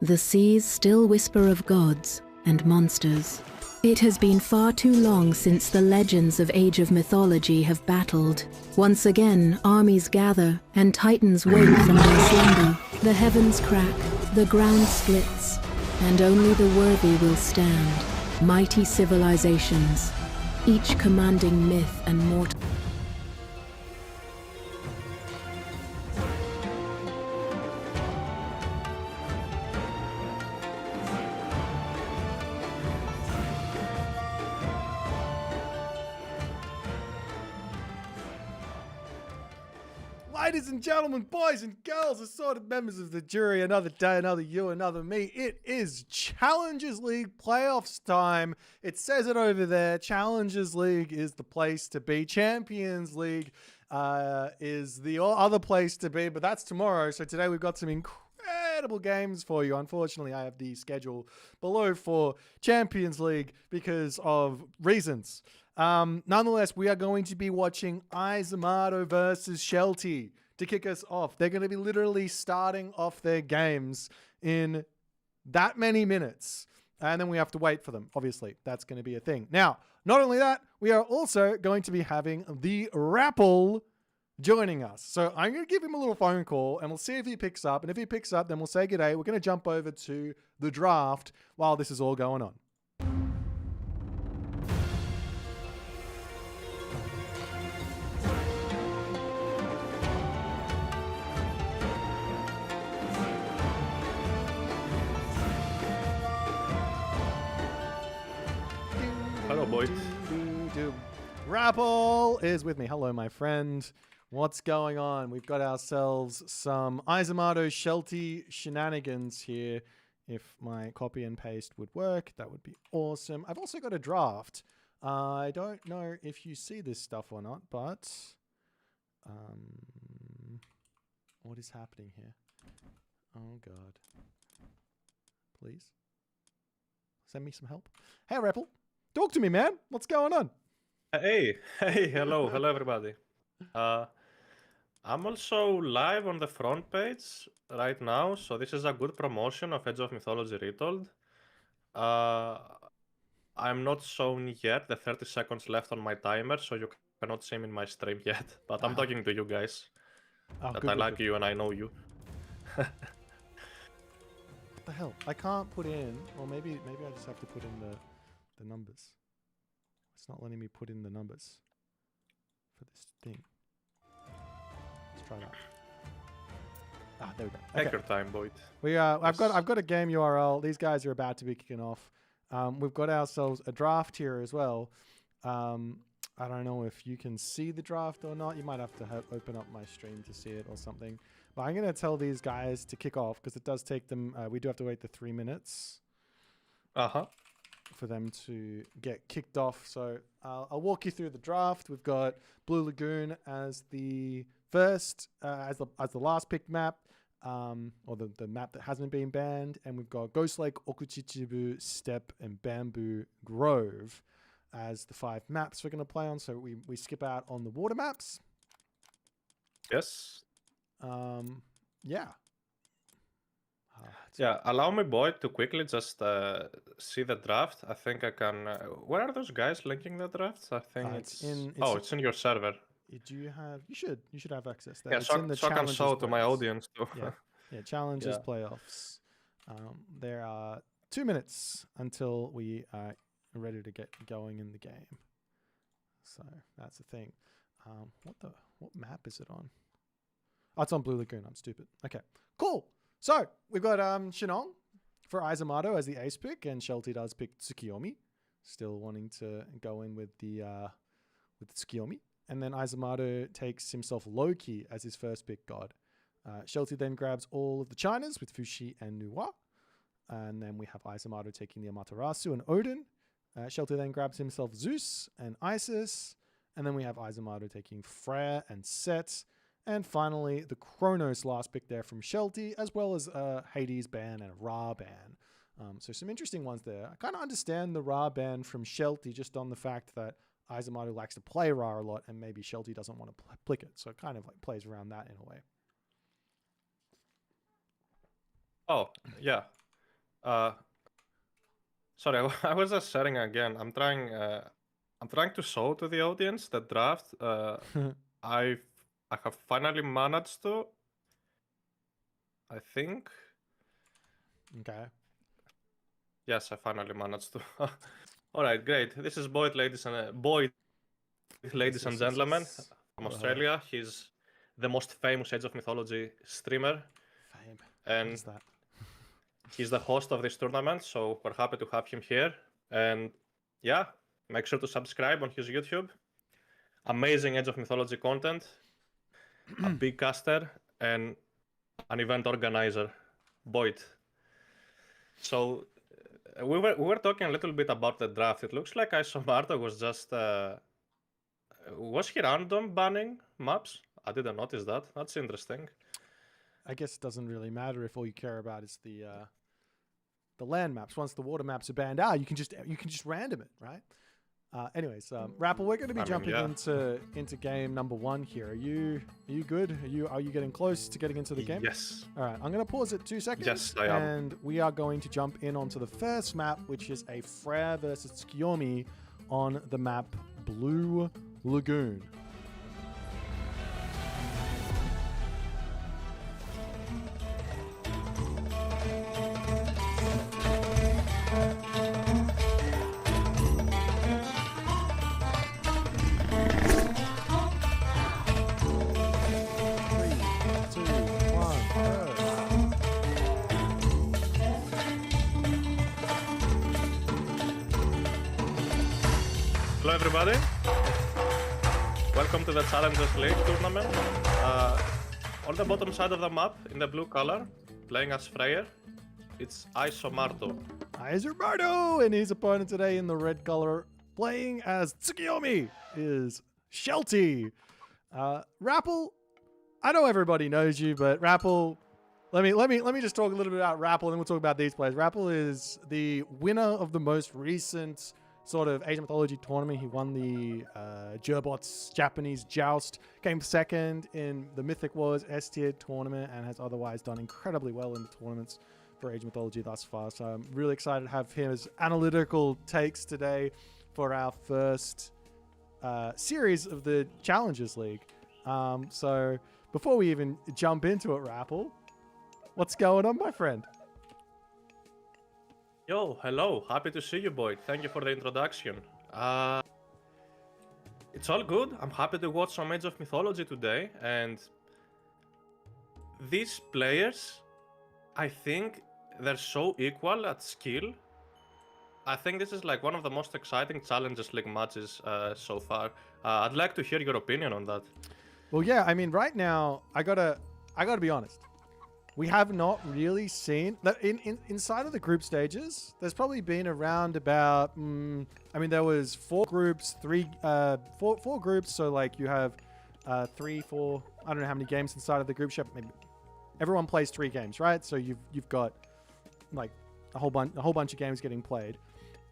The seas still whisper of gods and monsters. It has been far too long since the legends of Age of Mythology have battled. Once again, armies gather, and titans wake from their slumber. The heavens crack, the ground splits, and only the worthy will stand. Mighty civilizations, each commanding myth and mortal. Ladies and gentlemen, boys and girls, assorted members of the jury, another day, another you, another me. It is Challengers League playoffs time. It says it over there. Challengers League is the place to be. Champions League is the other place to be, but that's tomorrow. So today we've got some incredible games for you. Unfortunately, I have the schedule below for Champions League because of reasons. Nonetheless, we are going to be watching Eisomarto versus Shelty to kick us off. They're going to be literally starting off their games in that many minutes. And then we have to wait for them. Obviously, that's going to be a thing. Now, not only that, we are also going to be having the Rapple joining us. So I'm going to give him a little phone call and we'll see if he picks up. And if he picks up, then we'll say g'day. We're going to jump over to the draft while this is all going on. Hello, Boit. Rapple is with me. Hello, my friend. What's going on? We've got ourselves some Eisomarto Shelty shenanigans here. If my copy and paste would work, that would be awesome. I've also got a draft. I don't know if you see this stuff or not, but what is happening here? Oh, God. Please. Send me some help. Hey, Rapple. Talk to me, man. What's going on? Hey, hello everybody. I'm also live on the front page right now, so this is a good promotion of Age of Mythology Retold. I'm not shown yet, the 30 seconds left on my timer, so you cannot see me in my stream yet, but I'm talking to you guys. I like you and I know you. What the hell? I can't put in, or maybe I just have to put in the numbers. It's not letting me put in the numbers for this thing. Let's try that. Ah, there we go. Okay. Take your time, Boit. I've got a game URL. These guys are about to be kicking off. We've got ourselves a draft here as well. I don't know if you can see the draft or not. You might have to open up my stream to see it or something. But I'm going to tell these guys to kick off because it does take them. We do have to wait the 3 minutes. For them to get kicked off. So I'll walk you through the draft. We've got Blue Lagoon as the first, as the last picked map, or the map that hasn't been banned. And we've got Ghost Lake, Okuchichibu, Steppe, and Bamboo Grove as the 5 maps we're going to play on. So we skip out on the water maps. Yes. Yeah. Yeah, allow me, Boit, to quickly just see the draft. I think I can... where are those guys linking the draft? I think it's in your server. Do you have... You should have access there. Yeah, it's so, in the so I can show to my audience too. Yeah, Challengers playoffs. There are 2 minutes until we are ready to get going in the game. So that's the thing. What map is it on? Oh, it's on Blue Lagoon. I'm stupid. Okay, cool. So we've got Shennong for Eisomarto as the ace pick, and Shelty does pick Tsukiyomi, still wanting to go in with the Tsukiyomi. And then Eisomarto takes himself Loki as his first pick god. Shelty then grabs all of the Chinas with Fuxi and Nuwa. And then we have Eisomarto taking the Amaterasu and Odin. Shelty then grabs himself Zeus and Isis. And then we have Eisomarto taking Freya and Set. And finally, the Kronos last pick there from Shelty, as well as a Hades ban and a Ra ban. So some interesting ones there. I kind of understand the Ra ban from Shelty just on the fact that Eisomarto likes to play Ra a lot and maybe Shelty doesn't want to plick it. So it kind of like plays around that in a way. Oh, yeah. Sorry, I was just sharing again. I'm trying to show to the audience the draft. I have finally managed to. I think. Okay. Yes, I finally managed to. All right, great. This is Boit, ladies and gentlemen, from Australia. He's the most famous Age of Mythology streamer. Fame. And what is that? He's the host of this tournament, so we're happy to have him here. And yeah, make sure to subscribe on his YouTube. Amazing Age of Mythology content, a big caster, and an event organizer, Boit. So we were talking a little bit about the draft. It looks like Eisomarto was just was he random banning maps? I didn't notice that. That's interesting. I guess it doesn't really matter if all you care about is the land maps. Once the water maps are banned out, you can just random it, right? Anyways, Rappel, we're going to be jumping into game number 1 here. Are you good? Are you getting close to getting into the game? Yes. All right, I'm going to pause it 2 seconds. Yes, I am. And we are going to jump in onto the first map, which is a Freya versus Skiomi on the map Blue Lagoon. Hello everybody, welcome to the Challengers League tournament. On the bottom side of the map, in the blue color, playing as Freya, it's Eisomarto. Eisomarto! And his opponent today in the red color, playing as Tsukiyomi, is Shelty. Rappel, I know everybody knows you, but Rappel, let me just talk a little bit about Rappel, and then we'll talk about these players. Rappel is the winner of the most recent sort of Asian Mythology tournament. He won the Gerbot's Japanese Joust, came second in the Mythic Wars S-tier tournament, and has otherwise done incredibly well in the tournaments for Asian Mythology thus far. So I'm really excited to have him as analytical takes today for our first series of the Challengers League. So before we even jump into it, Rappel, what's going on, my friend? Yo, hello, happy to see you, Boit. Thank you for the introduction. It's all good. I'm happy to watch some Age of Mythology today, and these players, I think they're so equal at skill. I think this is like one of the most exciting Challengers League matches so far. I'd like to hear your opinion on that. Well, yeah, I mean, right now, I gotta be honest. We have not really seen that inside of the group stages. There's probably been around about. I mean, there was 4 groups, four groups. So like you have 3, 4. I don't know how many games inside of the group. Maybe everyone plays 3 games, right? So you've got like a whole bunch of games getting played,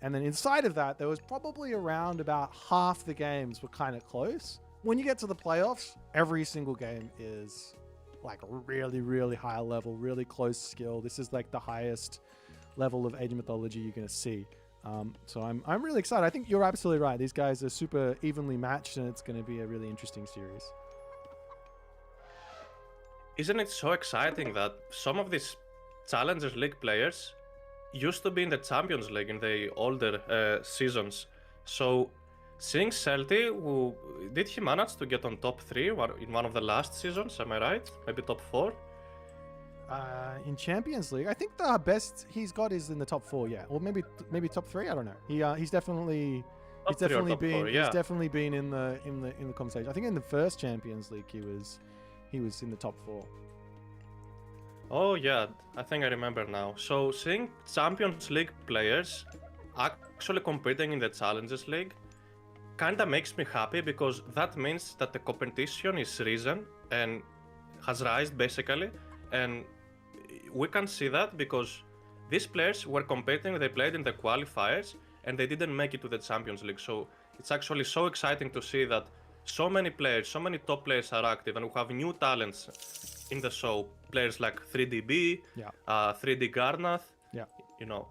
and then inside of that, there was probably around about half the games were kind of close. When you get to the playoffs, every single game is like really, really high level, really close skill. This is like the highest level of Age of Mythology you're going to see. So I'm really excited. I think you're absolutely right. These guys are super evenly matched, and it's going to be a really interesting series. Isn't it so exciting that some of these Challengers League players used to be in the Champions League in the older seasons? So seeing Shelty, did he manage to get on top 3 in one of the last seasons? Am I right? Maybe top 4? In Champions League, I think the best he's got is in the top 4, yeah, or maybe top 3. I don't know. He's definitely been in the conversation. I think in the first Champions League he was in the top 4. Oh yeah, I think I remember now. So seeing Champions League players actually competing in the Challengers League kinda makes me happy, because that means that the competition is risen and has risen basically, and we can see that because these players were competing, they played in the qualifiers, and they didn't make it to the Champions League. So it's actually so exciting to see that so many players, so many top players are active, and we have new talents in the show. Players like 3DB, 3D Garnath, you know.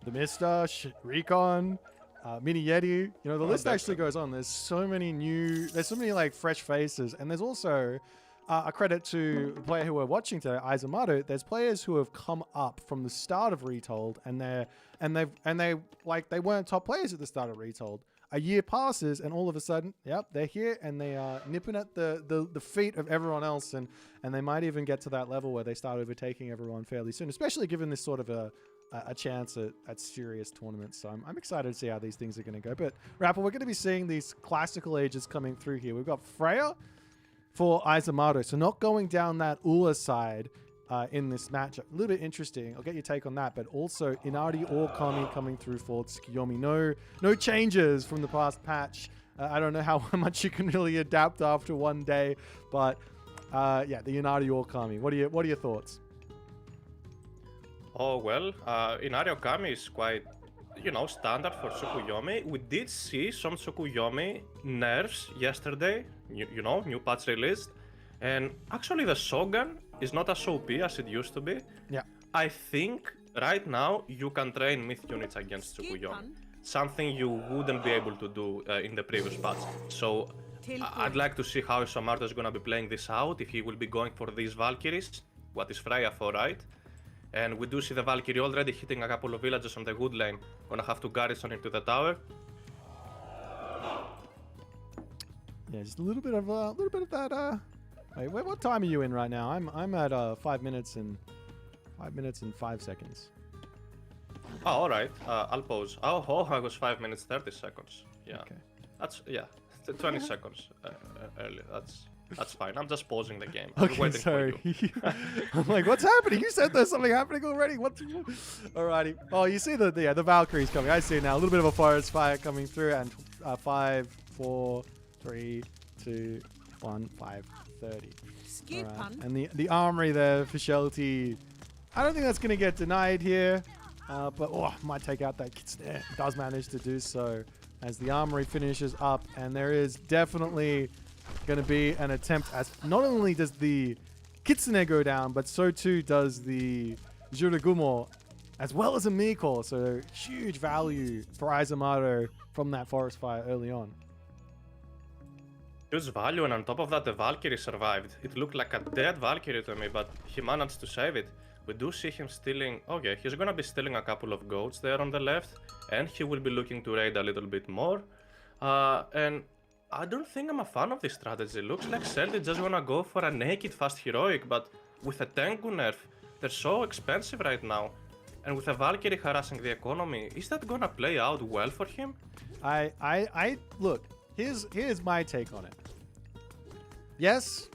The Mister, Recon, Mini Yeti. You know, the list actually goes on. There's so many like fresh faces, and there's also a credit to the player who we're watching today, Eisomarto. There's players who have come up from the start of Retold, and they weren't top players at the start of Retold. A year passes, and all of a sudden, yep, they're here, and they are nipping at the feet of everyone else, and they might even get to that level where they start overtaking everyone fairly soon, especially given this sort of a chance at serious tournaments. So I'm excited to see how these things are going to go. But Rapper, we're going to be seeing these classical ages coming through here. We've got Freya for Eisomarto, so not going down that Ula side in this matchup. A little bit interesting. I'll get your take on that. But also Inari or Kami coming through for Tsukiyomi. No changes from the past patch. I don't know how much you can really adapt after one day, but yeah, the Inari or Kami. What are your thoughts? Oh well, Inari Okami is quite, you know, standard for Tsukuyomi. We did see some Tsukuyomi nerfs yesterday, you know, new patch released. And actually the Shogun is not as OP as it used to be. Yeah. I think right now you can train myth units against Tsukuyomi. Something you wouldn't be able to do in the previous patch. So I'd like to see how Eisomarto is going to be playing this out, if he will be going for these Valkyries, what is Freya for, right? And we do see the Valkyrie already hitting a couple of villages on the wood lane. Gonna have to garrison into the tower. Yeah, just a little bit of that. Wait, what time are you in right now? I'm at 5 minutes and 5 seconds. Oh, all right. I'll pause. Oh, I was 5 minutes 30 seconds. Yeah, okay. That's 20 seconds earlier. That's fine. I'm just pausing the game. Okay, sorry. I'm like, what's happening? You said there's something happening already. Alrighty. Oh, you see the Valkyries coming. I see it now. A little bit of a forest fire coming through, and 5, 4, 3, 2, 1, 5:30. Right. And the armory there for Shelty. I don't think that's going to get denied here, but might take out that Kitsune. Does manage to do so as the armory finishes up, and there is definitely going to be an attempt, as not only does the Kitsune go down, but so too does the Juragumo, as well as a Miko. So huge value for Eisomarto from that forest fire early on. Huge value, and on top of that, the Valkyrie survived. It looked like a dead Valkyrie to me, but he managed to save it. We do see him stealing. Okay, he's gonna be stealing a couple of goats there on the left, and he will be looking to raid a little bit more. And I don't think I'm a fan of this strategy. Looks like Shelty just wanna go for a naked fast heroic, but with a Tengu nerf, they're so expensive right now. And with a Valkyrie harassing the economy, is that gonna play out well for him? Look, here's my take on it. Yes,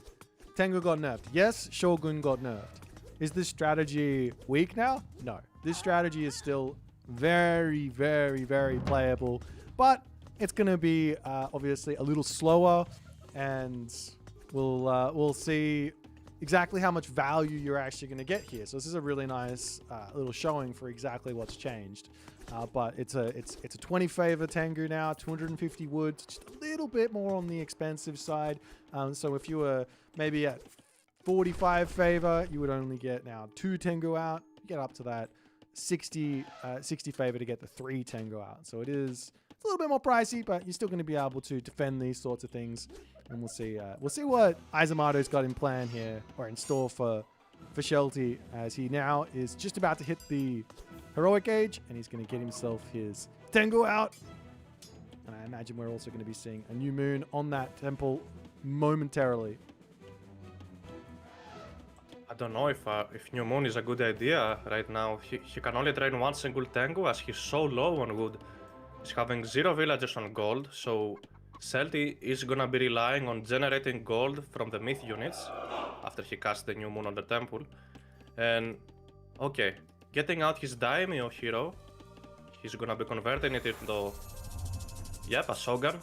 Tengu got nerfed. Yes, Shogun got nerfed. Is this strategy weak now? No. This strategy is still very, very, very playable, but it's going to be obviously a little slower, and we'll see exactly how much value you're actually going to get here. So this is a really nice little showing for exactly what's changed. But it's a 20 favor Tengu now, 250 woods, just a little bit more on the expensive side. So if you were maybe at 45 favor, you would only get now 2 Tengu out. You get up to that 60 favor to get the 3 Tengu out. So it's a little bit more pricey, but you're still going to be able to defend these sorts of things. And we'll see what Eisomarto's got in plan here, or in store for Shelty, as he now is just about to hit the heroic age, and he's going to get himself his Tengu out. And I imagine we're also going to be seeing a new moon on that temple momentarily. I don't know if New Moon is a good idea right now. He can only train one single Tengu, as he's so low on wood. He's having 0 villagers on gold, so Shelty is gonna be relying on generating gold from the myth units after he casts the New Moon on the temple. And okay, getting out his daimyo hero, he's gonna be converting it into, yep, a Shogun.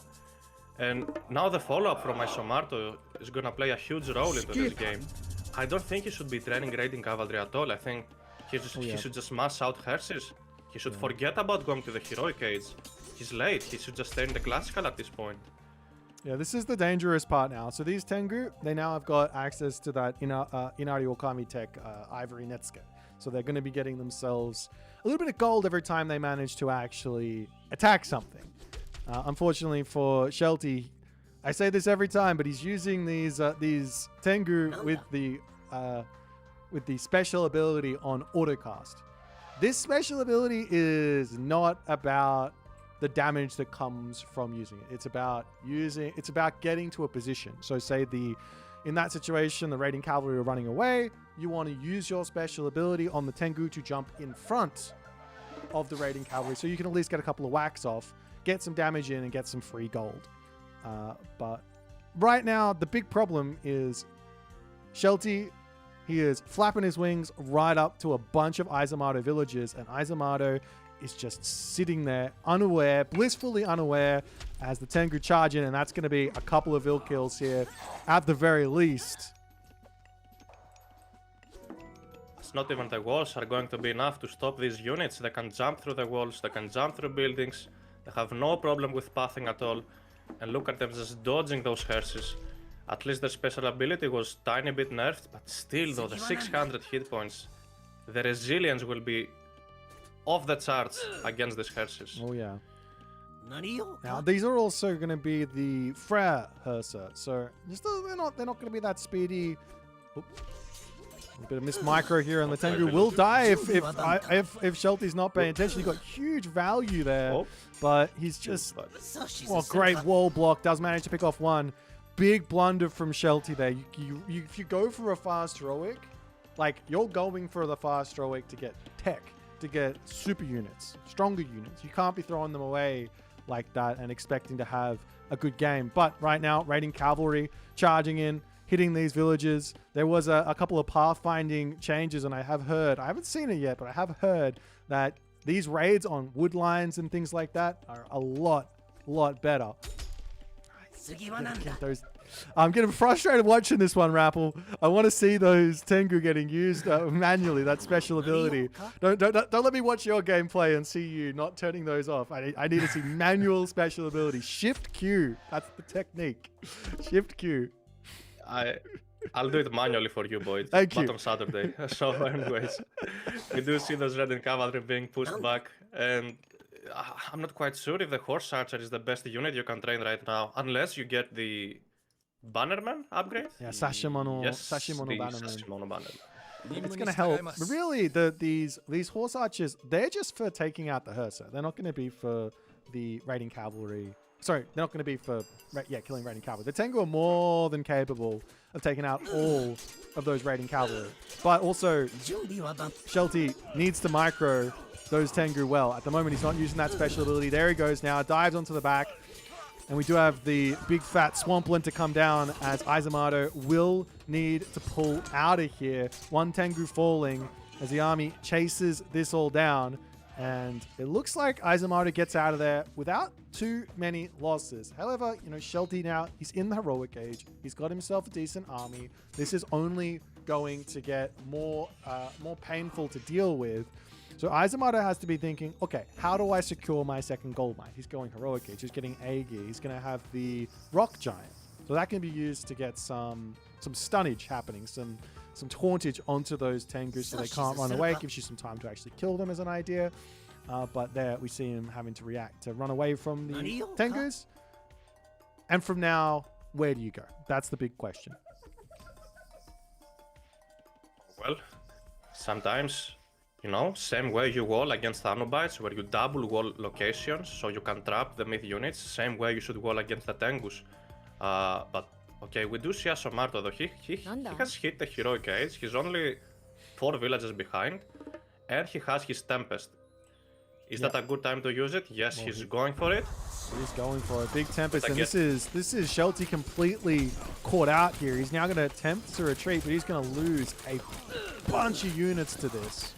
And now the follow-up from Eisomarto is gonna play a huge role into this game. I don't think he should be training raiding cavalry at all. I think he should just mass out hearses. He should forget about going to the heroic age. He's late. He should just stay in the classical at this point. Yeah, this is the dangerous part now. So these Tengu, they now have got access to that Inari Okami tech, Ivory Netsuke. So they're going to be getting themselves a little bit of gold every time they manage to actually attack something. Unfortunately for Shelty, I say this every time, but he's using these Tengu with the special ability on autocast. This special ability is not about the damage that comes from using it. It's about getting to a position. So say in that situation, the raiding cavalry are running away. You want to use your special ability on the Tengu to jump in front of the raiding cavalry, so you can at least get a couple of whacks off, get some damage in, and get some free gold. But right now, the big problem is Shelty. He is flapping his wings right up to a bunch of Eisomarto villagers, and Eisomarto is just sitting there, unaware, blissfully unaware, as the Tengu charge in, and that's going to be a couple of ill kills here, at the very least. It's not even the walls are going to be enough to stop these units. They can jump through the walls, they can jump through buildings, they have no problem with pathing at all. And look at them just dodging those hearses. At least their special ability was tiny bit nerfed, but still though, the 600 hit points, the resilience will be off the charts against these hearses. Oh yeah. Now these are also going to be the Freya Hersa, so they're not going to be that speedy. Oop. A bit of missed micro here, and the Tengu will die if Shelty's not paying attention. He got huge value there, but he's just great wall block. Does manage to pick off one. Big blunder from Shelty there. If you go for a fast heroic, like you're going for the fast heroic to get tech, to get super units, stronger units. You can't be throwing them away like that and expecting to have a good game. But right now, raiding cavalry charging in, hitting these villages. There was a couple of pathfinding changes, and I haven't seen it yet, but I have heard that these raids on wood lines and things like that are a lot better. I'm getting frustrated watching this one, Rappel. I want to see those Tengu getting used manually, that special ability. Don't let me watch your gameplay and see you not turning those off. I need to see manual special ability. Shift Q. That's the technique. Shift Q. I'll do it manually for you, Boit. Thank you. But on Saturday. So anyways, we do see those red and cavalry being pushed back, and I'm not quite sure if the horse archer is the best unit you can train right now, unless you get the Bannerman upgrade. Yeah, Sashimono. Yes, Sashimono the Bannerman. Sashimono Bannerman. It's going to help. But really, these horse archers, they're just for taking out the Hersa. They're not going to be for the raiding cavalry. Sorry, they're not going to be for killing raiding cavalry. The Tengu are more than capable of taking out all of those raiding cavalry. But also, Shelty needs to micro those Tengu well. At the moment, he's not using that special ability. There he goes now, dives onto the back. And we do have the big fat swampland to come down, as Eisomarto will need to pull out of here. One Tengu falling as the army chases this all down. And it looks like Eisomarto gets out of there without too many losses. However, Shelty now, he's in the heroic age. He's got himself a decent army. This is only going to get more painful to deal with. So Eisomarto has to be thinking, okay, how do I secure my second gold mine? He's going heroic age. He's getting A gear. He's going to have the rock giant. So that can be used to get some stunnage happening, some tauntage onto those Tengu so they can't run away. Gives you some time to actually kill them as an idea. But there we see him having to react to run away from the Tengus. And from now, where do you go? That's the big question. Well, sometimes, same way you wall against Anobites, where you double wall locations so you can trap the mid units, same way you should wall against the Tengus. But okay, we do see Eisomarto though. He has hit the heroic age. He's only 4 villages behind, and he has his Tempest. Is that a good time to use it? Yes, he's going for it. He's going for a big Tempest, and this is Shelty completely caught out here. He's now going to attempt to retreat, but he's going to lose a bunch of units to this.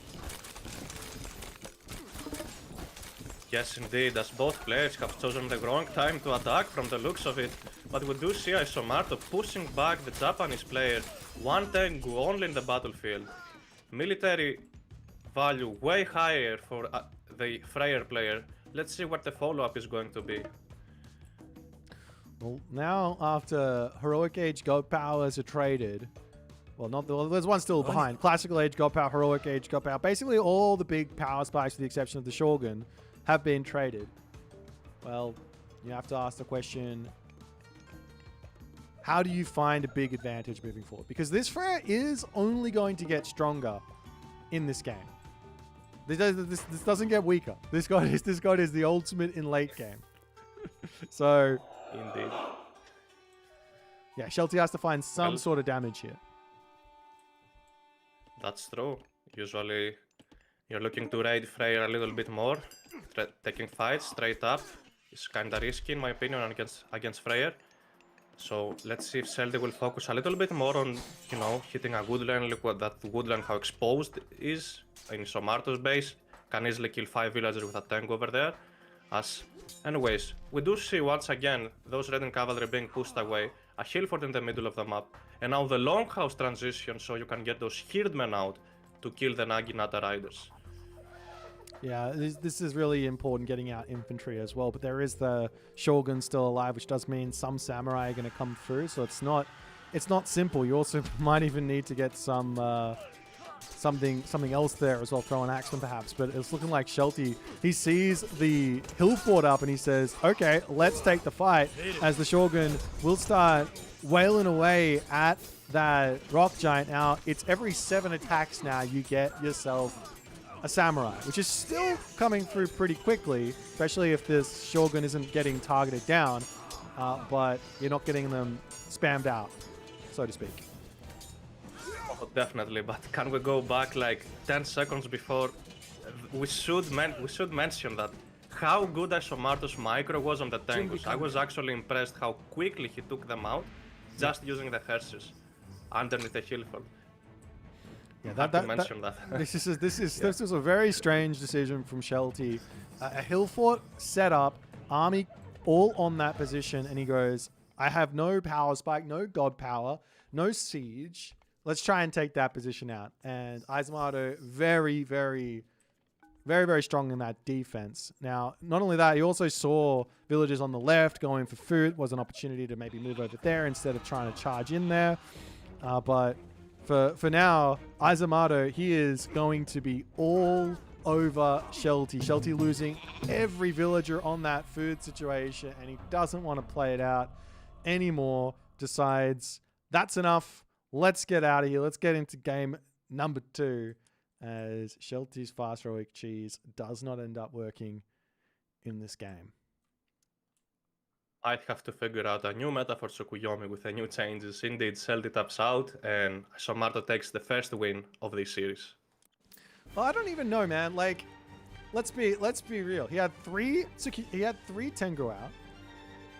Yes, indeed, as both players have chosen the wrong time to attack from the looks of it. But we do see Eisomarto pushing back the Japanese player, one Tengu only in the battlefield. Military value way higher for the Freya player. Let's see what the follow-up is going to be. Well, now after Heroic Age gold powers are traded, Well, not the, well, there's one still behind. Classical Age, God Power, Heroic Age, God Power. Basically, all the big power spikes, with the exception of the Shogun, have been traded. Well, you have to ask the question, how do you find a big advantage moving forward? Because this Freya is only going to get stronger in this game. This doesn't get weaker. This god is the ultimate in late game. So, Indeed. Yeah, Shelty has to find some sort of damage here. That's true. Usually, you're looking to raid Freya a little bit more. Taking fights straight up is kinda risky, in my opinion, against Freya. So let's see if Shelty will focus a little bit more on, you know, hitting a good lane. Look what that good lane, how exposed it is in Eisomarto's base. Can easily kill 5 villagers with a tank over there. Anyways, we do see once again those Red Cavalry being pushed away. A Hillfort in the middle of the map. And now the Longhouse transition, so you can get those Herdmen out to kill the Naginata Riders. Yeah, this is really important, getting out infantry as well. But there is the Shogun still alive, which does mean some samurai are going to come through. So it's not simple. You also might even need to get some something else there as well. Throw an axeman perhaps. But it's looking like Shelty, he sees the hill fort up and he says, okay, let's take the fight. As the Shogun will start wailing away at that rock giant. Now, it's every 7 attacks now you get yourself a samurai, which is still coming through pretty quickly, especially if this Shogun isn't getting targeted down, but you're not getting them spammed out, so to speak. Oh, definitely, but can we go back like 10 seconds before? We should mention that how good Eisomarto's micro was on the Tengus. I was actually impressed how quickly he took them out, just using the hearses underneath the Hillfort. Yeah, this is a very strange decision from Shelty. A hill fort set up, army all on that position, and he goes, I have no power spike, no god power, no siege. Let's try and take that position out. And Eisomarto very, very, very, very strong in that defense. Now, not only that, he also saw villagers on the left going for food. Was an opportunity to maybe move over there instead of trying to charge in there. But for now, Eisomarto, he is going to be all over Shelty. Shelty losing every villager on that food situation, and he doesn't want to play it out anymore. Decides, that's enough. Let's get out of here. Let's get into game number 2, as Shelty's fast heroic cheese does not end up working in this game. I'd have to figure out a new meta for Tsukuyomi with the new changes. Indeed, Shelty taps out, and Eisomarto takes the first win of this series. Well, I don't even know, man. Like, let's be real. He had 3 Tengu out,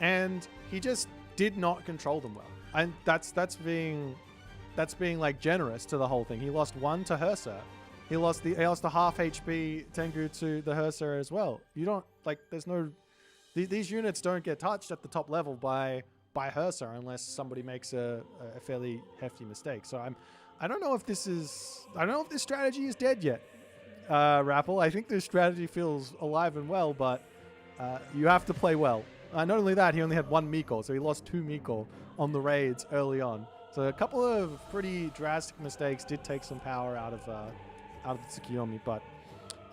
and he just did not control them well. And that's being like generous to the whole thing. He lost 1 to Hersa. He lost a half HP Tengu to the Hersa as well. You don't like. There's no. These units don't get touched at the top level by Hersa unless somebody makes a fairly hefty mistake. So I don't know if this strategy is dead yet, Rappel. I think this strategy feels alive and well, but you have to play well. Not only that, he only had 1 Miko, so he lost 2 Miko on the raids early on. So a couple of pretty drastic mistakes did take some power out of the Tsukuyomi. But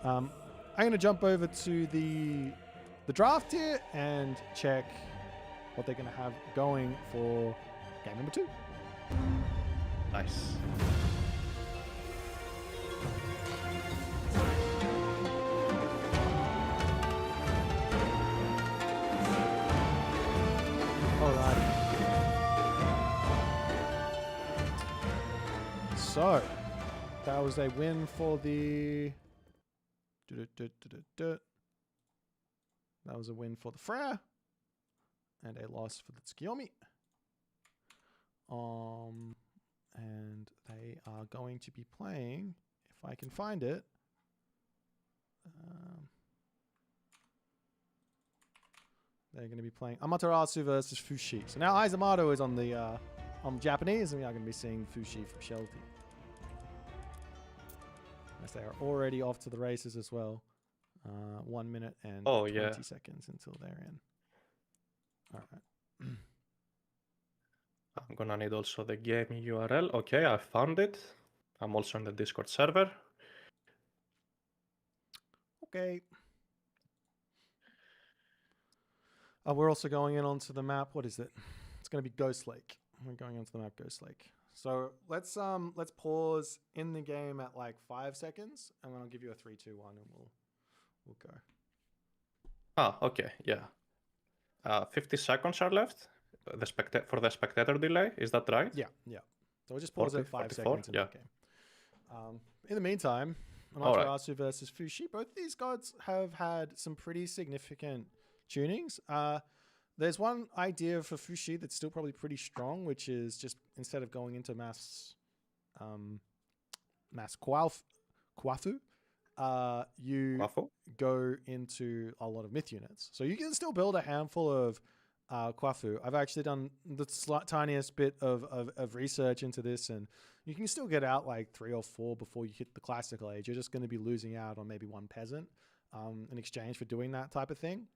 I'm going to jump over to the draft here and check what they're going to have going for game number 2. Nice. Alrighty. So, that was a win for the... That was a win for the Freya. And a loss for the Tsukuyomi. And they are going to be playing, if I can find it. They're going to be playing Amaterasu versus Fuxi. So now Eisomarto is on the Japanese, and we are going to be seeing Fuxi from Shelty. As they are already off to the races as well. 1 minute and 20 seconds until they're in. All right. I'm gonna need also the game URL. Okay, I found it. I'm also in the Discord server. Okay. We're also going in onto the map. What is it? It's going to be Ghost Lake. We're going onto the map Ghost Lake. So let's pause in the game at like 5 seconds, and then I'll give you a 3, 2, 1, and we'll go. Ah, okay, yeah. 50 seconds are left. For the spectator delay, is that right? Yeah. So we'll just pause 40, at 5 44? seconds in Yeah. the game. In the meantime, Amaterasu versus Fuxi. Both these gods have had some pretty significant tunings. There's one idea for Fuxi that's still probably pretty strong, which is just instead of going into mass Kwafu, you go into a lot of myth units. So you can still build a handful of Kwafu. I've actually done the tiniest bit of research into this, and you can still get out like 3 or 4 before you hit the classical age. You're just going to be losing out on maybe 1 peasant in exchange for doing that type of thing.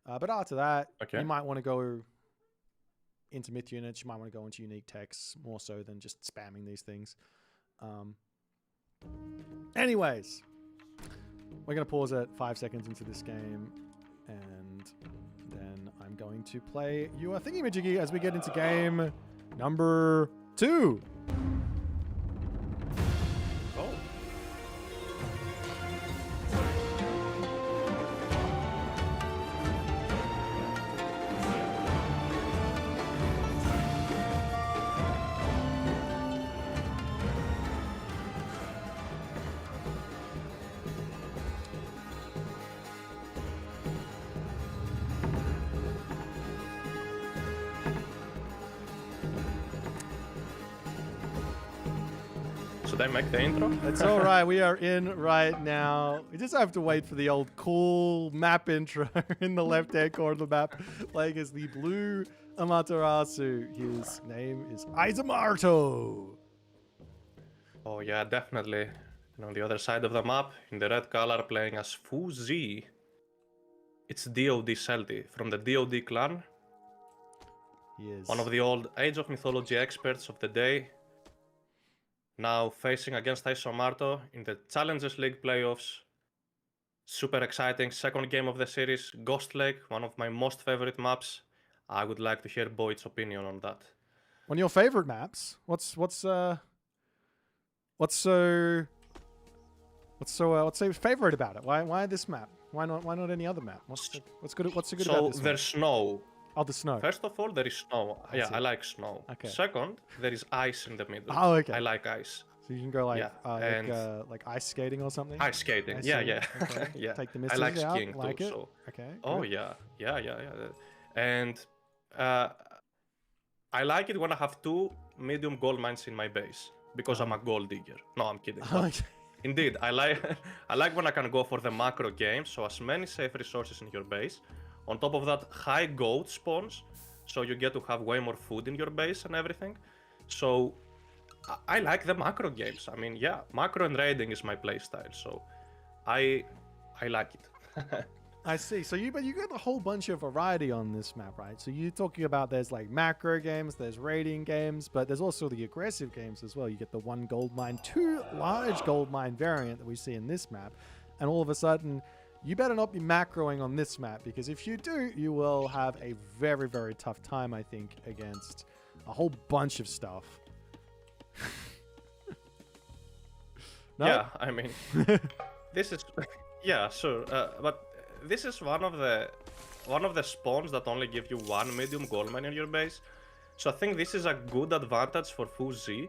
But after that, you might want to go into myth units. You might want to go into unique texts more so than just spamming these things. Anyways, we're going to pause at 5 seconds into this game, and then I'm going to play you a thingy-majiggy as we get into game number 2. Should I make the intro? It's all right. We are in right now. We just have to wait for the old cool map intro in the left-hand corner of the map, playing as the blue Amaterasu. His name is Eisomarto. Oh yeah, definitely. And on the other side of the map, in the red color, playing as Fuxi. It's DOD Shelty from the DOD clan. He is one of the old Age of Mythology experts of the day. Now facing against Eisomarto in the Challengers League playoffs. Super exciting second game of the series. Ghost Lake, one of my most favorite maps. I would like to hear Boit's opinion on that. One of your favorite maps? What's so favorite about it? Why this map? Why not any other map? What's good about this map? So there's snow. Oh, the snow. First of all, there is snow. I like snow. Okay. Second, there is ice in the middle. Oh, okay. I like ice. So you can go like ice skating or something? Ice skating, Ice yeah. Okay. Yeah. Take the I missiles like out. skiing Like too. it. So. Okay. Oh, good. yeah. And I like it when I have 2 medium gold mines in my base because I'm a gold digger. No, I'm kidding. Okay. Indeed, I like when I can go for the macro game, so as many safe resources in your base. On top of that, high goat spawns, so you get to have way more food in your base and everything. So I like the macro games. I mean, yeah, macro and raiding is my playstyle, so I like it. I see. So you got a whole bunch of variety on this map, right? So you're talking about there's like macro games, there's raiding games, but there's also the aggressive games as well. You get the 1 gold mine, 2 large gold mine variant that we see in this map, and all of a sudden, you better not be macroing on this map, because if you do, you will have a very, very tough time, I think, against a whole bunch of stuff. No? Yeah, I mean, this is yeah, sure, but this is one of the spawns that only give you 1 medium gold mine in your base. So I think this is a good advantage for Fuxi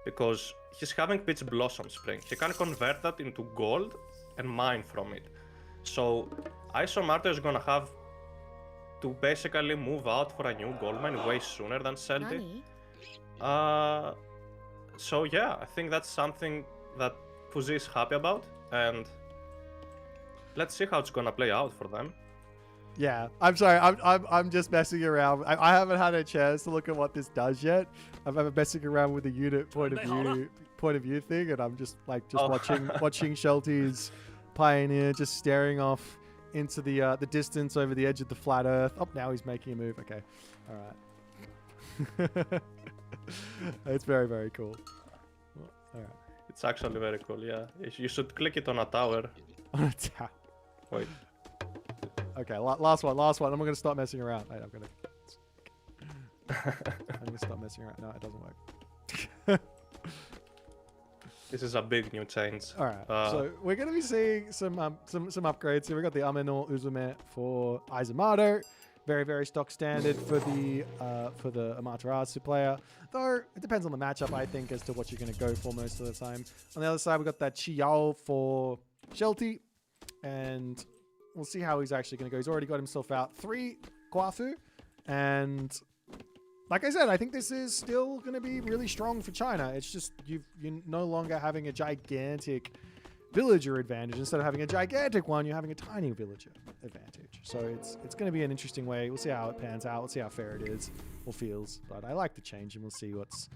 because he's having Peach Blossom Spring. He can convert that into gold and mine from it. So Eisomarto is gonna have to basically move out for a new gold mine way sooner than Shelty. So yeah, I think that's something that Fuxi is happy about, and let's see how it's gonna play out for them. Yeah, I'm sorry. I'm just messing around. I haven't had a chance to look at what this does yet. I'm messing around with the unit point of view thing, and I'm just watching Shelty's Pioneer just staring off into the distance over the edge of the flat Earth. Oh, now he's making a move. Okay, all right. It's very, very cool. All right. It's actually very cool, yeah. You should click it on a tower. On a tower. Wait. Okay, last one. I'm gonna stop messing around. Wait, I'm gonna stop messing around. No, it doesn't work. This is a big new change. All right, so we're gonna be seeing some upgrades here. We got the Amenor Uzume for Eisomarto, very, very stock standard for the Amaterasu player. Though it depends on the matchup, I think, as to what you're gonna go for most of the time. On the other side, we got that Chiao for Shelty, and we'll see how he's actually gonna go. He's already got himself out 3 Kwafu, and like I said, I think this is still going to be really strong for China. It's just you're no longer having a gigantic villager advantage. Instead of having a gigantic one, you're having a tiny villager advantage. So it's going to be an interesting way. We'll see how it pans out. We'll see how fair it is or feels. But I like the change, and we'll see what's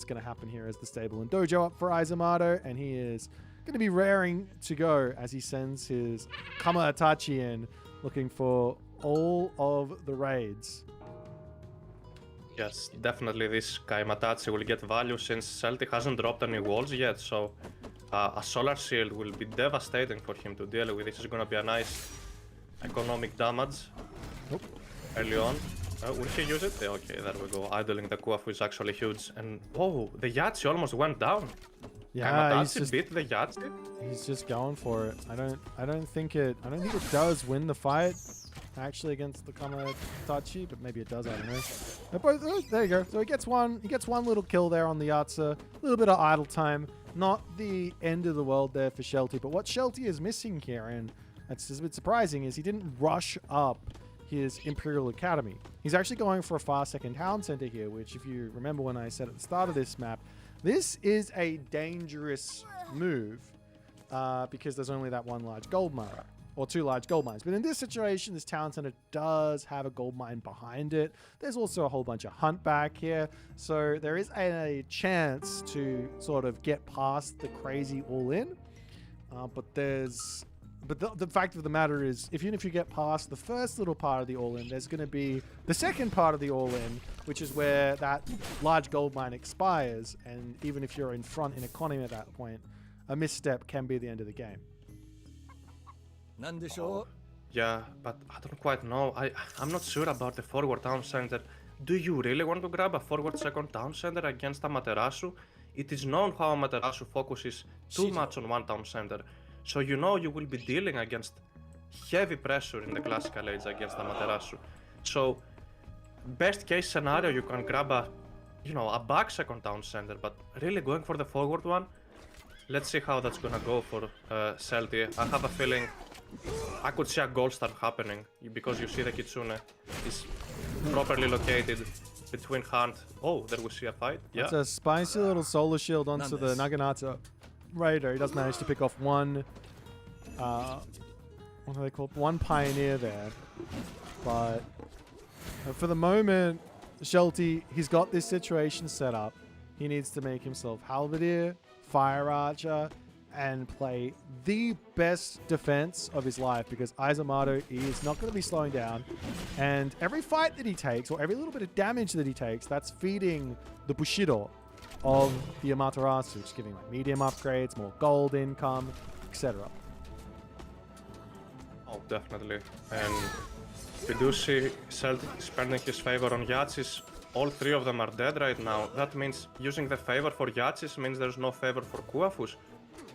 going to happen here as the stable and dojo up for Eisomarto, and he is going to be raring to go as he sends his Kamatachi in, looking for all of the raids. Yes, definitely this Kaimatachi will get value since Shelty hasn't dropped any walls yet, so a solar shield will be devastating for him to deal with. This is gonna be a nice economic damage early on. Will he use it? Okay, there we go. Idling the Kuafu is actually huge. And oh, the Yahtzee almost went down. Yeah, he's just beat the Yahtzee. He's just going for it. I don't think it does win the fight actually against the Kamatachi, but maybe it does, I don't know. But there you go. So he gets one little kill there on the Yahtzee. A little bit of idle time. Not the end of the world there for Shelty, but what Shelty is missing here, and that's a bit surprising, is he didn't rush up his Imperial Academy. He's actually going for a far second town center here, which, if you remember when I said at the start of this map, this is a dangerous move because there's only that one large gold mine, or 2 large gold mines. But in this situation, this town center does have a gold mine behind it. There's also a whole bunch of hunt back here. So there is a chance to sort of get past the crazy all-in. But the fact of the matter is, even if you get past the first little part of the all-in, there's going to be the second part of the all-in, which is where that large gold mine expires. And even if you're in front in economy at that point, a misstep can be the end of the game. Yeah, but I don't quite know. I'm not sure about the forward town center. Do you really want to grab a forward second town center against Amaterasu? It is known how Amaterasu focuses too much on one town center. So you know you will be dealing against heavy pressure in the classical age against Amaterasu. So best case scenario, you can grab a back second town center, but really going for the forward one, let's see how that's gonna go for Shelty. I have a feeling I could see a gold star happening because you see the Kitsune is properly located between Hunt. Oh, there we see a fight. Yeah. It's a spicy little solar shield onto the Naginata Raider. He does manage to pick off one, what are they called? One pioneer there. But for the moment, Shelty, he's got this situation set up. He needs to make himself Halberdier, Fire Archer, and play the best defense of his life, because Eisomarto is not going to be slowing down. And every fight that he takes, or every little bit of damage that he takes, that's feeding the Bushido of the Amaterasu, just giving like medium upgrades, more gold income, etc. Oh, definitely. And we do see Shelty spending his favor on Yahtzees. All 3 of them are dead right now. That means using the favor for Yahtzees means there's no favor for Kuafus.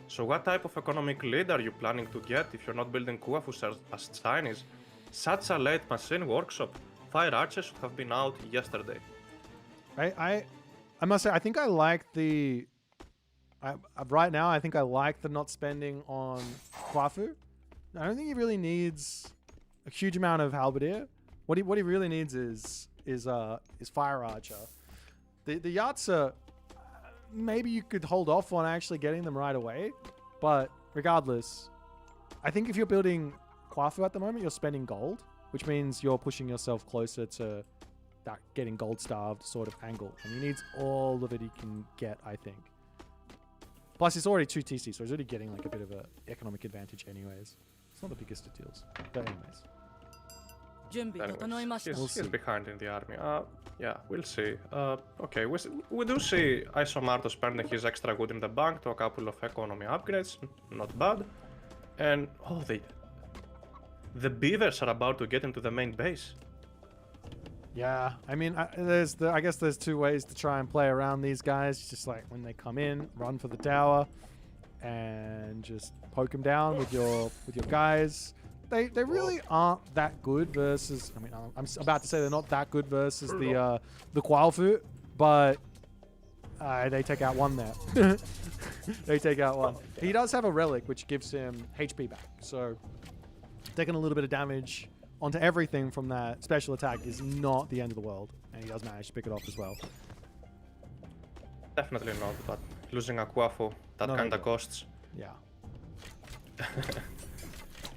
So what type of economic lead are you planning to get if you're not building Kuafus as Chinese? Such a late machine workshop. Fire Archers should have been out yesterday. I must say, I think I like the... right now, I think I like the not spending on Kuafu. I don't think he really needs a huge amount of Halberdier. What he really needs is Fire Archer. The Yahtzee, maybe you could hold off on actually getting them right away, but regardless, I think if you're building Kuafu at the moment, you're spending gold, which means you're pushing yourself closer to that getting gold starved sort of angle, and he needs all of it he can get, I think. Plus, it's already 2 TC, so he's already getting like a bit of an economic advantage anyways. It's not the biggest of deals, but anyways. He's behind in the army. Yeah, we'll see. Okay, we do see Eisomarto spending his extra good in the bank to a couple of economy upgrades, not bad. And oh, the beavers are about to get into the main base. Yeah, I mean, I guess there's two ways to try and play around these guys. Just like when they come in, run for the tower, and just poke them down with your guys. They really aren't that good versus. I mean, I'm about to say they're not that good versus the Qualfoot, but they take out one there. They take out one. He does have a relic which gives him HP back, so taking a little bit of damage onto everything from that special attack is not the end of the world, and he does manage to pick it off as well. Definitely not, but losing a Quafu, that kind of costs. Yeah.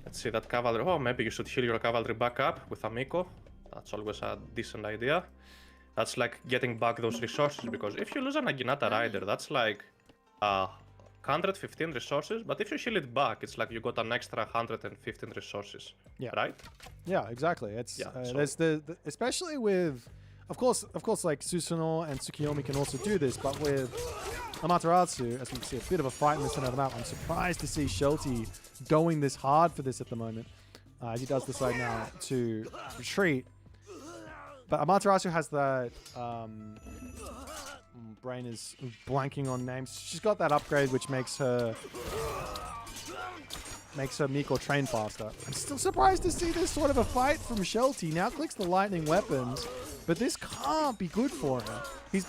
Let's see that cavalry. Oh, maybe you should heal your cavalry back up with Amico. That's always a decent idea. That's like getting back those resources, because if you lose an Aginata Rider, that's like 115 resources, but if you heal it back, it's like you got an extra 115 resources. Yeah. Right? Yeah, exactly. It's there's the especially with, of course, like Susanoo and Tsukiyomi can also do this, but with Amaterasu, as we can see a bit of a fight in the center of the map, I'm surprised to see Shelty going this hard for this at the moment, as he does decide now to retreat. But Amaterasu has that. Brain is blanking on names. She's got that upgrade which makes her Miko train faster. I'm still surprised to see this sort of a fight from Shelty. Now clicks the lightning weapons, but this can't be good for him. He's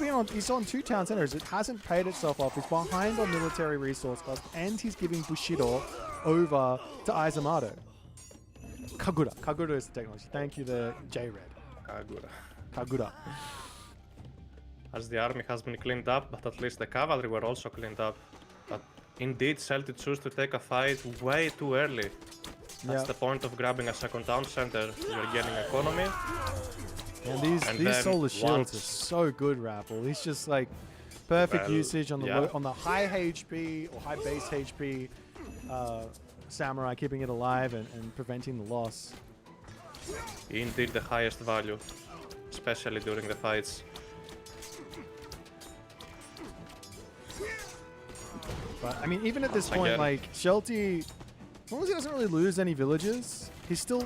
on 2 town centers. It hasn't paid itself off. He's behind on military resource cost, and he's giving Bushido over to Eisomarto. Kagura is the technology. Thank you, the J-Red. Kagura. As the army has been cleaned up, but at least the cavalry were also cleaned up. But indeed, Shelty chose to take a fight way too early. That's the point of grabbing a second town center. You're gaining economy. And these solar shields are so good, Rappel. He's just like perfect usage on the high HP or high base HP samurai, keeping it alive and preventing the loss. Indeed, the highest value, especially during the fights. But I mean, even at this point, like Shelty, as long as he doesn't really lose any villages, he's still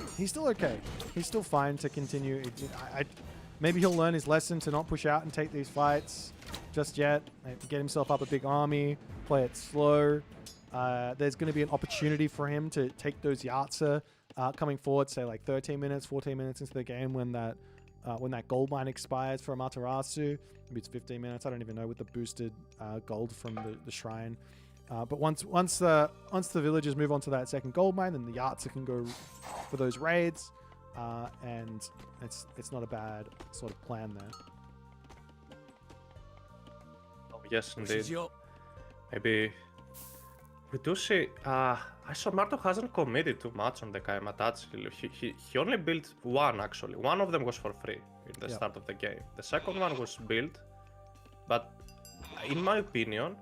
okay. He's still fine to continue. Maybe he'll learn his lesson to not push out and take these fights just yet. Get himself up a big army, play it slow. There's going to be an opportunity for him to take those Yatsa coming forward, say like 13 minutes, 14 minutes into the game when that gold mine expires for Amaterasu. Maybe it's 15 minutes. I don't even know with the boosted gold from the shrine. But once the villagers move on to that second gold mine, then the Yatsa can go for those raids, and it's not a bad sort of plan there. Oh yes, indeed. Maybe we do see. Eisomarto hasn't committed too much on the Kaimatatsu. He only built one actually. One of them was for free in the start of the game. The second one was built, but in my opinion,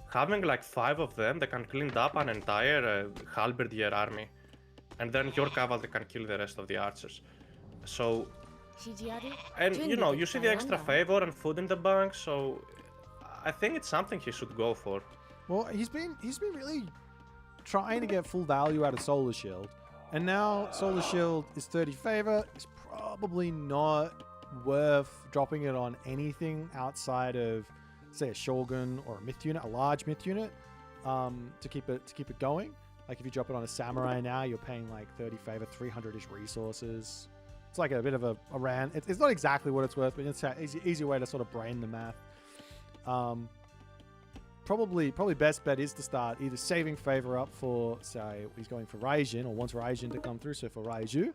having like 5 of them, they can clean up an entire halberdier army, and then your cavalry can kill the rest of the archers. So, and you see the extra favor and food in the bank, so I think it's something he should go for. Well, he's been really trying to get full value out of Solar Shield, and now Solar Shield is 30 favor. It's probably not worth dropping it on anything outside of, say, a Shogun or a myth unit, a large myth unit, to keep it going. Like if you drop it on a samurai now, you're paying like 30 favor, 300-ish resources. It's like a bit of a ran. It's not exactly what it's worth, but it's an easy way to sort of brain the math. Probably best bet is to start either saving favor up for, say, he's going for Raijin, or wants Raijin to come through, so for Raiju,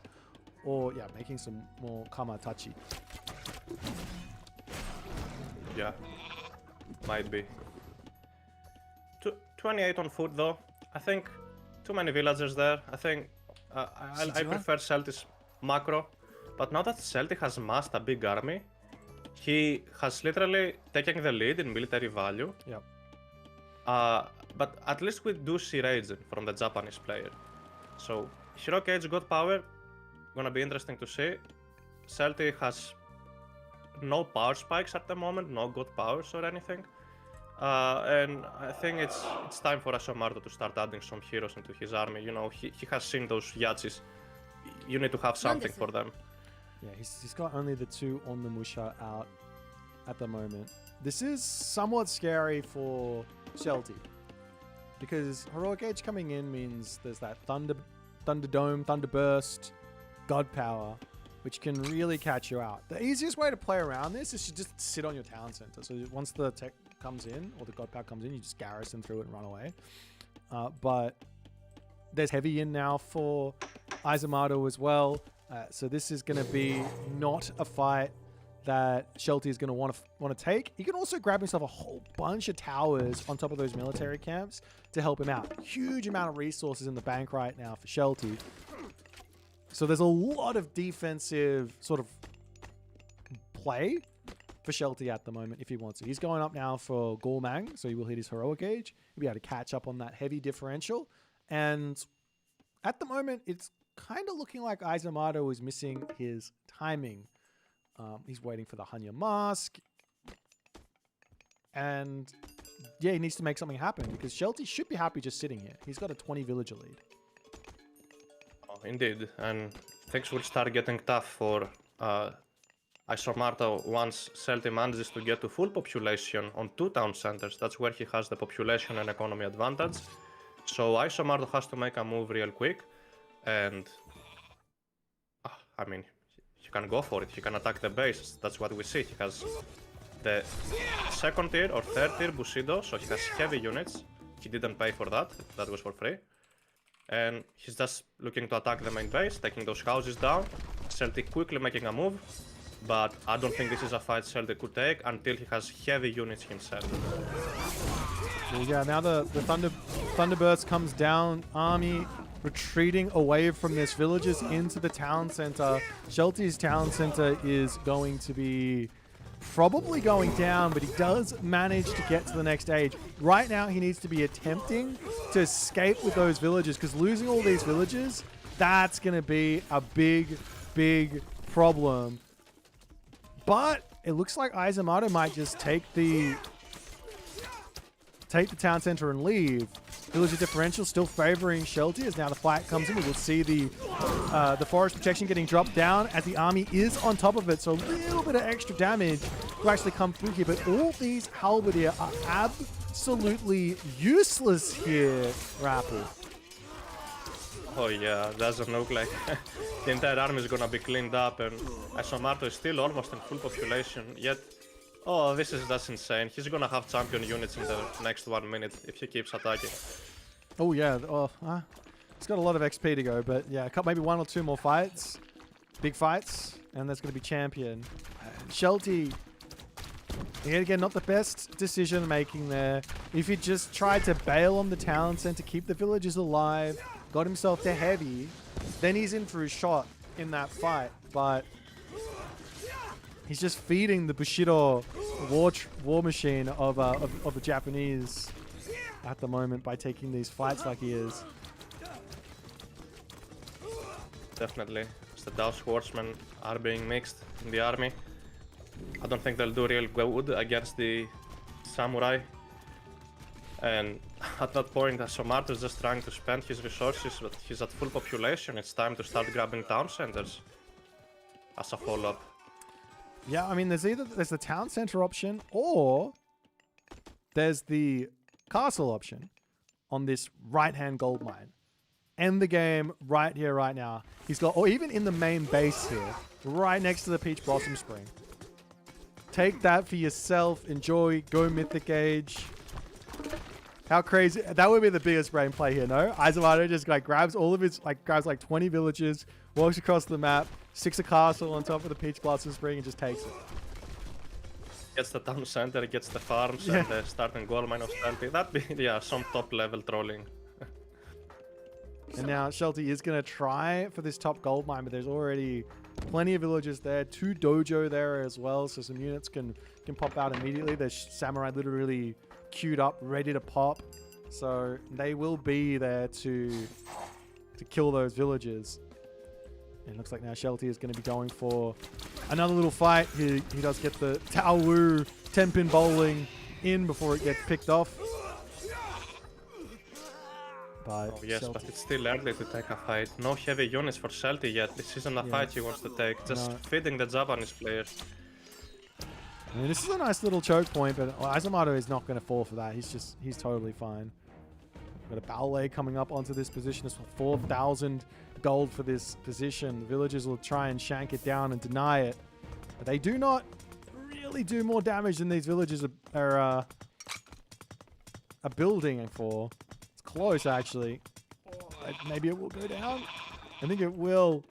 or making some more Kamatachi. Yeah, might be. 28 on foot though. I think too many villagers there. I think I prefer Shelty's macro, but now that Shelty has massed a big army, he has literally taken the lead in military value. Yep. But at least we do see Raijin from the Japanese player. So Hero Cage got power, gonna be interesting to see. Shelty has no power spikes at the moment, no god powers or anything. And I think it's time for Eisomarto to start adding some heroes into his army. You know, he has seen those Yachis. You need to have something for them. Yeah, he's got only the 2 on the Musha out at the moment. This is somewhat scary for Shelty, because Heroic Age coming in means there's that Thunderdome, Thunderburst, God Power, which can really catch you out. The easiest way to play around this is to just sit on your town center. So once the tech comes in, or the God Power comes in, you just garrison through it and run away. But there's heavy in now for Eisomarto as well. So this is going to be not a fight that Shelty is going to want to take. He can also grab himself a whole bunch of towers on top of those military camps to help him out. Huge amount of resources in the bank right now for Shelty. So there's a lot of defensive sort of play for Shelty at the moment if he wants to. He's going up now for Gormang, so he will hit his Heroic Age. He'll be able to catch up on that heavy differential. And at the moment, it's kind of looking like Eisomarto is missing his timing. He's waiting for the Hanya Mask. And yeah, he needs to make something happen because Shelty should be happy just sitting here. He's got a 20 villager lead. Oh, indeed, and things will start getting tough for Eisomarto once Shelty manages to get to full population on 2 town centers. That's where he has the population and economy advantage. So Eisomarto has to make a move real quick, and I mean, he can go for it. He can attack the base. That's what we see. He has the 2nd tier or 3rd tier Bushido, so he has heavy units. He didn't pay for that. That was for free. And he's just looking to attack the main base, taking those houses down. Shelty quickly making a move, but I don't think this is a fight Shelty could take until he has heavy units himself. Well, yeah, now the Thunderburst comes down, army retreating away from this, villagers into the town center. Shelty's town center is going to be probably going down, but he does manage to get to the next stage. Right now, he needs to be attempting to escape with those villagers, because losing all these villagers, that's going to be a big, big problem. But it looks like Eisomarto might just take the town center and leave. Villager differential still favoring Shelty as now the fight comes in. We will see the forest protection getting dropped down as the army is on top of it. So a little bit of extra damage to actually come through here. But all these halberdier are absolutely useless here, Rapple. Oh yeah, doesn't look like the entire army is gonna be cleaned up, and Eisomarto is still almost in full population, yet oh, this is just insane. He's gonna have champion units in the next 1 minute if he keeps attacking. Oh yeah, he's got a lot of XP to go, but yeah, maybe 1 or 2 more fights, big fights, and that's gonna be champion. Shelty, again, not the best decision making there. If he just tried to bail on the town center, keep the villagers alive, got himself to heavy, then he's in for a shot in that fight, but he's just feeding the Bushido war machine of the Japanese at the moment by taking these fights like he is. Definitely. The Dao swordsmen are being mixed in the army. I don't think they'll do real good against the samurai. And at that point, Eisomarto is just trying to spend his resources, but he's at full population. It's time to start grabbing town centers as a follow-up. Yeah, I mean, there's the town center option, or there's the castle option on this right-hand gold mine. End the game right here, right now. He's got, or even in the main base here, right next to the Peach Blossom Spring. Take that for yourself. Enjoy. Go Mythic Age. How crazy. That would be the biggest brain play here, no? Eisomarto just like grabs all of his, grabs like 20 villages, walks across the map, sticks a castle on top of the Peach Blossom Spring and just takes it. Gets the town center, gets the farms, and the starting gold mine of Shelty. That'd be, yeah, some top level trolling. And now Shelty is going to try for this top gold mine, but there's already plenty of villagers there. 2 dojo there as well, so some units can pop out immediately. There's samurai literally queued up, ready to pop. So they will be there to kill those villagers. It looks like now Shelty is going to be going for another little fight. He does get the Tao Wu 10-pin bowling in before it gets picked off. But Oh yes, Shelty, but it's still early to take a fight. No heavy units for Shelty yet. This isn't a fight he wants to take. Just feeding the Japanese players. I mean, this is a nice little choke point, but Eisomarto is not going to fall for that. He's totally fine. Got a ballet coming up onto this position. It's 4,000 gold for this position. The villagers will try and shank it down and deny it. But they do not really do more damage than these villagers are building for. It's close, actually. Maybe it will go down. I think it will.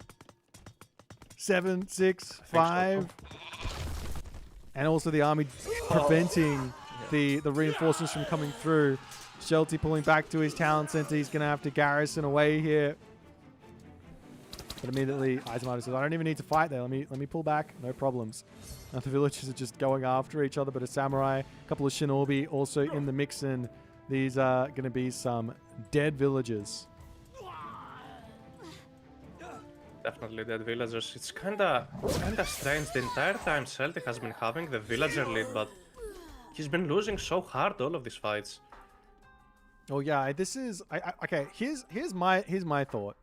7, 6, 5. And also the army preventing the reinforcements from coming through. Shelty pulling back to his town center. He's going to have to garrison away here. But immediately, Eisomarto says, I don't even need to fight there. Let me pull back. No problems. Now the villagers are just going after each other, but a samurai, a couple of shinobi also in the mix, and these are going to be some dead villagers. Definitely dead villagers. It's kinda strange. The entire time Shelty has been having the villager lead, but he's been losing so hard all of these fights. Oh yeah, this is okay. Here's my thought.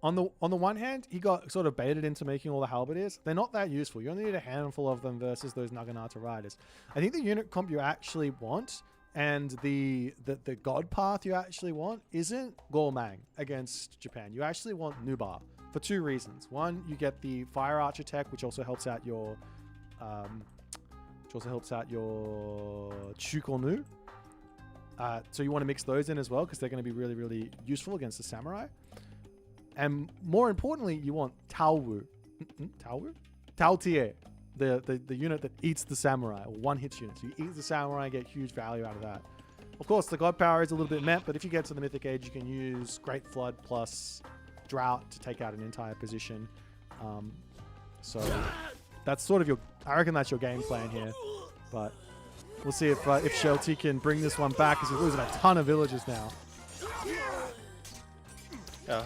On the one hand, he got sort of baited into making all the halberdiers. They're not that useful. You only need a handful of them versus those Naginata riders. I think the unit comp you actually want and the god path you actually want isn't Gormang against Japan. You actually want Nubar for 2 reasons. One, you get the fire archer tech, which also helps out your Chukonu. So you want to mix those in as well because they're going to be really, really useful against the samurai. And more importantly, you want Tao Wu. Tao Tie, the unit that eats the samurai, or one-hit unit. So you eat the samurai and get huge value out of that. Of course, the god power is a little bit met, but if you get to the Mythic Age, you can use Great Flood plus Drought to take out an entire position. So that's sort of I reckon that's your game plan here. But we'll see if Shelty can bring this one back, because he's losing a ton of villagers now. Yeah,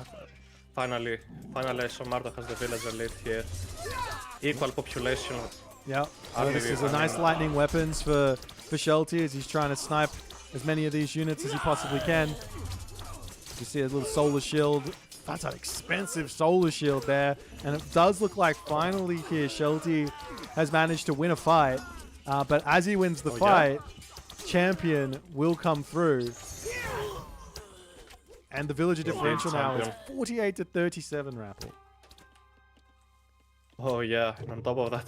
finally Eisomarto has the villager lead here. Equal population. Yeah, this is a nice lightning weapons for Shelty as he's trying to snipe as many of these units as he possibly can. You see a little solar shield. That's an expensive solar shield there. And it does look like finally here Shelty has managed to win a fight. But as he wins the fight, champion will come through. And the villager differential now is 48 to 37, Rappel. Oh yeah, and on top of that,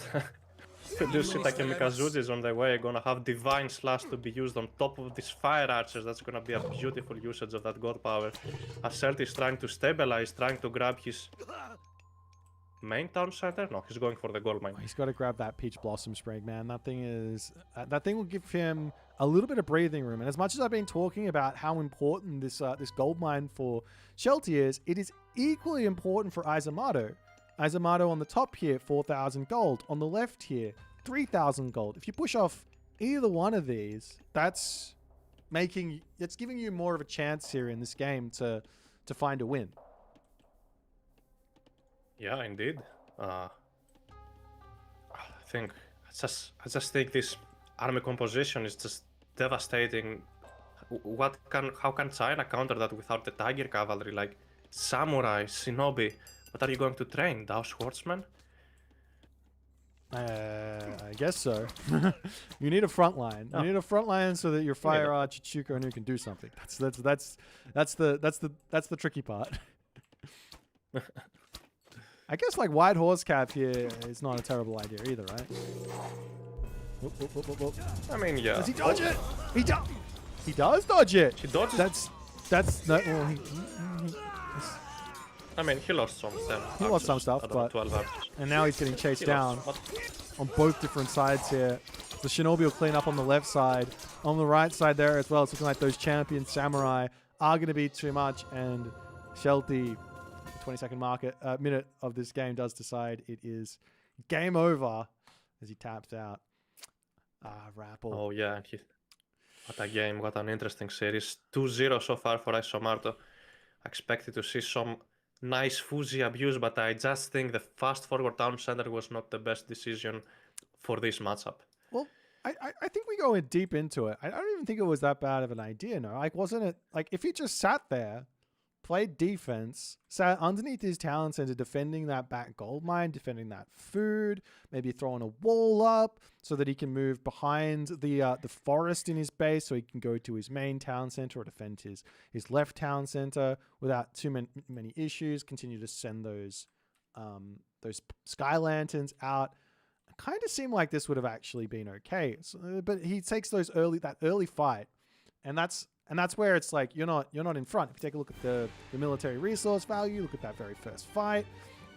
Lucita Mikazuchi is on the way, gonna have Divine Slash to be used on top of these Fire Archers. That's gonna be a beautiful usage of that god power. As Shelty is trying to stabilize, trying to grab his main town center. No, he's going for the gold mine. He's got to grab that Peach Blossom Sprig, man. That thing will give him a little bit of breathing room. And as much as I've been talking about how important this gold mine for Shelty is, it is equally important for Eisomarto. Eisomarto on the top here, 4,000 gold. On the left here, 3,000 gold. If you push off either one of these, it's giving you more of a chance here in this game to find a win. Yeah, indeed. I just think this army composition is just devastating. How can China counter that without the Tiger Cavalry? Like samurai, shinobi. What are you going to train? Dao Swordsman? I guess so. You need a front line. You need a front line so that your Fire Archer Chukonu can do something. That's the tricky part. I guess like White Horse Cap here is not a terrible idea either, right? Whoop. I mean, yeah. Does he dodge it? He does dodge it. He dodges. That's not. Well, I mean, he lost some. He lost some stuff, but 12 archers. And now he's getting chased down on both different sides here. The Shinobi will clean up on the left side. On the right side there as well, it's looking like those champion samurai are going to be too much, and Shelty, the 22nd minute of this game, does decide it is game over as he taps out. Rappel. Oh yeah, what a game, what an interesting series. 2-0 so far for Eisomarto. Expected to see some nice Fuxi abuse, but I just think the fast forward town center was not the best decision for this matchup. Well, I think we go deep into it. I don't even think it was that bad of an idea, no. Like, wasn't it, like, if he just sat there, played defense, sat underneath his town center, defending that back gold mine, defending that food, maybe throwing a wall up so that he can move behind the forest in his base so he can go to his main town center or defend his left town center without too many issues, continue to send those sky lanterns out. It kind of seemed like this would have actually been okay. So, but he takes that early fight, and that's where it's like you're not in front. If you take a look at the military resource value, look at that very first fight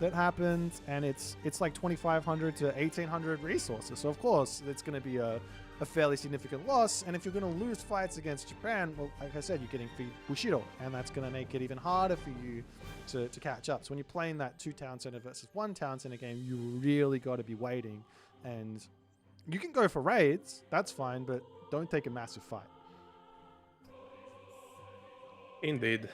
that happened, and it's like 2,500 to 1,800 resources. So of course it's going to be a fairly significant loss. And if you're going to lose fights against Japan, well, like I said, you're getting Bushido, and that's going to make it even harder for you to catch up. So when you're playing that 2 town center versus 1 town center game, you really got to be waiting. And you can go for raids, that's fine, but don't take a massive fight. Indeed,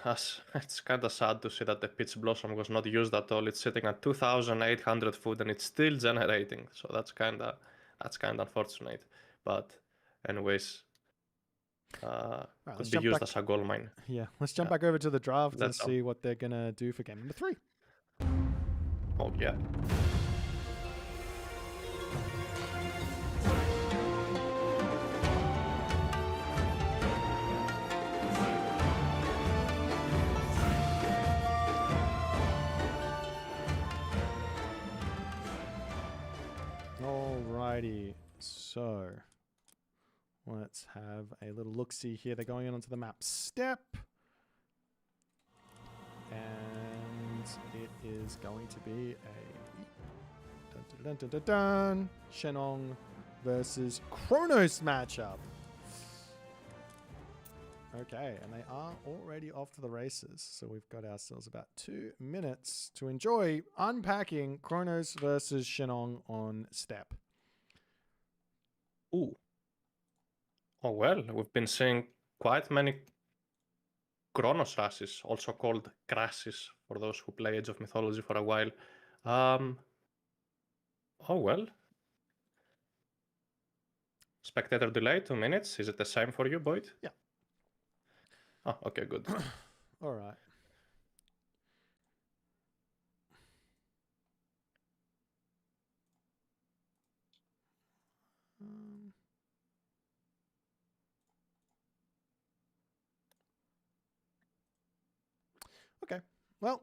it's kind of sad to see that the Peach Blossom was not used at all. It's sitting at 2,800 food and it's still generating, so that's kind of unfortunate. But anyways, could be used as a gold mine. Yeah, let's jump back over to the draft and see what they're gonna do for game number 3. Oh yeah. Alrighty, so let's have a little look-see here. They're going onto the map Step, and it is going to be a Shennong versus Kronos matchup. Okay, and they are already off to the races. So we've got ourselves about 2 minutes to enjoy unpacking Kronos versus Shennong on Step. Ooh. Oh well, we've been seeing quite many Kronos races, also called crashes for those who play Age of Mythology for a while. Oh well. Spectator delay, 2 minutes. Is it the same for you, Boit? Yeah. Oh, okay, good. All right. Okay. Well,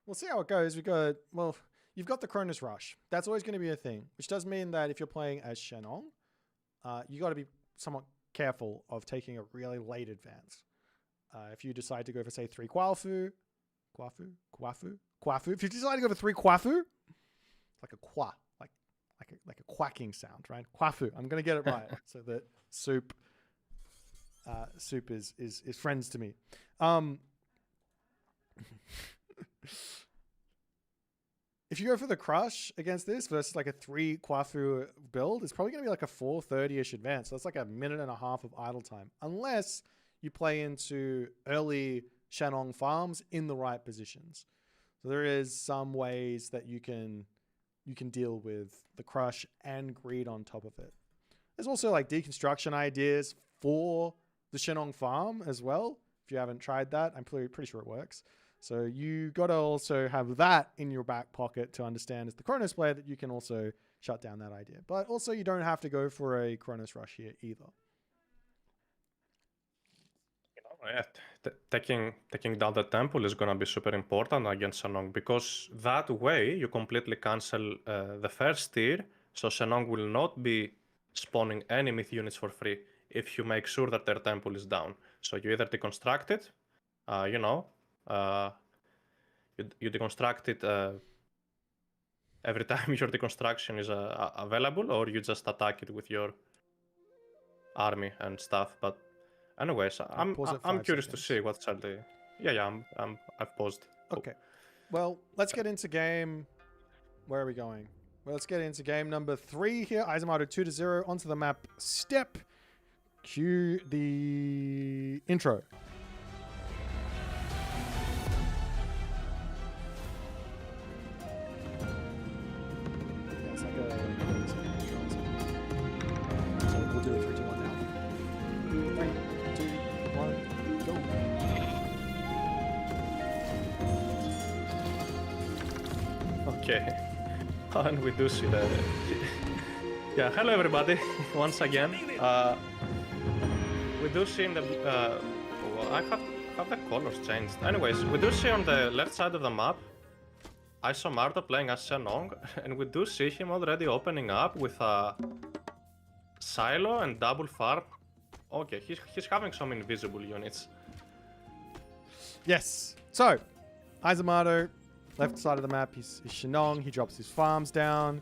we'll see how it goes. You've got the Kronos Rush. That's always going to be a thing, which does mean that if you're playing as Shennong, you got to be somewhat careful of taking a really late advance. If you decide to go for, say, 3 Kwafu. If you decide to go for 3 Kwafu, it's like a qua, like a quacking sound, right? Kwafu. I'm gonna get it right so that Soup is friends to me. If you go for the Crush against this versus like a 3 Kwafu build, it's probably going to be like a 4:30-ish advance. So that's like a minute and a half of idle time. Unless you play into early Shennong farms in the right positions. So there is some ways that you can deal with the Crush and Greed on top of it. There's also like deconstruction ideas for the Shennong farm as well. If you haven't tried that, I'm pretty sure it works. So you got to also have that in your back pocket to understand as the Kronos player that you can also shut down that idea. But also you don't have to go for a Kronos Rush here either. Taking down the temple is going to be super important against Shennong, because that way you completely cancel the first tier, so Shennong will not be spawning any myth units for free if you make sure that their temple is down. So you either deconstruct it, you deconstruct it every time your deconstruction is available, or you just attack it with your army and stuff. But anyways, I'm curious to see what Shelty. Yeah, I've paused. Okay. Well, let's get into game. Where are we going? Well, let's get into game number 3 here. Eisomarto 2-0 onto the map Step. Cue the intro. we'll do it. 3, 2, 1 now. 3, 2, 1, go. Okay. And we do see the... Yeah, hello everybody, once again. We do see in the... well, I have the colors changed. Anyways, we do see on the left side of the map Eisomarto playing as Shennong, and we do see him already opening up with a silo and double farm. Okay, he's having some invisible units. Yes. So, Eisomarto, left side of the map, he's Shennong. He drops his farms down.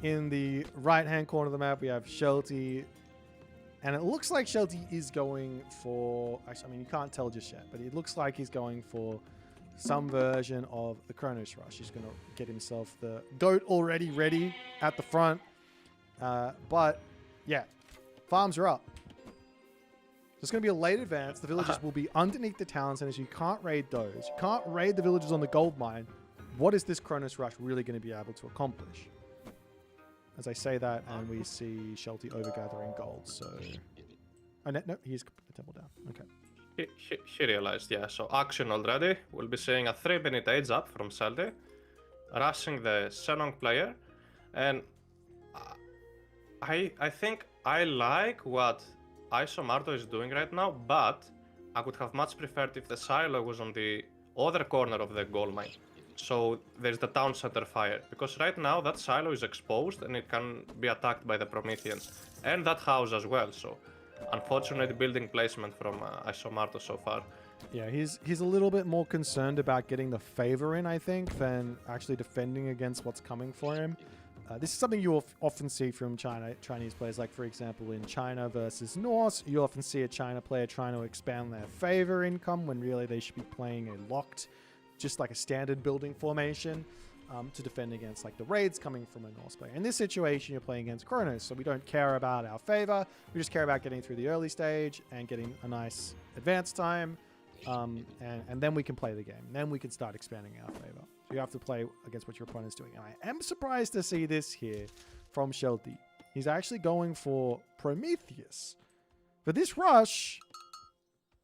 In the right-hand corner of the map, we have Shelty. And it looks like Shelty is going for... Actually, I mean, you can't tell just yet, but it looks like he's going for some version of the Kronos Rush. He's going to get himself the goat already ready at the front. But, yeah, farms are up. There's going to be a late advance. The villages will be underneath the town centers. You can't raid those. You can't raid the villages on the gold mine. What is this Kronos Rush really going to be able to accomplish? As I say that, and we see Shelty overgathering gold, so... Oh, no, he's the temple down. Okay. He realized, yeah, so action already. We'll be seeing a 3-minute age up from Shelty, rushing the Shennong player, and I think I like what Eisomarto is doing right now, but I would have much preferred if the silo was on the other corner of the gold mine. So there's the town center fire, because right now that silo is exposed and it can be attacked by the Prometheans, and that house as well, so unfortunate building placement from Eisomarto so far. Yeah, he's a little bit more concerned about getting the favor in, I think, than actually defending against what's coming for him. This is something you often see from Chinese players, like for example in China versus Norse, you often see a China player trying to expand their favor income when really they should be playing a locked, just like a standard building formation to defend against like the raids coming from a Norse player. In this situation, you're playing against Kronos, so we don't care about our favor. We just care about getting through the early stage and getting a nice advance time, and then we can play the game. Then we can start expanding our favor. So you have to play against what your opponent's doing. And I am surprised to see this here from Shelty. He's actually going for Prometheus. For this rush,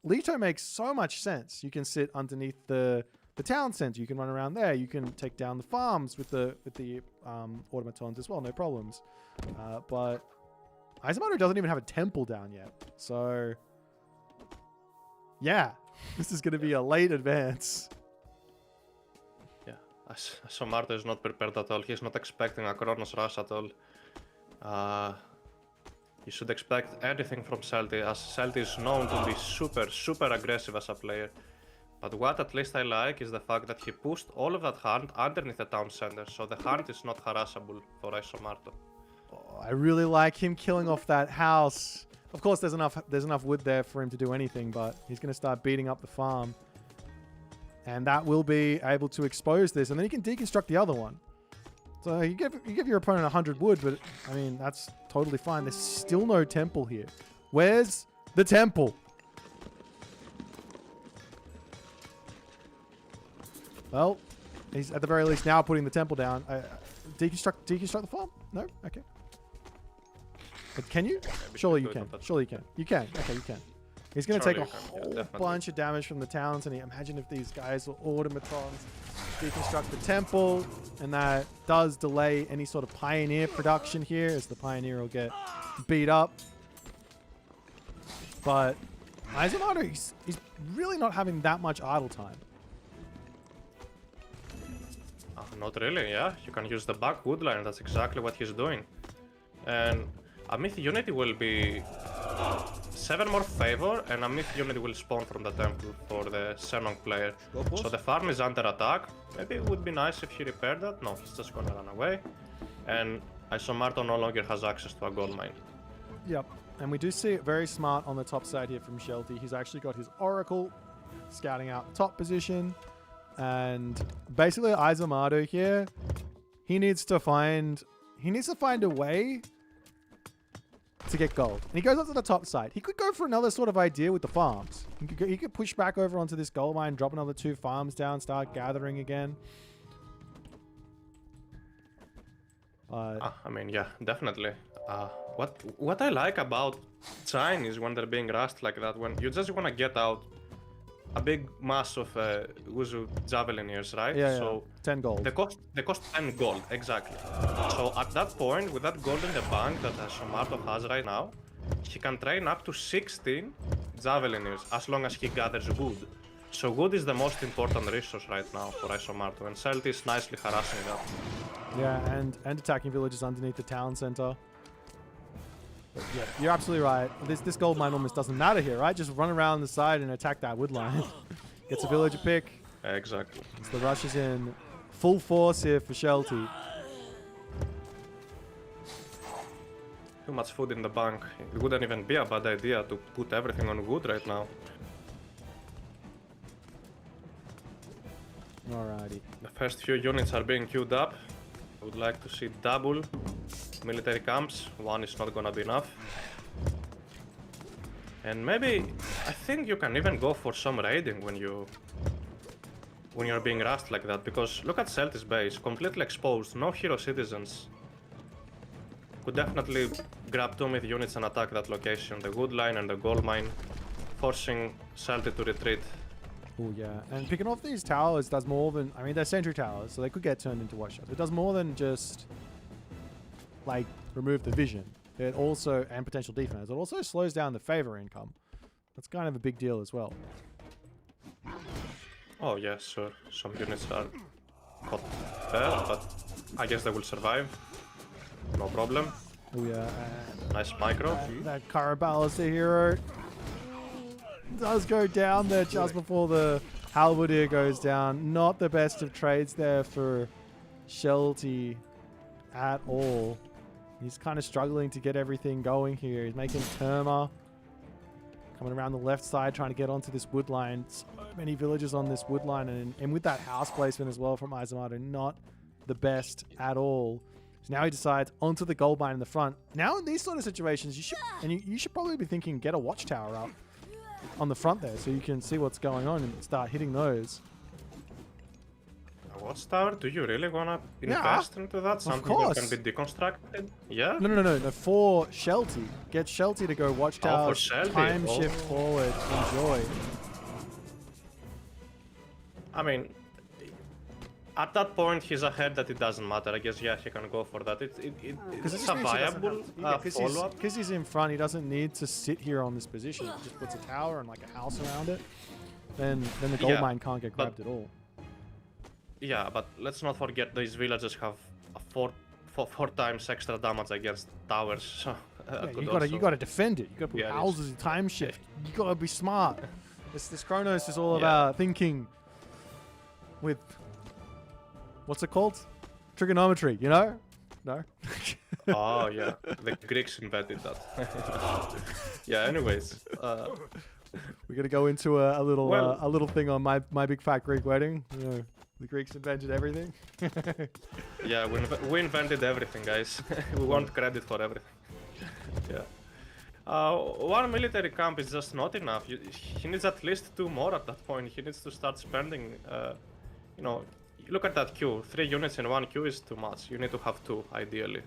Leto makes so much sense. You can sit underneath the town center. You can run around there. You can take down the farms with the automatons as well. No problems. But Eisomarto doesn't even have a temple down yet. So, yeah, this is going to be a late advance. Yeah, Eisomarto is not prepared at all. He's not expecting a Kronos rush at all. You should expect anything from Shelty, as Shelty is known to be super aggressive as a player. But what at least I like is the fact that he pushed all of that hunt underneath the town center, so the hunt is not harassable for Eisomarto. Oh, I really like him killing off that house. Of course, there's enough wood there for him to do anything, but he's going to start beating up the farm. And that will be able to expose this, and then he can deconstruct the other one. So you give your opponent 100 wood, but I mean, that's totally fine. There's still no temple here. Where's the temple? Well, he's at the very least now putting the temple down. Deconstruct the farm? No? Okay. But can you? Surely you can. Surely you can. You can. Okay, you can. He's going to take a whole bunch of damage from the towns, and imagine if these guys were automatons, deconstruct the temple, and that does delay any sort of pioneer production here, as the pioneer will get beat up. But Eisomarto, he's really not having that much idle time. Not really, yeah. You can use the back woodline, that's exactly what he's doing. And a myth unity will be 7 more favor, and a myth unity will spawn from the temple for the Shennong player. So the farm is under attack. Maybe it would be nice if he repaired that. No, he's just gonna run away. And Eisomarto no longer has access to a gold mine. Yep, and we do see it very smart on the top side here from Shelty. He's actually got his Oracle scouting out the top position. And basically Eisomarto here, he needs to find a way to get gold. And he goes up to the top side. He could go for another sort of idea with the farms. He could push back over onto this gold mine, drop another 2 farms down, start gathering again. I mean, yeah, definitely. What I like about Chinese when they're being rushed like that, when you just want to get out a big mass of Wuzu Javelineers, right? Yeah, so 10 gold. They cost 10 gold, exactly. So at that point, with that gold in the bank that Eisomarto has right now, he can train up to 16 Javelineers as long as he gathers wood. So wood is the most important resource right now for Eisomarto, and Shelty is nicely harassing that. Yeah, and attacking villages underneath the town center. But yeah, you're absolutely right. This gold mine almost doesn't matter here, right? Just run around the side and attack that wood line. Gets a villager pick. Exactly. So the rush is in full force here for Shelty. Too much food in the bank. It wouldn't even be a bad idea to put everything on wood right now. Alrighty. The first few units are being queued up. I would like to see double military camps. One is not gonna be enough. And maybe I think you can even go for some raiding when you're being rushed like that, because look at Shelty's base, completely exposed, no hero citizens. Could definitely grab 2 mid units and attack that location, the wood line and the gold mine, forcing Shelty to retreat. Oh yeah, and picking off these towers does more than, I mean, they're sentry towers, so they could get turned into watchtowers. It does more than just like remove the vision. It also, and potential defense, it also slows down the favor income. That's kind of a big deal as well. Oh yeah, sure. Some units are caught there, but I guess they will survive. No problem. Oh yeah. Nice micro. That Caraballister hero does go down there just before the halberdier goes down. Not the best of trades there for Shelty at all. He's kind of struggling to get everything going here. He's making Terma. Coming around the left side, trying to get onto this wood line. So many villagers on this wood line, and with that house placement as well from Eisomarto, not the best at all. So now he decides onto the gold mine in the front. Now in these sort of situations, you should probably be thinking, get a watchtower up on the front there so you can see what's going on and start hitting those. A watchtower? Do you really wanna invest into that? Something that can be deconstructed? Yeah? No. For Shelty. Get Shelty to go watchtower, time shift forward, enjoy. I mean, at that point he's ahead that it doesn't matter. I guess, yeah, he can go for that. It's a viable follow-up. Because he's in front, he doesn't need to sit here on this position. He just puts a tower and like a house around it. Then the gold mine can't get grabbed at all. Yeah, but let's not forget these villagers have a four times extra damage against towers. So you gotta defend it. You gotta put houses in time shift. You gotta be smart. This Kronos is all about thinking with, what's it called? Trigonometry, you know? No? Oh yeah, the Greeks invented that. Yeah, anyways. We're gonna go into a little thing on my big fat Greek wedding. You know, the Greeks invented everything. Yeah, we invented everything, guys. We want credit for everything. Yeah. One military camp is just not enough. He needs at least 2 more at that point. He needs to start spending, you know, look at that queue. 3 units in 1 queue is too much. You need to have 2, ideally,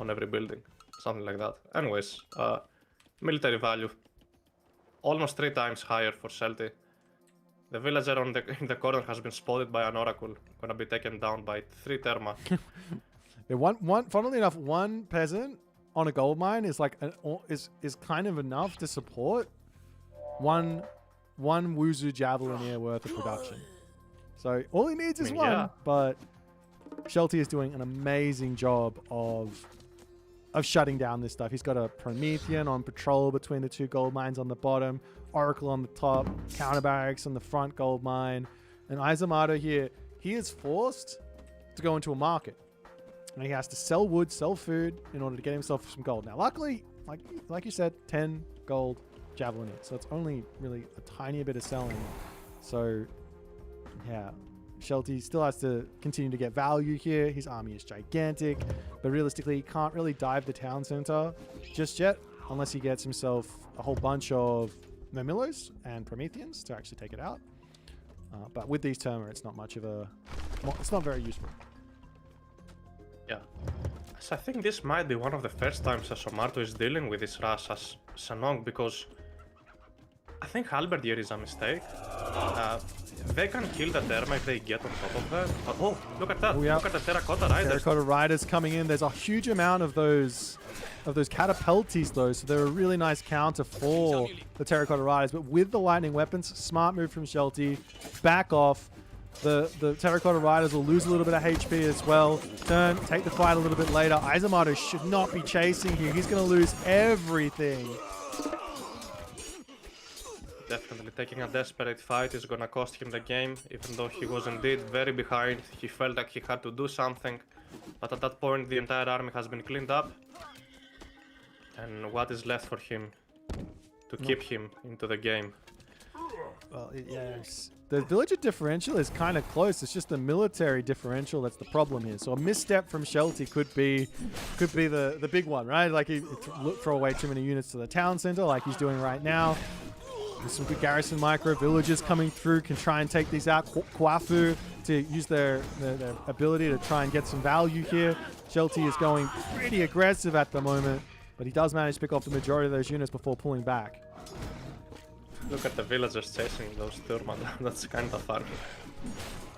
on every building. Something like that. Anyways, military value. Almost 3 times higher for Shelty. The villager in the corner has been spotted by an oracle. Gonna be taken down by 3 therma. Funnily enough, 1 peasant on a gold mine is like is kind of enough to support one Wuzu Javelineer worth of production. So all he needs is 1, but Shelty is doing an amazing job of shutting down this stuff. He's got a Promethean on patrol between the 2 gold mines on the bottom, Oracle on the top, counter barracks on the front gold mine, and Eisomarto here, he is forced to go into a market. And he has to sell wood, sell food in order to get himself some gold. Now, luckily, like you said, 10 gold javelin. So it's only really a tiny bit of selling. So, yeah. Shelty still has to continue to get value here. His army is gigantic, but realistically, he can't really dive the town center just yet, unless he gets himself a whole bunch of Murmillos and Prometheans to actually take it out. But with these Terma, it's not much of a... It's not very useful. Yeah. I think this might be one of the first times Eisomarto is dealing with this rush as Shennong, because I think Halberdier is a mistake. They can kill the Therma if they get on top of them. But, oh, look at that. Oh, yeah. Look at the Terracotta Riders. Terracotta Riders coming in. There's a huge amount of those catapulties though, so they're a really nice counter for the Terracotta Riders. But with the lightning weapons, smart move from Shelty. Back off. The Terracotta Riders will lose a little bit of HP as well. Turn, take the fight a little bit later. Eisomarto should not be chasing here. He's going to lose everything. Definitely taking a desperate fight is gonna cost him the game, even though he was indeed very behind. He felt like he had to do something, but at that point the entire army has been cleaned up. And what is left for him to keep him into the game? Well, yes. The villager differential is kind of close. It's just the military differential that's the problem here. So a misstep from Shelty could be the big one, right? Like he throw away too many units to the town center, like he's doing right now. There's some good garrison micro villagers coming through, can try and take these out. Kwafu to use their ability to try and get some value here. Shelty is going pretty aggressive at the moment, but he does manage to pick off the majority of those units before pulling back. Look at the villagers chasing those Thurman. That's kind of fun.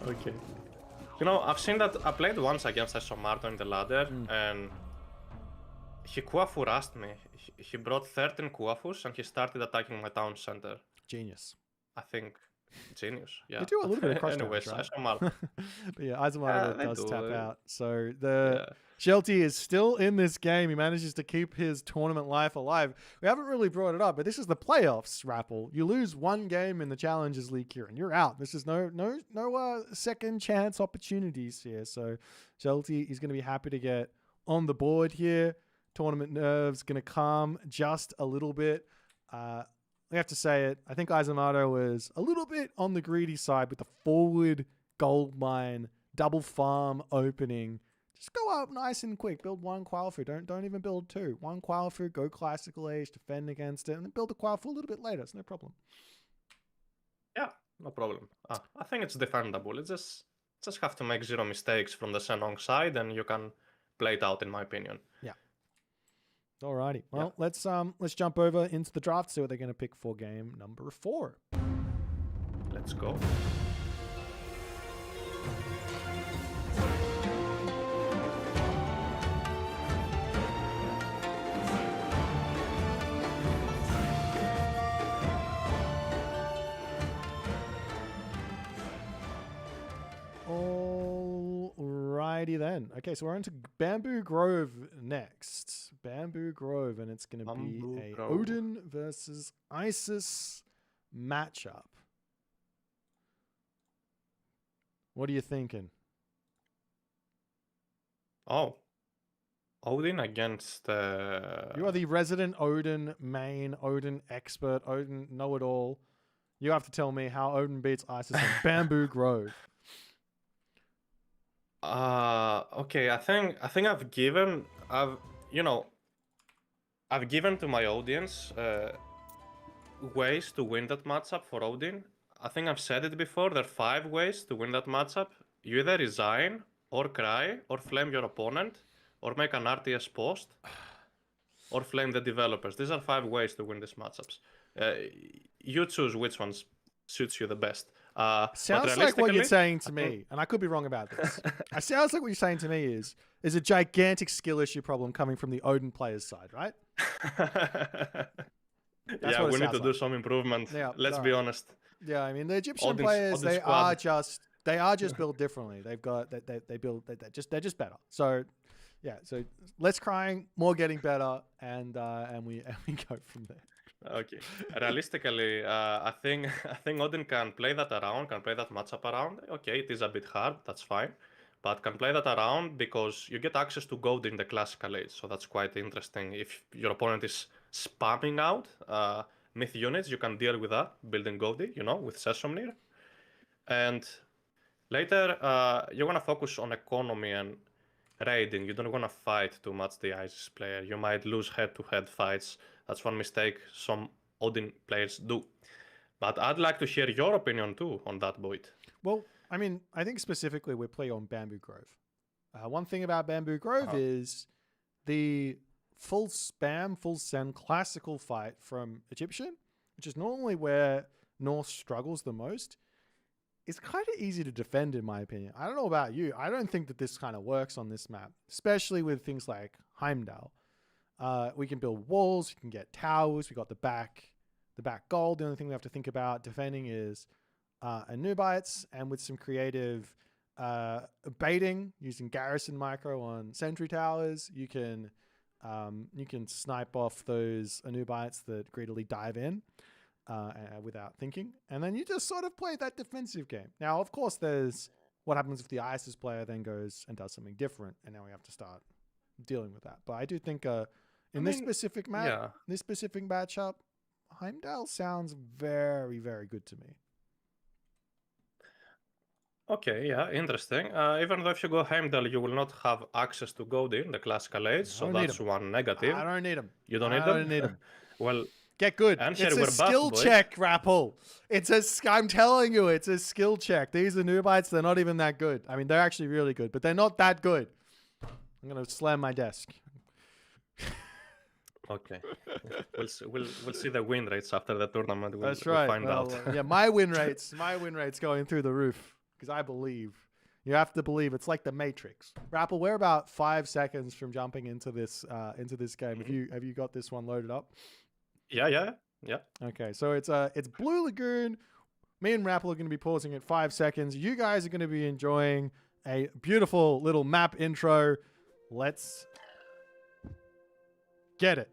Okay. You know, I've seen that. I played once against Eisomarto in the ladder, and he Kwafu rushed me. He brought 13 Kwafus and he started attacking my town center. Genius. I think. Genius. Yeah. They do a little bit of cross Anyways, damage, right? Eisomarto. But yeah, Eisomarto does tap it. out. So the Shelty is still in this game. He manages to keep his tournament life alive. We haven't really brought it up, but this is the playoffs, Rappel. You lose one game in the Challengers League here and you're out. This is no second chance opportunities here. So Shelty is going to be happy to get on the board here. Tournament nerves going to calm just a little bit. We have to say it. I think Eisomarto was a little bit on the greedy side with the forward gold mine double farm opening. Just go up nice and quick. Build one Qualfu. Don't even build two. One Qualfu, go classical age, defend against it, and then build the Qualfu a little bit later. It's no problem. Yeah, no problem. I think it's defendable. It's just have to make zero mistakes from the Shennong side, and you can play it out, in my opinion. Yeah. Alrighty. Well, let's jump over into the draft, see what they're going to pick for game number 4. Let's go. Alrighty then. Okay, so we're on to Bamboo Grove next. Bamboo Grove, and it's going to be a Odin versus Isis matchup. What are you thinking? Oh. Odin against... You are the resident Odin main, Odin expert, Odin know-it-all. You have to tell me how Odin beats Isis in Bamboo Grove. Okay, I think I've given to my audience ways to win that matchup for Odin. I think I've said it before, there are 5 ways to win that matchup. You either resign, or cry, or flame your opponent, or make an RTS post, or flame the developers. These are 5 ways to win these matchups. You choose which ones suits you the best. Sounds like what you're saying to me, and I could be wrong about this. It sounds like what you're saying to me is a gigantic skill issue problem coming from the Odin players' side, right? Yeah, we need to do some improvement. Yeah, let's be honest. Yeah, I mean the Egyptian players, they are just built differently. They've got they're just better. So yeah, so less crying, more getting better, and we go from there. Okay. Realistically, I think Odin can play that around, can play that matchup around. Okay, it is a bit hard, that's fine. But can play that around because you get access to gold in the classical age. So that's quite interesting. If your opponent is spamming out myth units, you can deal with that, building Goldie, with Sesomnir. And later, you're going to focus on economy and raiding. You don't want to fight too much the Isis player. You might lose head-to-head fights. That's one mistake some Odin players do. But I'd like to hear your opinion too on that, Boit. Well, I mean, I think specifically we play on Bamboo Grove. One thing about Bamboo Grove is the full spam, full send classical fight from Egyptian, which is normally where Norse struggles the most, is kind of easy to defend in my opinion. I don't know about you. I don't think that this kind of works on this map, especially with things like Heimdall. We can build walls, we can get towers, we got the back gold. The only thing we have to think about defending is Anubites, and with some creative baiting using garrison micro on sentry towers, you can snipe off those Anubites that greedily dive in without thinking, and then you just sort of play that defensive game. Now, of course, there's what happens if the ISIS player then goes and does something different, and now we have to start dealing with that. But I do think this specific map, this specific matchup, Heimdall sounds very, very good to me. Okay, yeah, interesting. Even though if you go Heimdall, you will not have access to Godin, the classical age, so that's one negative. I don't need him. You don't need them? I don't need him. Well, get good. It's a skill check, Rappel. I'm telling you, it's a skill check. These Anubites, they're not even that good. I mean, they're actually really good, but they're not that good. I'm going to slam my desk. Okay. We'll see the win rates after the tournament. That's right. We'll find out. Yeah, my win rates going through the roof because I believe. You have to believe. It's like the Matrix. Rappel, we're about 5 seconds from jumping into this game. Mm-hmm. Have you got this one loaded up? Yeah. Okay, so it's Blue Lagoon. Me and Rappel are going to be pausing at 5 seconds. You guys are going to be enjoying a beautiful little map intro. Let's get it.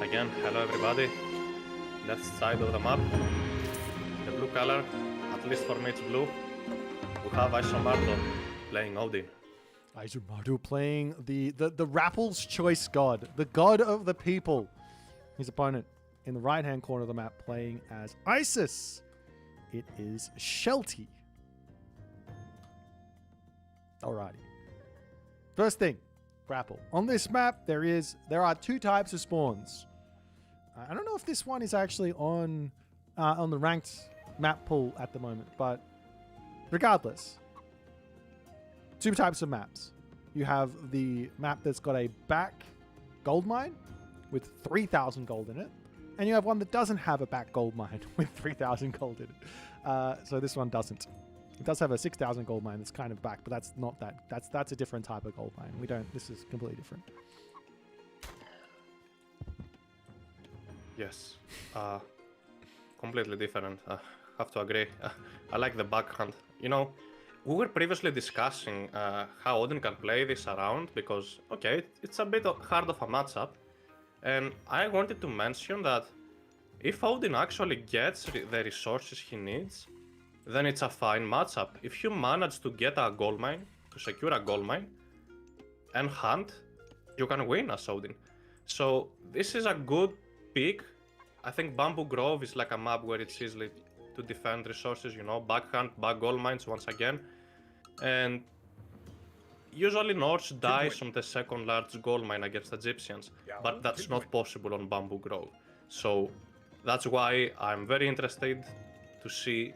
Again, hello everybody. Left side of the map, the blue color, at least for me it's blue. We have Eisomarto playing Odin. Eisomarto playing the Rappel's choice god, the god of the people. His opponent in the right-hand corner of the map playing as Isis. It is Shelty. Alrighty. First thing, Rappel. On this map, there are 2 types of spawns. I don't know if this one is actually on the ranked map pool at the moment, but regardless, 2 types of maps. You have the map that's got a back gold mine with 3,000 gold in it, and you have one that doesn't have a back gold mine with 3,000 gold in it. So this one doesn't. It does have a 6,000 gold mine that's kind of back, but that's not that. That's a different type of gold mine. This is completely different. Yes, completely different. Have to agree. I like the backhand. You know, we were previously discussing how Odin can play this around because, okay, it's a bit hard of a matchup. And I wanted to mention that if Odin actually gets the resources he needs, then it's a fine matchup. If you manage to get a gold mine, to secure a gold mine, and hunt, you can win as Odin. So this is a good pick. I think Bamboo Grove is like a map where it's easily to defend resources, you know, backhand, back gold mines once again. And usually Norse dies on the second large gold mine against Egyptians, but that's not possible on Bamboo Grove. So that's why I'm very interested to see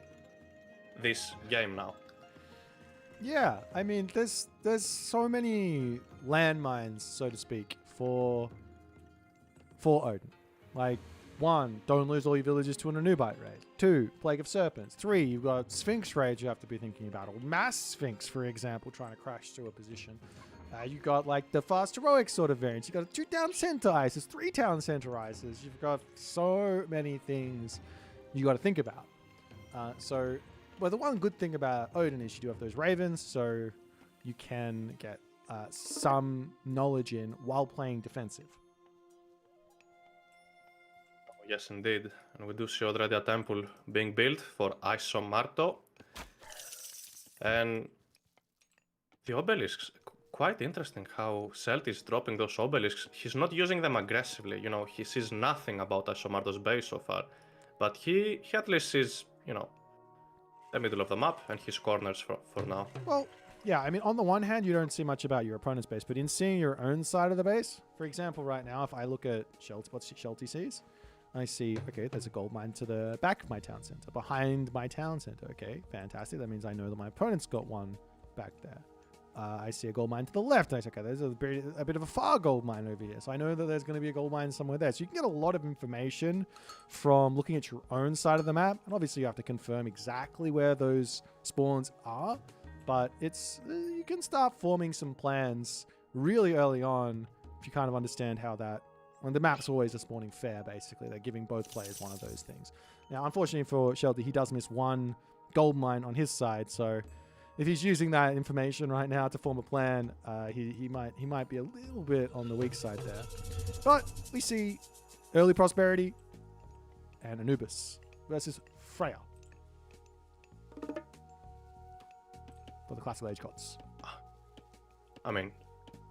this game now. Yeah, I mean, there's so many landmines, so to speak, for Odin. Like, 1, don't lose all your villages to an Anubite raid. 2, Plague of Serpents. 3, you've got Sphinx raids you have to be thinking about. Or Mass Sphinx, for example, trying to crash through a position. You got like the fast heroic sort of variants. You got 2 town center ISIS, 3 town center ISIS. You've got so many things you got to think about. Well, the one good thing about Odin is you do have those ravens, so you can get some knowledge in while playing defensive. Yes, indeed. And we do see already a temple being built for Eisomarto. And the obelisks, quite interesting how Shelty is dropping those obelisks. He's not using them aggressively, you know, he sees nothing about Eisomarto's base so far. but he at least sees, you know, the middle of the map and his corners for now. Well, yeah, I mean, on the one hand, you don't see much about your opponent's base, but in seeing your own side of the base, for example, right now, if I look at Shelty, what Shelty sees, I see, okay, there's a gold mine to the back of my town center, behind my town center. Okay, fantastic. That means I know that my opponent's got one back there. I see a gold mine to the left. I say, okay, there's a bit of a far gold mine over here. So I know that there's going to be a gold mine somewhere there. So you can get a lot of information from looking at your own side of the map. And obviously you have to confirm exactly where those spawns are. But it's you can start forming some plans really early on if you kind of understand how that... When the map's always a spawning fair, basically. They're giving both players one of those things. Now, unfortunately for Shelty, he does miss one gold mine on his side, so... If he's using that information right now to form a plan, he might be a little bit on the weak side there. But we see early prosperity and Anubis versus Freya for the classical age gods. I mean,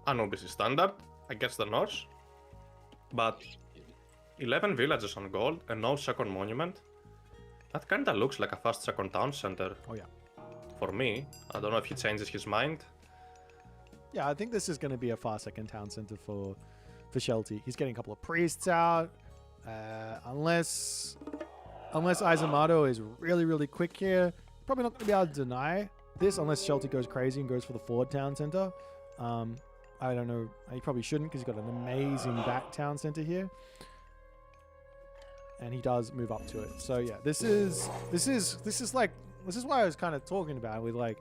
Anubis is standard against the Norse, but 11 villages on gold and no second monument. That kinda looks like a fast second town center. Oh yeah. For me, I don't know if he changes his mind. Yeah, I think this is going to be a far second town center for Shelty. He's getting a couple of priests out. Unless Eisomarto is really quick here, probably not going to be able to deny this unless Shelty goes crazy and goes for the forward town center. I don't know. He probably shouldn't because he's got an amazing back town center here. And he does move up to it. So yeah, this is why I was kind of talking about with like,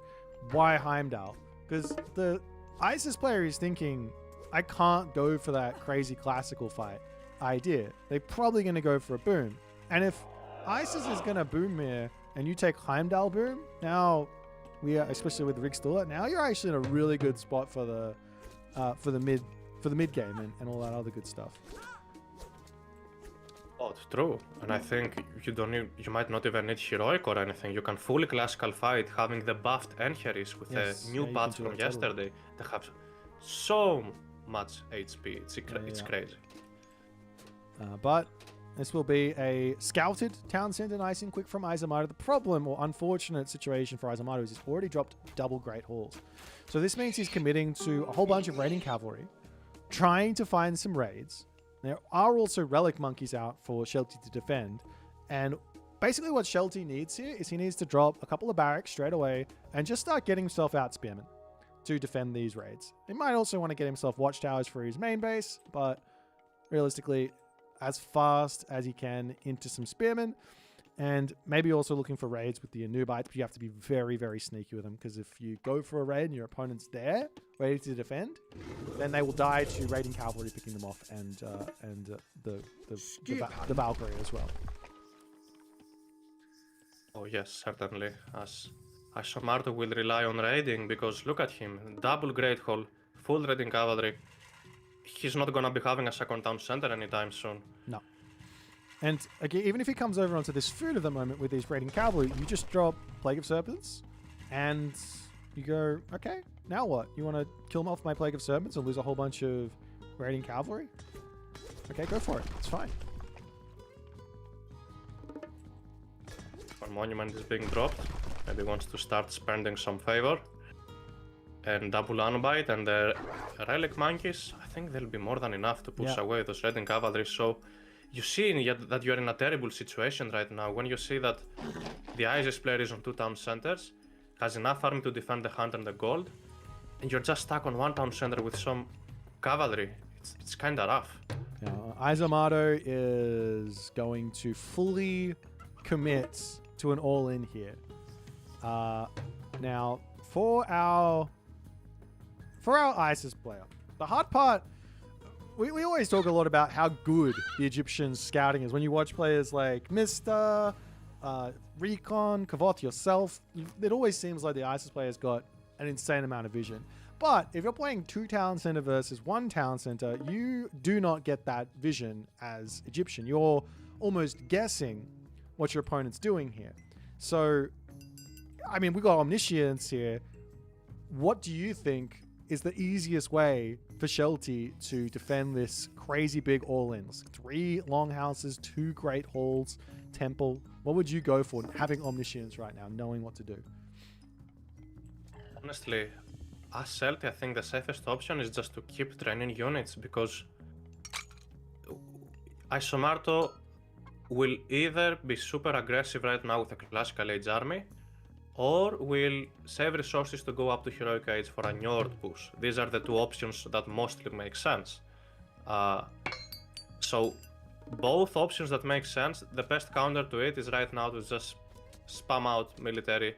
why Heimdall? Because the Isis player is thinking, I can't go for that crazy classical fight idea. They're probably going to go for a boom. And if Isis is going to boom here and you take Heimdall boom, now we are, especially with Rigsdula, now you're actually in a really good spot for the mid game and all that other good stuff. Oh, it's true. And I think you might not even need heroic or anything. You can fully classical fight having the buffed Enheris with a new patch from yesterday. They have so much HP. It's crazy. But this will be a scouted town center nice and quick from Eisomarto. The problem or unfortunate situation for Eisomarto is he's already dropped double Great Halls. So this means he's committing to a whole bunch of raiding cavalry, trying to find some raids. There are also relic monkeys out for Shelty to defend. And basically what Shelty needs here is he needs to drop a couple of barracks straight away and just start getting himself out spearmen to defend these raids. He might also want to get himself watchtowers for his main base, but realistically, as fast as he can into some spearmen, and maybe also looking for raids with the Anubites, but you have to be very sneaky with them, because if you go for a raid and your opponent's there, ready to defend, then they will die to raiding cavalry picking them off, and the Valkyrie as well. Oh yes, certainly. As Eisomarto will rely on raiding, because look at him, double Great Hall, full raiding cavalry. He's not gonna be having a second town center anytime soon. No. And again, even if he comes over onto this food at the moment with these raiding cavalry, you just drop Plague of Serpents, and you go, okay, now what? You want to kill him off my Plague of Serpents and lose a whole bunch of raiding cavalry? Okay, go for it. It's fine. One monument is being dropped. Maybe wants to start spending some favor. And double Unbite and the relic monkeys, I think there'll be more than enough to push away those raiding cavalry. So you see that you're in a terrible situation right now when you see that the Isis player is on 2 town centers, has enough army to defend the Hunter and the Gold, and you're just stuck on 1 town center with some cavalry. It's kind of rough. Now, Eisomarto is going to fully commit to an all-in here. Now, for our Isis player, the hard part, we always talk a lot about how good the Egyptian scouting is. When you watch players like Mr., Recon, Kavoth, yourself, it always seems like the Isis player's got an insane amount of vision. But if you're playing 2 town center versus 1 town center, you do not get that vision as Egyptian. You're almost guessing what your opponent's doing here. So, I mean, we got omniscience here. What do you think is the easiest way for Shelty to defend this crazy big all-ins. 3 longhouses, 2 great halls, temple. What would you go for having omniscience right now, knowing what to do? Honestly, as Shelty, I think the safest option is just to keep training units, because Eisomarto will either be super aggressive right now with a classical age army, or will save resources to go up to heroic age for a Njord push. These are the 2 options that mostly make sense. So both options that make sense, the best counter to it is right now to just spam out military.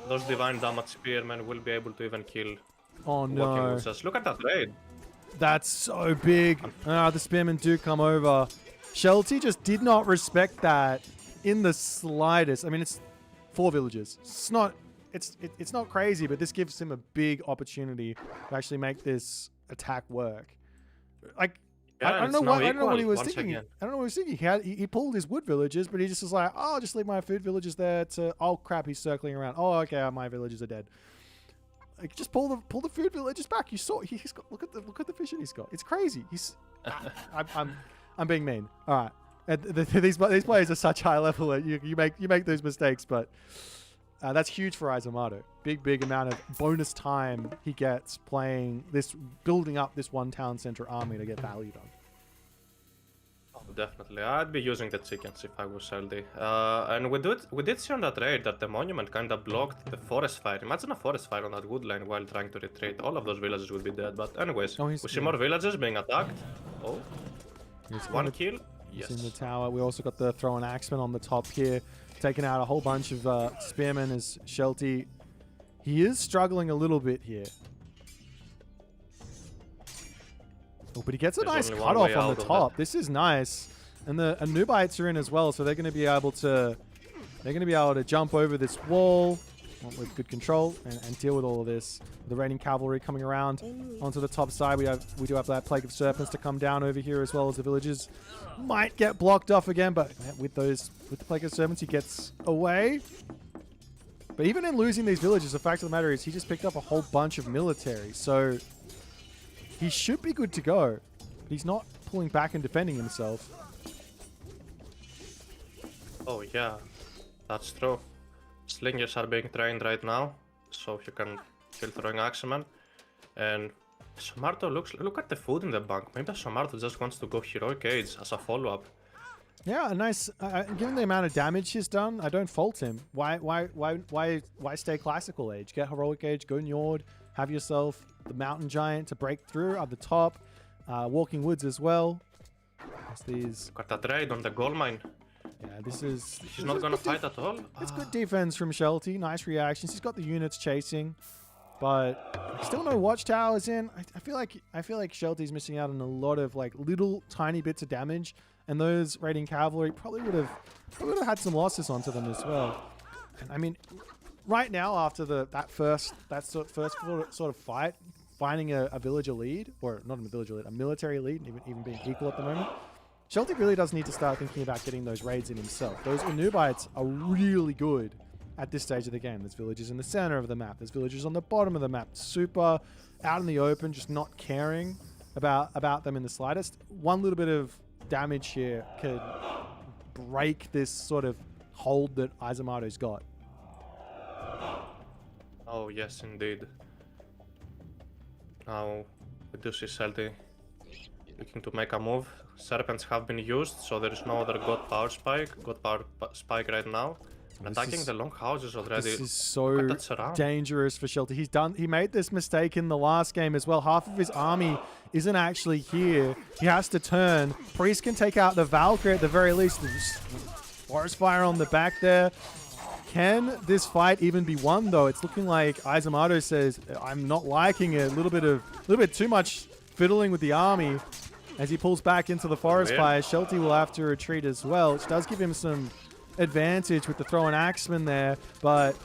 Those divine damage spearmen will be able to even kill. Oh walking no. with us. Look at that raid. That's so big. The spearmen do come over. Shelty just did not respect that in the slightest. I mean, it's 4 villages. It's not crazy, but this gives him a big opportunity to actually make this attack work. Like, Yeah, I don't know what he was once thinking. again. I don't know what he was thinking. He pulled his wood villages, but he just was like, oh, I'll just leave my food villages there to... Oh, crap, he's circling around. Oh, okay, my villages are dead. Like, just pull the food villages back. You saw he's got look at the vision he's got. It's crazy. I'm being mean. All right. These players are such high level that you make those mistakes, but that's huge for Eisomarto. Big amount of bonus time he gets playing this, building up this one town center army to get value done. Oh, definitely. I'd be using the chickens if I was Shelty. And we did see on that raid that the monument kind of blocked the forest fire. Imagine a forest fire on that wood line while trying to retreat. All of those villages would be dead. But anyways, we see more villages being attacked. Oh, one kill. Yes. In the tower. We also got the throwing axeman on the top here, taking out a whole bunch of spearmen as Shelty. He is struggling a little bit here. Oh, but he gets a nice cutoff on the top. This is nice. And the Anubites are in as well, so they're going to be able to jump over this wall with good control and deal with all of this. The raiding cavalry coming around onto the top side. We do have that plague of serpents to come down over here, as well as the villages might get blocked off again, but with the plague of serpents, he gets away. But even in losing these villages, the fact of the matter is he just picked up a whole bunch of military, so he should be good to go. But he's not pulling back and defending himself. Oh yeah, that's true. Slingers are being trained right now, so you can kill throwing axemen. And Eisomarto look at the food in the bank. Maybe Eisomarto just wants to go heroic age as a follow-up. Yeah, a nice. Given the amount of damage he's done, I don't fault him. Why stay classical age? Get heroic age, go Njord, have yourself the mountain giant to break through at the top. Walking woods as well. Got that raid on the gold mine. Yeah, He's not gonna fight at all. It's good defense from Shelty. Nice reactions. He's got the units chasing, but still no watchtowers in. I feel like Shelty's missing out on a lot of like little tiny bits of damage, and those raiding cavalry probably would have had some losses onto them as well. And I mean, right now after that first sort of fight, finding a villager lead, or not a villager lead, a military lead, even being equal at the moment. Shelty really does need to start thinking about getting those raids in himself. Those Anubites are really good at this stage of the game. There's villages in the center of the map. There's villages on the bottom of the map. Super out in the open, just not caring about them in the slightest. One little bit of damage here could break this sort of hold that Eisomarto's got. Oh, yes, indeed. Now, we do see Shelty looking to make a move. Serpents have been used, so there is no other God Power Spike right now. Attacking the long houses already. This is so dangerous for Shelty. He made this mistake in the last game as well. Half of his army isn't actually here. He has to turn. Priest can take out the Valkyrie at the very least. Forest Fire on the back there. Can this fight even be won though? It's looking like Eisomarto says, I'm not liking it. A little bit too much fiddling with the army. As he pulls back into the forest fire, Shelty will have to retreat as well, which does give him some advantage with the throwing axeman there. But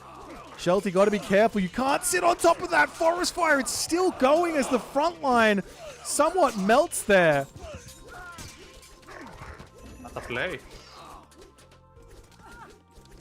Shelty, got to be careful. You can't sit on top of that forest fire. It's still going as the front line somewhat melts there. What a play.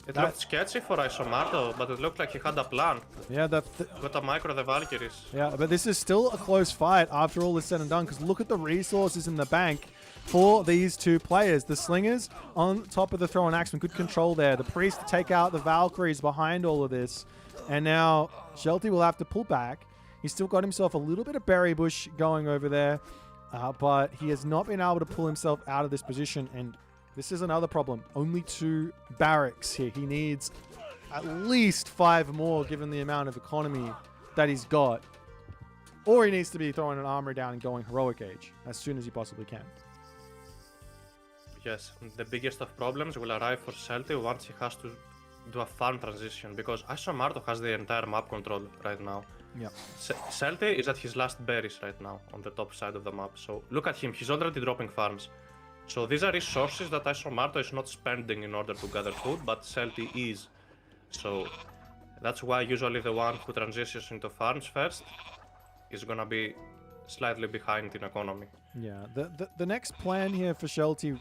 It looked sketchy for Eisomarto, but it looked like he had a plan. Yeah, got a micro the Valkyries. Yeah, but this is still a close fight after all is said and done, because look at the resources in the bank for these two players. The Slingers on top of the Throw and Axeman, good control there. The Priest to take out the Valkyries behind all of this. And now Shelty will have to pull back. He's still got himself a little bit of berry bush going over there, but he has not been able to pull himself out of this position. And this is another problem. Only 2 barracks here. He needs at least 5 more given the amount of economy that he's got. Or he needs to be throwing an armor down and going heroic age as soon as he possibly can. Yes, the biggest of problems will arrive for Shelty once he has to do a farm transition, because Eisomarto has the entire map control right now. Yeah. Shelty is at his last berries right now on the top side of the map. So look at him, he's already dropping farms. So these are resources that Eisomarto is not spending in order to gather food, but Shelty is. So that's why usually the one who transitions into farms first is gonna be slightly behind in economy. Yeah, the next plan here for Shelty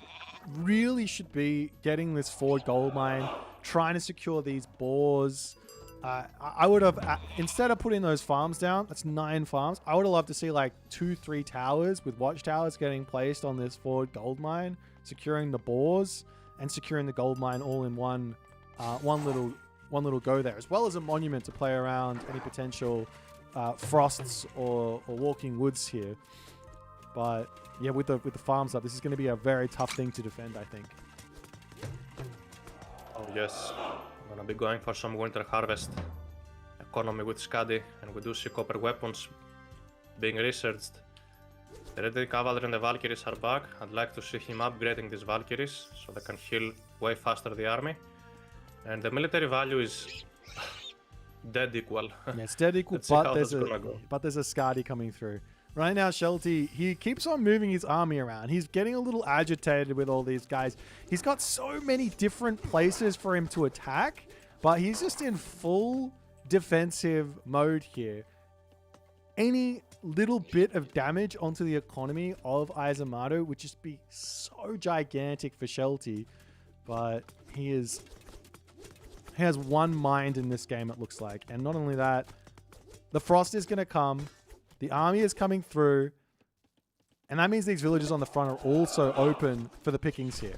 really should be getting this forward gold mine, trying to secure these boars. I would have, instead of putting those farms down, that's 9 farms, I would have loved to see like 2-3 towers with watchtowers getting placed on this forward gold mine, securing the boars and securing the gold mine all in one little go there, as well as a monument to play around any potential frosts or walking woods here. But yeah, with the farms up, this is going to be a very tough thing to defend, I think. Oh yes. I'm gonna be going for some winter harvest economy with Skadi, and we do see copper weapons being researched. The Red Cavalry and the Valkyries are back. I'd like to see him upgrading these Valkyries so they can heal way faster the army. And the military value is dead equal. Yeah, it's dead equal, but there's a Skadi coming through. Right now, Shelty, he keeps on moving his army around. He's getting a little agitated with all these guys. He's got so many different places for him to attack, but he's just in full defensive mode here. Any little bit of damage onto the economy of Eisomarto would just be so gigantic for Shelty, but he has one mind in this game, it looks like. And not only that, the frost is going to come. The army is coming through, and that means these villages on the front are also open for the pickings here.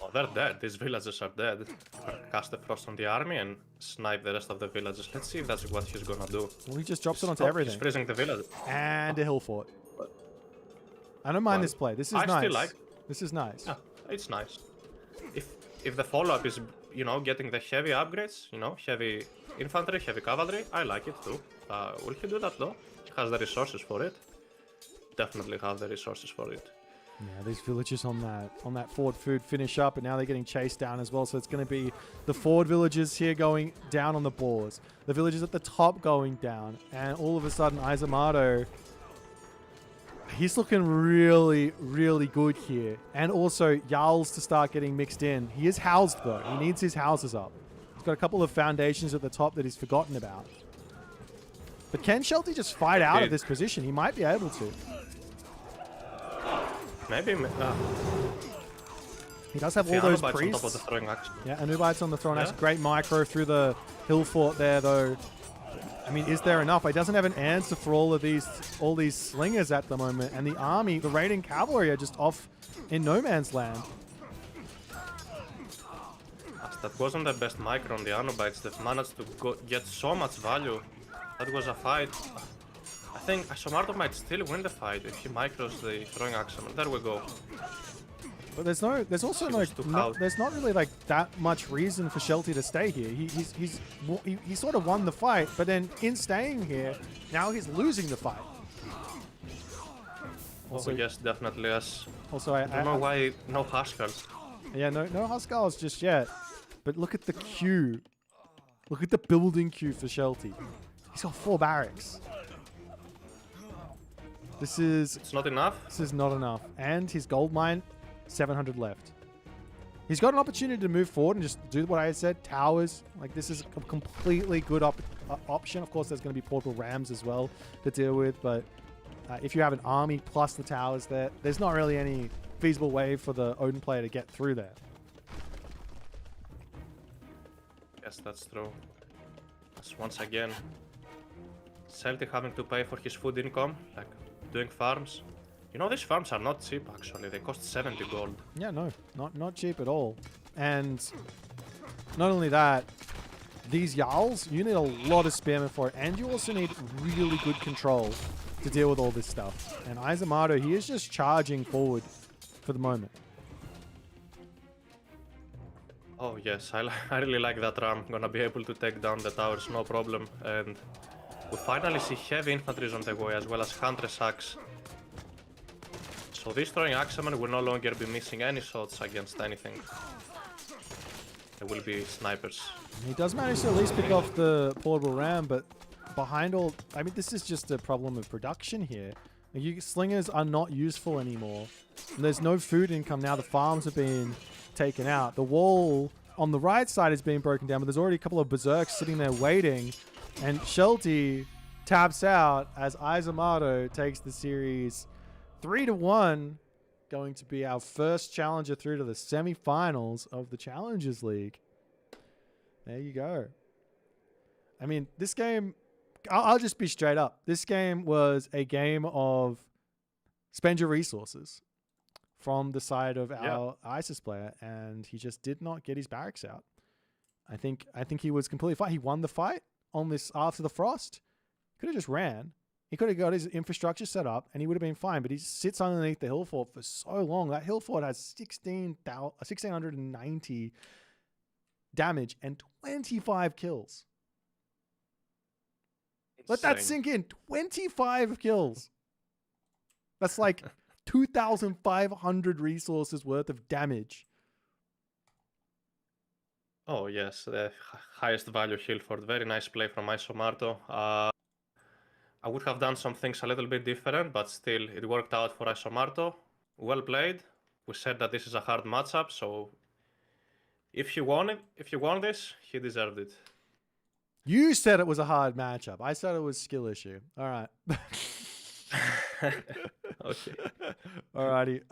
Oh, they're dead. These villagers are dead. Cast the frost on the army and snipe the rest of the villagers. Let's see if that's what he's gonna do. Well, he just drops it onto everything. He's freezing the village. And a hill fort. I don't mind this play. This is nice. I still like. This is nice. Yeah, it's nice. If the follow-up is, you know, getting the heavy upgrades, you know, heavy infantry, heavy cavalry, I like it too. Will he do that though? He has the resources for it. Definitely have the resources for it. Yeah, these villagers on that forward food finish up, and now they're getting chased down as well. So it's going to be the forward villagers here going down on the boars, the villagers at the top going down, and all of a sudden Eisomarto, he's looking really, really good here. And also Jarls to start getting mixed in. He is housed though. He needs his houses up. He's got a couple of foundations at the top that he's forgotten about. But can Shelty just fight out of this position? He might be able to. Maybe. He does have all those priests. On top of the throwing axe. Yeah, Anubites on the throwing axe. Great micro through the hill fort there, though. I mean, is there enough? He doesn't have an answer for all these slingers at the moment, and the army, the raiding cavalry, are just off in no man's land. That wasn't the best micro on the Anubites. They've managed to get so much value. That was a fight. I think Eisomarto might still win the fight if he micros the throwing axe. There we go. But there's also there's not really like that much reason for Shelty to stay here. He sort of won the fight, but then in staying here, now he's losing the fight. Also, yes, definitely. Yes. Also, I don't know why no Huskars. Yeah, no Huskars just yet. But look at the queue. Look at the building queue for Shelty. He's got 4 barracks. It's not enough? This is not enough. And his gold mine, 700 left. He's got an opportunity to move forward and just do what I said, towers. Like, this is a completely good option. Of course, there's going to be portal rams as well to deal with. But if you have an army plus the towers there, there's not really any feasible way for the Odin player to get through there. Yes, that's true. As once again, Shelty having to pay for his food income, like doing farms. You know, these farms are not cheap actually. They cost 70 gold. Yeah, no, not cheap at all. And not only that, these Jarls, you need a lot of spearmen for it, and you also need really good control to deal with all this stuff. And Eisomarto, he is just charging forward for the moment. Oh yes, I really like that ram. Gonna be able to take down the towers, no problem. And we finally see heavy infantry on the way, as well as Huntress Axe. So these throwing axemen will no longer be missing any shots against anything. They will be snipers. He does manage to at least pick off the portable ram, but behind all... I mean, this is just a problem of production here. Slingers are not useful anymore. And there's no food income now. The farms have been taken out. The wall on the right side is being broken down, but there's already a couple of berserks sitting there waiting. And Shelty taps out as Eisomarto takes the series 3-1. Going to be our first challenger through to the semi-finals of the Challengers League. There you go. I mean, this game, I'll just be straight up. This game was a game of spend your resources from the side of our ISIS player, and he just did not get his barracks out. I think he was completely fine. He won the fight on this after the frost. Could have just ran. He could have got his infrastructure set up, and he would have been fine. But he sits underneath the hill fort for so long. That hill fort has 1,690 damage and 25 kills. Insane. Let that sink in. 25 kills. That's like 2,500 resources worth of damage. Oh yes, the highest value hill fort. Very nice play from Eisomarto. I would have done some things a little bit different, but still, it worked out for Eisomarto. Well played. We said that this is a hard matchup, so if you won this, he deserved it. You said it was a hard matchup. I said it was skill issue. All right. Okay. Alrighty.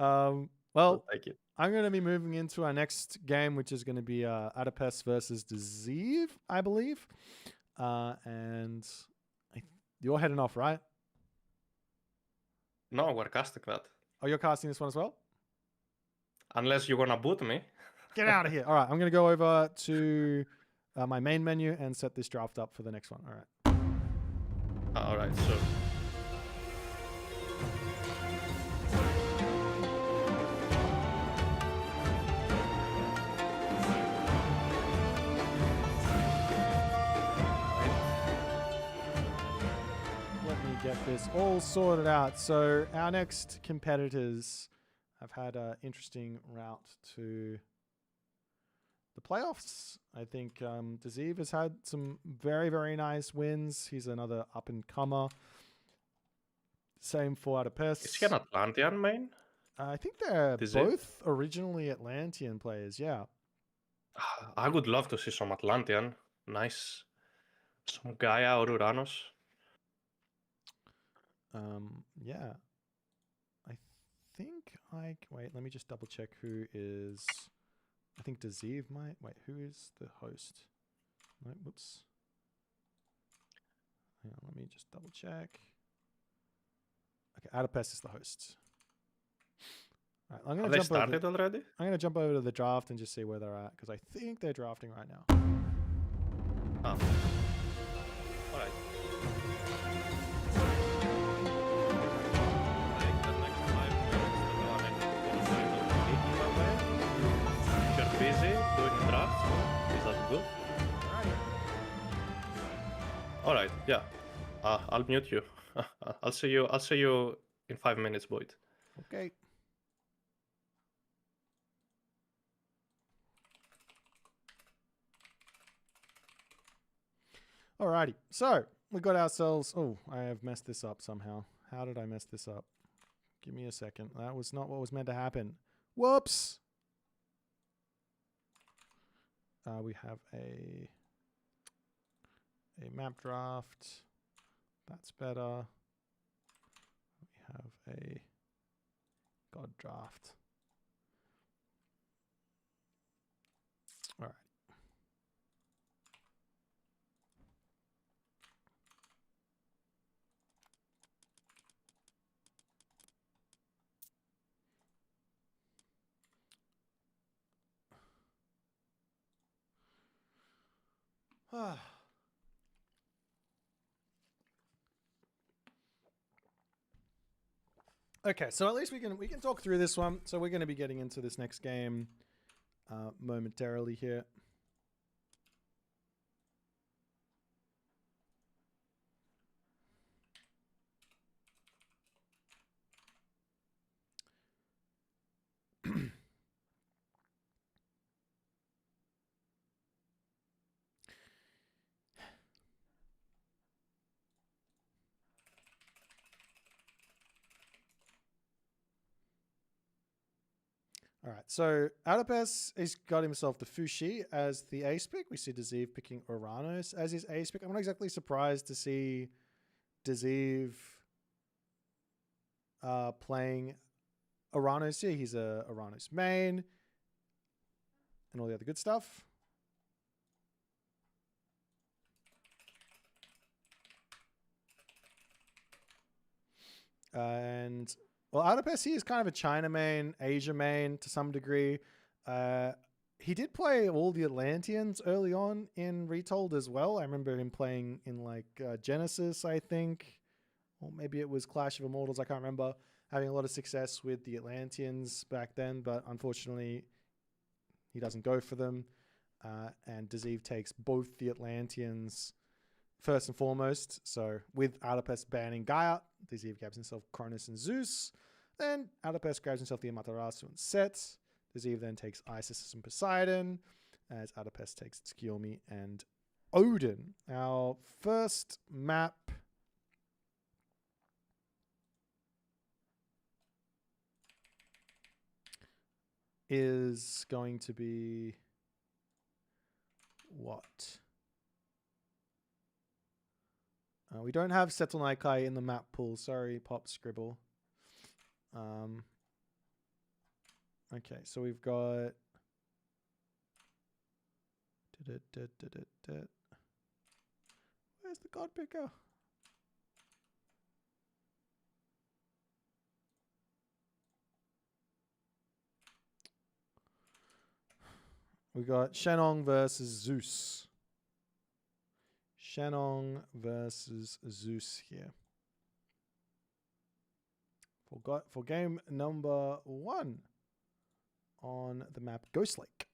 Well, thank you. I'm going to be moving into our next game, which is going to be Allapes versus Desive, I believe. And you're heading off, right? No, we're casting that. Oh, you're casting this one as well? Unless you're going to boot me. Get out of here. All right, I'm going to go over to my main menu and set this draft up for the next one. All right. All right, so... Get this all sorted out. So our next competitors have had an interesting route to the playoffs. I think Desive has had some very, very nice wins. He's another up-and-comer. Same for Allapes. Is he an Atlantean main? I think they're Desive? both originally Atlantean players, yeah. I would love to see some Atlantean. Nice. Some Gaia or Uranus. Yeah. Wait, let me just double check who is... I think Desive might... Wait, who is the host? No, whoops. Hang on, let me just double check. Okay, Allapes is the host. All right, Have they started already? I'm going to jump over to the draft and just see where they're at, because I think they're drafting right now. Oh. All right. Busy doing drafts. Is that good? All right. Yeah. I'll mute you. I'll see you in 5 minutes, Boit. Okay. Alrighty. So we got ourselves. Oh, I have messed this up somehow. How did I mess this up? Give me a second. That was not what was meant to happen. Whoops. We have a map draft. That's better. We have a god draft. All right. Okay, so at least we can talk through this one. So we're going to be getting into this next game momentarily here. All right, so Allapes has got himself the Fuxi as the ace pick. We see Desive picking Kronos as his ace pick. I'm not exactly surprised to see Desive playing Kronos here. He's a Kronos main and all the other good stuff. And well, Allapes, he is kind of a China main, Asia main to some degree. He did play all the Atlanteans early on in Retold as well. I remember him playing in like Genesis, I think. Or maybe it was Clash of Immortals, I can't remember. Having a lot of success with the Atlanteans back then, but unfortunately he doesn't go for them. And Desive takes both the Atlanteans first and foremost. So with Allapes banning Gaia, Desive grabs himself Kronos and Zeus. Then Allapes grabs himself the Amaterasu and Set. Desive then takes Isis and Poseidon, as Allapes takes Tsukiyomi and Odin. Our first map is going to be what? We don't have Settle Naikai in the map pool. Sorry, Pop Scribble. Okay, so we've got... Where's the God Picker? We got Shennong versus Zeus. Shennong versus Zeus here. For game number 1 on the map Ghost Lake.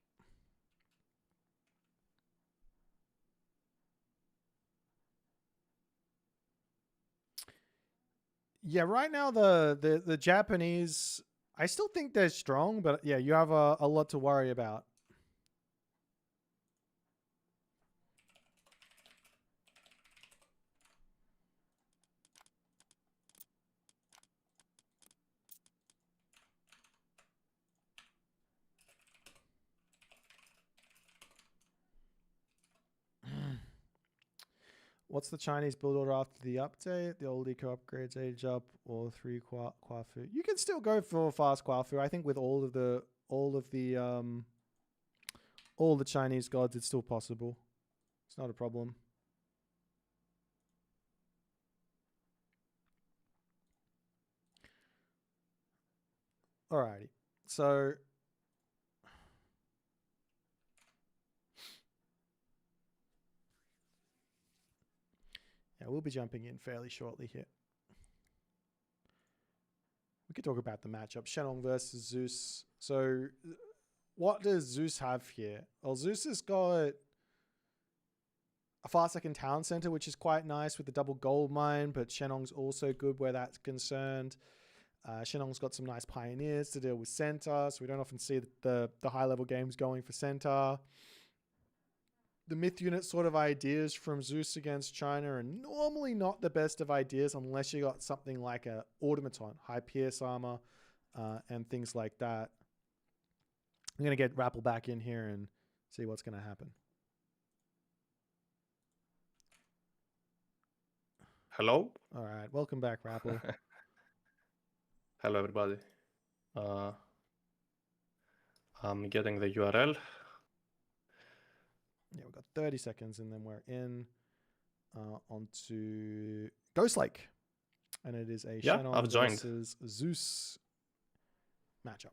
Yeah, right now the Japanese, I still think they're strong, but yeah, you have a lot to worry about. What's the Chinese build order after the update? The old eco upgrades age up or 3 Kwafu? You can still go for fast Kwafu. I think with all the Chinese gods, it's still possible. It's not a problem. Alrighty. So yeah, we'll be jumping in fairly shortly here. We could talk about the matchup. Shennong versus Zeus. So what does Zeus have here? Well, Zeus has got a far second town center, which is quite nice with the double gold mine, but Shennong's also good where that's concerned. Shennong's got some nice pioneers to deal with center, so we don't often see the high level games going for center. The myth unit sort of ideas from Zeus against China are normally not the best of ideas unless you got something like a automaton, high pierce armor, and things like that. I'm going to get Rappel back in here and see what's going to happen. Hello? All right, welcome back, Rappel. Hello, everybody. I'm getting the URL. Yeah, we've got 30 seconds and then we're in onto Ghost Lake. And it is a Shennong versus Zeus matchup.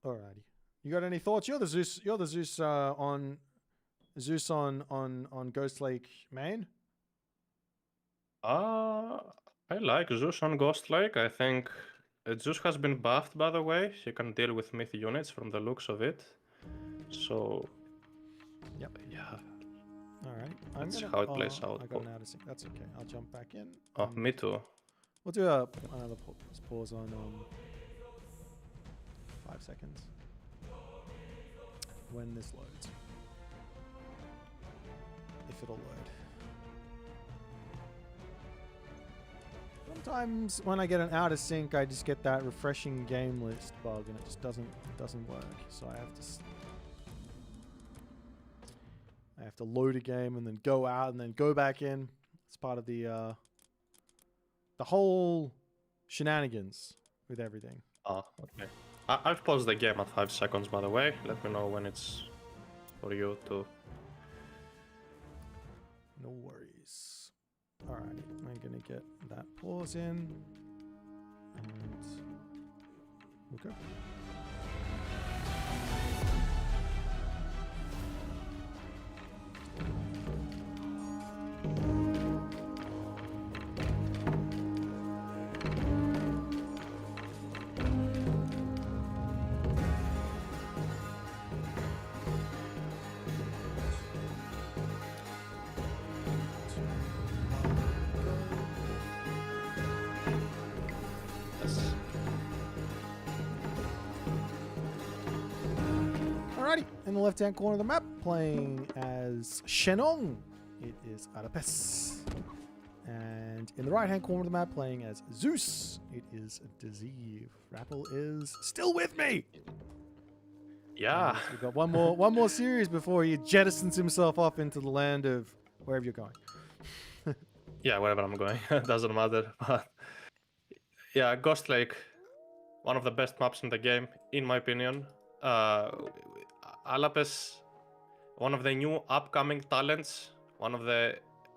Alrighty. You got any thoughts? You're the Zeus. You're the Zeus on Ghost Lake main. I like Zeus on Ghost Lake. I think Zeus has been buffed, by the way. He can deal with myth units from the looks of it. So, yep. Yeah. Alright. That's how it plays out. I got an out of sync. That's okay. I'll jump back in. Oh, me too. We'll do another pause on 5 seconds. When this loads. If it'll load. Sometimes when I get an out of sync, I just get that refreshing game list bug, and it just doesn't work. So I have to load a game and then go out and then go back in. It's part of the whole shenanigans with everything. Oh, okay. I've paused the game at 5 seconds, by the way. Let me know when it's for you to. No worries. Alrighty, I'm gonna get that pause in, and we'll go. In the left-hand corner of the map, playing as Shennong, it is Allapes. And in the right-hand corner of the map, playing as Zeus, it is Desive. Rappel is still with me. Yeah. We've got one more series before he jettisons himself off into the land of wherever you're going. Yeah, wherever I'm going, doesn't matter. But yeah, Ghost Lake, one of the best maps in the game, in my opinion. Allapes, one of the new upcoming talents,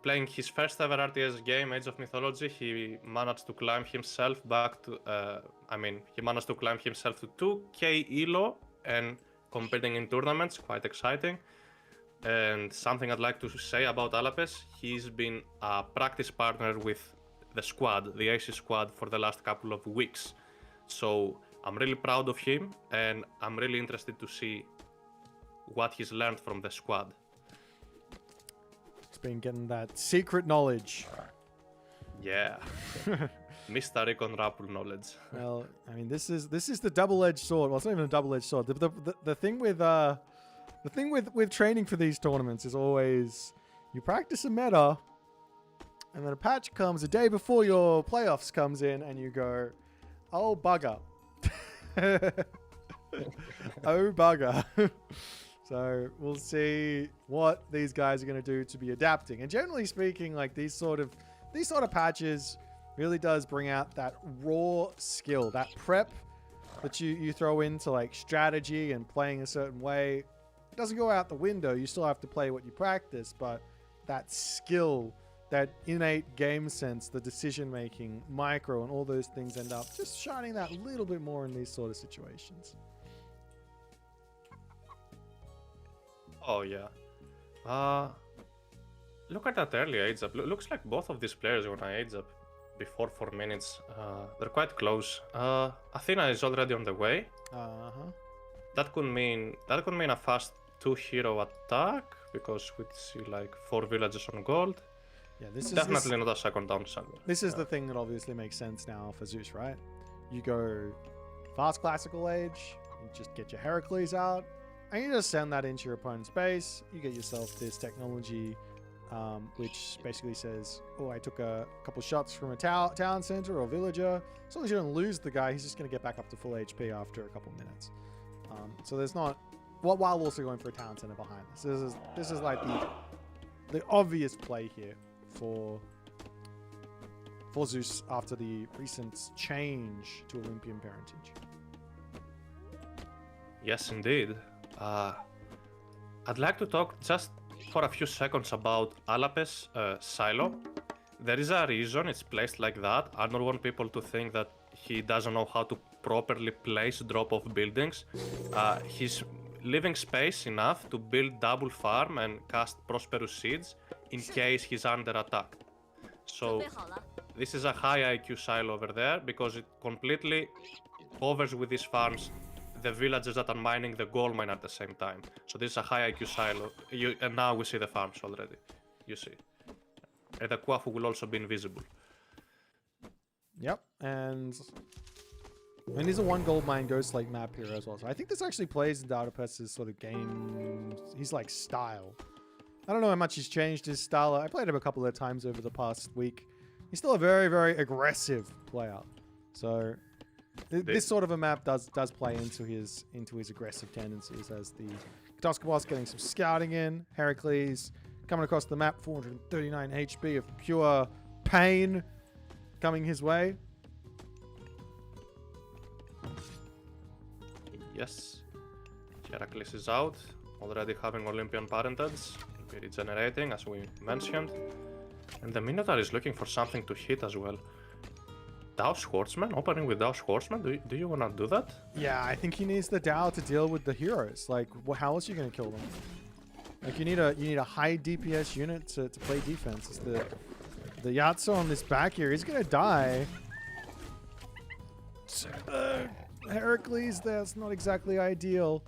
playing his first ever RTS game, Age of Mythology. He managed to climb himself back to, he managed to climb himself to 2k elo and competing in tournaments, quite exciting. And something I'd like to say about Allapes, he's been a practice partner with the squad, the AC squad, for the last couple of weeks. So I'm really proud of him, and I'm really interested to see what he's learned from the squad. He's been getting that secret knowledge. Yeah. Mr. Recon Rappel knowledge. Well, I mean, this is the double-edged sword. Well, it's not even a double-edged sword. The thing with training for these tournaments is always you practice a meta, and then a patch comes a day before your playoffs comes in, and you go, "Oh bugger." Oh bugger. So we'll see what these guys are going to do to be adapting. And generally speaking, like these sort of patches really does bring out that raw skill, that prep that you throw into like strategy and playing a certain way. It doesn't go out the window. You still have to play what you practice, but that skill, that innate game sense, the decision making, micro, and all those things end up just shining that little bit more in these sort of situations. Oh yeah. Look at that early age up. Looks like both of these players when I age up before 4 minutes. They're quite close. Athena is already on the way. That could mean a fast 2-hero attack because we see like 4 villages on gold. Yeah, this is definitely not a second down center. This is the thing that obviously makes sense now for Zeus, right? You go fast classical age, you just get your Heracles out, and you just send that into your opponent's base. You get yourself this technology, which basically says, oh, I took a couple shots from a town center or villager. As long as you don't lose the guy, he's just going to get back up to full HP after a couple minutes. So there's not, while also going for a town center behind this. This is like the obvious play here for Zeus after the recent change to Olympian parentage. Yes, indeed. I'd like to talk just for a few seconds about Allapes' silo. there is a reason it's placed like that. I don't want people to think that he doesn't know how to properly place drop-off buildings. He's leaving space enough to build double farm and cast Prosperous Seeds in case he's under attack. So this is a high IQ silo over there because it completely covers with these farms the villagers that are mining the gold mine at the same time. So this is a high IQ silo. And now we see the farms already. You see. And the Kwafu will also be invisible. Yep, and there's a 1 gold mine ghost like map here as well. So I think this actually plays into Allapes' sort of game. He's like style. I don't know how much he's changed his style. I played him a couple of times over the past week. He's still a very, very aggressive player. So this sort of a map does play into his aggressive tendencies, as the Tigerboss getting some scouting in. Heracles coming across the map, 439 HP of pure pain coming his way. Yes. Heracles is out, already having Olympian parentage, be regenerating as we mentioned. And the Minotaur is looking for something to hit as well. Dow Schwartzman? Opening with Dow Schwartzman? Do you wanna do that? Yeah, I think he needs the Dow to deal with the heroes. Like, how else are you gonna kill them? Like, you need a high DPS unit to play defense. It's the Yatso on this back here, he's gonna die. Heracles, that's not exactly ideal.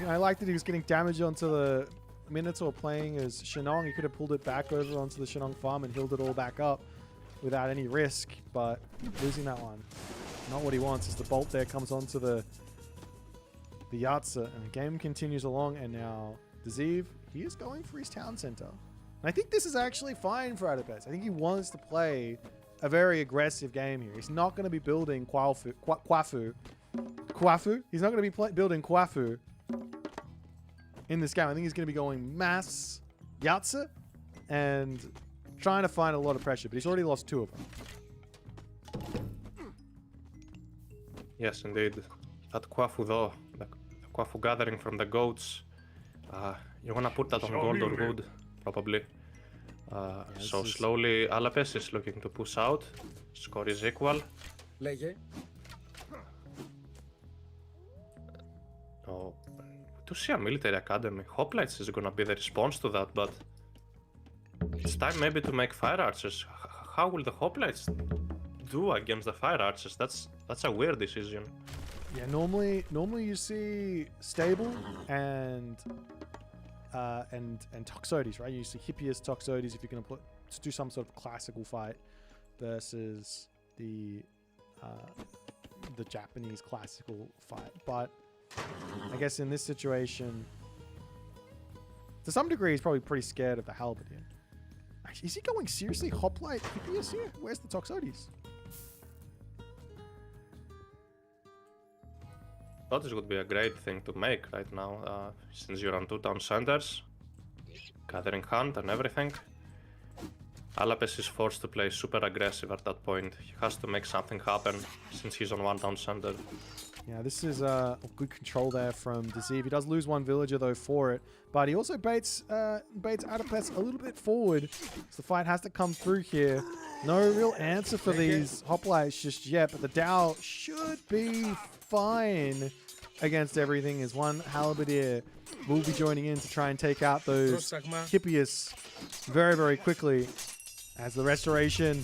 I like that he was getting damage onto the Minotaur playing as Shennong. He could have pulled it back over onto the Shennong farm and healed it all back up without any risk, but losing that one, not what he wants, as the bolt there comes onto the Yatsa, and the game continues along, and now Desive, he is going for his town center. And I think this is actually fine for Allapes. I think he wants to play a very aggressive game here. He's not going to be building Kwafu. He's not going to be building Kwafu in this game. I think he's going to be going mass Yatsa and trying to find a lot of pressure, but he's already lost 2 of them. Yes, indeed. That Kwafu though, the Kwafu gathering from the goats, you want to put that on gold or wood, probably. So slowly Allapes is looking to push out. Score is equal. Oh, to see a military academy. Hoplites is gonna be the response to that, but it's time maybe to make fire archers. How will the hoplites do against the fire archers? That's a weird decision. Yeah, normally you see stable and Toxotes, right? You see Hippias, Toxotes if you're going to do some sort of classical fight versus the Japanese classical fight. But I guess in this situation, to some degree, he's probably pretty scared of the halberd. Actually, is he going seriously hoplite Hippias here? Where's the Toxotes? Thought this would be a great thing to make right now, since you're on 2 town centers, gathering hunt and everything. Allapes is forced to play super aggressive at that point. He has to make something happen since he's on 1 town center. Yeah, this is good control there from Desive. He does lose 1 villager though for it, but he also baits Allapes a little bit forward. So the fight has to come through here. No real answer for these hoplites just yet, but the Dow should be fine against everything, as 1 halberdier will be joining in to try and take out those Hippias very, very quickly as the restoration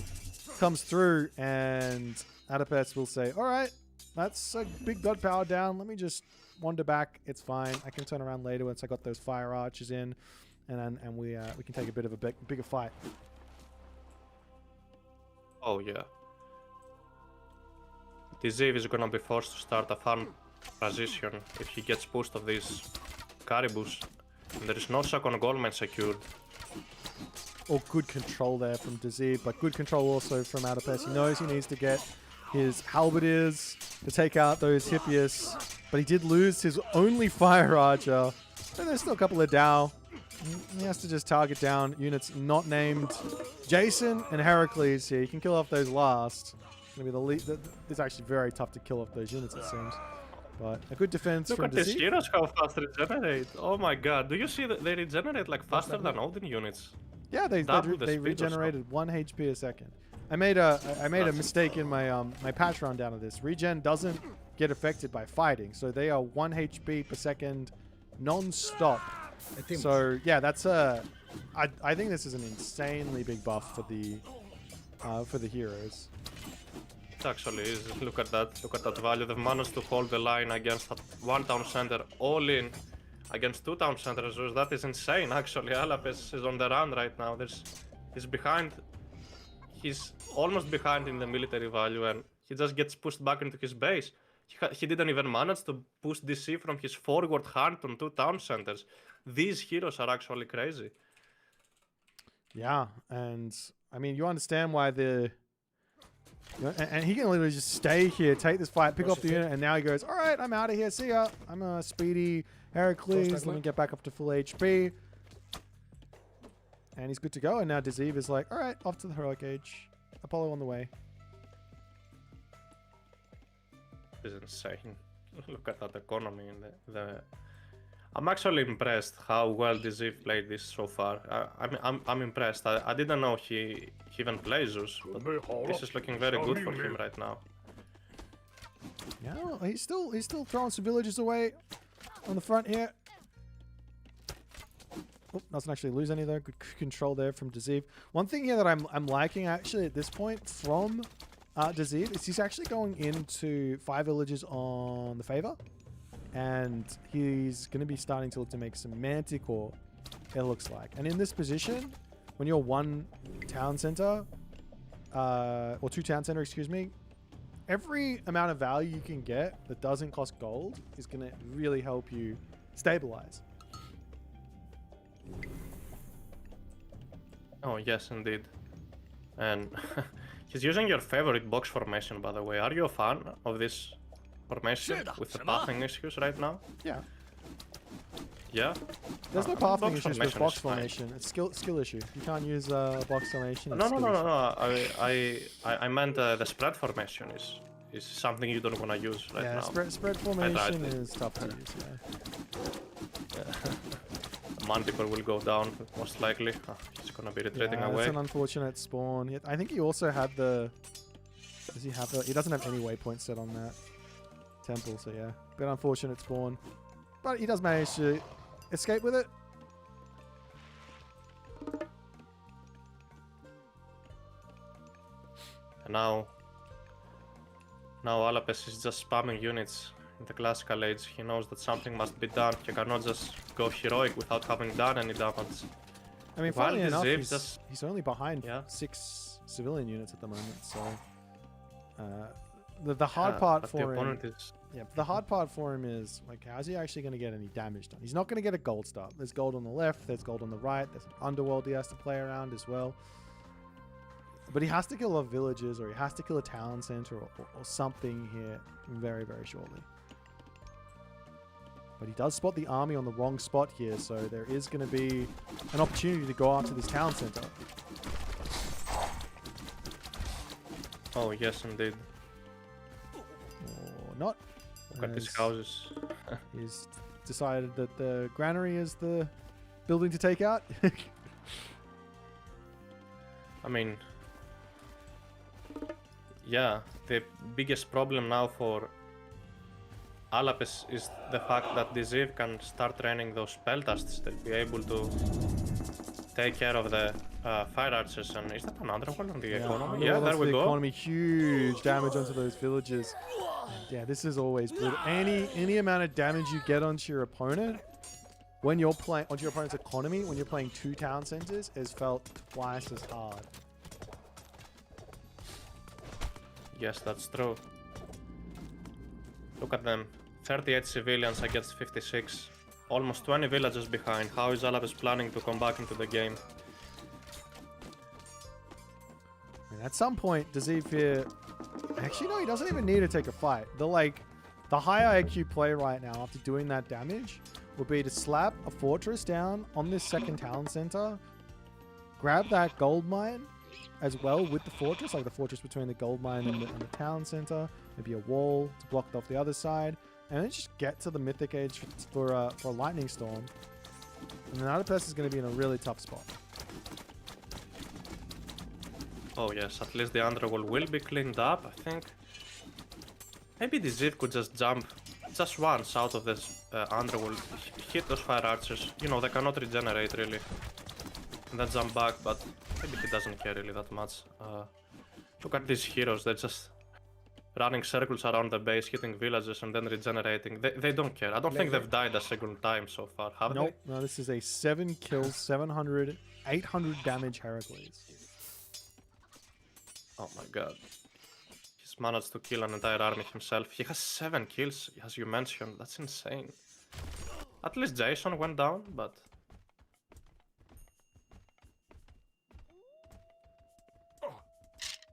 comes through, and Allapes will say, all right, that's a big god power down. Let me just wander back. It's fine. I can turn around later once I got those fire archers in, and we can take a bit of a bigger fight. Oh yeah. Desive is gonna be forced to start a farm transition if he gets pushed of these caribous. And there is no second gold mine secured. Oh, good control there from Desive, but good control also from Allapes. He knows he needs to get his halberdiers to take out those Hippias, but he did lose his only fire archer. And there's still a couple of Dow. He has to just target down units not named Jason and Heracles here. He can kill off those last. Maybe the lead. It's actually very tough to kill off those units, it seems. But a good defense Look from at these Desive. heroes how fast regenerate. Oh my god. Do you see that they regenerate like faster than Odin units? Yeah, they regenerated 1 HP a second. I made a mistake in my my patch rundown of this. Regen doesn't get affected by fighting, so they are 1 HP per second non-stop. So yeah, that's I think this is an insanely big buff for the heroes. It actually is. Look at that value. They've managed to hold the line against one town center, all in against 2 town centers. That is insane. Actually, Allapes is on the run right now. He's behind. He's almost behind in the military value, and he just gets pushed back into his base. He didn't even manage to push DC from his forward hand on 2 town centers. These heroes are actually crazy. Yeah, and I mean, you understand why and he can literally just stay here, take this fight, pick up the unit, and now he goes, all right, I'm out of here. See ya. I'm a speedy Heracles. Let me get back up to full HP. And he's good to go. And now Desive is like, all right, off to the heroic age. Apollo on the way. This is insane. Look at that economy in the I'm actually impressed how well Desive played this so far. I'm impressed. I didn't know he even plays Zeus, but this is looking very good for him right now. Yeah, he's still throwing some villages away on the front here. Oh, doesn't actually lose any though. Good control there from Desive. One thing here that I'm liking actually at this point from Desive is he's actually going into 5 villages on the favor. And he's going to be starting to make some Manticore, it looks like. And in this position, when you're 1 town center, or 2 town center, excuse me, every amount of value you can get that doesn't cost gold is going to really help you stabilize. Oh, yes, indeed. And he's using your favorite box formation, by the way. Are you a fan of this formation with the pathing issues right now? Yeah. Yeah? There's no pathing issues with box formation. It's skill issue. You can't use box formation. No. I meant the spread formation is something you don't want to use right now. Yeah, spread formation is tough to use, yeah. Manticore will go down, most likely. He's gonna be retreating away. It's an unfortunate spawn. I think he also had the... Does he have the... He doesn't have any waypoints set on that temple, so yeah. Bit unfortunate spawn. But he does manage to escape with it. And now Allapes is just spamming units in the classical age. He knows that something must be done. He cannot just go heroic without having done any damage. I mean, funnily enough, he's only behind 6 civilian units at the moment, so... the hard part for him... Yeah, the hard part for him is, like, how's he actually going to get any damage done? He's not going to get a gold star. There's gold on the left, there's gold on the right, there's an underworld he has to play around as well. But he has to kill off villages, or he has to kill a town center, or something here very, very shortly. But he does spot the army on the wrong spot here, so there is going to be an opportunity to go after this town center. Oh, yes, indeed. Or not. Look at these houses. He's decided that the granary is the building to take out. I mean, yeah, the biggest problem now for Allapes is the fact that Desive can start training those spell dusts. They'll be able to take care of the fire archers. And is that an underworld on the economy? Yeah, there we go. Economy, huge damage onto those villages. Yeah, this is always brutal. Any amount of damage you get onto your opponent when you're playing onto your opponent's economy, when you're playing 2 town centers, is felt twice as hard. Yes, that's true. Look at them. 38 civilians against 56. Almost 20 villages behind. How is Allapes planning to come back into the game? And at some point, Desive here... Actually, no, he doesn't even need to take a fight. The high IQ play right now, after doing that damage, would be to slap a fortress down on this second town center, grab that gold mine as well with the fortress, like the fortress between the gold mine and the town center, maybe a wall to block it off the other side, and then just get to the Mythic Age for a Lightning Storm. And then Allapes is going to be in a really tough spot. Oh yes, at least the underworld will be cleaned up, I think. Maybe Desive could just jump just once out of this underworld, hit those fire archers. You know, they cannot regenerate really. And then jump back, but maybe he doesn't care really that much. Look at these heroes, they're just running circles around the base, hitting villages and then regenerating. They don't care. I don't think they've died a single time so far, have they? No, this is a 7 kills, 700, 800 damage Heracles. Oh my god. He's managed to kill an entire army himself. He has 7 kills, as you mentioned. That's insane. At least Jason went down, but...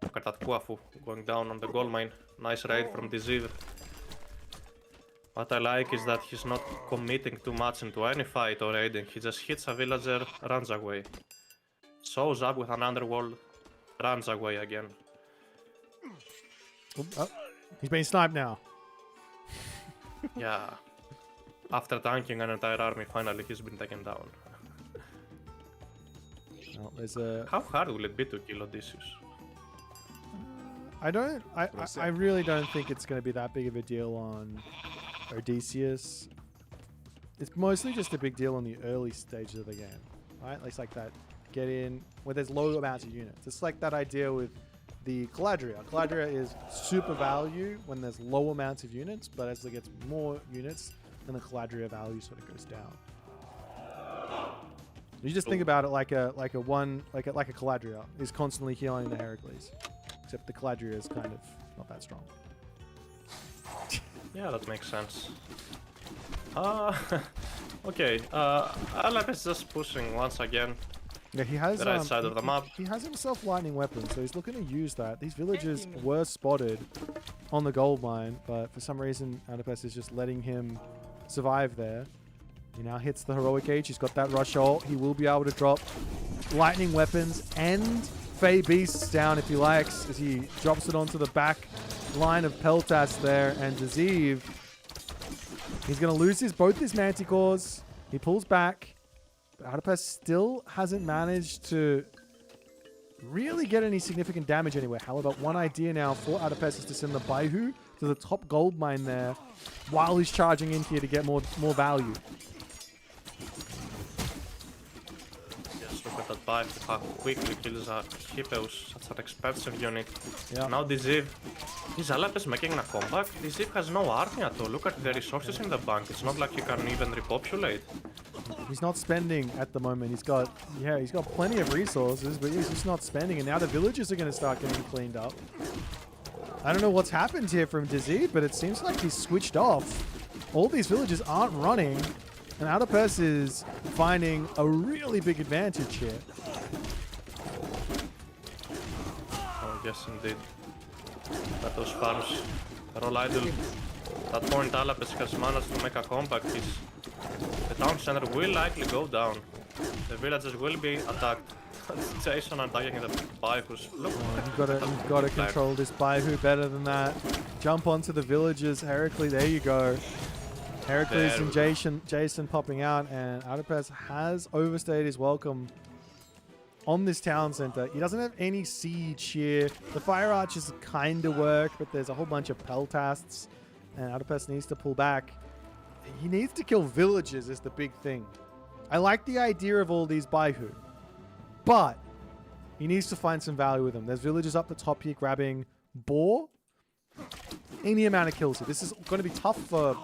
Look at that Kuafu going down on the gold mine. Nice raid from Desive. What I like is that he's not committing too much into any fight or raiding. He just hits a villager, runs away. Shows up with an underworld, runs away again. Oh, he's being sniped now. Yeah. After tanking an entire army, finally he's been taken down. Well, there's a... How hard will it be to kill Odysseus? I really don't think it's going to be that big of a deal on Odysseus. It's mostly just a big deal on the early stages of the game, right? It's like that get in where there's low amounts of units. It's like that idea with the Caladria. Caladria is super value when there's low amounts of units, but as it gets more units, then the Caladria value sort of goes down. You just think about it like a Caladria is constantly healing the Heracles. Except the Caladria is kind of not that strong. Yeah, that makes sense. Okay, Allapes is just pushing once again. Yeah, he has the right side of the map. He has himself lightning weapons, so he's looking to use that. These villagers were spotted on the gold mine, but for some reason Allapes is just letting him survive there. He now hits the heroic age. He's got that rush ult. He will be able to drop lightning weapons and Fey Beasts down if he likes, as he drops it onto the back line of Peltas there, and Desive, he's going to lose both his Manticores. He pulls back, but Allapes still hasn't managed to really get any significant damage anywhere. However, one idea now for Allapes is to send the Baihu to the top gold mine there while he's charging in here to get more value. Look at that buy, how quickly kills a Hippeus, such an expensive unit. Yeah. Now Desive, is Allapes making a comeback? Desive has no army at all. Look at the resources in the bank. It's not like he can even repopulate. He's not spending at the moment. He's got plenty of resources, but he's just not spending. And now the villages are going to start getting cleaned up. I don't know what's happened here from Desive, but it seems like he's switched off. All these villages aren't running. And Allapes is finding a really big advantage here. Oh, yes, indeed. But those farms are all idle. At that point, Allapes has managed to make a comeback. The town center will likely go down. The villages will be attacked. Jason attacking the Baihus. Look, you've got to control this Baihu better than that. Jump onto the villagers. Heracles, there you go. Heracles and Jason popping out, and Allapes has overstayed his welcome on this town center. He doesn't have any siege here. The fire archers kind of work, but there's a whole bunch of peltasts, and Allapes needs to pull back. He needs to kill villages is the big thing. I like the idea of all these Baihu, but he needs to find some value with them. There's villagers up the top here grabbing boar. Any amount of kills here. This is going to be tough for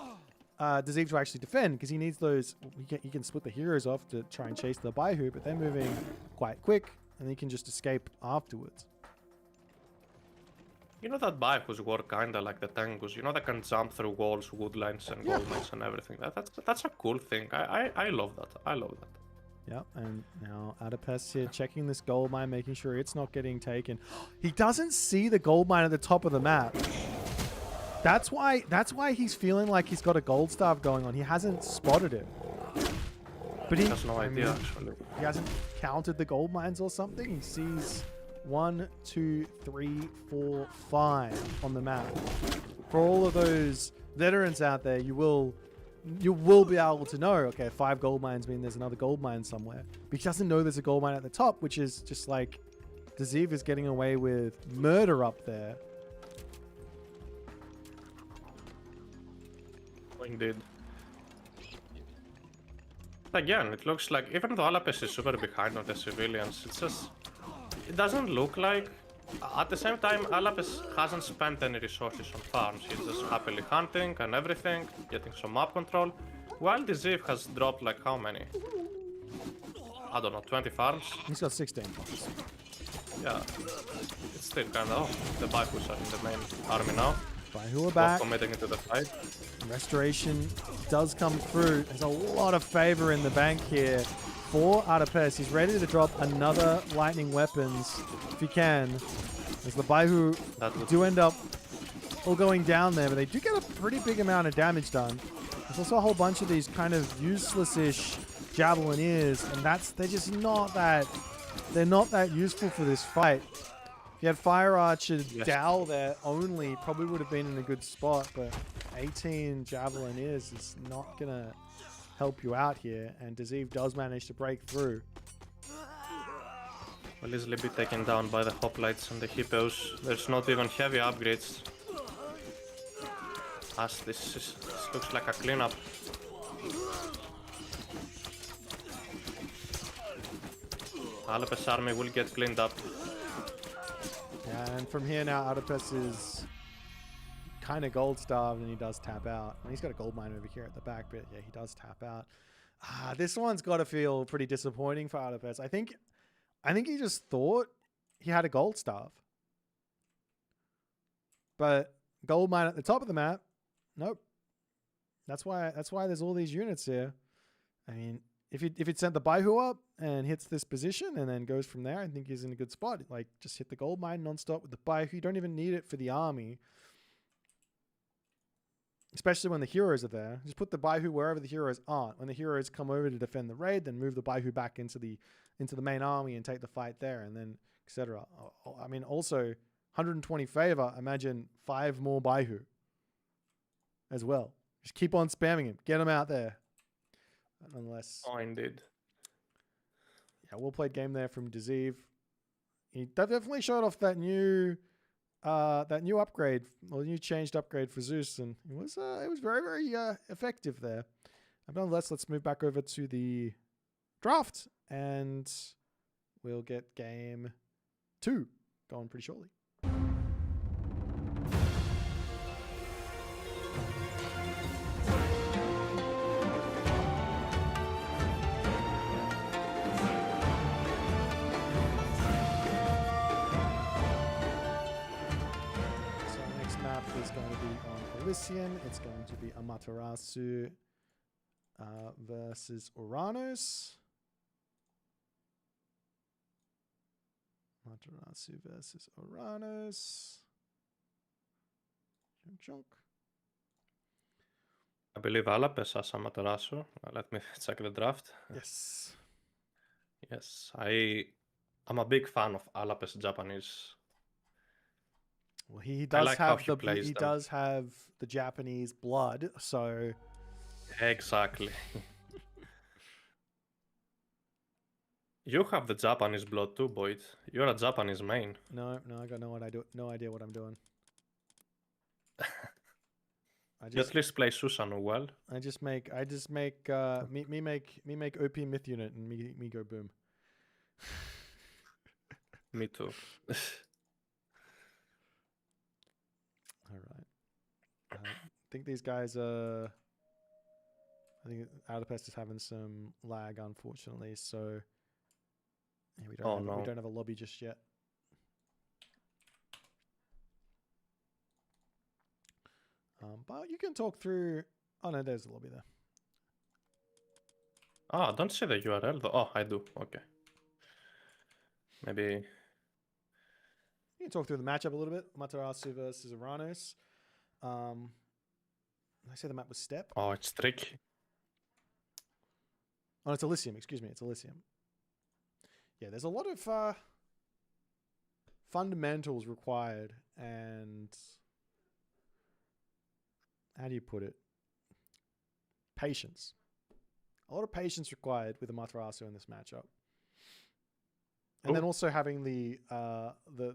Desive to actually defend, because he needs those. He can split the heroes off to try and chase the Baihu, but they're moving quite quick, and he can just escape afterwards. You know that Baihus work kinda like the Tengus. You know, they can jump through walls, woodlines, and gold mines and everything. That's a cool thing. I love that. I love that. Yeah, and now Allapes here checking this gold mine, making sure it's not getting taken. He doesn't see the gold mine at the top of the map. That's why he's feeling like he's got a gold staff going on. He hasn't spotted it. But he has no idea, actually. He hasn't counted the gold mines or something. He sees 1, 2, 3, 4, 5 on the map. For all of those veterans out there, you will be able to know, okay, 5 gold mines mean there's another gold mine somewhere. But he doesn't know there's a gold mine at the top, which is just like Desive is getting away with murder up there. Indeed. Again, it looks like even though Allapes is super behind on the civilians, it's just... It doesn't look like... At the same time, Allapes hasn't spent any resources on farms. He's just happily hunting and everything, getting some map control. While Desive has dropped like how many? I don't know, 20 farms? He's got 16 farms. Yeah. It's still kind of... Oh, the Bifus are in the main army now. Baihu are back. Committing into the fight. Restoration does come through. There's a lot of favor in the bank here for Allapes. He's ready to drop another lightning weapons if he can. As the Baihu do end up all going down there, but they do get a pretty big amount of damage done. There's also a whole bunch of these kind of useless-ish Javelineers, and they're just not that... They're not that useful for this fight. If you had Fire Archer Dow there only, probably would have been in a good spot, but 18 Javelineers is not going to help you out here, and Desive does manage to break through. Will easily be taken down by the hoplites and the hippos. There's not even heavy upgrades. As this looks like a cleanup. Allapes' army will get cleaned up. And from here now, Allapes is kind of gold starved, and he does tap out. And he's got a gold mine over here at the back, but yeah, he does tap out. This one's got to feel pretty disappointing for Allapes. I think he just thought he had a gold staff, but gold mine at the top of the map. Nope. That's why there's all these units here. I mean, if it sent the Baihu up and hits this position and then goes from there, I think he's in a good spot. Like, just hit the gold mine nonstop with the Baihu. You don't even need it for the army, especially when the heroes are there. Just put the Baihu wherever the heroes aren't. When the heroes come over to defend the raid, then move the Baihu back into the main army and take the fight there, and then etc. I mean, also 120 favor. Imagine 5 more Baihu as well. Just keep on spamming him. Get him out there. But nonetheless. Oh, indeed. Yeah, well played game there from Desive. He definitely showed off that new upgrade, or new changed upgrade for Zeus, and it was very, very effective there. But nonetheless, let's move back over to the draft, and we'll get game 2 going pretty shortly. Is going to be on Elysian. It's going to be Amaterasu versus Kronos. Amaterasu versus Kronos. Chunk. I believe Allapes as Amaterasu. Let me check the draft. Yes. Yes, I'm a big fan of Allapes Japanese. Well, he does have does have the Japanese blood, so exactly. You have the Japanese blood too, Boit. You're a Japanese main. No, I got no idea what I'm doing. You at least play Susanoo well. I just make me make OP myth unit and me go boom. Me too. All right. I think these guys are... I think Allapes is having some lag, unfortunately, so... Yeah, we don't have a lobby just yet. But you can talk through... Oh, no, there's a lobby there. Ah, don't see the URL, though. Oh, I do. Okay. Maybe... You can talk through the matchup a little bit. Amaterasu versus Kronos. I say the map was Steppe. Oh, it's tricky. Oh, it's Elysium. Excuse me. It's Elysium. Yeah, there's a lot of fundamentals required, and how do you put it? Patience. A lot of patience required with Amaterasu in this matchup. and then also having the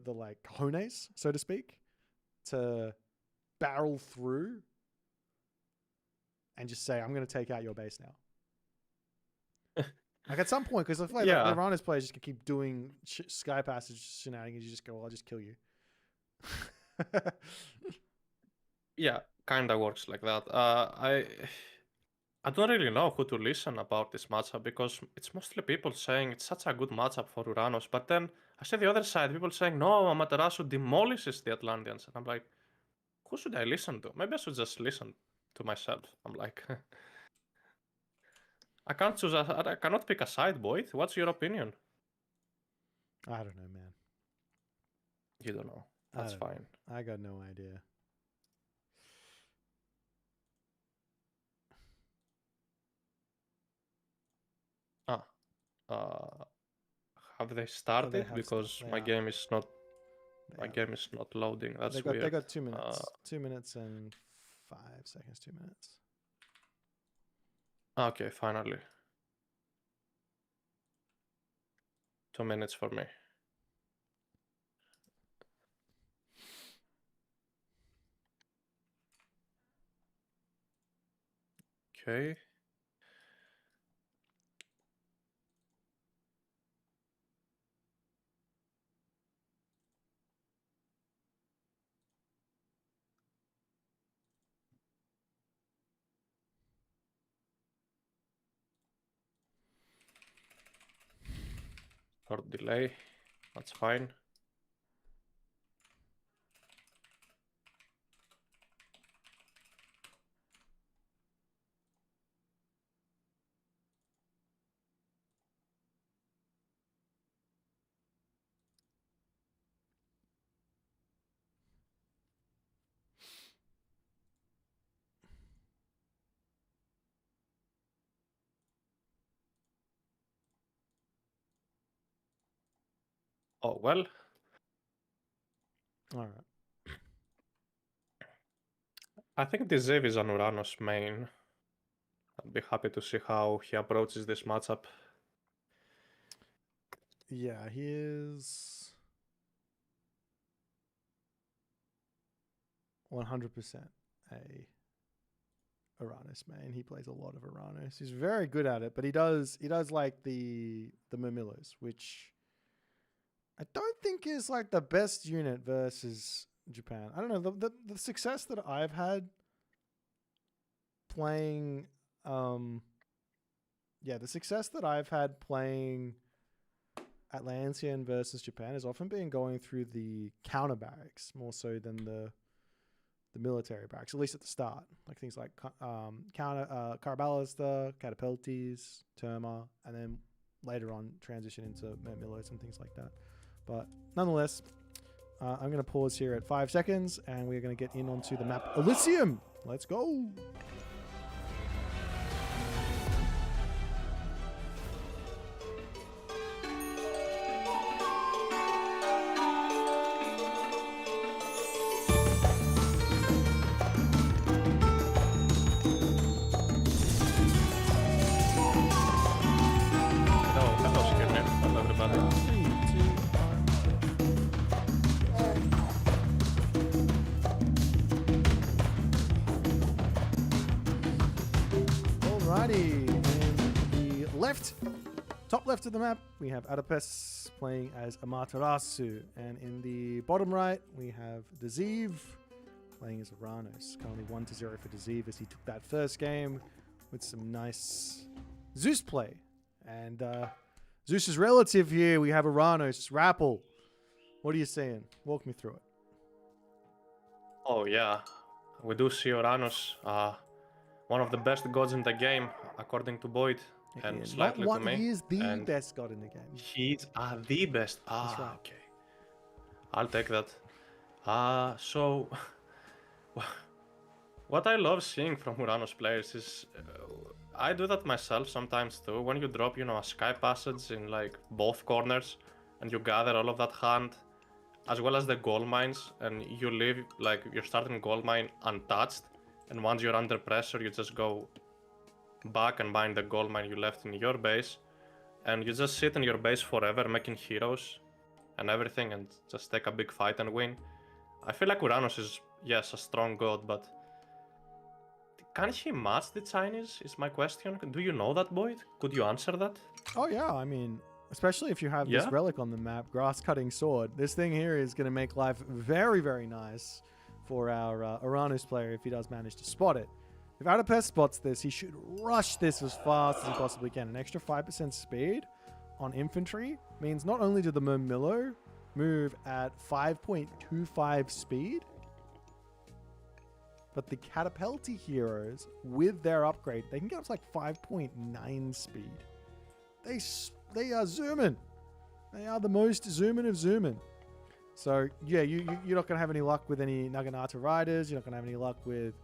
like cojones, so to speak, to barrel through and just say, I'm going to take out your base now. Like at some point, because I feel like the Uranus players just keep doing Sky Passage shenanigans. You just go, well, I'll just kill you. Yeah, kind of works like that. I don't really know who to listen about this matchup because it's mostly people saying it's such a good matchup for Uranus, but then I see the other side, people saying no, Amaterasu demolishes the Atlanteans, and I'm like, who should I listen to? Maybe I should just listen to myself. I'm like, I can't choose. I cannot pick a side, Boit. What's your opinion? I don't know, man. You don't know. That's fine. I got no idea. Have they started? Because my game is not. My game is not loading. That's weird. They got 2 minutes. 2 minutes and 5 seconds. 2 minutes. Okay, finally. 2 minutes for me. Okay. Short delay. That's fine. Oh, well. All right. I think Desive is an Uranus main. I'd be happy to see how he approaches this matchup. Yeah, he is 100% a Uranus main. He plays a lot of Uranus. He's very good at it, but he does like the Murmillos, which I don't think is like the best unit versus Japan. I don't know, the success that I've had playing the success that I've had playing Atlantean versus Japan has often been going through the counter barracks more so than the military barracks, at least at the start. Like things like Carabalista, Catapultes, Terma, and then later on transition into Murmillos and things like that. But nonetheless, I'm going to pause here at 5 seconds and we're going to get in onto the map Elysium. Let's go. Top left of the map, we have Allapes playing as Amaterasu, and in the bottom right, we have Desive playing as Uranus. Currently 1-0 for Desive as he took that first game with some nice Zeus play. And Zeus's relative here, we have Uranus, Rappel. What are you saying? Walk me through it. Oh yeah, we do see Uranus, one of the best gods in the game, according to Boit. And slightly to me. He is the best god in the game. He's the best. That's right. Okay. I'll take that. So what I love seeing from Uranus players is I do that myself sometimes too. When you drop, a Sky Passage in like both corners and you gather all of that hand as well as the gold mines and you leave like your starting gold mine untouched, and once you're under pressure you just go back and mine the gold mine you left in your base. and you just sit in your base forever making heroes and everything and just take a big fight and win. I feel like Kronos is, yes, a strong god, but can he match the Chinese is my question. Do you know that, Boit? Could you answer that? Oh yeah, I mean, especially if you have this relic on the map, grass-cutting sword. This thing here is going to make life very, very nice for our Uranus player if he does manage to spot it. If Allapes spots this, he should rush this as fast as he possibly can. An extra 5% speed on infantry means not only do the Murmillo move at 5.25 speed, but the Catapulti heroes, with their upgrade, they can get up to like 5.9 speed. They are zooming. They are the most zooming of zooming. So yeah, you're not going to have any luck with any Naginata riders. You're not going to have any luck with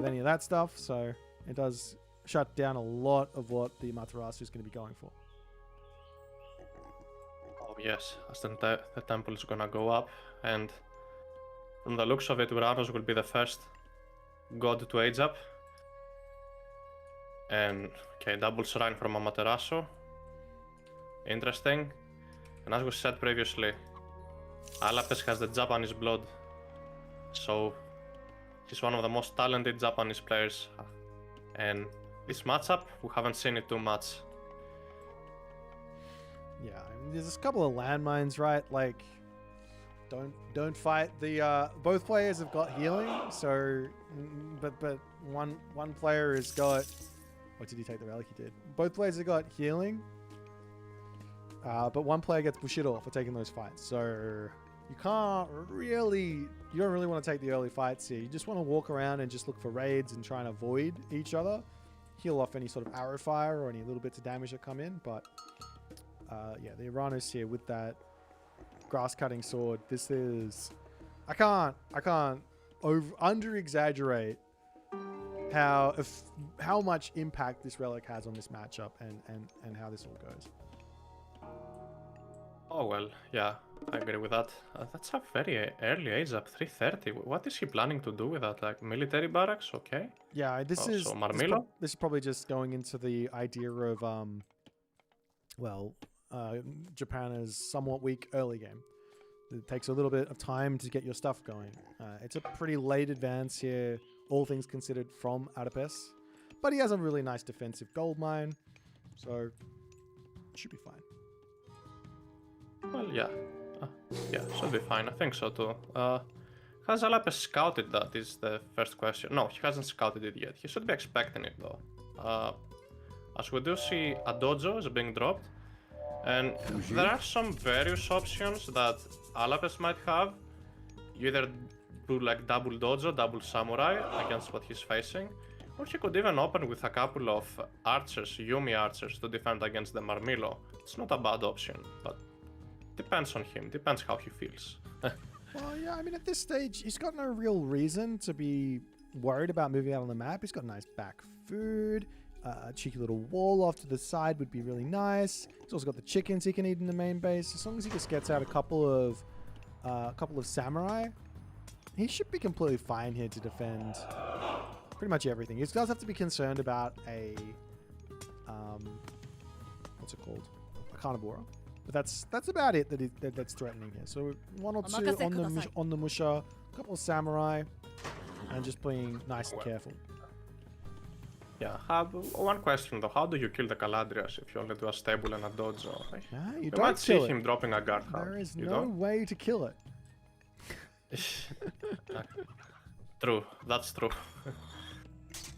any of that stuff. So it does shut down a lot of what the Amaterasu is going to be going for. Oh yes, as the temple is going to go up, and from the looks of it, Uranus will be the first god to age up. And okay, double shrine from Amaterasu. Interesting. And as we said previously, Allapes has the Japanese blood, so he's one of the most talented Japanese players. And this matchup, we haven't seen it too much. Yeah, I mean, there's a couple of landmines, right? Like, don't fight the. Both players have got healing, so but one player has got. What did he take the relic? He did. Both players have got healing. But one player gets Bushido for taking those fights. So you don't really want to take the early fights here. You just want to walk around and just look for raids and try and avoid each other. Heal off any sort of arrow fire or any little bits of damage that come in. But yeah, the Uranus here with that grass cutting sword. This is, I can't under exaggerate how much impact this relic has on this matchup and how this all goes. Oh well, yeah, I agree with that. That's a very early age up, 330. What is he planning to do with that? Like military barracks? Okay. Yeah, this is probably just going into the idea of Japan is somewhat weak early game. It takes a little bit of time to get your stuff going. It's a pretty late advance here, all things considered, from Allapes, but he has a really nice defensive gold mine, so should be fine. Well, yeah. Yeah, should be fine. I think so too. Has Allapes scouted that is the first question. No, he hasn't scouted it yet. He should be expecting it though. As we do see a dojo is being dropped. And there are some various options that Allapes might have. You either do like double dojo, double samurai against what he's facing. Or he could even open with a couple of archers, Yumi archers, to defend against the Marmillo. It's not a bad option, but depends on him, depends how he feels. Well, yeah, I mean, at this stage, he's got no real reason to be worried about moving out on the map. He's got nice back food, a cheeky little wall off to the side would be really nice. He's also got the chickens he can eat in the main base. As long as he just gets out a couple of samurai, he should be completely fine here to defend pretty much everything. He does have to be concerned about a, what's it called? A carnivora. But that's about it that's threatening here. So one or two on the Musha, a couple of samurai, and just being nice and careful. Yeah, one question though. How do you kill the Caladrias if you only do a stable and a dojo? You might see him dropping a guard. There is no way to kill it. True, that's true.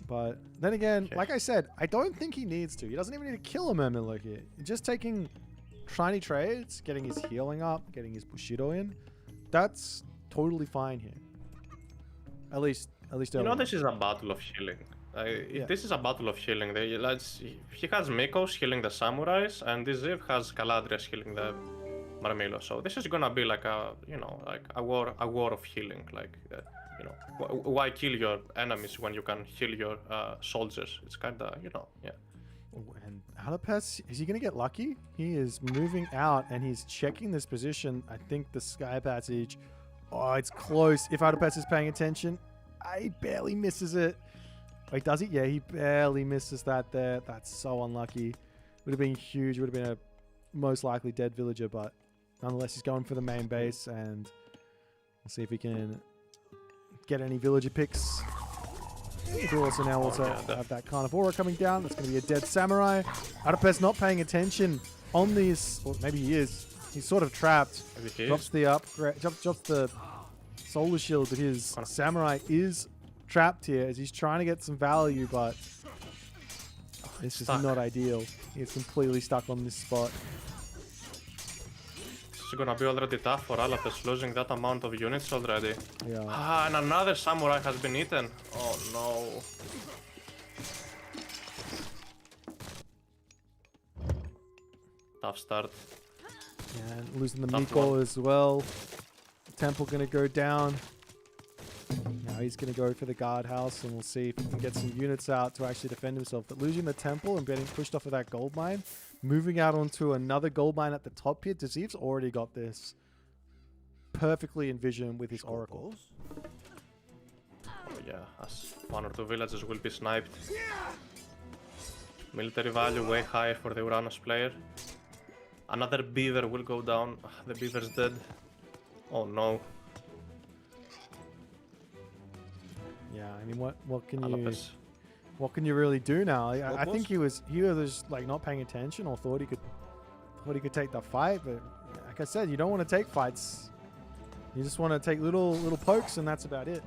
But then again, like I said, I don't think he needs to. He doesn't even need to kill a Murmillo here. Just taking shiny trades, getting his healing up, getting his Bushido in, that's totally fine here. At least you know, this is a battle of healing. This is a battle of healing. He has Mikos healing the samurais, and Desive has Caladrias healing the Marmillo. So this is gonna be like a war of healing. Why kill your enemies when you can heal your soldiers? It's kinda, yeah. And Allapes, is he going to get lucky? He is moving out and he's checking this position. I think the Sky Passage. Oh, it's close. If Allapes is paying attention, he barely misses it. Wait, does he? Yeah, he barely misses that there. That's so unlucky. Would have been huge. Would have been a most likely dead villager, but nonetheless, he's going for the main base, and we'll see if he can get any villager picks. We do also now have that kind of aura coming down. That's going to be a dead samurai. Allapes not paying attention on these, or maybe he is. He's sort of trapped. Drops the upgrade, drops the solar shield, but his samurai is trapped here as he's trying to get some value, but this is not ideal. He's completely stuck on this spot. This is gonna be already tough for Allapes, losing that amount of units already. Yeah. Ah, and another samurai has been eaten. Oh no. Tough start. And losing the Miko as well. Temple gonna go down. Now he's gonna go for the guardhouse, and we'll see if he can get some units out to actually defend himself. But losing the temple and getting pushed off of that gold mine, moving out onto another gold mine at the top here. Desive's already got this perfectly envisioned with his oracles. Oh yeah, as one or two villages will be sniped. Military value way higher for the Uranus player. Another beaver will go down. The beaver's dead. Oh no. Yeah, I mean, what can you really do now? I think he was like not paying attention, or thought he could take the fight. But like I said, you don't want to take fights. You just want to take little pokes, and that's about it.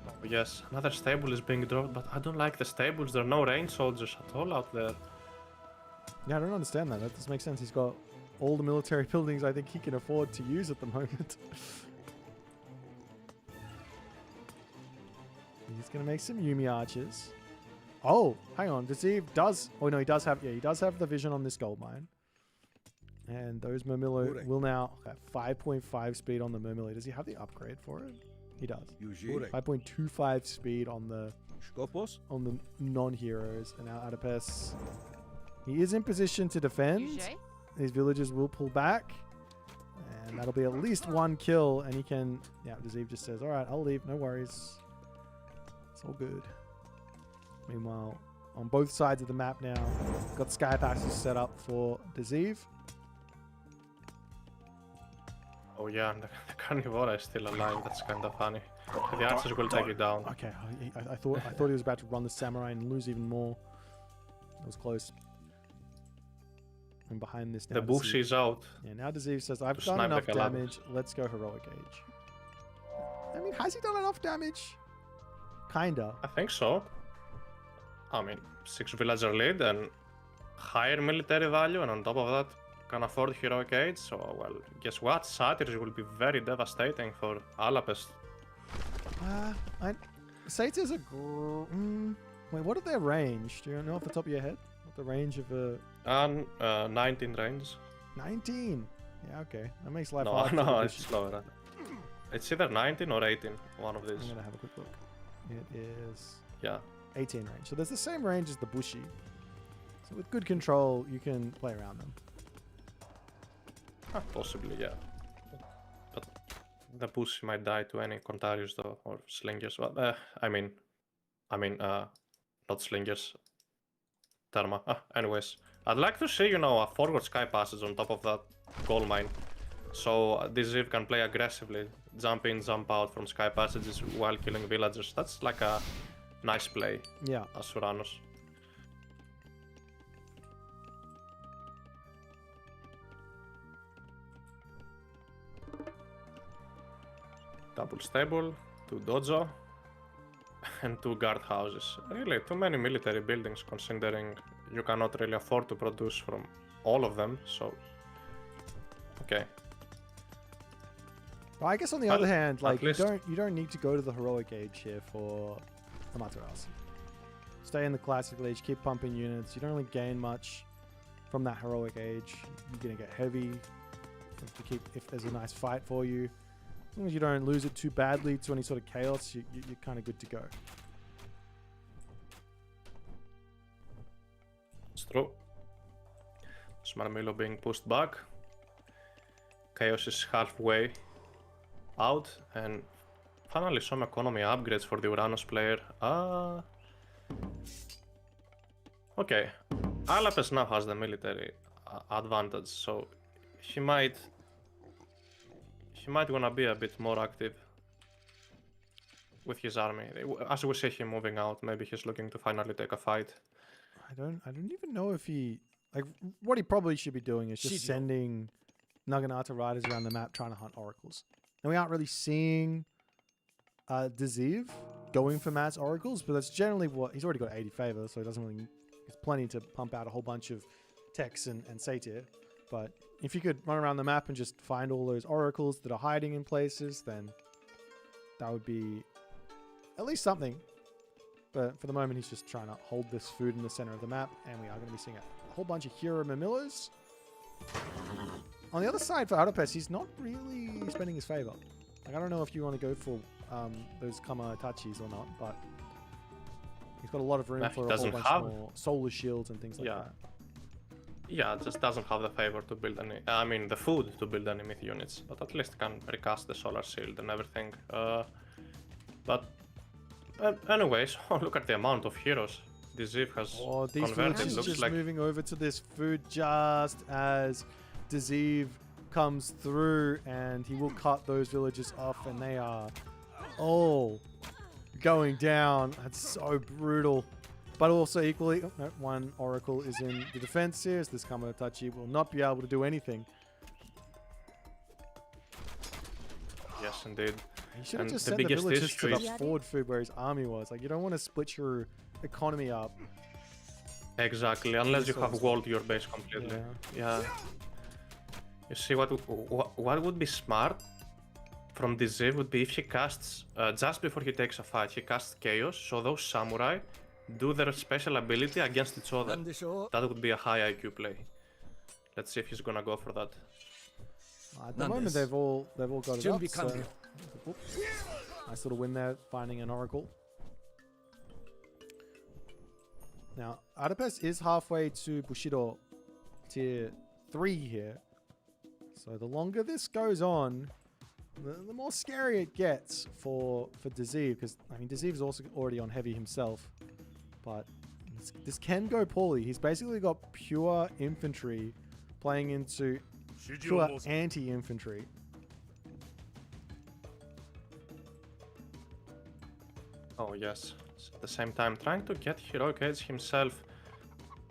Oh, yes, another stable is being dropped, but I don't like the stables. There are no range soldiers at all out there. Yeah, I don't understand that. That doesn't make sense. He's got all the military buildings I think he can afford to use at the moment. He's going to make some Yumi archers. Oh, hang on. Desive does... Oh, no, he does have... Yeah, he does have the vision on this gold mine. And those Murmillo will now have 5.5 speed on the Murmillo. Does he have the upgrade for it? He does. 5.25 speed on the non-heroes. And now Allapes... He is in position to defend. These villagers will pull back. And that'll be at least one kill. And he can... Yeah, Desive just says, all right, I'll leave. No worries. It's all good. Meanwhile, on both sides of the map now, got sky passes set up for Desive. Oh yeah, and the Carnivora is still alive. That's kind of funny. The archers will take it down. Okay, I thought he was about to run the samurai and lose even more. That was close. And behind this now, the Fuxi is out. Yeah, now Desive says, I've done enough damage. Let's go heroic age. I mean, has he done enough damage? Kinda. I think so. I mean, 6 villager lead and higher military value, and on top of that, can afford heroic age. So, well, guess what? Satyrs will be very devastating for Allapes. Satyrs are... Wait, what are their range? Do you know off the top of your head? What the range of a... 19 range. 19? Yeah, okay. That makes life hard. No, it's slower. It's either 19 or 18, one of these. I'm gonna have a quick look. It is... Yeah. 18 range. So there's the same range as the Bushi. So with good control, you can play around them. Possibly, yeah. But the Bushi might die to any Contarius though, or Slingers. Well, I mean, not Slingers. Therma. Anyways, I'd like to see, a forward sky passage on top of that gold mine. So Desive can play aggressively, jump in, jump out from sky passages while killing villagers. That's like a nice play. Yeah. As Kronos. Double stable, 2 dojo, and 2 guard houses. Really, too many military buildings considering you cannot really afford to produce from all of them, so... Okay. Well, I guess on the other hand, like you don't need to go to the heroic age here for Amaterasu. Stay in the classical age, keep pumping units. You don't really gain much from that heroic age. You're gonna get heavy if there's a nice fight for you. As long as you don't lose it too badly to any sort of chaos, you're kind of good to go. It's true. Smarmilo being pushed back. Chaos is halfway out, and finally some economy upgrades for the Uranus player. Okay, Allapes now has the military advantage, so he might wanna be a bit more active with his army. As we see him moving out, maybe he's looking to finally take a fight. I don't even know if he like what he probably should be doing is just sending Naginata riders around the map trying to hunt oracles. And we aren't really seeing Desive going for mass oracles, but that's generally what he's already got 80 favor, so he doesn't really. There's plenty to pump out a whole bunch of techs and satyr. But if you could run around the map and just find all those oracles that are hiding in places, then that would be at least something. But for the moment, he's just trying to hold this food in the center of the map, and we are going to be seeing a whole bunch of hero Mamillos. On the other side, for Allapes, he's not really spending his favor. Like, I don't know if you want to go for those Kamatachis or not, but he's got a lot of room for a whole bunch more solar shields and things like that. Yeah, just doesn't have the favor to build any. I mean, the food to build any myth units, but at least can recast the solar shield and everything. But anyways, look at the amount of heroes Desive has these converted. villagers Looks just like moving over to this food just as Desive comes through, and he will cut those villagers off, and they are all going down. That's so brutal. But also equally, one oracle is in the defense here, as this Kamatachi will not be able to do anything. Yes, indeed. He should have just sent the villagers to the forward food where his army was. Like, you don't want to split your economy up. Exactly, unless you have walled your base completely. Yeah. You see, what would be smart from Desive would be if he casts, just before he takes a fight, he casts Chaos, so those samurai do their special ability against each other. That would be a high IQ play. Let's see if he's gonna go for that. At the moment, they've all got it up. So, nice little win there, finding an oracle. Now, Allapes is halfway to Bushido tier 3 here. So the longer this goes on, the more scary it gets for Desive, because I mean Desive is also already on heavy himself, but this can go poorly. He's basically got pure infantry playing into pure anti-infantry. Oh yes, at the same time trying to get heroic edge himself.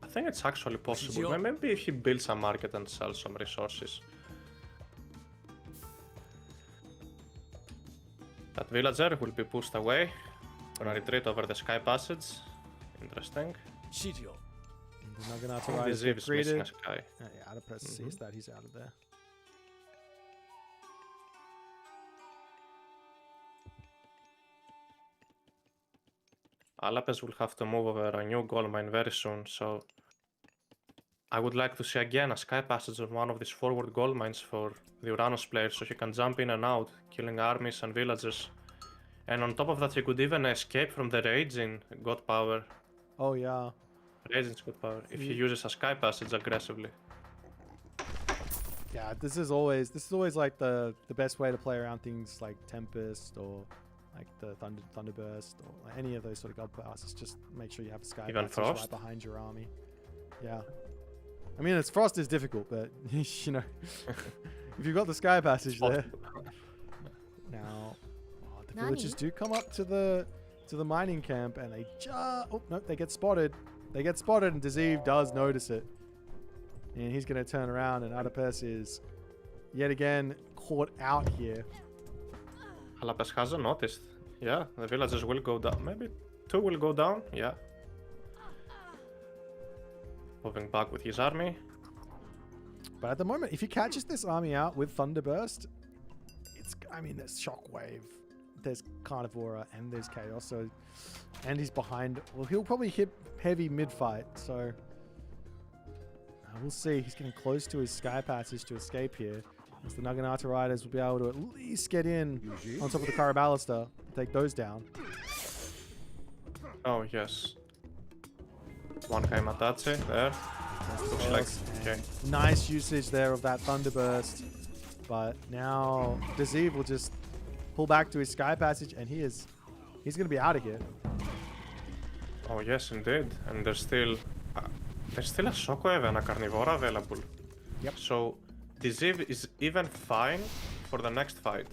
I think it's actually possible. Maybe if he builds a market and sells some resources. That villager will be pushed away. Gonna retreat over the sky passage. Interesting. Desive is missing a sky. Yeah, Allapes sees that, he's out of there. Allapes will have to move over a new gold mine very soon, so I would like to see again a sky passage on one of these forward gold mines for the Uranus players, so he can jump in and out, killing armies and villagers. And on top of that, he could even escape from the raging god power. Oh yeah. Raging's god power, if he uses a sky passage aggressively. Yeah, this is always like the best way to play around things like Tempest or like the Thunderburst or like any of those sort of god passes. Just make sure you have a sky passage right behind your army. Yeah. I mean, Frost is difficult, but you know, if you've got the sky passage there. Now, the villagers do come up to the mining camp, and they they get spotted. They get spotted, and Desive does notice it, and he's going to turn around, and Allapes is yet again caught out here. Allapes hasn't noticed. Yeah, the villagers will go down. Maybe 2 will go down. Yeah. Moving back with his army. But at the moment, if he catches this army out with Thunderburst, there's Shockwave, there's Carnivora, and there's Chaos. So, and he's behind. Well, he'll probably hit heavy mid-fight. So, we'll see. He's getting close to his sky passage to escape here. As the Naginata riders will be able to at least get in on top of the Karabalista, take those down. Oh, yes. One Amaterasu there. Looks like okay. Nice usage there of that Thunderburst. But now Desive will just pull back to his sky passage, and he's going to be out of here. Oh yes, indeed. And there's still There's still a Shockwave and a Carnivora available. Yep. So Desive is even fine for the next fight.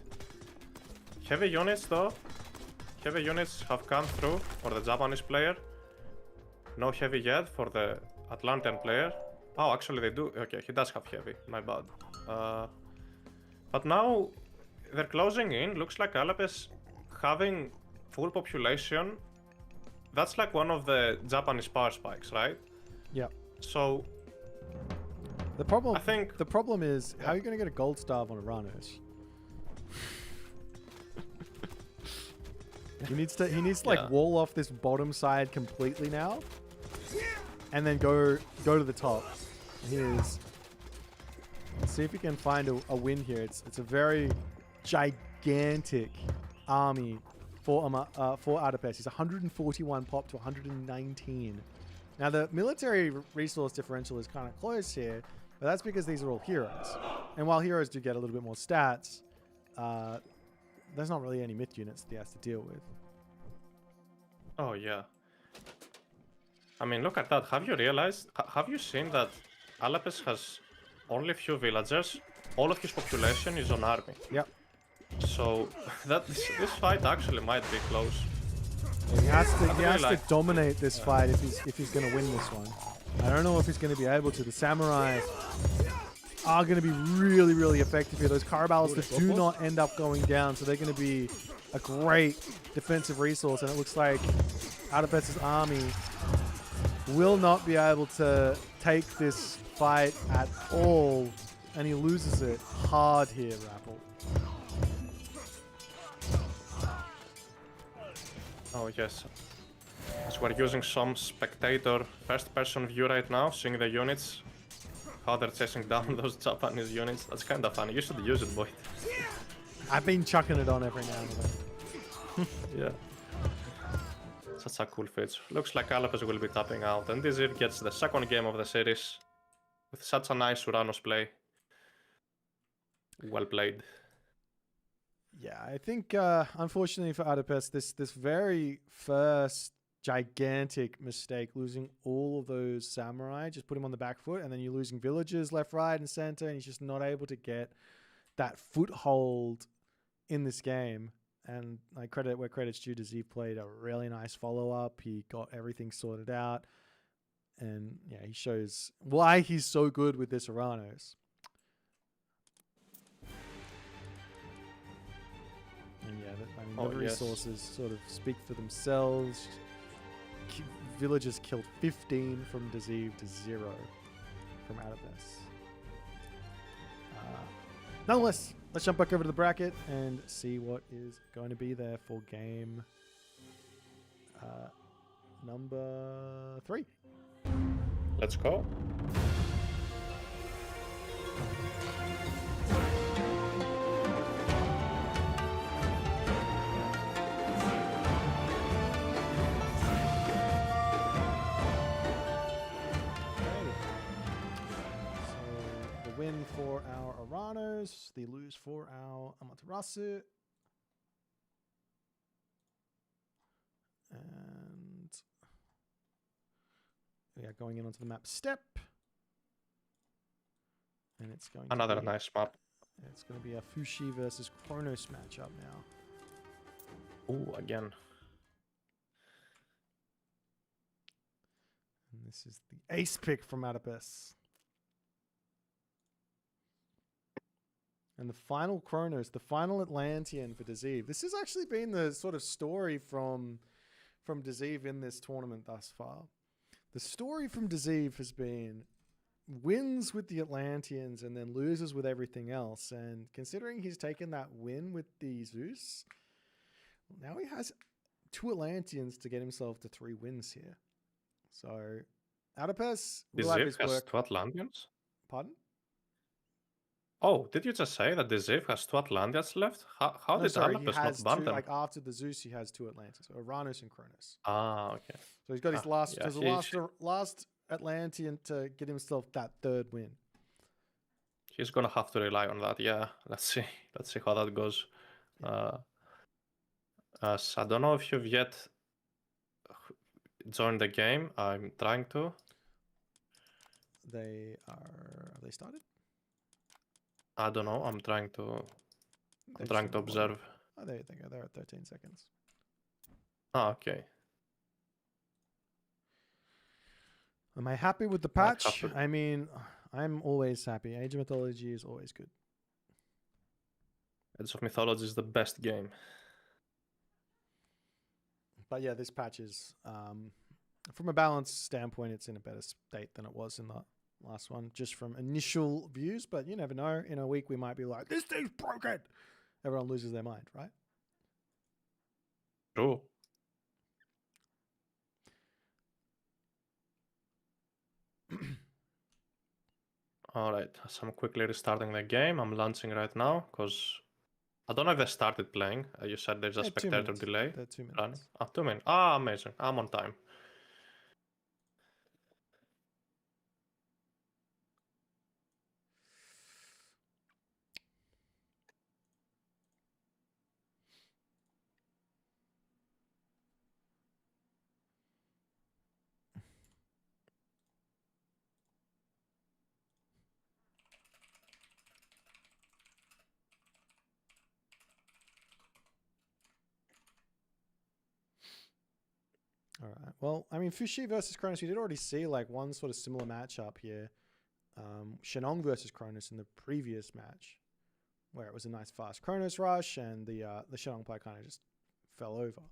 Heavy units though. Heavy units have come through for the Japanese player. No heavy yet for the Atlantean player. Oh, actually they do. Okay, he does have heavy. My bad. But now they're closing in. Looks like Allapes having full population. That's like one of the Japanese power spikes, right? Yeah. So the problem, I think the problem is how are you going to get a gold star on Uranos? He needs to like wall off this bottom side completely now, and then go to the top. Let's see if we can find a win here. It's a very gigantic army for Allapes. He's 141 pop to 119. Now the military resource differential is kind of close here, but that's because these are all heroes. And while heroes do get a little bit more stats, there's not really any myth units that he has to deal with. Oh yeah. I mean, look at that. Have you realized? Have you seen that Allapes has only a few villagers? All of his population is on army. Yep. So that this fight actually might be close. He has to dominate this fight if he's going to win this one. I don't know if he's going to be able to. The samurai are going to be really, really effective here. Those Caraballs that do not end up going down, so they're going to be a great defensive resource. And it looks like Allapes' army will not be able to take this fight at all, and he loses it hard here, Rappel. Oh yes. So we're using some spectator first-person view right now, seeing the units, how they're chasing down those Japanese units. That's kind of funny. You should use it, Boit. I've been chucking it on every now and then. Yeah. Such a cool feature. Looks like Allapes will be tapping out, and Desive gets the second game of the series with such a nice Uranos play. Well played. Yeah, I think unfortunately for Allapes, this very first gigantic mistake, losing all of those samurai, just put him on the back foot, and then you're losing villagers left, right, and center, and he's just not able to get that foothold in this game. And like credit where credit's due, Desive played a really nice follow-up. He got everything sorted out, and yeah, he shows why he's so good with this Uranos. And yeah, the resources sort of speak for themselves. Villagers killed 15 from Desive to 0 from Allapes. Nonetheless, let's jump back over to the bracket and see what is going to be there for game number 3. Let's go. Win for our Uranos, they lose for our Amaterasu. And we are going in onto the map step. And it's going another to be, nice map. It's going to be a Fuxi versus Kronos matchup now. Ooh, again. And this is the ace pick from Allapes. And the final Kronos, the final Atlantean for Desive. This has actually been the sort of story from Desive in this tournament thus far. The story from Desive has been wins with the Atlanteans and then loses with everything else. And considering he's taken that win with the Zeus, now he has 2 Atlanteans to get himself to 3 wins here. So, Allapes will have his Desive has work. 2 Atlanteans? Pardon? Oh, did you just say that Desive has 2 Atlanteans left? How did Allapes not ban them? Like after the Zeus, he has 2 Atlanteans, so Uranos and Kronos. Ah, okay. So he's got his last Atlantean to get himself that 3rd win. He's gonna have to rely on that. Yeah, let's see how that goes. Yeah. So I don't know if you've yet joined the game. I'm trying to. they are... Have they started? I don't know. I'm trying to observe. Oh, there they go. They're at 13 seconds. Ah, okay. Am I happy with the patch? I mean, I'm always happy. Age of Mythology is always good. Age of Mythology is the best game. But yeah, this patch is, from a balance standpoint, it's in a better state than it was in the last one, just from initial views. But you never know. In a week, we might be like, this thing's broken. Everyone loses their mind, right? True. Alright, so I'm quickly restarting the game. I'm launching right now because I don't know if they started playing. You said there's a spectator delay. 2 minutes. Running. Oh, 2 minutes. Ah, amazing. I'm on time. All right. Well, I mean, Fuxi versus Kronos, we did already see like one sort of similar matchup here. Shennong versus Kronos in the previous match, where it was a nice fast Kronos rush, and the Shennong player kind of just fell over.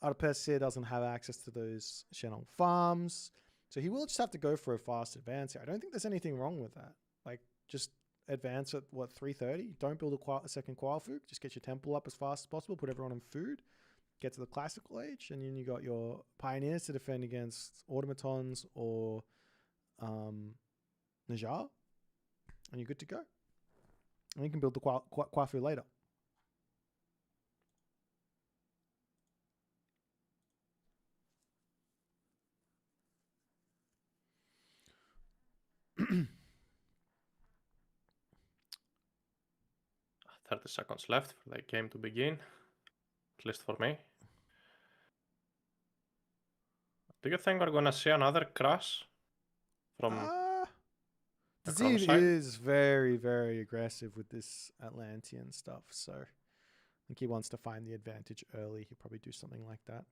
Allapes here doesn't have access to those Shennong farms, so he will just have to go for a fast advance here. I don't think there's anything wrong with that. Like, just advance at, what, 3:30? Don't build a second Qualfug. Just get your temple up as fast as possible, put everyone on food, get to the classical age, and then you got your pioneers to defend against automatons or Najar, and you're good to go. And you can build the Quafu later. "30 seconds left for the game to begin, at least for me. Do you think we're gonna see another crash from the Kronos Desive side? is very, very aggressive with this Atlantean stuff, so I think he wants to find the advantage early. He'll probably do something like that.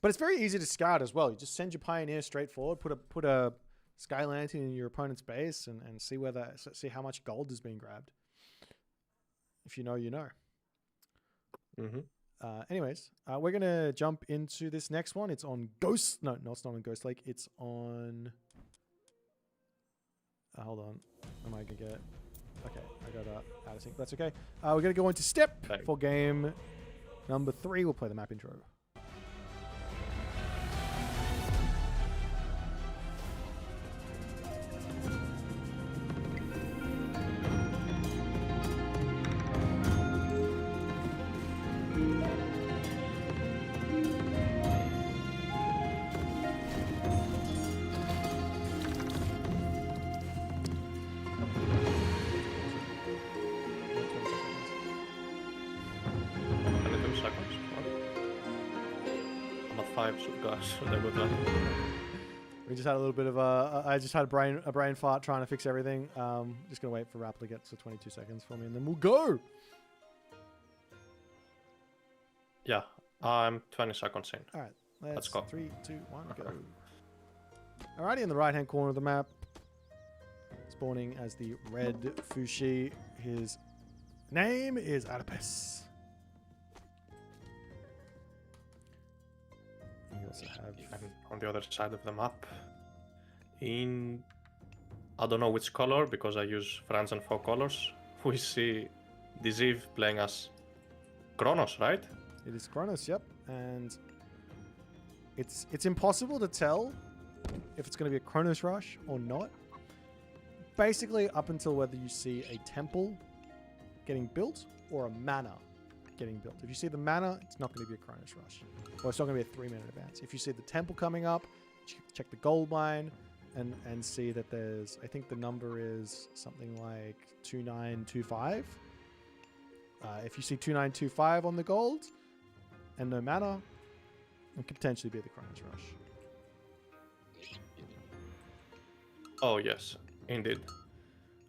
But it's very easy to scout as well. You just send your pioneer straight forward, put a Sky Lantern in your opponent's base, and see how much gold is being grabbed. If you know, you know. Mm-hmm. Anyways, we're going to jump into this next one. It's on Ghost... No, it's not on Ghost Lake. It's on... hold on. Am I going to get it? Okay, I got out of sync. That's okay. We're going to go into Step for game number 3. We'll play the map intro. We just had a little bit of I just had a brain fart trying to fix everything. Just gonna wait for Rapple to get to 22 seconds for me, and then we'll go. Yeah, I'm 20 seconds in. All right, let's go. 3, 2, 1, go. Alrighty, in the right-hand corner of the map, spawning as the red Fuxi. His name is Allapes. We also have... And on the other side of the map, in... I don't know which color, because I use friends and foe colors, we see Desive playing as Kronos, right? It is Kronos, yep. And it's impossible to tell if it's going to be a Kronos rush or not. Basically, up until whether you see a temple getting built or a mana getting built. If you see the mana, it's not going to be a Kronos rush. Or it's not going to be a 3-minute advance. If you see the temple coming up, check the gold mine and see that there's, I think the number is something like 2925. If you see 2925 on the gold and no mana, it could potentially be the Kronos rush. Oh yes, indeed.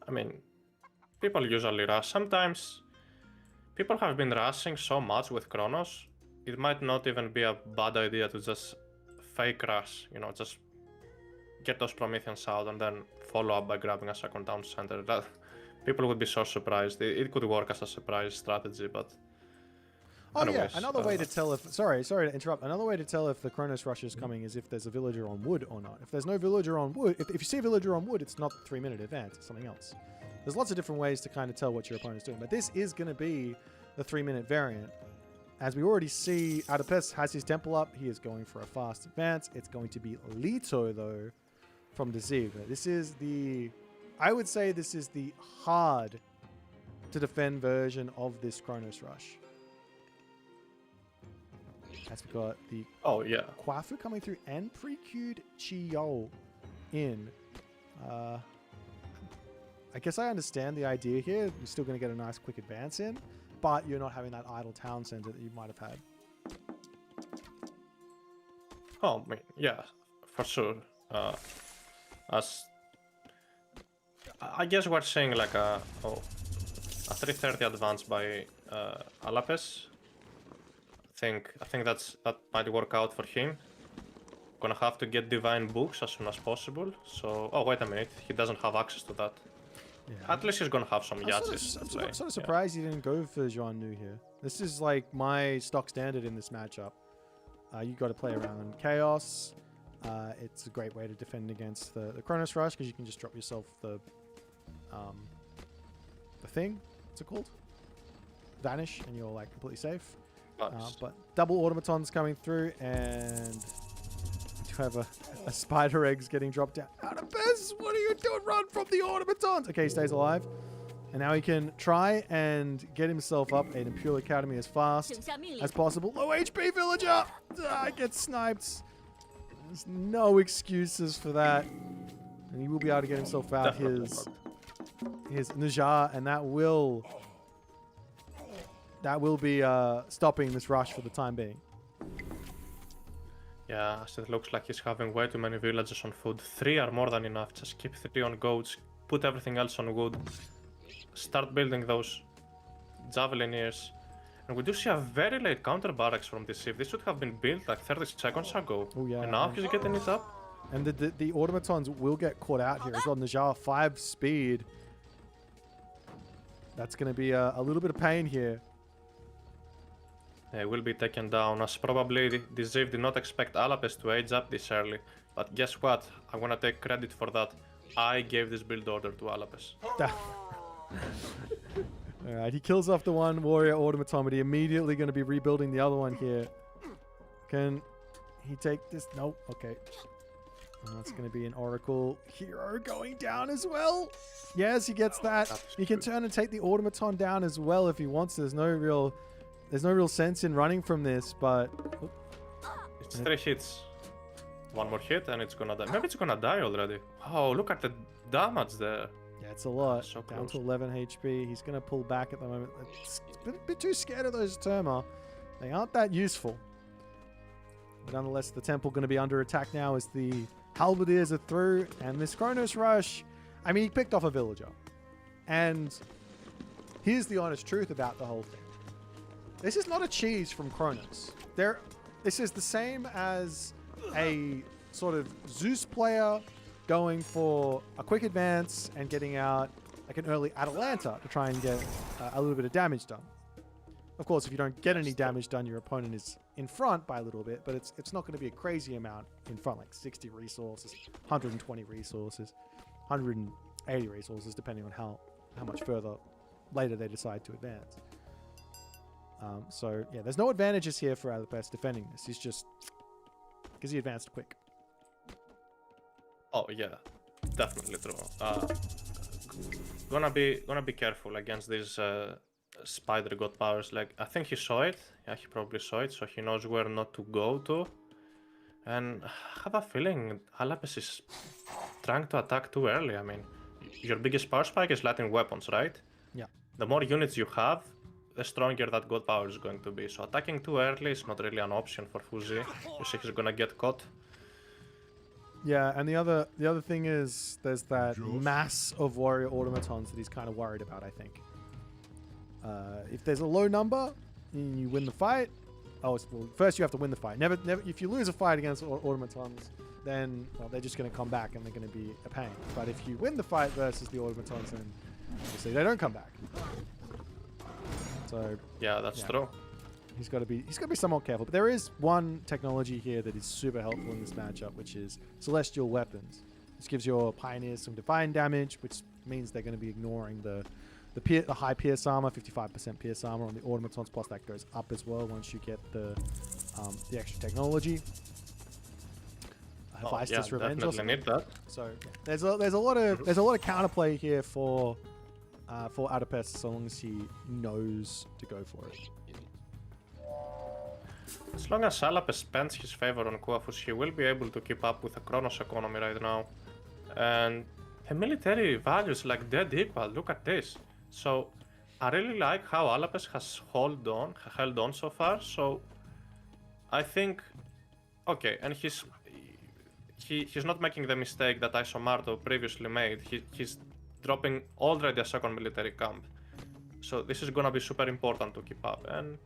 I mean, people usually rush. Sometimes people have been rushing so much with Kronos, it might not even be a bad idea to just fake rush, you know, just get those Prometheans out and then follow up by grabbing a second town center. That, people would be so surprised. It could work as a surprise strategy, but... Oh anyways, yeah, another way to tell if... Sorry to interrupt. Another way to tell if the Kronos rush is coming is if there's a villager on wood or not. If there's no villager on wood... If you see a villager on wood, it's not 3-minute advance. It's something else. There's lots of different ways to kind of tell what your opponent's doing. But this is going to be the 3-minute variant. As we already see, Allapes has his temple up. He is going for a fast advance. It's going to be Leto, though, from Desive. This is the... I would say this is the hard to defend version of this Kronos rush. As we got the Kwafu coming through and pre-queued Chiyo in. I guess I understand the idea here. You're still going to get a nice quick advance in, but you're not having that idle town center that you might have had. Oh, I mean, yeah, for sure. As I guess we're seeing like a 330 advance by Allapes. I think that might work out for him. Gonna have to get divine books as soon as possible. So, oh wait a minute, he doesn't have access to that. Yeah. At least he's gonna have some Yachis. I'm sort of surprised he didn't go for Zhuan Nu here. This is like my stock standard in this matchup. You got to play around Chaos. It's a great way to defend against the Kronos rush because you can just drop yourself the thing. What's it called? Vanish, and you're like completely safe. But double automatons coming through, and you have a spider eggs getting dropped down. Allapes, what are you doing? Run from the automatons! Okay, he stays alive. And now he can try and get himself up an Imperial Academy as fast as possible. Low HP villager! Gets sniped. There's no excuses for that. And he will be able to get himself out his Najar, and that will be stopping this rush for the time being. Yeah, as it looks like he's having way too many villages on food. 3 are more than enough. Just keep 3 on goats. Put everything else on wood. Start building those javelineers. And we do see a very late counter barracks from this ship. This should have been built like 30 seconds ago. Oh yeah. And now he's getting it up. And the automatons will get caught out here as well. Najar 5 speed. That's going to be a little bit of pain here. They will be taken down, as probably Desive did not expect Allapes to age up this early. But guess what? I'm gonna take credit for that. I gave this build order to Allapes. Alright, he kills off the one warrior automaton, but he immediately going to be rebuilding the other one here. Can he take this? Nope. Okay. And that's going to be an Oracle hero going down as well. Yes, he gets that. He can turn and take the automaton down as well if he wants. There's no real sense in running from this, but... It's 3 hits. One more hit and it's gonna die. Maybe it's gonna die already. Oh, look at the damage there. Yeah, it's a lot. So down to 11 HP. He's going to pull back at the moment. It's a bit too scared of those Terma. They aren't that useful. But nonetheless, the temple going to be under attack now as the halberdiers are through. And this Kronos rush, I mean, he picked off a villager. And here's the honest truth about the whole thing. This is not a cheese from Kronos. This is the same as a sort of Zeus player going for a quick advance and getting out like an early Atalanta to try and get a little bit of damage done. Of course, if you don't get any damage done, your opponent is in front by a little bit, but it's not going to be a crazy amount in front, like 60 resources, 120 resources, 180 resources, depending on how much further later they decide to advance. So, yeah, there's no advantages here for Allapes defending this. He's just... because he advanced quick. Oh, yeah. Definitely true. Gonna be careful against these spider god powers. Like, I think he saw it. Yeah, he probably saw it, so he knows where not to go to. And I have a feeling Allapes is trying to attack too early. I mean, your biggest power spike is Latin weapons, right? Yeah. The more units you have, the stronger that god power is going to be. So attacking too early is not really an option for Fuxi. You see he's gonna get caught. Yeah, and the other thing is there's that mass of warrior automatons that he's kind of worried about, I think. If there's a low number and you win the fight, well, first you have to win the fight. Never. If you lose a fight against automatons, then they're just going to come back and they're going to be a pain. But if you win the fight versus the automatons, then obviously they don't come back. So yeah, that's true. He's got to be somewhat careful. But there is one technology here that is super helpful in this matchup, which is celestial weapons. This gives your pioneers some divine damage, which means they're going to be ignoring the high pierce armor, 55% pierce armor on the automatons. Plus that goes up as well once you get the extra technology. Hephaestus Revenge or something. Need that. So there's a lot of counterplay here for Allapes, so long as he knows to go for it. As long as Allapes spends his favor on Kuafus, he will be able to keep up with the Kronos economy right now. And the military values like dead equal, look at this. So I really like how Allapes has held on so far. So I think, okay, and he's not making the mistake that Eisomarto previously made. He's dropping already a second military camp. So this is gonna be super important to keep up. And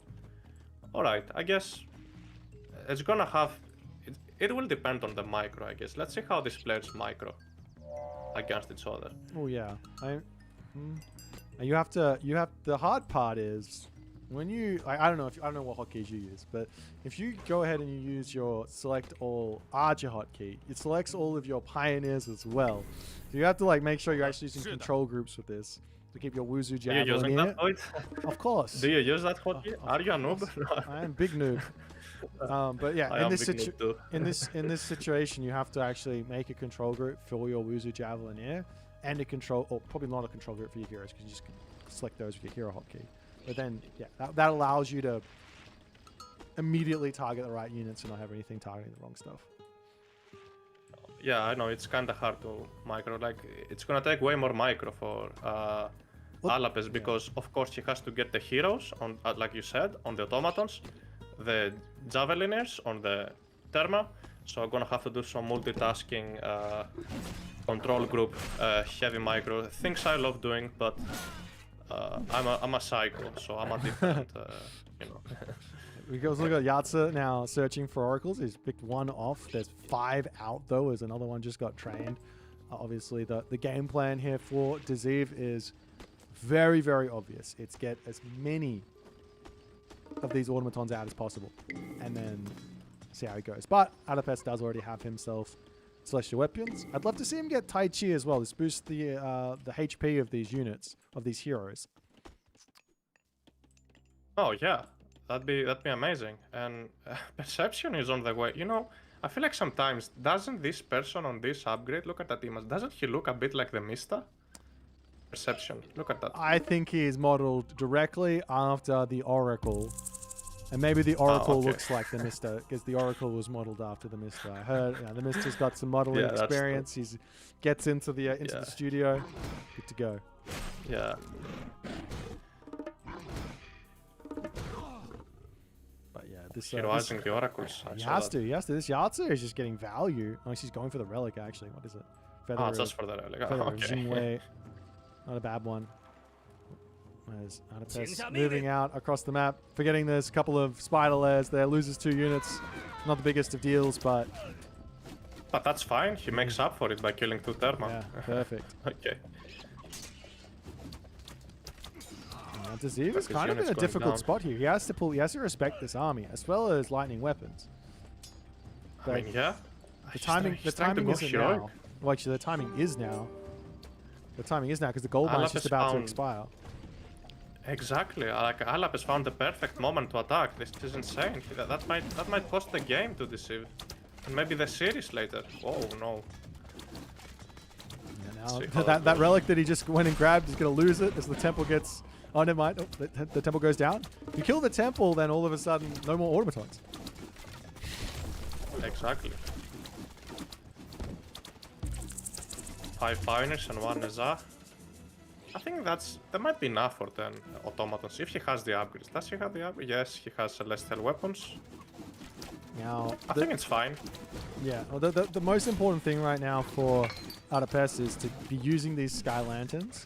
alright, I guess it's gonna have... It will depend on the micro, I guess. Let's see how these players micro against each other. Oh yeah. You have the hard part is when you I don't know what hotkeys you use, but if you go ahead and you use your select all Archer hotkey, it selects all of your pioneers as well. So you have to make sure you're actually using control groups with this to keep your Wuzu Javelin using here. that, Boit? Of course. Do you use that hotkey? Are you a noob? I am big noob. But yeah, in this situation, you have to actually make a control group for your Wuzu Javelineer and a control, or probably not a control group for your heroes, because you just select those with your hero hotkey. But then, yeah, that allows you to immediately target the right units and not have anything targeting the wrong stuff. Yeah, I know, it's kind of hard to micro. It's gonna take way more micro for Allapes, because of course he has to get the heroes on, like you said, on the automatons, the Javelineers on the Therma. So I'm gonna have to do some multitasking, control group, heavy micro, things I love doing, but I'm a psycho, so I'm a different, you know. We go look at Yatsa now searching for oracles. He's picked one off. There's 5 out though, as another one just got trained. Obviously, the game plan here for Desive is very, very obvious. It's get as many of these automatons out as possible, and then see how it goes. But Allapes does already have himself celestial weapons. I'd love to see him get Tai Chi as well. This boosts the HP of these units, of these heroes. Oh yeah, that'd be amazing. And perception is on the way. You know, I feel like sometimes doesn't this person on this upgrade, look at that image, doesn't he look a bit like the Mista? Perception, look at that. I think he is modeled directly after the Oracle. And maybe the Oracle looks like the Mista, because the Oracle was modeled after the Mista. I heard the Mista's got some modeling experience. He gets into the studio, good to go. Yeah. But yeah, this heroizing the Oracles. He has to. This Yatsu is just getting value. Oh, she's going for the relic actually. What is it? Feather just for the relic. Okay. Not a bad one. There's Allapes moving out across the map, forgetting there's a couple of spider layers there, loses 2 units. Not the biggest of deals, but that's fine. He makes up for it by killing 2 Therma. Yeah, perfect. Okay. Desive is kind of in a difficult spot here. He has to respect this army as well as lightning weapons. But I mean, yeah. The timing isn't now. Well, actually, the timing is now. The timing is now because the gold mine is just about to expire. Exactly. Like Allapes found the perfect moment to attack. This is insane. That might cost the game to Desive, and maybe the series later. Oh no. Yeah, now that relic that he just went and grabbed is going to lose it as the temple gets. Oh, never mind. Oh, the temple goes down. If you kill the temple, then all of a sudden, no more automatons. Exactly. 5 pioneers and 1 Neza. I think that might be enough for 10 automatons if he has the upgrades. Does he have the upgrades? Yes, he has celestial weapons. Now, I think it's fine. Yeah, well, the most important thing right now for Allapes is to be using these sky lanterns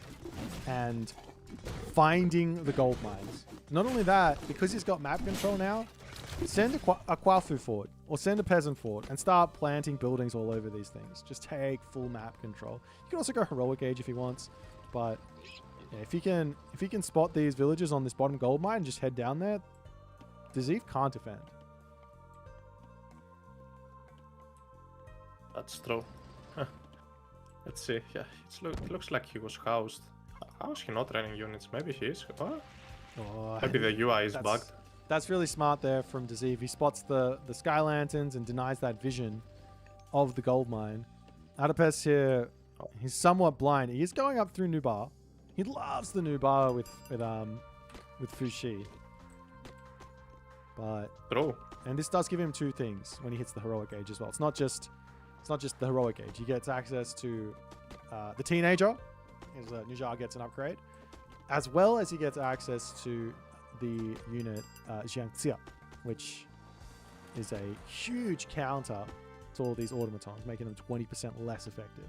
and finding the gold mines. Not only that, because he's got map control now, send a Kwafu forward or send a peasant forward and start planting buildings all over these things. Just take full map control. You can also go heroic age if he wants, but yeah, if he can spot these villagers on this bottom gold mine and just head down there, Desive can't defend. That's true. Let's see. Yeah, it looks like he was housed. How is he not running units? Maybe he is. Oh. Maybe the UI is bugged. That's really smart there from Desive. He spots the sky lanterns and denies that vision of the gold mine. Allapes here, he's somewhat blind. He is going up through Nubar. He loves the Nubar with Fuxi. But True. And this does give him two things when he hits the heroic age as well. It's not just the heroic age. He gets access to the teenager, as Nijar gets an upgrade, as well as he gets access to the unit Jiangxia, which is a huge counter to all these automatons, making them 20% less effective.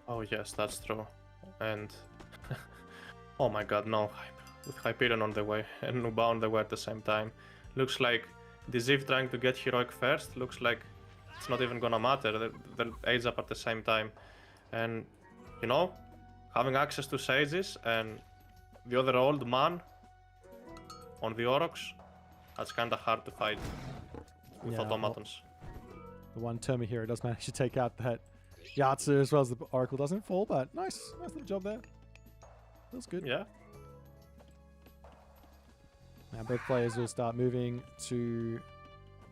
Oh yes, that's true. And oh my god, no. With Hyperion on the way and Nuba on the way at the same time. Looks like Desive trying to get heroic first. Looks like it's not even gonna matter. They'll age up at the same time. And, you know, having access to sages and the other old man on the Oroks, that's kinda hard to fight with automatons. The one Terma hero does manage to take out that Yatsu as well as the Oracle doesn't fall, but nice little job there. Feels good. Yeah. Now both players will start moving to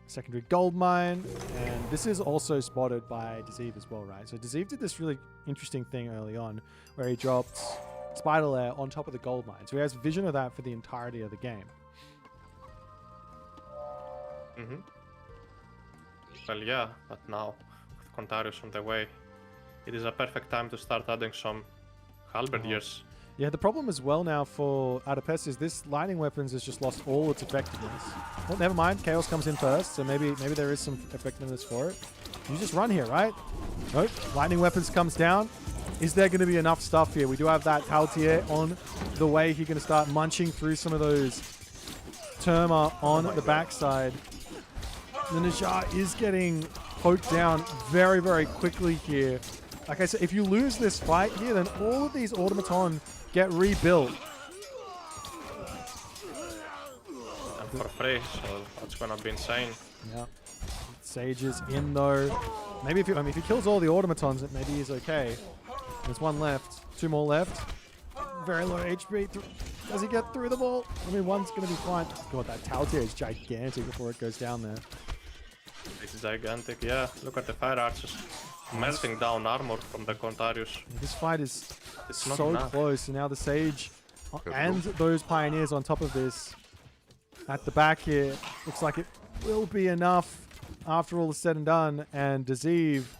secondary gold mine, and this is also spotted by Desive as well, right? So Desive did this really interesting thing early on where he dropped Spider Lair on top of the gold mine. So he has vision of that for the entirety of the game. Well, yeah, but now with Contarius on the way, it is a perfect time to start adding some halberdiers. Yeah, the problem as well now for Allapes is this lightning weapons has just lost all its effectiveness. Well, never mind. Chaos comes in first, so maybe there is some effectiveness for it. You just run here, right? Nope. Lightning weapons comes down. Is there going to be enough stuff here? We do have that Taltier on the way. He's going to start munching through some of those Terma on the backside. The Najar is getting poked down very, very quickly here. Like I said, if you lose this fight here, then all of these automaton get rebuilt. And for free, so that's gonna be insane. Yeah. Sage is in though. Maybe if he kills all the automatons, maybe he's okay. There's one left. Two more left. Very low HP. Does he get through the ball? I mean, one's gonna be fine. God, that Taltier is gigantic before it goes down there. It's gigantic, yeah. Look at the fire archers. Melting down armor from the Contarius. This fight is It's not so enough. close, and now the Sage and those Pioneers on top of this at the back here. Looks like it will be enough after all is said and done, and Desive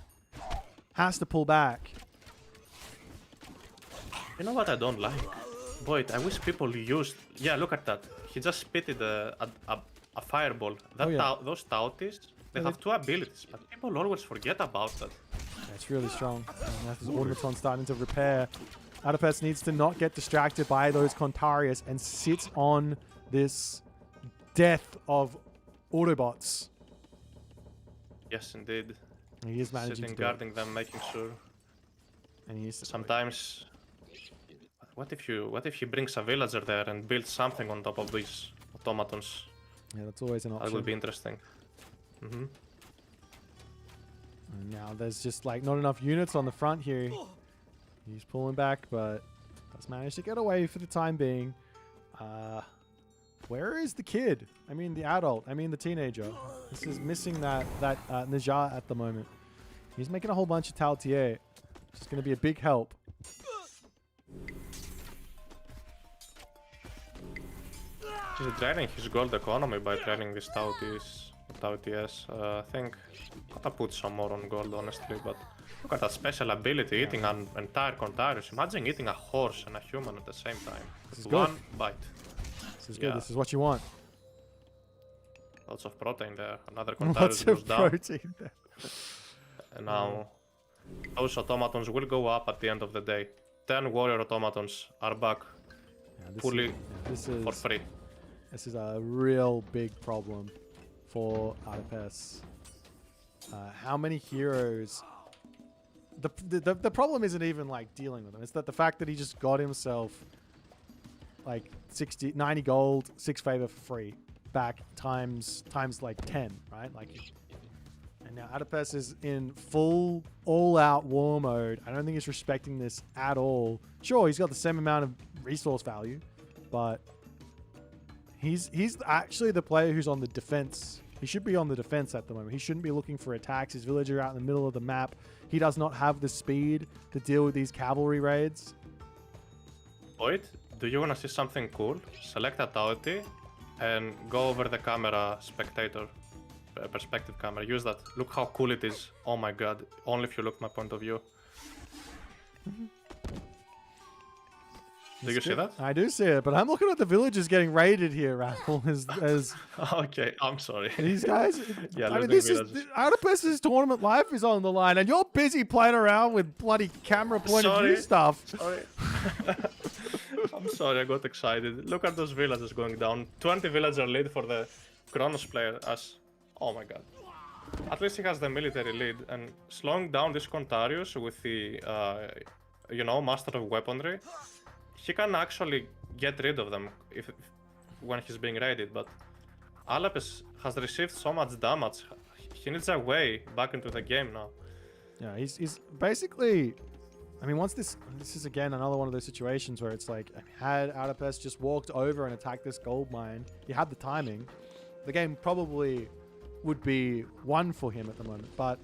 has to pull back. You know what I don't like? Boit, I wish people used... Yeah, look at that. He just spitted a fireball. That those Tautis, they have two abilities, but people always forget about that. Yeah, it's really strong. And that's his automaton starting to repair. Allapes needs to not get distracted by those Contarius and sit on this death of Autobots. Yes, indeed. And he is managing Sitting, to do guarding them, making sure. And he is Sometimes... What if he brings a villager there and builds something on top of these automatons? Yeah, that's always an option. That would be interesting. And now there's just like not enough units on the front here. He's pulling back, but does manage to get away for the time being. Where is the kid? I mean the adult. I mean the teenager. This is missing that Najar at the moment. He's making a whole bunch of Taltier. It's going to be a big help. He's draining his gold economy by training these Tautis. I think gotta put some more on gold, honestly, but look at that special ability, eating an entire Contarius. Imagine eating a horse and a human at the same time. This is One good. bite. This is good. This is what you want. Lots of protein there. Another Lots Contarius goes of down. protein there. And now those automatons will go up at the end of the day. 10 warrior automatons are back fully for free. This is a real big problem for Allapes. How many heroes... The problem isn't even like dealing with them. It's that the fact that he just got himself like 90 gold, 6 favor for free back times like 10, right? Like, and now Allapes is in full all-out war mode. I don't think he's respecting this at all. Sure, he's got the same amount of resource value, but he's actually the player who's on the defense. He should be on the defense at the moment. He shouldn't be looking for attacks. His villager out in the middle of the map. He does not have the speed to deal with these cavalry raids. Boit, do you want to see something cool? Select authority and go over the camera spectator, perspective camera. Use that. Look how cool it is. Oh my god. Only if you look my point of view. Do you see that? I do see it, but I'm looking at the villagers getting raided here, Raffle. As okay, I'm sorry. These guys. Yeah, I mean, this is Allapes' tournament life is on the line, and you're busy playing around with bloody camera point of view stuff. Sorry. I'm sorry, I got excited. Look at those villagers going down. 20 villager lead for the Kronos player. Oh my god. At least he has the military lead, and slowing down this Contarius with the, Master of Weaponry. He can actually get rid of them when he's being raided, but Allapes has received so much damage. He needs a way back into the game now. Yeah, he's basically... I mean, once this is again another one of those situations where it's like, had Allapes just walked over and attacked this gold mine, he had the timing, the game probably would be won for him at the moment, but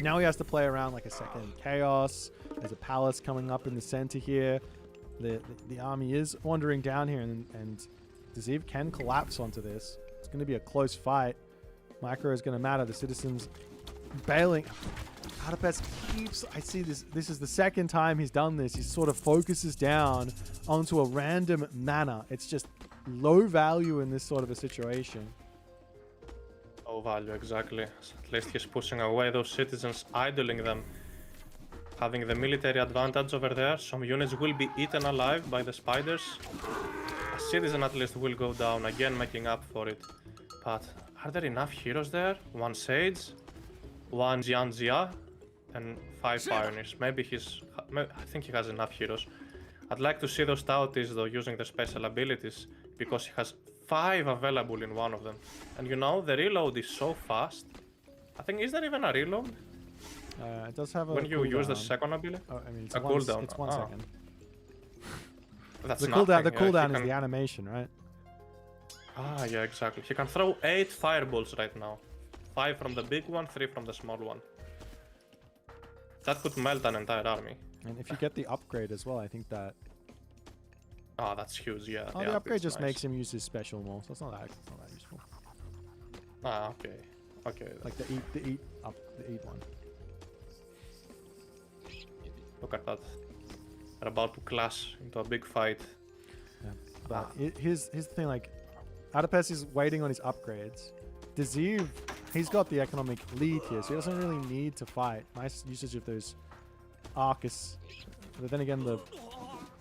now he has to play around like a second chaos. There's a palace coming up in the center here. The army is wandering down here, and Desive can collapse onto this. It's going to be a close fight. Micro is going to matter. The citizens bailing. Allapes keeps... I see this. This is the second time he's done this. He sort of focuses down onto a random mana. It's just low value in this sort of a situation. Low value, exactly. At least he's pushing away those citizens, idling them. Having the military advantage over there, some units will be eaten alive by the spiders. A citizen at least will go down, again making up for it. But are there enough heroes there? 1 Sage, 1 Jianjia, and 5 Pioneers. I think he has enough heroes. I'd like to see those Tautis though using the special abilities, because he has 5 available in one of them. And the reload is so fast. I think, is there even a reload? It does have a when you use the cooldown. second ability? Oh, I mean, it's a cooldown. It's 1 second. That's the cooldown is the animation, right? Ah, yeah, exactly. He can throw 8 fireballs right now. 5 from the big one, 3 from the small one. That could melt an entire army. And if you get the upgrade as well, I think that... Ah, that's huge, yeah. Oh, the upgrade just makes him use his special more, so it's not that useful. Ah, okay. Okay. Like the eat one. Look at that. They're about to clash into a big fight. Yeah. But here's the thing, like, Allapes is waiting on his upgrades. Desive, he's got the economic lead here, so he doesn't really need to fight. Nice usage of those Arcus. But then again, the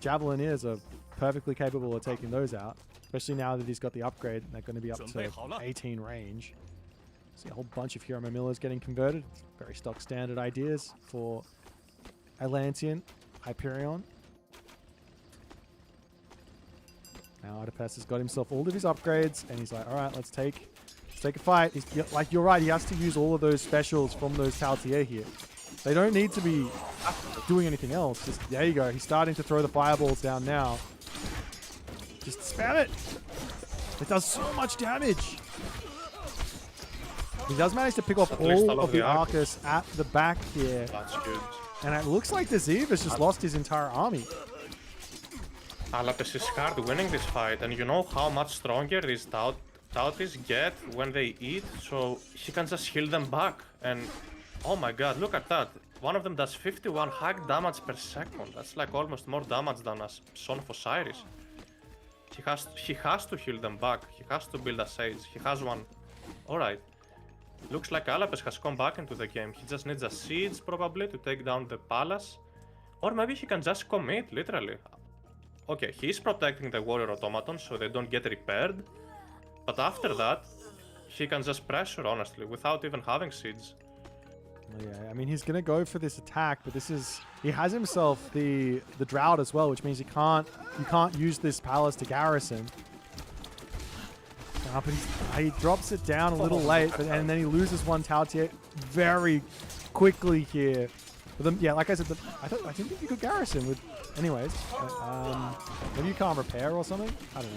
Javelineers are perfectly capable of taking those out. Especially now that he's got the upgrade, they're going to be up to 18 range. See a whole bunch of Hero Millers getting converted. Very stock standard ideas for Atlantean, Hyperion. Now Allapes has got himself all of his upgrades, and he's like, all right, let's take a fight. Like, you're right, he has to use all of those specials from those Taltier here. They don't need to be doing anything else. Just, there you go. He's starting to throw the fireballs down now. Just spam it. It does so much damage. He does manage to pick off all of the Arcus at the back here. That's good. And it looks like Desive has just lost his entire army. Allapes is hard winning this fight, and you know how much stronger these Tautis get when they eat, so he can just heal them back. And oh my god, look at that. One of them does 51 hack damage per second. That's like almost more damage than a Son of Osiris. He has to heal them back. He has to build a Sage. He has one. Alright. Looks like Allapes has come back into the game. He just needs a Siege probably to take down the Palace. Or maybe he can just commit, literally. Okay, he's protecting the Warrior Automaton so they don't get repaired. But after that, he can just pressure, honestly, without even having Siege. Yeah, I mean, he's gonna go for this attack, but this is... He has himself the Drought as well, which means you can't use this Palace to garrison. But he drops it down a little late, and then he loses one Tautier very quickly here. But then, yeah, like I said, I didn't think you could garrison with... Anyways, maybe you can't repair or something? I don't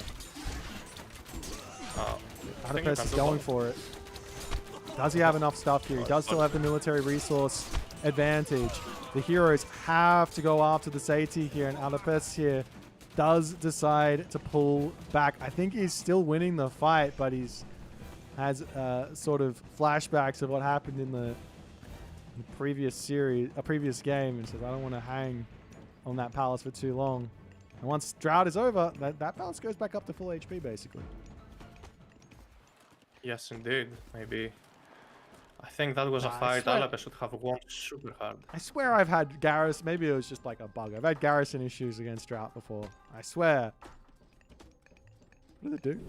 know. Allapes is going for it. Does he have enough stuff here? He does still have the military resource advantage. The heroes have to go after the Sati here, and Allapes here does decide to pull back. I think he's still winning the fight, but has sort of flashbacks of what happened in the previous series, a previous game, and says, I don't want to hang on that Palace for too long. And once Drought is over, that Palace goes back up to full HP, basically. Yes, indeed. Maybe. I think that was a fight Allapes should have won super hard. I swear I've had garrison. Maybe it was just like a bug. I've had garrison issues against Drought before. I swear. What did it do?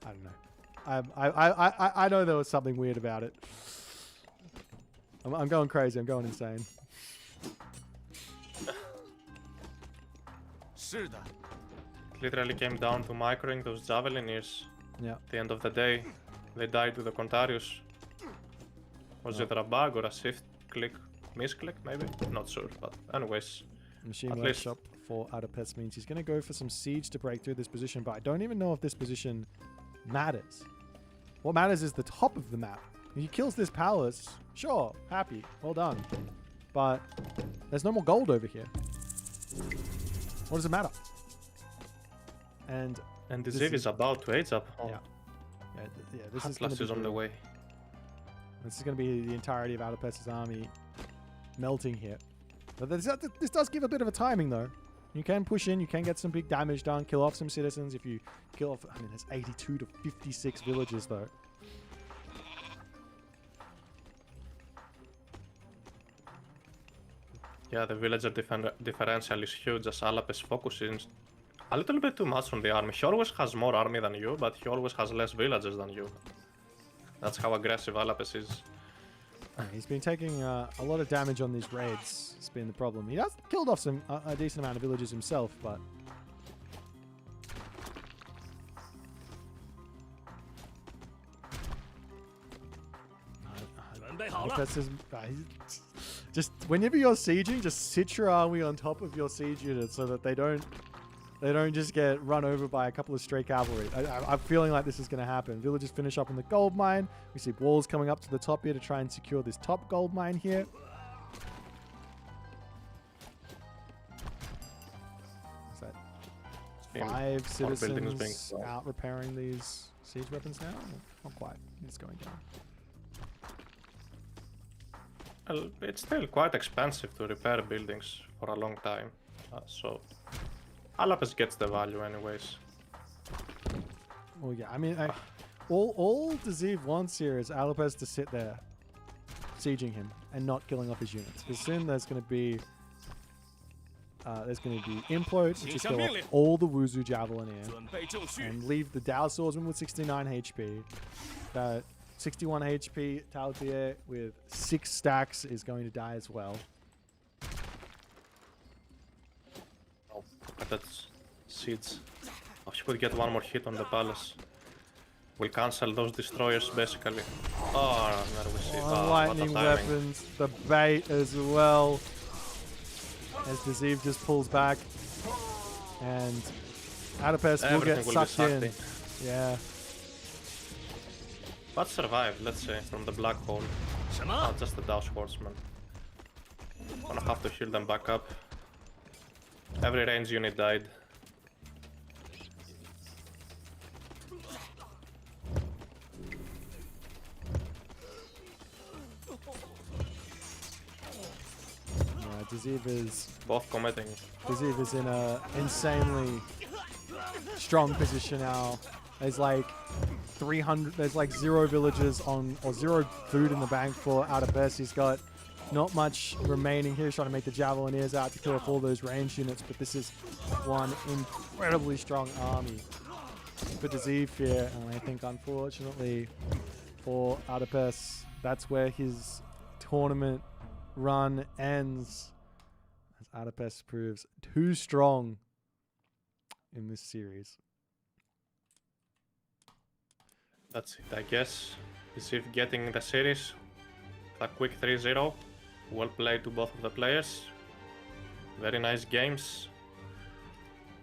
I don't know. I know there was something weird about it. I'm going crazy. I'm going insane. Literally came down to microing those Javelineers. Yeah. At the end of the day, they died with the Contarius. Was it a bug or a shift click, misclick maybe? Not sure, but anyways. Machine Workshop for Allapes means he's going to go for some siege to break through this position, but I don't even know if this position matters. What matters is the top of the map. If he kills this palace, sure, happy, well done. But there's no more gold over here. What does it matter? And Desive is about to age up. Yeah. Yeah, this Atlas is on the way. This is going to be the entirety of Allapes' army melting here. But this does give a bit of a timing, though. You can push in, you can get some big damage done, kill off some citizens if you kill off... I mean, there's 82 to 56 villages, though. Yeah, the villager differential is huge as Allapes focuses a little bit too much on the army. He always has more army than you, but he always has less villagers than you. That's how aggressive Allapes is. He's been taking a lot of damage on these raids. It's been the problem. He has killed off a decent amount of villagers himself, but... just whenever you're sieging, just sit your army on top of your siege units so that they don't just get run over by a couple of stray cavalry. I'm feeling like this is going to happen. Villagers finish up on the gold mine. We see walls coming up to the top here to try and secure this top gold mine here. Is that 5 citizens out repairing these siege weapons now? Not quite. It's going down. Well, it's still quite expensive to repair buildings for a long time, so Allapes gets the value anyways. Well, yeah, I mean, all Desive wants here is Allapes to sit there, sieging him and not killing off his units. Because soon there's going to be Implode, which is kill off all the Wuzu Javelineer and leave the Dao Swordsman with 69 HP. That 61 HP Tautier with 6 stacks is going to die as well. Oh, that's seeds. Oh, he could get one more hit on the palace. We'll cancel those destroyers basically. Oh, there we see. Lightning weapons, the bait as well. As Desive just pulls back. And Allapes will get sucked in. Yeah. But survived, let's say, from the black hole. Not just the Dao Swordsman. Gonna have to heal them back up. Every range unit died. Desive is Both committing. Desive is in a insanely strong position now. There's like 300. There's like 0 villagers on or 0 food in the bank for Allapes. He's got not much remaining here. He's trying to make the Javelineers out to kill off all those range units, but this is one incredibly strong army for Desive here, and I think unfortunately for Allapes, that's where his tournament run ends, as Allapes proves too strong in this series. That's it, I guess. Desive getting the series. A quick 3-0. Well played to both of the players. Very nice games.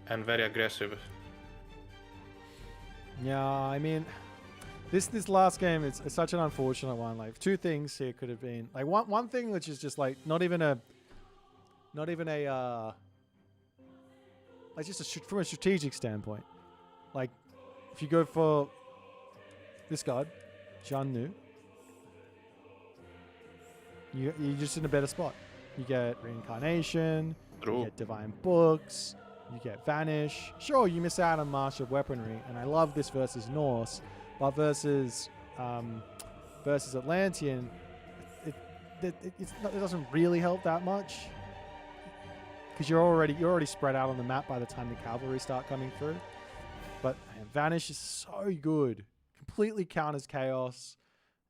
And very aggressive. Yeah, I mean, this last game is such an unfortunate one. Like 2 things here could have been like one thing which is just like not even a like just from a strategic standpoint. Like if you go for this god, Jannu, you're just in a better spot. You get Reincarnation, True. You get Divine Books, you get Vanish. Sure, you miss out on Master of Weaponry, and I love this versus Norse, but versus Atlantean, it doesn't really help that much because you're already spread out on the map by the time the cavalry start coming through. But man, Vanish is so good. Completely counters chaos,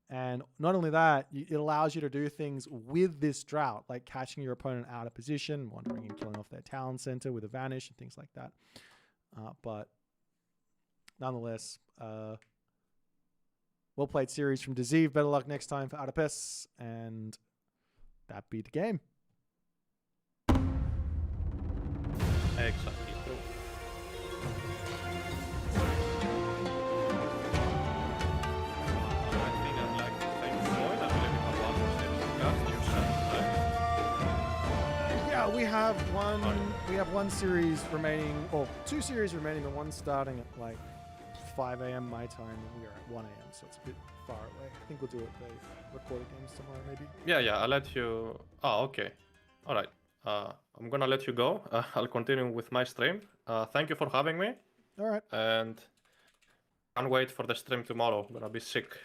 and not only that, it allows you to do things with this drought, like catching your opponent out of position, wandering and killing off their town center with a Vanish and things like that. But nonetheless, well played series from Desive. Better luck next time for Allapes, and that be the game. Exactly true. I think I'd like to thank Boit. I believe we have one more series to cast. You said, right? Yeah, we have one. We have one series remaining, or 2 series remaining, but one starting at like 5 a.m. my time, and we are at 1 a.m. So it's a bit far away. I think we'll do it the recorded games tomorrow, maybe. Yeah, I'll let you. Oh, okay. All right. I'm gonna let you go. I'll continue with my stream. Thank you for having me. All right. And can't wait for the stream tomorrow. I'm gonna be sick.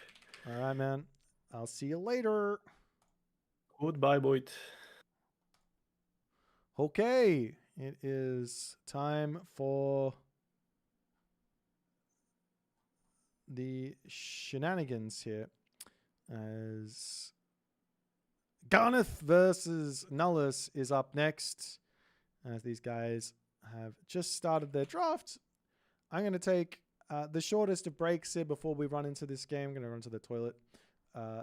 All right, man. I'll see you later. Goodbye, Boit. Okay, it is time for the shenanigans here, as Garnath versus Nullus is up next, as these guys have just started their draft. I'm going to take the shortest of breaks here before we run into this game. I'm going to run to the toilet.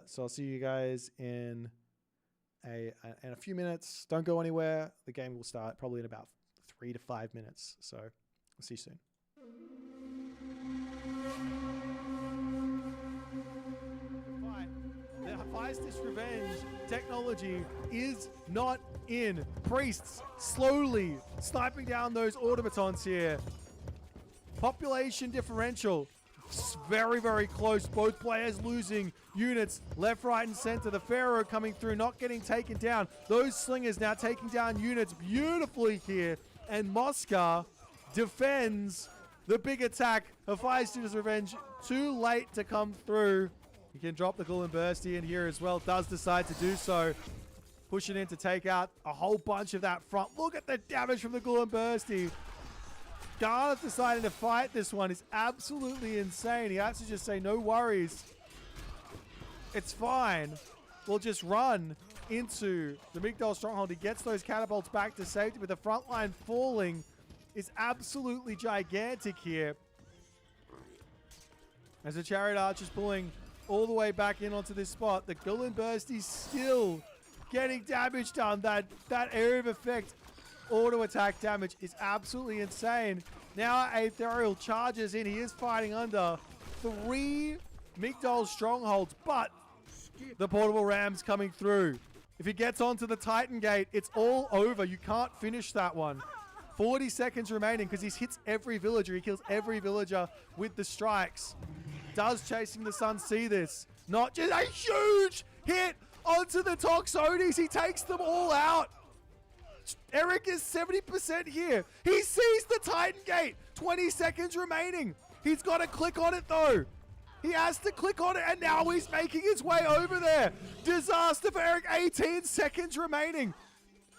So I'll see you guys in a few minutes. Don't go anywhere. The game will start probably in about 3 to 5 minutes. So I'll see you soon. The Hephaestus Revenge technology is not in. Priests slowly sniping down those automatons here. Population differential. Very, very close. Both players losing units left, right, and center. The Pharaoh coming through, not getting taken down. Those slingers now taking down units beautifully here. And Mosca defends the big attack. Hephaestus Revenge too late to come through. He can drop the Ghoul and Bursty in here as well. Does decide to do so. Pushing in to take out a whole bunch of that front. Look at the damage from the Ghoul and Bursty. Garnath deciding to fight this one is absolutely insane. He has to just say, no worries. It's fine. We'll just run into the Migdol stronghold. He gets those catapults back to safety, but the front line falling is absolutely gigantic here. As the Chariot Archer's pulling all the way back in onto this spot. The Ghoul and Bursty still getting damage done. That area of effect auto attack damage is absolutely insane. Now Aetherial charges in. He is fighting under 3 Migdol strongholds, but the portable rams coming through. If he gets onto the Titan Gate, it's all over. You can't finish that one. 40 seconds remaining because he hits every villager. He kills every villager with the strikes. Does Chasing the Sun see this? Not just a huge hit onto the Toxotes. He takes them all out. Eric is 70% here. He sees the Titan Gate. 20 seconds remaining. He's got to click on it though. He has to click on it, and now he's making his way over there. Disaster for Eric, 18 seconds remaining.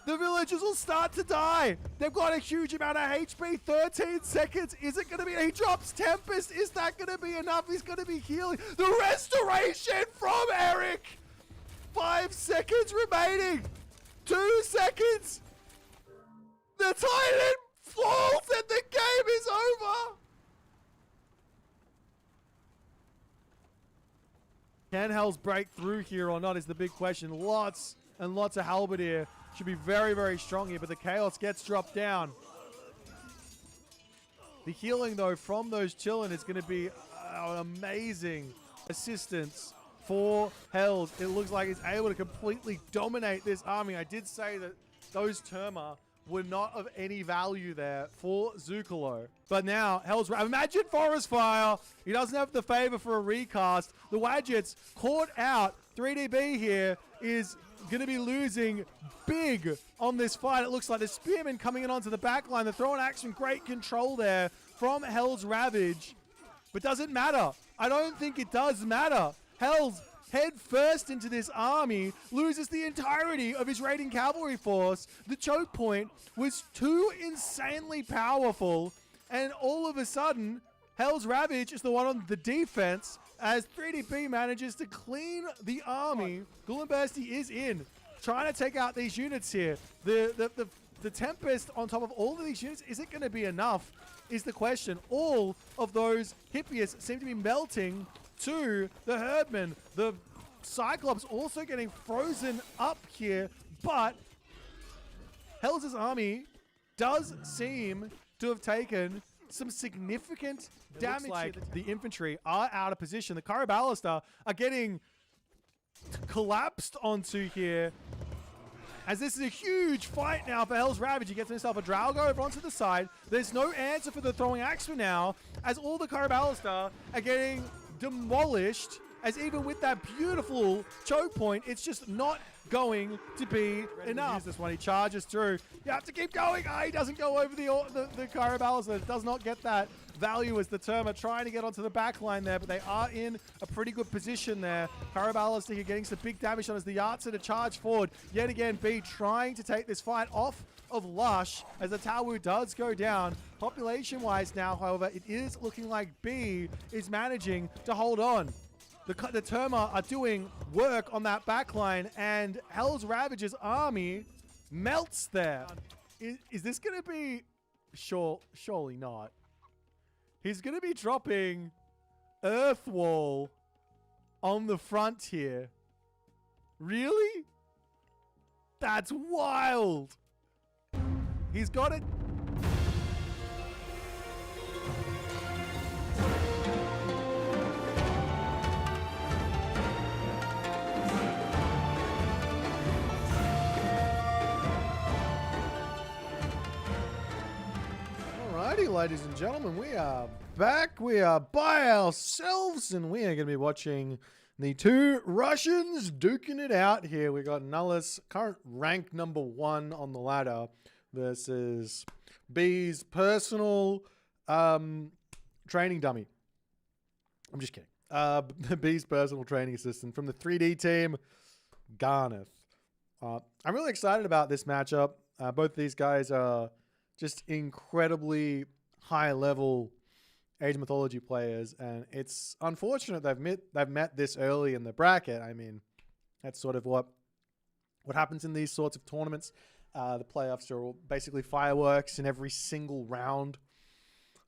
The villagers will start to die. They've got a huge amount of HP, 13 seconds. Is it going to be, he drops Tempest. Is that going to be enough? He's going to be healing. The restoration from Eric. 5 seconds remaining. 2 seconds. The Titan falls and the game is over. Can Hells break through here or not is the big question. Lots and lots of Halberdier. Should be very, very strong here, but the Chaos gets dropped down. The healing, though, from those Chillin is going to be an amazing assistance for Hells. It looks like he's able to completely dominate this army. I did say that those Terma were not of any value there for Zucolo. But now, Hell's... Imagine Forest Fire. He doesn't have the favor for a recast. The Wadgets caught out. 3DB here is going to be losing big on this fight. It looks like the Spearmen coming in onto the back line. The throw and action, great control there from Hell's Ravage. But does it matter? I don't think it does matter. Hell's head first into this army, loses the entirety of his raiding cavalry force. The choke point was too insanely powerful, and all of a sudden, Hell's Ravage is the one on the defense as 3DB manages to clean the army. Gullenbursty is in, trying to take out these units here. The Tempest on top of all of these units, is it going to be enough, is the question. All of those Hippias seem to be melting to the Herdman. The Cyclops also getting frozen up here, but Hell's army does seem to have taken some significant damage. Looks like the infantry are out of position. The Caraballista are getting collapsed onto here, as this is a huge fight now for Hell's Ravage. He gets himself a Drago over onto the side. There's no answer for the throwing axe for now, as all the Caraballista are getting demolished, as even with that beautiful choke point, it's just not going to be enough. Use this one, he charges through. You have to keep going. He doesn't go over the Caraballista. Does not get that value as the Terma trying to get onto the back line there, but they are in a pretty good position there. Caraballista here getting some big damage on as the Yartser to charge forward. Yet again, B trying to take this fight off of Lush as the Tawu does go down. Population-wise now, however, it is looking like B is managing to hold on. The Terma are doing work on that backline, and Hell's Ravage's army melts there. Is this going to be... Surely not. He's going to be dropping Earth Wall on the front here. Really? That's wild. He's got it. Alrighty, ladies and gentlemen, we are back. We are by ourselves, and we are going to be watching the two Russians duking it out here. We got Nullus, current rank number 1 on the ladder, versus B's personal training dummy. I'm just kidding. B's personal training assistant from the 3D team, Garnath. I'm really excited about this matchup. Both these guys are just incredibly high-level Age of Mythology players, and it's unfortunate they've met this early in the bracket. I mean, that's sort of what happens in these sorts of tournaments. The playoffs are all basically fireworks in every single round.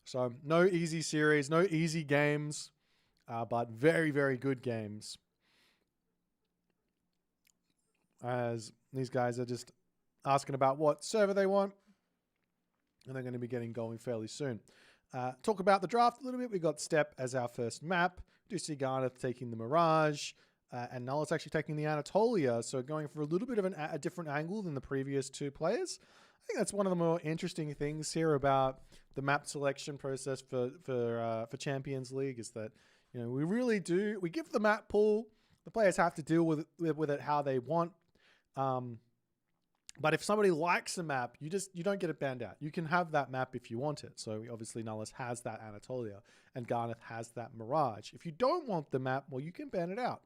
So no easy series, no easy games, but very, very good games. As these guys are just asking about what server they want, and they're going to be getting going fairly soon. Talk about the draft a little bit. We got Steppe as our first map. Do see Garnath taking the Mirage, and Nullus actually taking the Anatolia, so going for a little bit of a different angle than the previous two players. I think that's one of the more interesting things here about the map selection process for Champions League, is that, you know, we give the map pool. The players have to deal with it how they want. But if somebody likes a map, you don't get it banned out. You can have that map if you want it. So obviously Nullus has that Anatolia and Garnath has that Mirage. If you don't want the map, well, you can ban it out.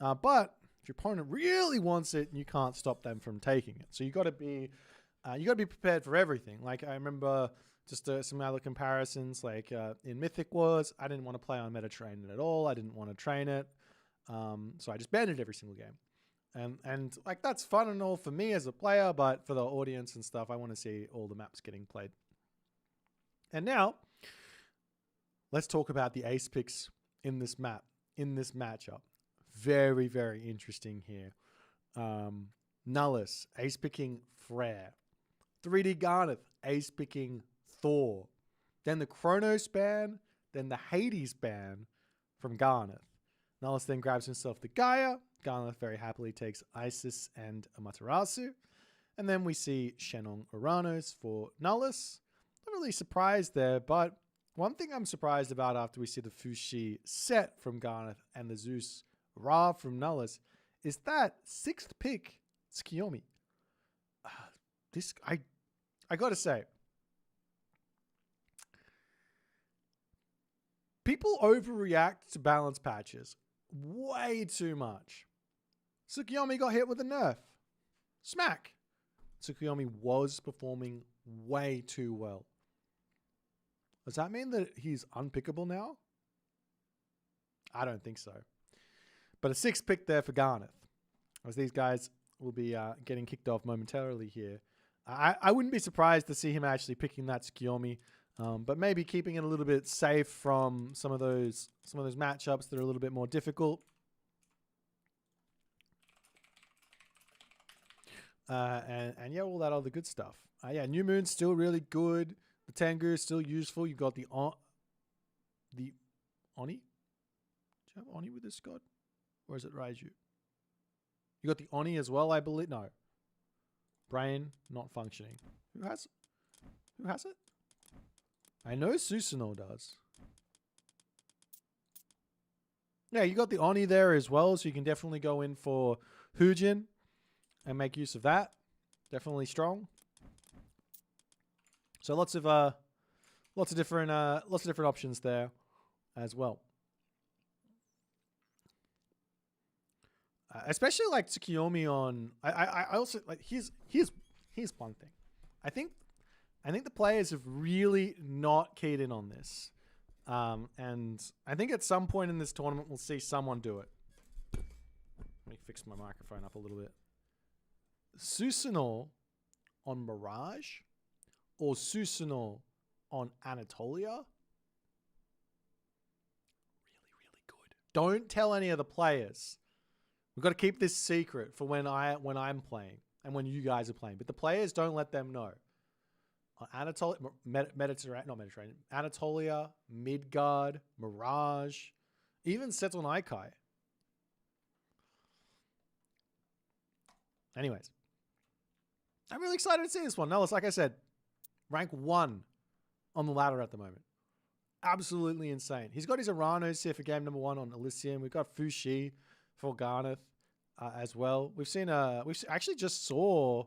But if your opponent really wants it, you can't stop them from taking it. So you got to be prepared for everything. Like I remember just some other comparisons, like in Mythic Wars, I didn't want to play on Mediterranean at all. I didn't want to train it. So I just banned it every single game. And like that's fun and all for me as a player, but for the audience and stuff, I want to see all the maps getting played. And now, let's talk about the ace picks in this map, in this matchup. Very, very interesting here. Nullus, ace picking Freya. 3D Garnath, ace picking Thor. Then the Kronos ban, then the Hades ban from Garnath. Nullus then grabs himself the Gaia. Garnath very happily takes Isis and Amaterasu. And then we see Shennong Uranos for Nullus. Not really surprised there, but one thing I'm surprised about after we see the Fuxi set from Garnath and the Zeus Ra from Nullus is that 6th pick, Tsukiyomi. I gotta say, people overreact to balance patches way too much. Tsukiyomi got hit with a nerf. Smack. Tsukiyomi was performing way too well. Does that mean that he's unpickable now? I don't think so. But a 6th pick there for Garnath, as these guys will be getting kicked off momentarily here. I wouldn't be surprised to see him actually picking that Tsukiyomi, but maybe keeping it a little bit safe from some of those matchups that are a little bit more difficult. And yeah, all that other good stuff. Yeah, New Moon's still really good. The Tengu is still useful. You got the Oni. Do you have Oni with this god? Or is it Raiju? You got the Oni as well, I believe. No. Brain not functioning. Who has it? I know Susanoo does. Yeah, you got the Oni there as well, so you can definitely go in for Hujin and make use of that. Definitely strong. So lots of different options there as well. Especially like Tsukiyomi on. I also like here's one thing. I think the players have really not keyed in on this, and I think at some point in this tournament we'll see someone do it. Let me fix my microphone up a little bit. Susanoo on Mirage or Susanoo on Anatolia. Really good. Don't tell any of the players. We've got to keep this secret for when I'm playing and when you guys are playing. But the players, don't let them know. Anatolia, Anatolia, Midgard, Mirage, even Seton Aikai. Anyways, I'm really excited to see this one. Nullus, like I said, rank 1 on the ladder at the moment. Absolutely insane. He's got his Uranos here for game number 1 on Elysium. We've got Fuxi for Garnath as well. We actually just saw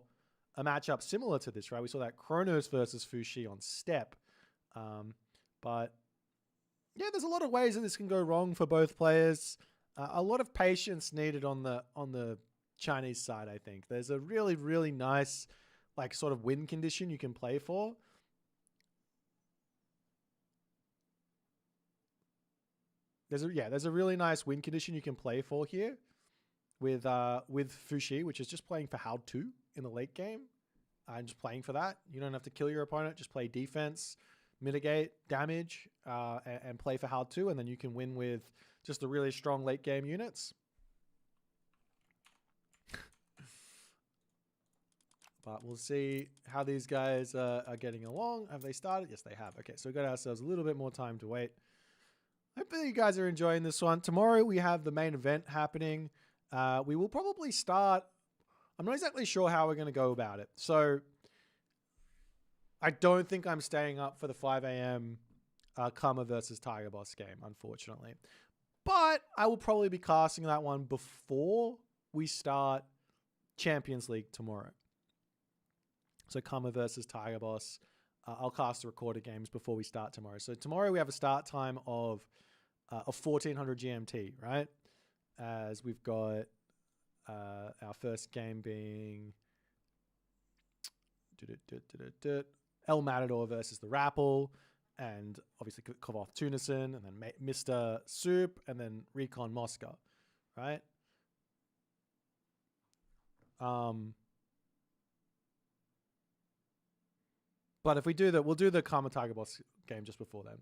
a matchup similar to this, right? We saw that Kronos versus Fuxi on Step. But yeah, there's a lot of ways that this can go wrong for both players. A lot of patience needed on the Chinese side, I think. There's a really, really nice like sort of win condition you can play for. There's a really nice win condition you can play for here with Fuxi, which is just playing for how to in the late game. And just playing for that. You don't have to kill your opponent, just play defense, mitigate damage, and play for how to, and then you can win with just the really strong late game units. But we'll see how these guys are getting along. Have they started? Yes, they have. Okay, so we've got ourselves a little bit more time to wait. Hopefully you guys are enjoying this one. Tomorrow we have the main event happening. We will probably start... I'm not exactly sure how we're going to go about it. So I don't think I'm staying up for the 5 a.m. Karma versus Tigerboss game, unfortunately. But I will probably be casting that one before we start Champions League tomorrow. So Kama versus Tigerboss. I'll cast the recorded games before we start tomorrow. So tomorrow we have a start time of 1400 GMT, right? As we've got our first game being El Matador versus the Rapple, and obviously Kovoth Tunison, and then Mr. Soup, and then Recon Moscow, right? But if we do that, we'll do the Karma Tigerboss game just before then.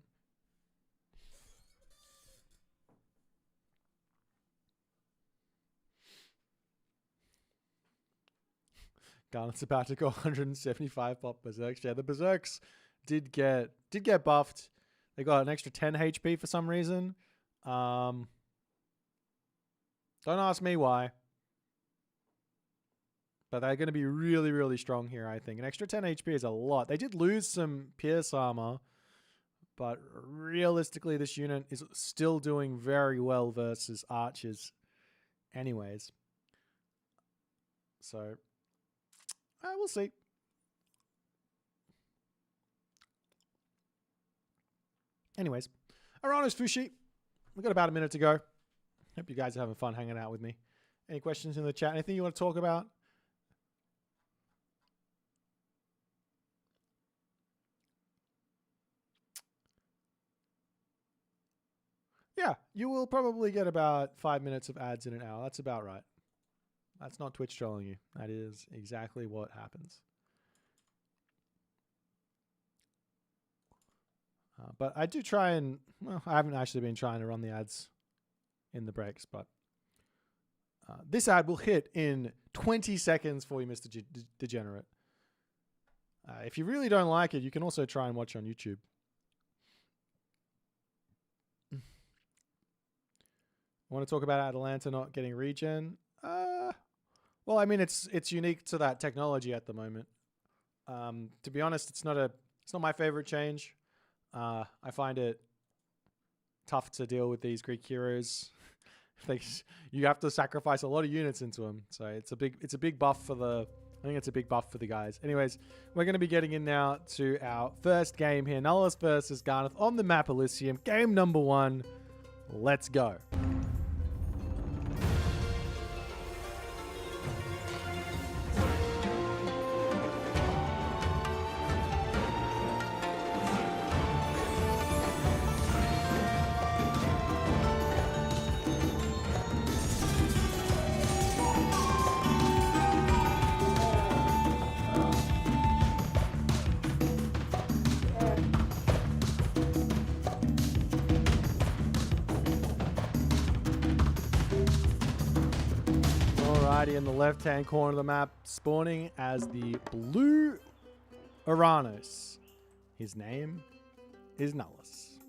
Garnath's about to go 175 pop Berserks. Yeah, the Berserks did get buffed. They got an extra 10 HP for some reason. Don't ask me why. But they're going to be really, really strong here, I think. An extra 10 HP is a lot. They did lose some Pierce armor, but realistically, this unit is still doing very well versus archers anyways. So, we'll see. Anyways, Aranos Fuxi. We've got about a minute to go. Hope you guys are having fun hanging out with me. Any questions in the chat? Anything you want to talk about? Yeah, you will probably get about 5 minutes of ads in an hour. That's about right. That's not Twitch trolling you. That is exactly what happens. But I do try and... Well, I haven't actually been trying to run the ads in the breaks, but... this ad will hit in 20 seconds for you, Mr. Degenerate. If you really don't like it, you can also try and watch on YouTube. I want to talk about Atalanta not getting regen. Well, I mean, it's unique to that technology at the moment. To be honest, it's not my favorite change. I find it tough to deal with these Greek heroes. You have to sacrifice a lot of units into them, so it's a big buff for the. I think it's a big buff for the guys. Anyways, we're going to be getting in now to our first game here: Nullus versus Garnath on the map Elysium. Game number 1. Let's go. In the left-hand corner of the map, spawning as the blue Uranus. His name is Nullus.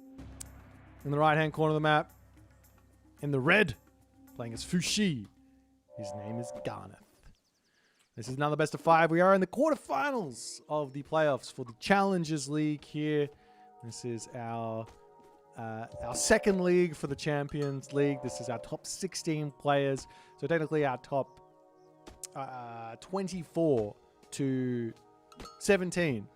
In the right-hand corner of the map, in the red, playing as Fuxi. His name is Garnath. This is another best of 5. We are in the quarterfinals of the playoffs for the Challengers League here. This is our second league for the Champions League. This is our top 16 players. So technically our top 24 to 17.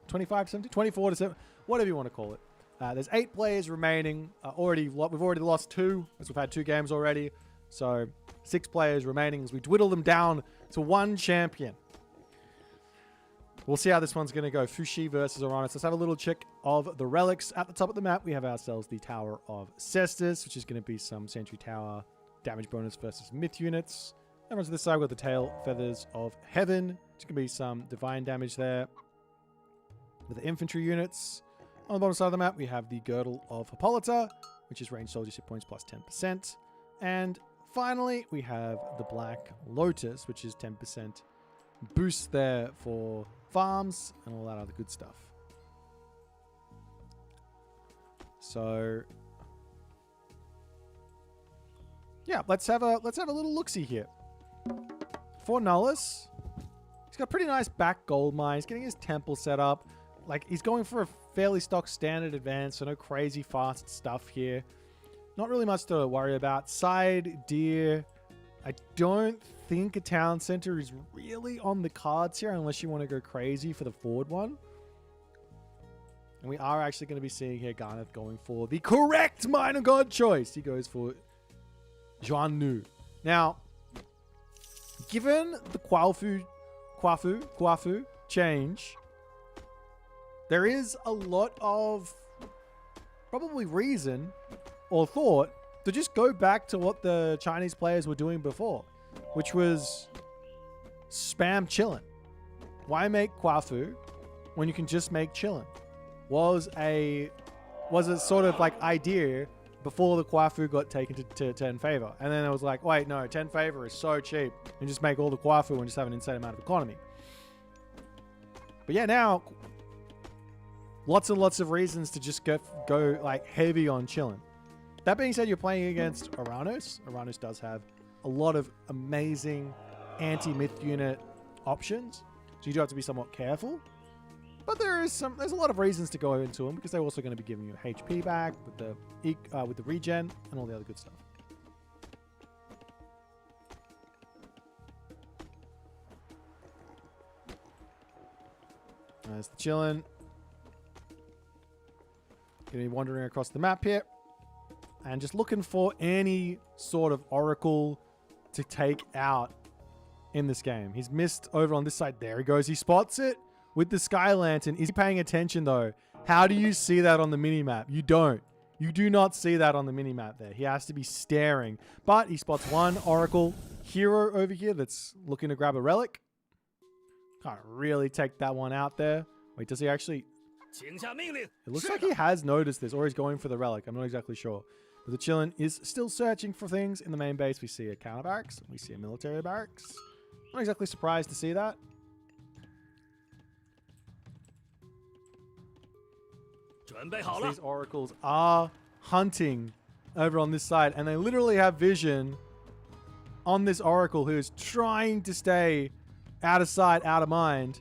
25 to 17? 24 to 7. Whatever you want to call it. There's 8 players remaining. We've already lost 2, as we've had 2 games already. So 6 players remaining as we dwindle them down to 1 champion. We'll see how this one's going to go. Fuxi versus Uranus. Let's have a little check of the relics. At the top of the map, we have ourselves the Tower of Cestus, which is going to be some Sentry Tower damage bonus versus myth units. And onto this side, we've got the Tail Feathers of Heaven, which is going to be some divine damage there. With the infantry units. On the bottom side of the map, we have the Girdle of Hippolyta, which is range soldiers hit points plus 10%. And finally, we have the Black Lotus, which is 10% boost there for farms and all that other good stuff. So yeah, let's have a little look-see here. For Nullus, he's got a pretty nice back gold mine. He's getting his temple set up. Like, he's going for a fairly stock standard advance, so no crazy fast stuff here. Not really much to worry about. Side deer I don't think a town center is really on the cards here unless you want to go crazy for the forward one. And we are actually going to be seeing here Garnath going for the correct minor god choice. He goes for Juan Nu. Now, given the Kwafu change, there is a lot of probably reason or thought to just go back to what the Chinese players were doing before, which was spam chillin'. Why make Kwafu when you can just make chillin'? Was a sort of like idea before the Kwafu got taken to 10 favor. And then it was like, wait, no, 10 favor is so cheap. And just make all the Kwafu and just have an insane amount of economy. But yeah, now lots and lots of reasons to just go like heavy on chillin'. That being said, you're playing against Uranos. Uranos does have a lot of amazing anti-myth unit options. So you do have to be somewhat careful. But there's a lot of reasons to go into them because they're also going to be giving you HP back with the regen and all the other good stuff. There's the chillin'. Gonna be wandering across the map here and just looking for any sort of oracle to take out in this game. He's missed over on this side. There he goes. He spots it with the Sky Lantern. Is he paying attention though? How do you see that on the minimap? You don't. You do not see that on the minimap there. He has to be staring. But he spots one oracle hero over here that's looking to grab a relic. Can't really take that one out there. Wait, does he actually? It looks like he has noticed this, or he's going for the relic. I'm not exactly sure. But the Chillin is still searching for things in the main base. We see a counter barracks. We see a military barracks. Not exactly surprised to see that. These oracles are hunting over on this side, and they literally have vision on this oracle who is trying to stay out of sight, out of mind.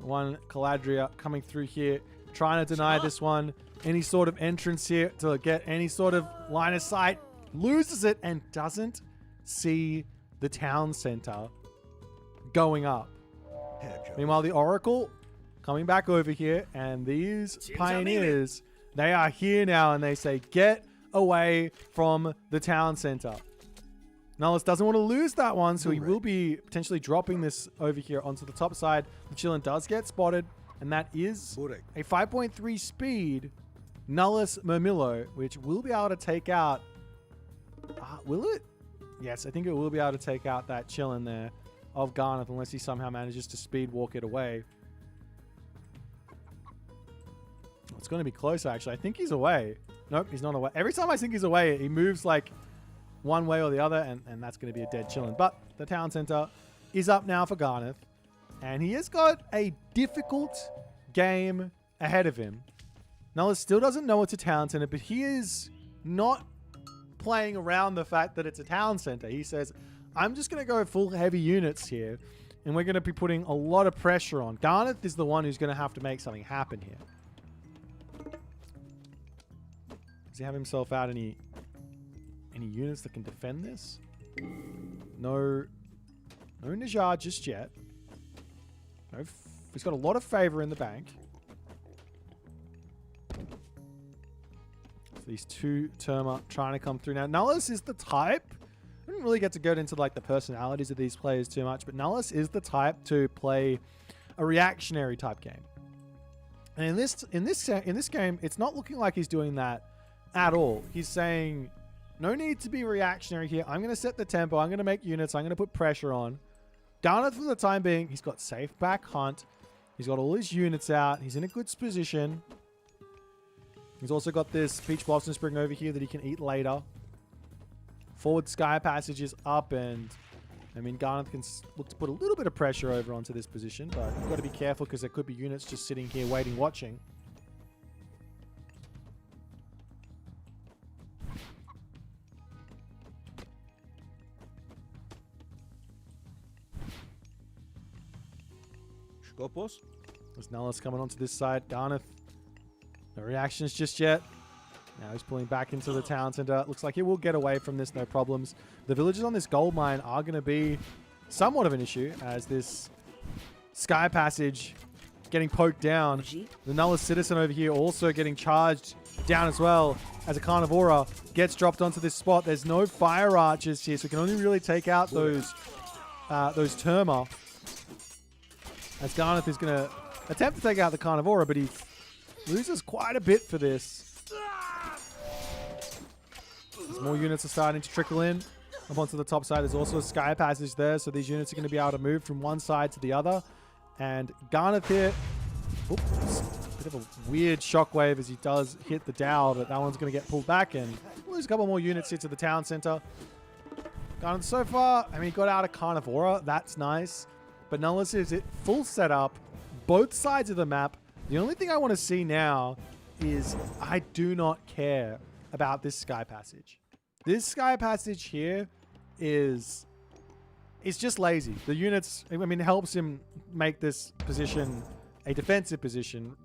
One Caladria coming through here, trying to deny this one any sort of entrance here to get any sort of line of sight. Loses it and doesn't see the town center going up. Meanwhile, the oracle coming back over here, and these pioneers, they are here now, and they say, get away from the town center. Nullus doesn't want to lose that one, so he will be potentially dropping this over here onto the top side. The Chillin does get spotted, and that is a 5.3 speed Nullus Murmillo, which will be able to take out... will it? Yes, I think it will be able to take out that Chillin there of Garnath, unless he somehow manages to speed walk it away. It's going to be close, actually. I think he's away. Nope, he's not away. Every time I think he's away, he moves like one way or the other, and that's going to be a dead Chillin. But the town center is up now for Garnath, and he has got a difficult game ahead of him. Nullus still doesn't know it's a town center, but he is not playing around the fact that it's a town center. He says, I'm just going to go full heavy units here, and we're going to be putting a lot of pressure on. Garnath is the one who's going to have to make something happen here. Does he have himself out any units that can defend this? No Najar just yet. No, he's got a lot of favor in the bank. So these two Terma trying to come through now. Nullus is the type. I didn't really get to go into like the personalities of these players too much, but Nullus is the type to play a reactionary type game. And in this game, it's not looking like he's doing that at all. He's saying, no need to be reactionary here. I'm going to set the tempo. I'm going to make units. I'm going to put pressure on. Garnath, for the time being, he's got safe back hunt. He's got all his units out. He's in a good position. He's also got this Peach Blossom Spring over here that he can eat later. Forward Sky Passage is up, and I mean, Garnath can look to put a little bit of pressure over onto this position, but you've got to be careful because there could be units just sitting here waiting, watching. There's Nullus coming onto this side. Garnath, no reactions just yet. Now he's pulling back into the town center. Looks like he will get away from this, no problems. The villagers on this gold mine are going to be somewhat of an issue as this sky passage getting poked down. The Nullus citizen over here also getting charged down as well as a Carnivora gets dropped onto this spot. There's no fire archers here, so we can only really take out those Terma. As Garnath is going to attempt to take out the Carnivora, but he loses quite a bit for this. As more units are starting to trickle in up onto the top side. There's also a sky passage there, so these units are going to be able to move from one side to the other. And Garnath here, oops, bit of a weird shockwave as he does hit the Dow, but that one's going to get pulled back and lose a couple more units here to the town center. Garnath so far, I mean, he got out of Carnivora. That's nice. But Nullus is it full setup, both sides of the map. The only thing I want to see now is I do not care about this sky passage. This sky passage here is just lazy. The units, I mean, it helps him make this position a defensive position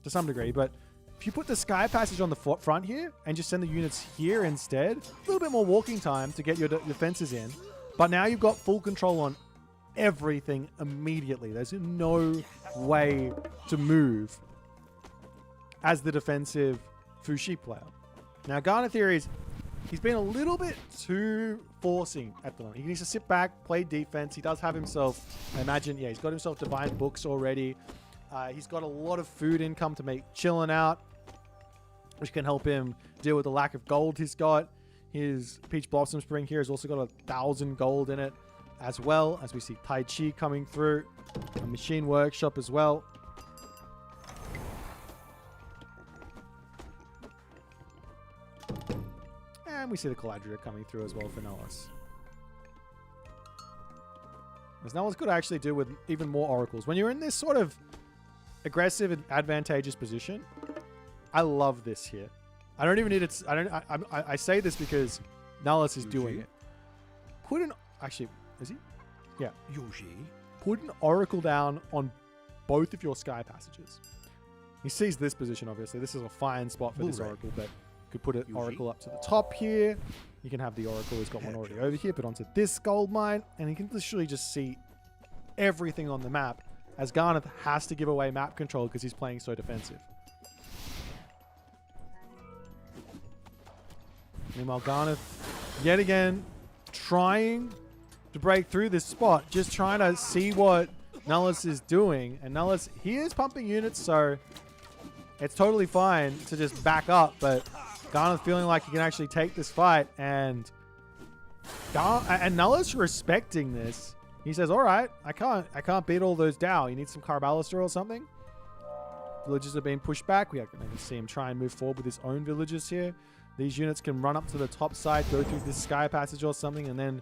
to some degree, but if you put the sky passage on the front here and just send the units here instead, a little bit more walking time to get your defenses in, but now you've got full control on everything immediately. There's no way to move as the defensive Fuxi player. Now, Garnath here he's been a little bit too forcing at the moment. He needs to sit back, play defense. He does have himself, I imagine, yeah, he's got himself divine books already. He's got a lot of food income to make chilling out, which can help him deal with the lack of gold he's got. His Peach Blossom Spring here has also got 1,000 gold in it, as well as we see Tai Chi coming through, a machine workshop as well. And we see the Caladria coming through as well for Nullus. As Nullus could actually do with even more oracles. When you're in this sort of aggressive and advantageous position, I love this here. I don't even need it. I say this because Nullus is doing it. Put an actually, is he? Yeah. Put an oracle down on both of your sky passages. He sees this position, obviously. This is a fine spot for this oracle, but could put an oracle up to the top here. You can have the oracle. He's got one already over here, but onto this gold mine, and he can literally just see everything on the map, as Garnath has to give away map control because he's playing so defensive. Meanwhile, Garnath, yet again, trying to break through this spot, just trying to see what Nullus is doing. And Nullus, he is pumping units, so it's totally fine to just back up, but Garnath feeling like he can actually take this fight, and Nullus respecting this. He says, all right, I can't beat all those Dow. You need some Carbalister or something? Villagers are being pushed back. We can see him try and move forward with his own villagers here. These units can run up to the top side, go through this sky passage or something, and then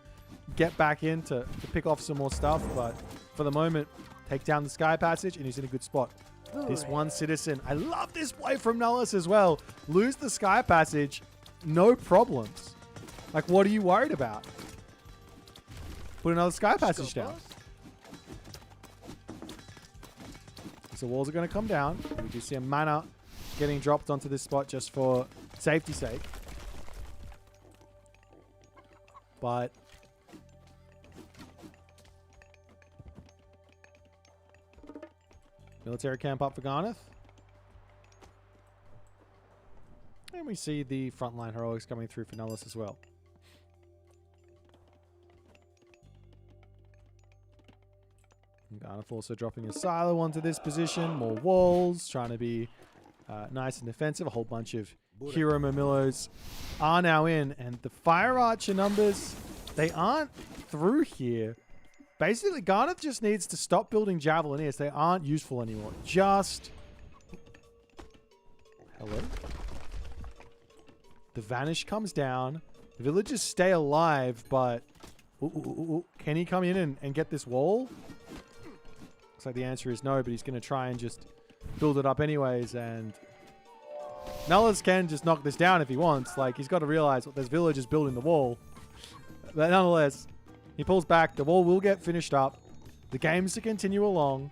get back in to pick off some more stuff. But for the moment, take down the sky passage, and he's in a good spot. This one citizen. I love this play from Nullus as well. Lose the sky passage, no problems. Like, what are you worried about? Put another sky passage down. So walls are going to come down. We do see a mana getting dropped onto this spot just for safety's sake. But military camp up for Garnath. And we see the frontline heroics coming through for Nullus as well. And Garnath also dropping a silo onto this position. More walls, trying to be nice and defensive. A whole bunch of hero Mamillos are now in. And the Fire Archer numbers, they aren't through here. Basically, Garnath just needs to stop building Javelineers. They aren't useful anymore. Just... Hello? The Vanish comes down. The villagers stay alive, but... Can he come in and get this wall? Looks like the answer is no, but he's going to try and just build it up anyways, and... Nullus can just knock this down if he wants. Like, he's got to realize there's villagers building the wall. But nonetheless... He pulls back. The wall will get finished up. The game's to continue along.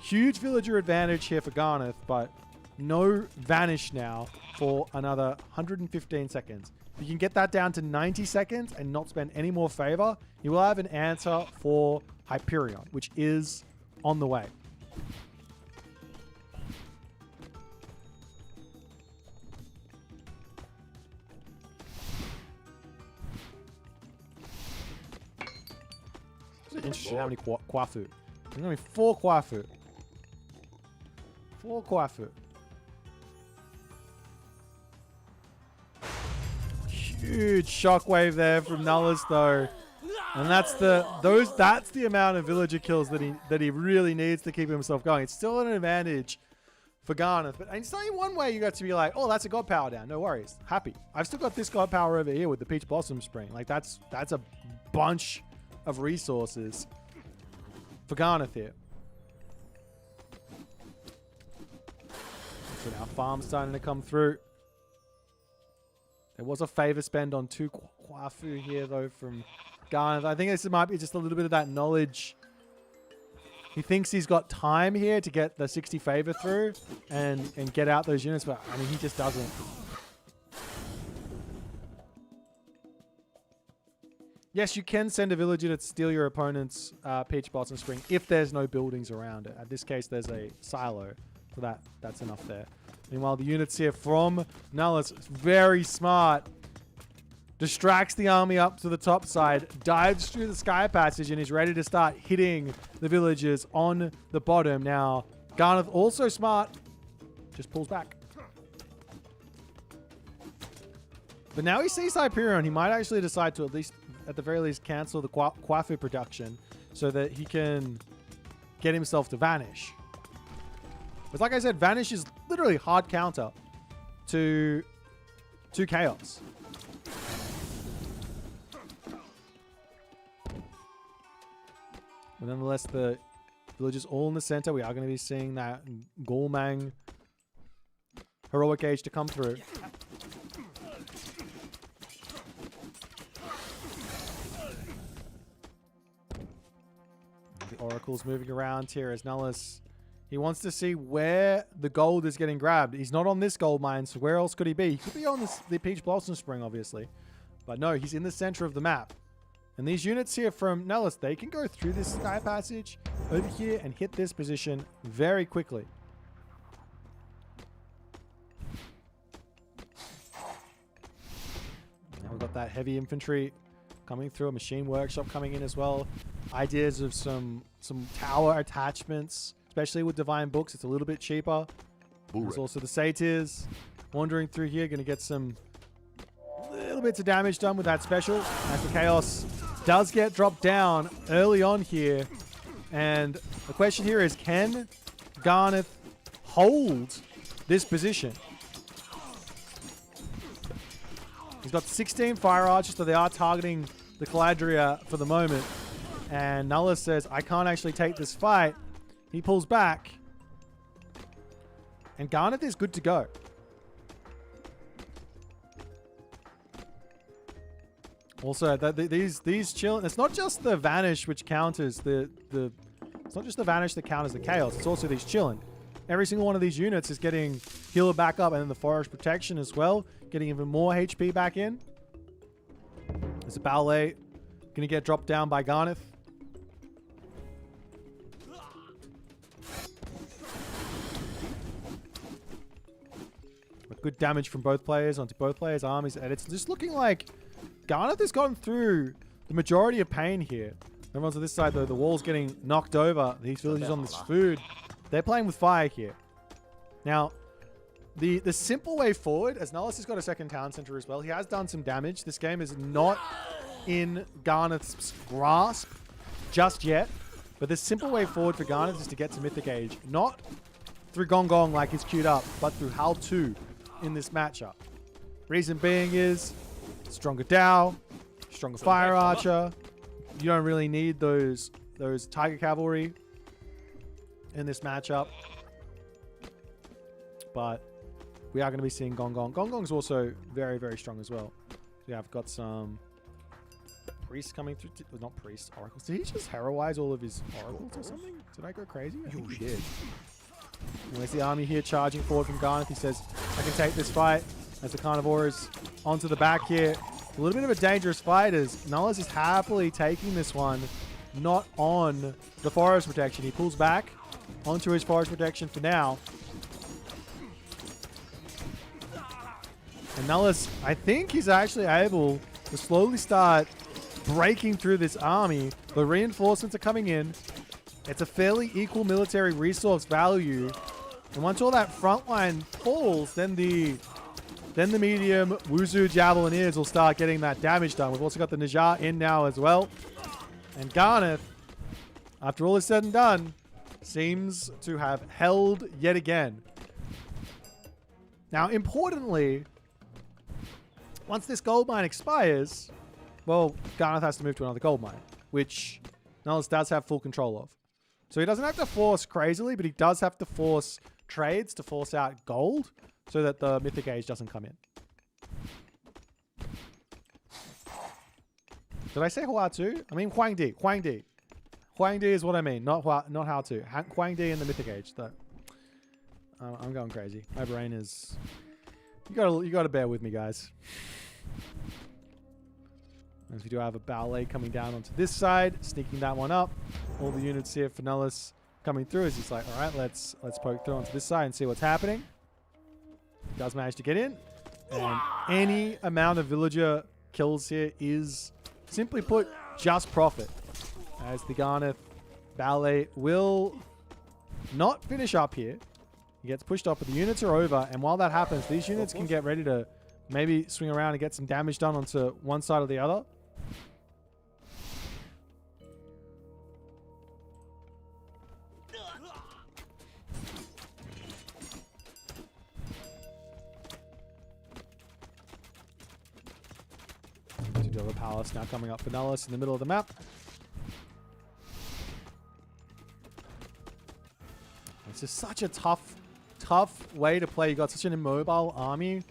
Huge villager advantage here for Garnath, but no Vanish now for another 115 seconds. If you can get that down to 90 seconds and not spend any more favor, you will have an answer for Hyperion, which is on the way. It's interesting how many Kwafu. There's going to be 4 Kwafu. 4 Kwafu. Huge shockwave there from Nullus though. And that's the amount of villager kills that he really needs to keep himself going. It's still an advantage for Garnath, but it's only one way you got to be like, oh, that's a god power down. No worries. Happy. I've still got this god power over here with the Peach Blossom Spring. Like that's a bunch of resources for Garnath here. So now farm's starting to come through. There was a favor spend on 2 Kwafu here though from Garnath. I think this might be just a little bit of that knowledge. He thinks he's got time here to get the 60 favor through and get out those units, but I mean, he just doesn't. Yes, you can send a villager to steal your opponent's Peach Blossom Spring if there's no buildings around it. In this case, there's a silo, so that's enough there. Meanwhile, the units here from Nullus, very smart, distracts the army up to the top side, dives through the sky passage, and is ready to start hitting the villagers on the bottom. Now, Garnath, also smart, just pulls back. But now he sees Hyperion. He might actually decide to at the very least, cancel the Kwafu production so that he can get himself to Vanish. But like I said, Vanish is literally hard counter to Chaos. But nonetheless, the village is all in the center. We are going to be seeing that Golmang heroic age to come through. The Oracle's moving around here as Nullus. He wants to see where the gold is getting grabbed. He's not on this gold mine, so where else could he be? He could be on the Peach Blossom Spring, obviously. But no, he's in the center of the map. And these units here from Nullus, they can go through this sky passage over here and hit this position very quickly. Now we've got that heavy infantry coming through, a machine workshop coming in as well. Ideas of some tower attachments, especially with Divine Books. It's a little bit cheaper. There's also the Satyrs wandering through here, going to get some little bits of damage done with that special as the Chaos does get dropped down early on here. And the question here is, can Garnath hold this position? He's got 16 fire archers, so they are targeting the Caladria for the moment. And Nullus says, I can't actually take this fight. He pulls back. And Garnath is good to go. Also, these chill. It's not just the Vanish which counters it's not just the Vanish that counters the Chaos. It's also these chilling. Every single one of these units is getting healed back up, and then the Forest Protection as well, getting even more HP back in. There's a ballet gonna get dropped down by Garnath. But good damage from both players onto both players' armies, and it's just looking like Garnath has gotten through the majority of pain here. Everyone's on this side though. The wall's getting knocked over. These villagers on this food. They're playing with fire here. Now, the simple way forward, as Nullus has got a second town center as well, he has done some damage. This game is not in Garnath's grasp just yet. But the simple way forward for Garnath is to get to Mythic Age. Not through Gong Gong like he's queued up, but through HAL 2 in this matchup. Reason being is stronger Dow, stronger Fire Archer. You don't really need those Tiger Cavalry in this matchup. But we are going to be seeing Gong Gong. Gong Gong's also very, very strong as well. So yeah, I've got some priests coming through. Not priests, oracles. Did he just heroize all of his oracles or something? Did I go crazy? I think he did. Where's the army here charging forward from Garnath? He says, I can take this fight as the Carnivore is onto the back here. A little bit of a dangerous fight as Nullus is happily taking this one, not on the forest protection. He pulls back onto his forest protection for now. And Nullus, I think he's actually able to slowly start breaking through this army. The reinforcements are coming in. It's a fairly equal military resource value. And once all that front line falls, then the medium Wuzu Javelineers will start getting that damage done. We've also got the Najjar in now as well. And Garnath, after all is said and done, seems to have held yet again. Now, importantly, once this gold mine expires, well, Garnath has to move to another gold mine, which Nullus does have full control of. So he doesn't have to force crazily, but he does have to force trades to force out gold so that the Mythic Age doesn't come in. Did I say Hua too? I mean Huangdi. Huangdi. Huangdi is what I mean, not how to. Huangdi in the Mythic Age. I'm going crazy. My brain is... You gotta bear with me, guys. As we do have a ballet coming down onto this side, sneaking that one up. All the units here for Nullus coming through as he's like, all right, let's poke through onto this side and see what's happening. He does manage to get in. And any amount of villager kills here is, simply put, just profit. As the Garnath ballet will not finish up here. He gets pushed off, but the units are over. And while that happens, these units can get ready to maybe swing around and get some damage done onto one side or the other. The palace now coming up for Nullus in the middle of the map. It's just such a tough way to play. You got such an immobile army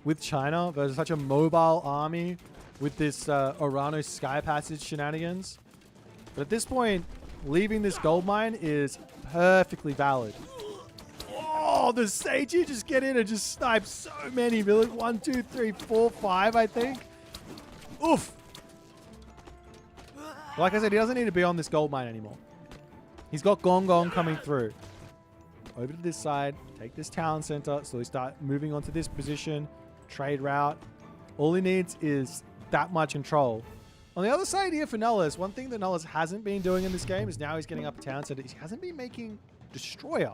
with China versus such a mobile army with this Orano Sky Passage shenanigans. But at this point, leaving this gold mine is perfectly valid. Oh, the Sage here just get in and just snipe so many villains. 1, 2, 3, 4, 5, I think. Oof. Like I said, he doesn't need to be on this gold mine anymore. He's got Gong Gong coming through. Over to this side. Take this town center. So we start moving onto this position. Trade route. All he needs is that much control. On the other side here for Nullus, one thing that Nullus hasn't been doing in this game is now he's getting up a town center. He hasn't been making Destroyer,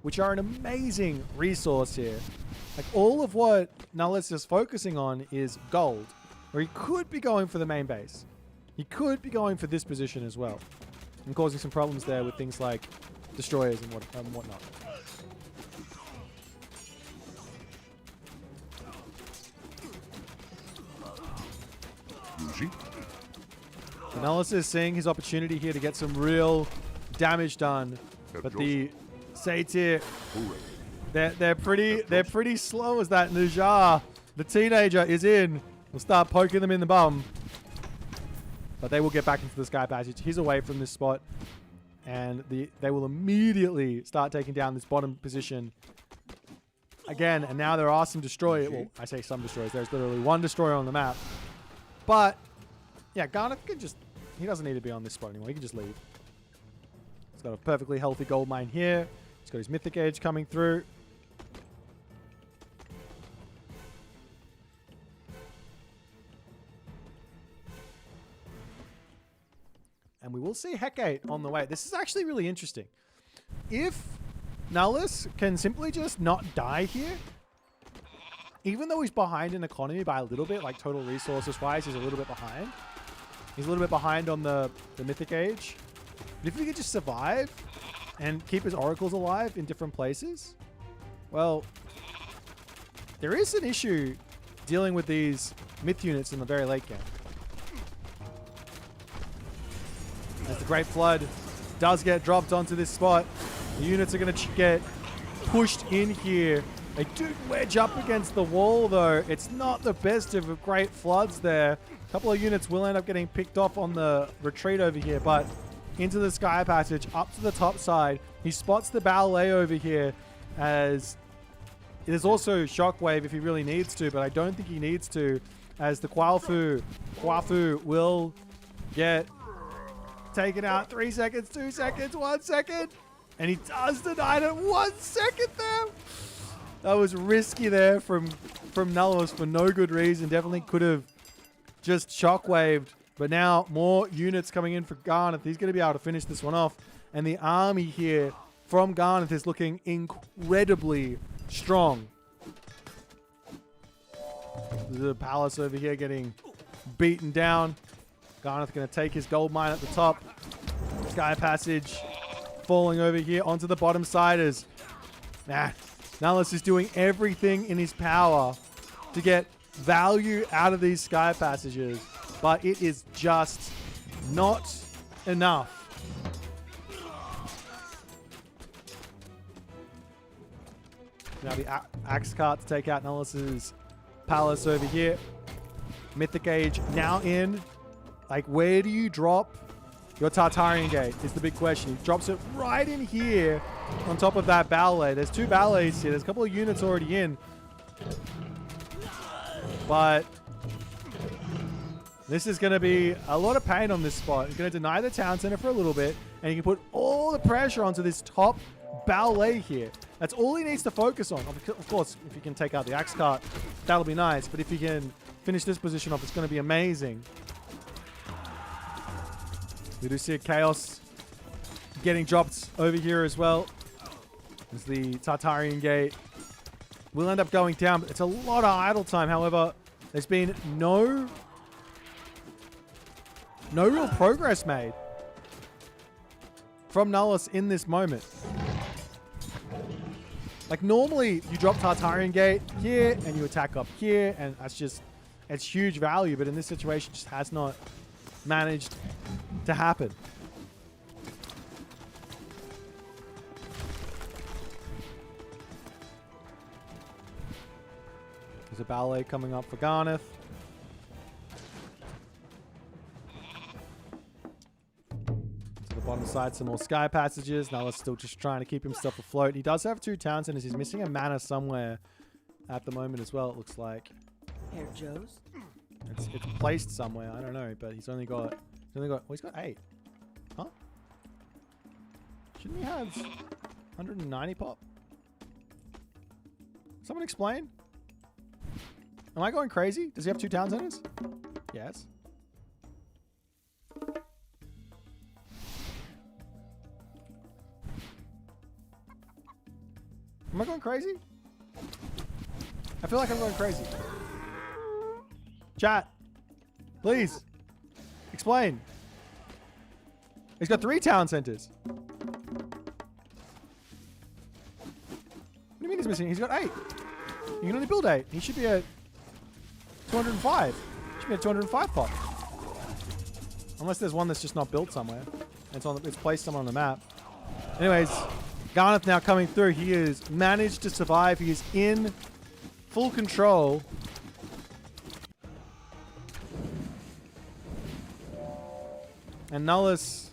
which are an amazing resource here. Like all of what Nullus is focusing on is gold. Or he could be going for the main base. He could be going for this position as well. And causing some problems there with things like destroyers and whatnot. Nullus is seeing his opportunity here to get some real damage done. But the Satyr, they're pretty slow as that Najjar, the teenager, is in. We'll start poking them in the bum. But they will get back into the Sky Passage. He's away from this spot. And they will immediately start taking down this bottom position. Again, and now there are some destroyers. Well, I say some destroyers. There's literally one destroyer on the map. But, yeah, Garnath can just... He doesn't need to be on this spot anymore. He can just leave. He's got a perfectly healthy gold mine here. He's got his Mythic Age coming through. And we will see Hecate on the way. This is actually really interesting. If Nullus can simply just not die here, even though he's behind in economy by a little bit, like total resources-wise, he's a little bit behind. He's a little bit behind on the Mythic Age. But if he could just survive and keep his oracles alive in different places, well, there is an issue dealing with these myth units in the very late game. As the Great Flood does get dropped onto this spot, the units are going to get pushed in here. They do wedge up against the wall, though. It's not the best of Great Floods there. A couple of units will end up getting picked off on the retreat over here, but into the Sky Passage, up to the top side. He spots the ballet over here as there's also Shockwave if he really needs to, but I don't think he needs to, as the Kwafu will get taken out. 3 seconds, 2 seconds, 1 second. And he does deny it. 1 second there. That was risky there from Nullus for no good reason. Definitely could have just Shockwaved. But now more units coming in for Garnath. He's going to be able to finish this one off. And the army here from Garnath is looking incredibly strong. The palace over here getting beaten down. Garnath going to take his gold mine at the top. Sky Passage falling over here onto the bottom side as Nullus is doing everything in his power to get value out of these Sky Passages, but it is just not enough. Now the Axe Cart to take out Nullus's palace over here. Mythic Age now in. Like, where do you drop your Tartarian Gate is the big question. He drops it right in here on top of that ballet. There's 2 ballets here. There's a couple of units already in. But this is going to be a lot of pain on this spot. He's going to deny the town center for a little bit, and he can put all the pressure onto this top ballet here. That's all he needs to focus on. Of course, if he can take out the Axe Cart, that'll be nice. But if he can finish this position off, it's going to be amazing. We do see a Chaos getting dropped over here as well. As the Tartarian Gate will end up going down. But it's a lot of idle time. However, there's been no real progress made from Nullus in this moment. Like, normally you drop Tartarian Gate here and you attack up here, and it's huge value, but in this situation just has not managed to happen. There's a ballet coming up for Garnath. To the bottom side, some more Sky Passages. Nullus still just trying to keep himself afloat. He does have 2 town centers. He's missing a mana somewhere at the moment as well, it looks like. Here, Joe's. It's placed somewhere. I don't know, but he's only got... well, he's got 8. Huh? Shouldn't he have 190 pop? Someone explain? Am I going crazy? Does he have 2 town centers? Yes. Am I going crazy? I feel like I'm going crazy. Chat. Please. Explain. He's got 3 town centers. What do you mean he's missing? He's got 8. You can only build 8. He should be at 205. Should be at 205 pop. Unless there's one that's just not built somewhere. It's placed somewhere on the map. Anyways, Garnath now coming through. He has managed to survive. He is in full control. And Nullus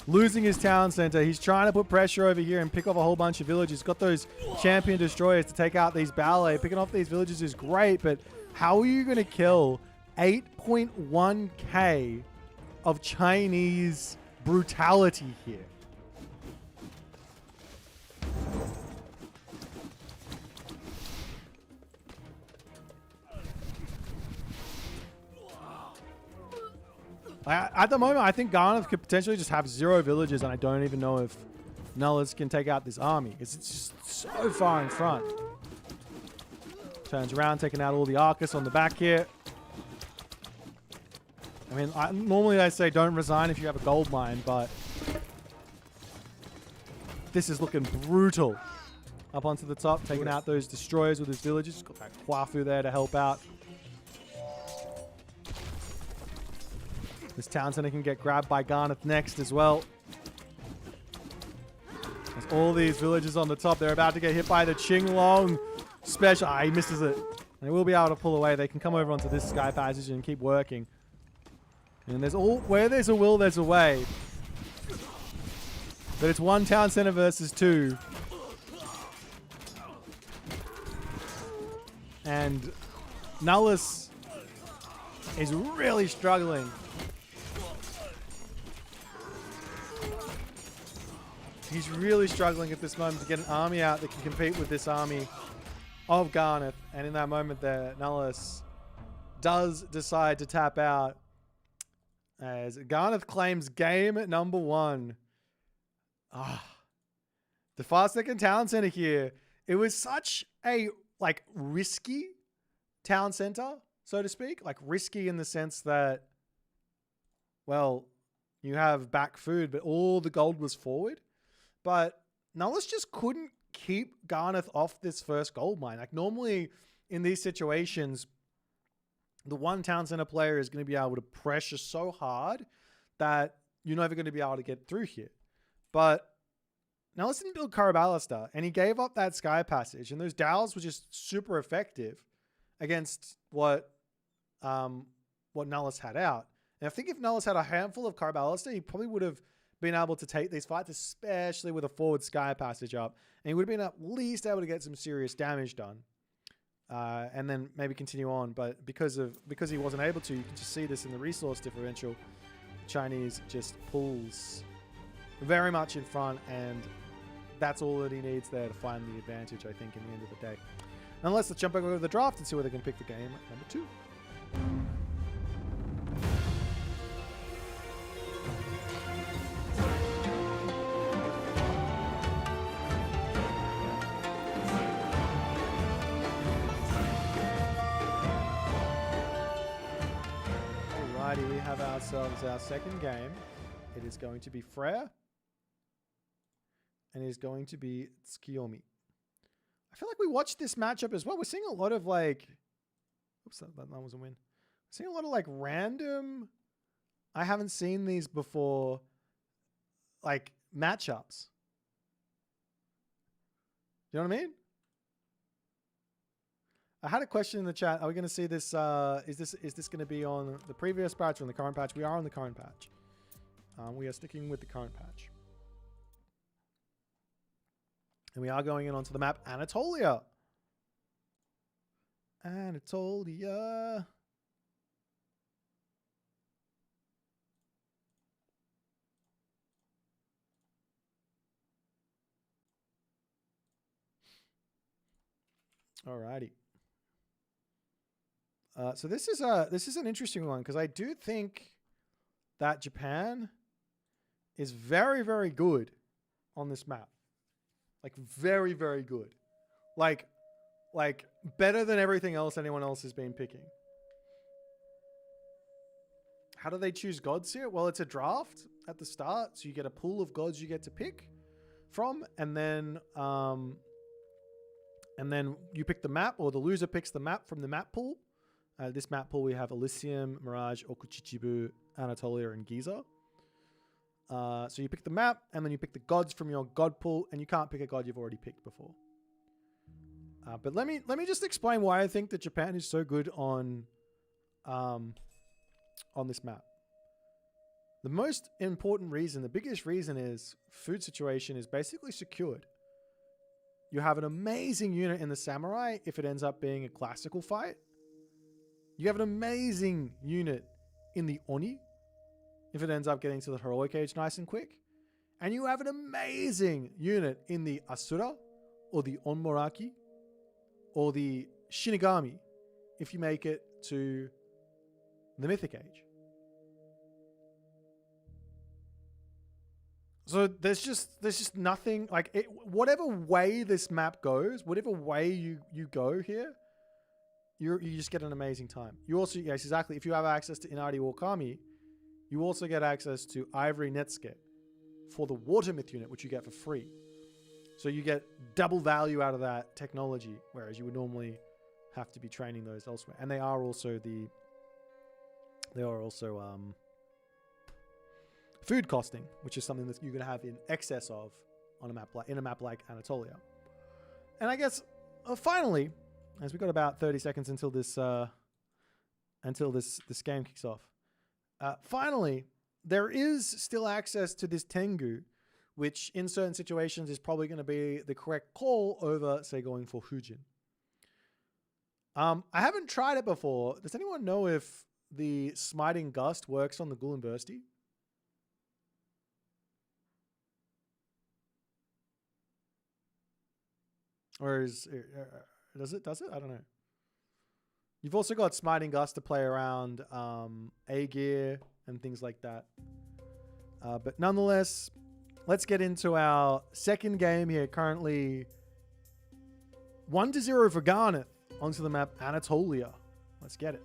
losing his town center. He's trying to put pressure over here and pick off a whole bunch of villages. Got those champion destroyers to take out these ballet. Picking off these villages is great, but how are you going to kill 8.1k of Chinese brutality here? At the moment, I think Garnath could potentially just have 0 villages, and I don't even know if Nullus can take out this army, because it's just so far in front. Turns around, taking out all the Arcus on the back here. I mean, normally I say don't resign if you have a gold mine, but this is looking brutal. Up onto the top, taking out those destroyers with his villages. Got that Kwafu there to help out. This town center can get grabbed by Garnath next as well. There's all these villages on the top. They're about to get hit by the Qinglong special. He misses it. They will be able to pull away. They can come over onto this Sky Passage and keep working. And where there's a will, there's a way. But it's one town center versus two. And Nullus is really struggling. He's really struggling at this moment to get an army out that can compete with this army of Garnath. And in that moment there, Nullus does decide to tap out as Garnath claims game number 1. The far second town center here. It was such a risky town center, so to speak. Like risky in the sense that, well, you have back food, but all the gold was forward. But Nullus just couldn't keep Garnath off this first gold mine. Like normally in these situations, the one town center player is going to be able to pressure so hard that you're never going to be able to get through here. But Nullus didn't build Karabalista, and he gave up that Sky Passage, and those Dowls were just super effective against what Nullus had out. And I think if Nullus had a handful of Karabalista, he probably would have been able to take these fights, especially with a forward Sky Passage up, and he would have been at least able to get some serious damage done, and then maybe continue on. But because he wasn't able to, you can just see this in the resource differential. Chinese just pulls very much in front, and that's all that he needs there to find the advantage, I think, in the end of the day. Nonetheless, let's jump back over to the draft and see where they can pick the game number 2. Alrighty, we have ourselves our second game. It is going to be Freya. And it is going to be Tsukiyomi. I feel like we watched this matchup as well. We're seeing a lot of oops, that was a win. We're seeing a lot of random, I haven't seen these before, matchups. You know what I mean? I had a question in the chat. Are we going to see this? Is this going to be on the previous patch or on the current patch? We are on the current patch. We are sticking with the current patch. And we are going in onto the map Anatolia. Anatolia. Alrighty. So this is an interesting one because I do think that Japan is very, very good on this map. Very, very good. Like better than everything else anyone else has been picking. How do they choose gods here? Well, it's a draft at the start, so you get a pool of gods you get to pick from, and then you pick the map, or the loser picks the map from the map pool. This map pool, we have Elysium, Mirage, Okuchichibu, Anatolia, and Giza. So you pick the map, and then you pick the gods from your god pool, and you can't pick a god you've already picked before. But let me just explain why I think that Japan is so good on this map. The most important reason, the biggest reason, is food situation is basically secured. You have an amazing unit in the samurai if it ends up being a classical fight. You have an amazing unit in the Oni if it ends up getting to the heroic age nice and quick. And you have an amazing unit in the Asura or the Onmoraki or the Shinigami if you make it to the Mythic Age. So there's just nothing, whatever way this map goes, whatever way you go here, you just get an amazing time. You also, yes, exactly, if you have access to Inari Wakami, you also get access to Ivory Netsuke for the Water Myth unit, which you get for free. So you get double value out of that technology, whereas you would normally have to be training those elsewhere. And they are also food costing, which is something that you're going to have in excess of on a map like Anatolia. And I guess finally, as we've got about 30 seconds until this game kicks off. Finally, there is still access to this Tengu, which in certain situations is probably going to be the correct call over, say, going for Hujin. I haven't tried it before. Does anyone know if the Smiting Gust works on the Ghoul and Bursty? Or does it? I don't know. You've also got Smiting Gust to play around A-Gear and things like that. But nonetheless, let's get into our second game here. Currently 1-0 for Garnath onto the map Anatolia. Let's get it.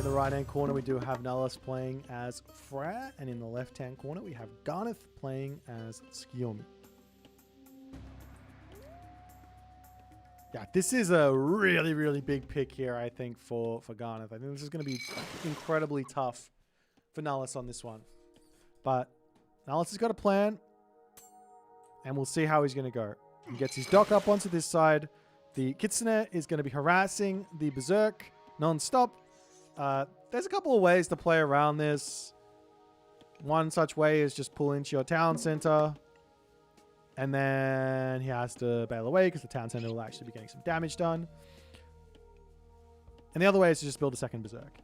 Right-hand corner, we do have Nullus playing as Freya, and in the left-hand corner, we have Garnath playing as Skiomi. Yeah, this is a really, really big pick here, I think, for Garnath. I think this is going to be incredibly tough for Nullus on this one. But Nullus has got a plan, and we'll see how he's going to go. He gets his dock up onto this side. The Kitsune is going to be harassing the Berserk non-stop. There's a couple of ways to play around this. One such way is just pull into your town center, and then he has to bail away because the town center will actually be getting some damage done. And the other way is to just build a second Berserk.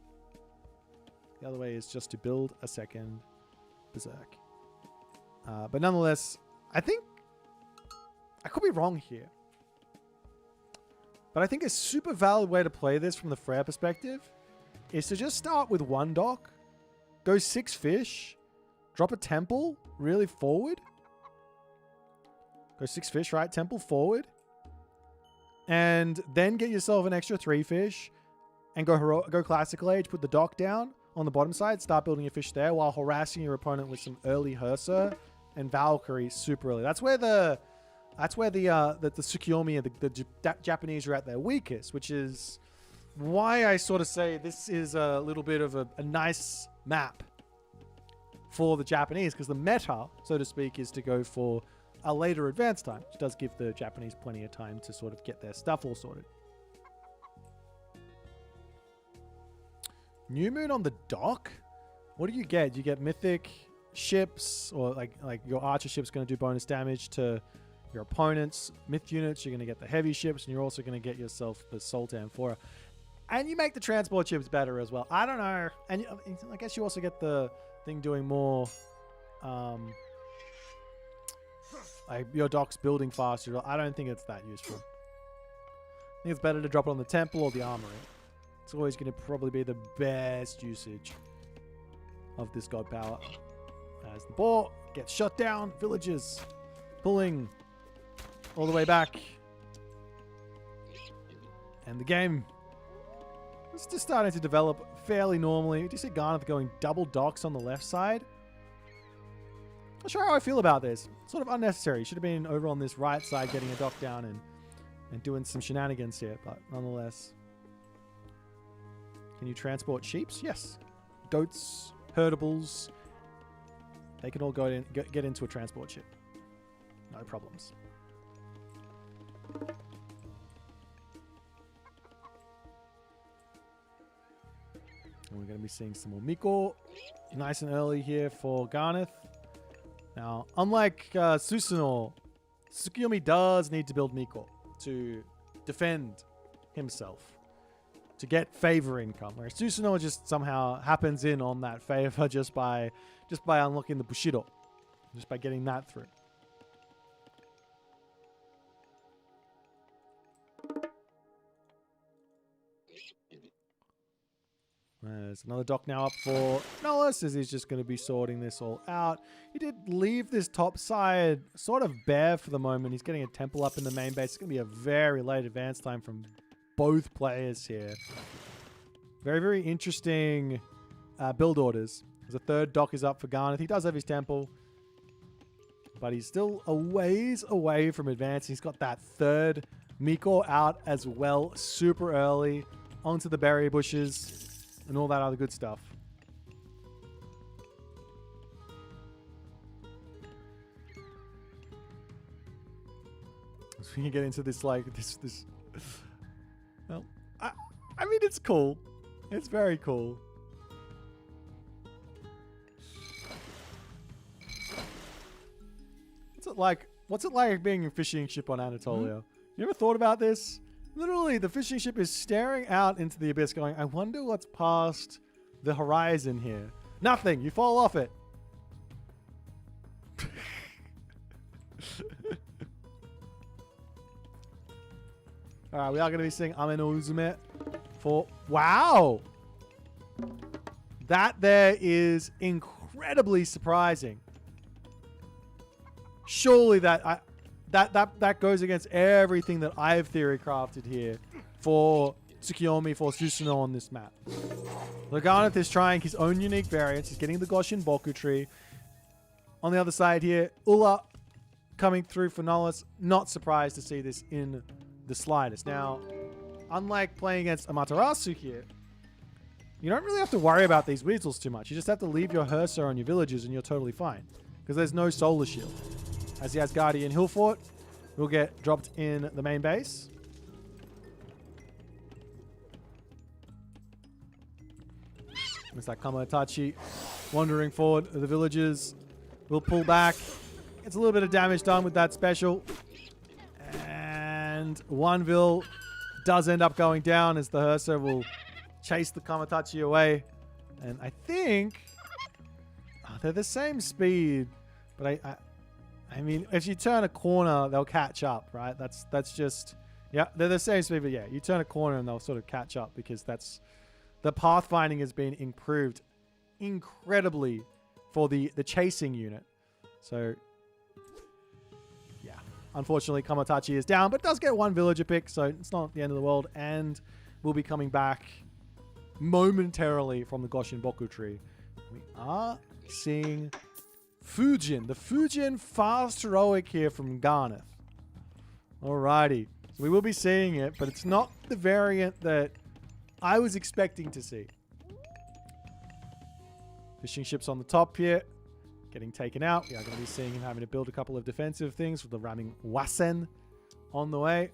The other way is just to build a second Berserk. But nonetheless, I think I could be wrong here, but I think a super valid way to play this from the Freya perspective is to just start with one dock, go 6 fish, drop a temple really forward. Go 6 fish, right? Temple forward. And then get yourself an extra 3 fish and go classical age, put the dock down on the bottom side, start building your fish there while harassing your opponent with some early Herser and Valkyrie super early. That's where the Tsukiyomi and the Japanese are at their weakest, which is why I sort of say this is a little bit of a nice map for the Japanese, because the meta, so to speak, is to go for a later advance time, which does give the Japanese plenty of time to sort of get their stuff all sorted. New Moon on the dock? What do you get? You get mythic ships, or like your archer ship's going to do bonus damage to your opponent's myth units. You're going to get the heavy ships, and you're also going to get yourself the Sultan Amphora. And you make the transport ships better as well. I don't know. And I guess you also get the thing doing more, like your dock's building faster. I don't think it's that useful. I think it's better to drop it on the temple or the armory. It's always going to probably be the best usage of this god power. As the boar gets shut down, villagers pulling all the way back. And the game is just starting to develop fairly normally. Do you see Garnath going double docks on the left side? Not sure how I feel about this. Sort of unnecessary. Should have been over on this right side getting a dock down and doing some shenanigans here, but nonetheless. Can you transport sheeps? Yes. Goats, herdables. They can all get into a transport ship. No problems. And we're going to be seeing some more Miko. Nice and early here for Garnath. Now, unlike Susanoo, Tsukiyomi does need to build Miko to defend himself, to get favor income. Whereas Susanoo just somehow happens in on that favor just by unlocking the Bushido, just by getting that through. There's another dock now up for Nullus, as he's just going to be sorting this all out. He did leave this top side sort of bare for the moment. He's getting a temple up in the main base. It's going to be a very late advance time from both players here. Very, very interesting build orders. As a third dock is up for Garnath. He does have his temple, but he's still a ways away from advancing. He's got that third Mikor out as well, super early, onto the berry bushes, and all that other good stuff. So we can get into this, like, this. Well, I mean, it's cool. It's very cool. What's it like being a fishing ship on Anatolia? You ever thought about this? Literally, the fishing ship is staring out into the abyss going, I wonder what's past the horizon here. Nothing. You fall off it. Alright, we are going to be seeing Amenuzume for... Wow! That there is incredibly surprising. Surely that goes against everything that I've theory crafted here for Tsukiyomi, for Susanoo on this map. Garnath is trying his own unique variants. He's getting the Goshin Boku tree. On the other side here, Ulla coming through for Nullus. Not surprised to see this in the slightest. Now, unlike playing against Amaterasu here, you don't really have to worry about these weasels too much. You just have to leave your Hersa on your villagers and you're totally fine. Because there's no solar shield. As he has Guardian Hill Fort, will get dropped in the main base. It's like Kamatachi wandering forward. The villagers will pull back. It's a little bit of damage done with that special. And one Vil does end up going down as the Hersa will chase the Kamatachi away. And I think they're the same speed, but I mean, if you turn a corner, they'll catch up, right? That's just, yeah, they're the same speed, but yeah, you turn a corner and they'll sort of catch up because that's, the pathfinding has been improved incredibly for the chasing unit. So, yeah, unfortunately, Kamatachi is down, but does get one villager pick, so it's not the end of the world, and we'll be coming back momentarily from the Goshin Boku tree. We are seeing Fujin. The Fujin fast heroic here from Garnath. Alrighty. So we will be seeing it, but it's not the variant that I was expecting to see. Fishing ships on the top here. Getting taken out. We are going to be seeing him having to build a couple of defensive things with the ramming Wasen on the way.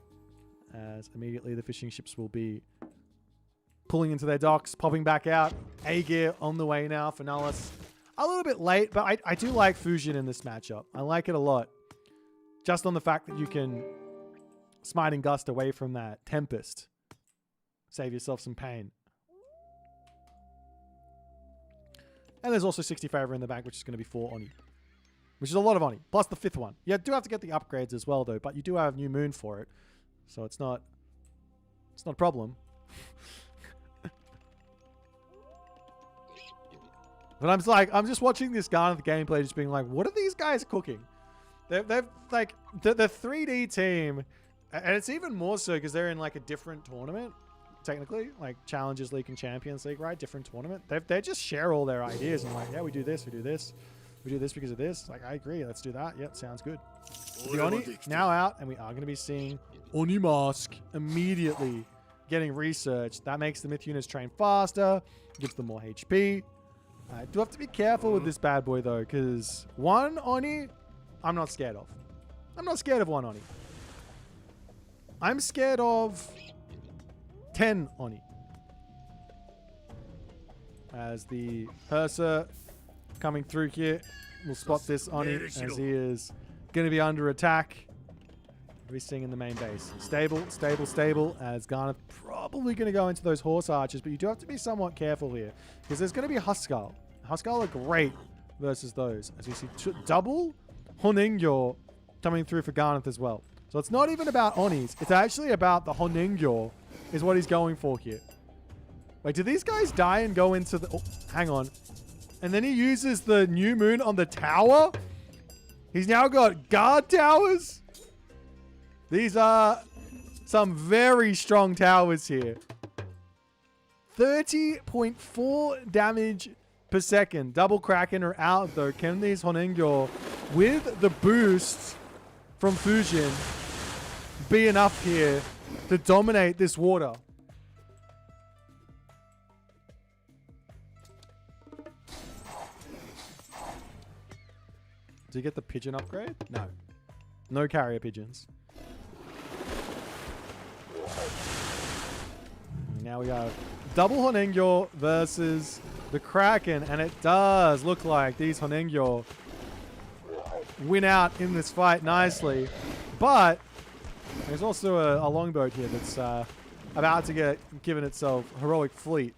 As immediately the fishing ships will be pulling into their docks, popping back out. A-gear on the way now for Nullus. A little bit late, but I do like Fujin in this matchup. I like it a lot. Just on the fact that you can Smiting Gust away from that Tempest. Save yourself some pain. And there's also 60 favor in the bank, which is going to be 4 Oni. Which is a lot of Oni. Plus the 5th one. You do have to get the upgrades as well, though. But you do have New Moon for it. So it's not a problem. But I'm just watching this Garnath gameplay, just being like, what are these guys cooking? They've like the 3D team, and it's even more so because they're in like a different tournament, technically, like Challengers League and Champions League, right? Different tournament. They just share all their ideas and like, yeah, we do this, we do this, we do this because of this. Like, I agree, let's do that. Yep, sounds good. The Oni now out, and we are going to be seeing Oni Mask immediately getting researched. That makes the myth units train faster, gives them more HP. I do have to be careful with this bad boy, though, because one Oni, I'm not scared of. I'm not scared of one Oni. I'm scared of 10 Oni. As the Hersa coming through here, we'll spot this Oni as he is going to be under attack. We're seeing in the main base. Stable, stable, stable, as Garnath probably going to go into those horse archers, but you do have to be somewhat careful here, because there's going to be Huskal. Huskal are great versus those, as we see double Honingyo coming through for Garnath as well. So it's not even about Onis, it's actually about the Honingyo is what he's going for here. Wait, do these guys die and go into the... Oh, hang on. And then he uses the New Moon on the tower? He's now got guard towers? These are some very strong towers here. 30.4 damage per second. Double Kraken are out though. Can these Honengyo, with the boost from Fujin, be enough here to dominate this water? Did you get the pigeon upgrade? No. No carrier pigeons. Now we have double Honengyo versus the Kraken, and it does look like these Honengyo win out in this fight nicely. But there's also a longboat here that's about to get given itself heroic fleet.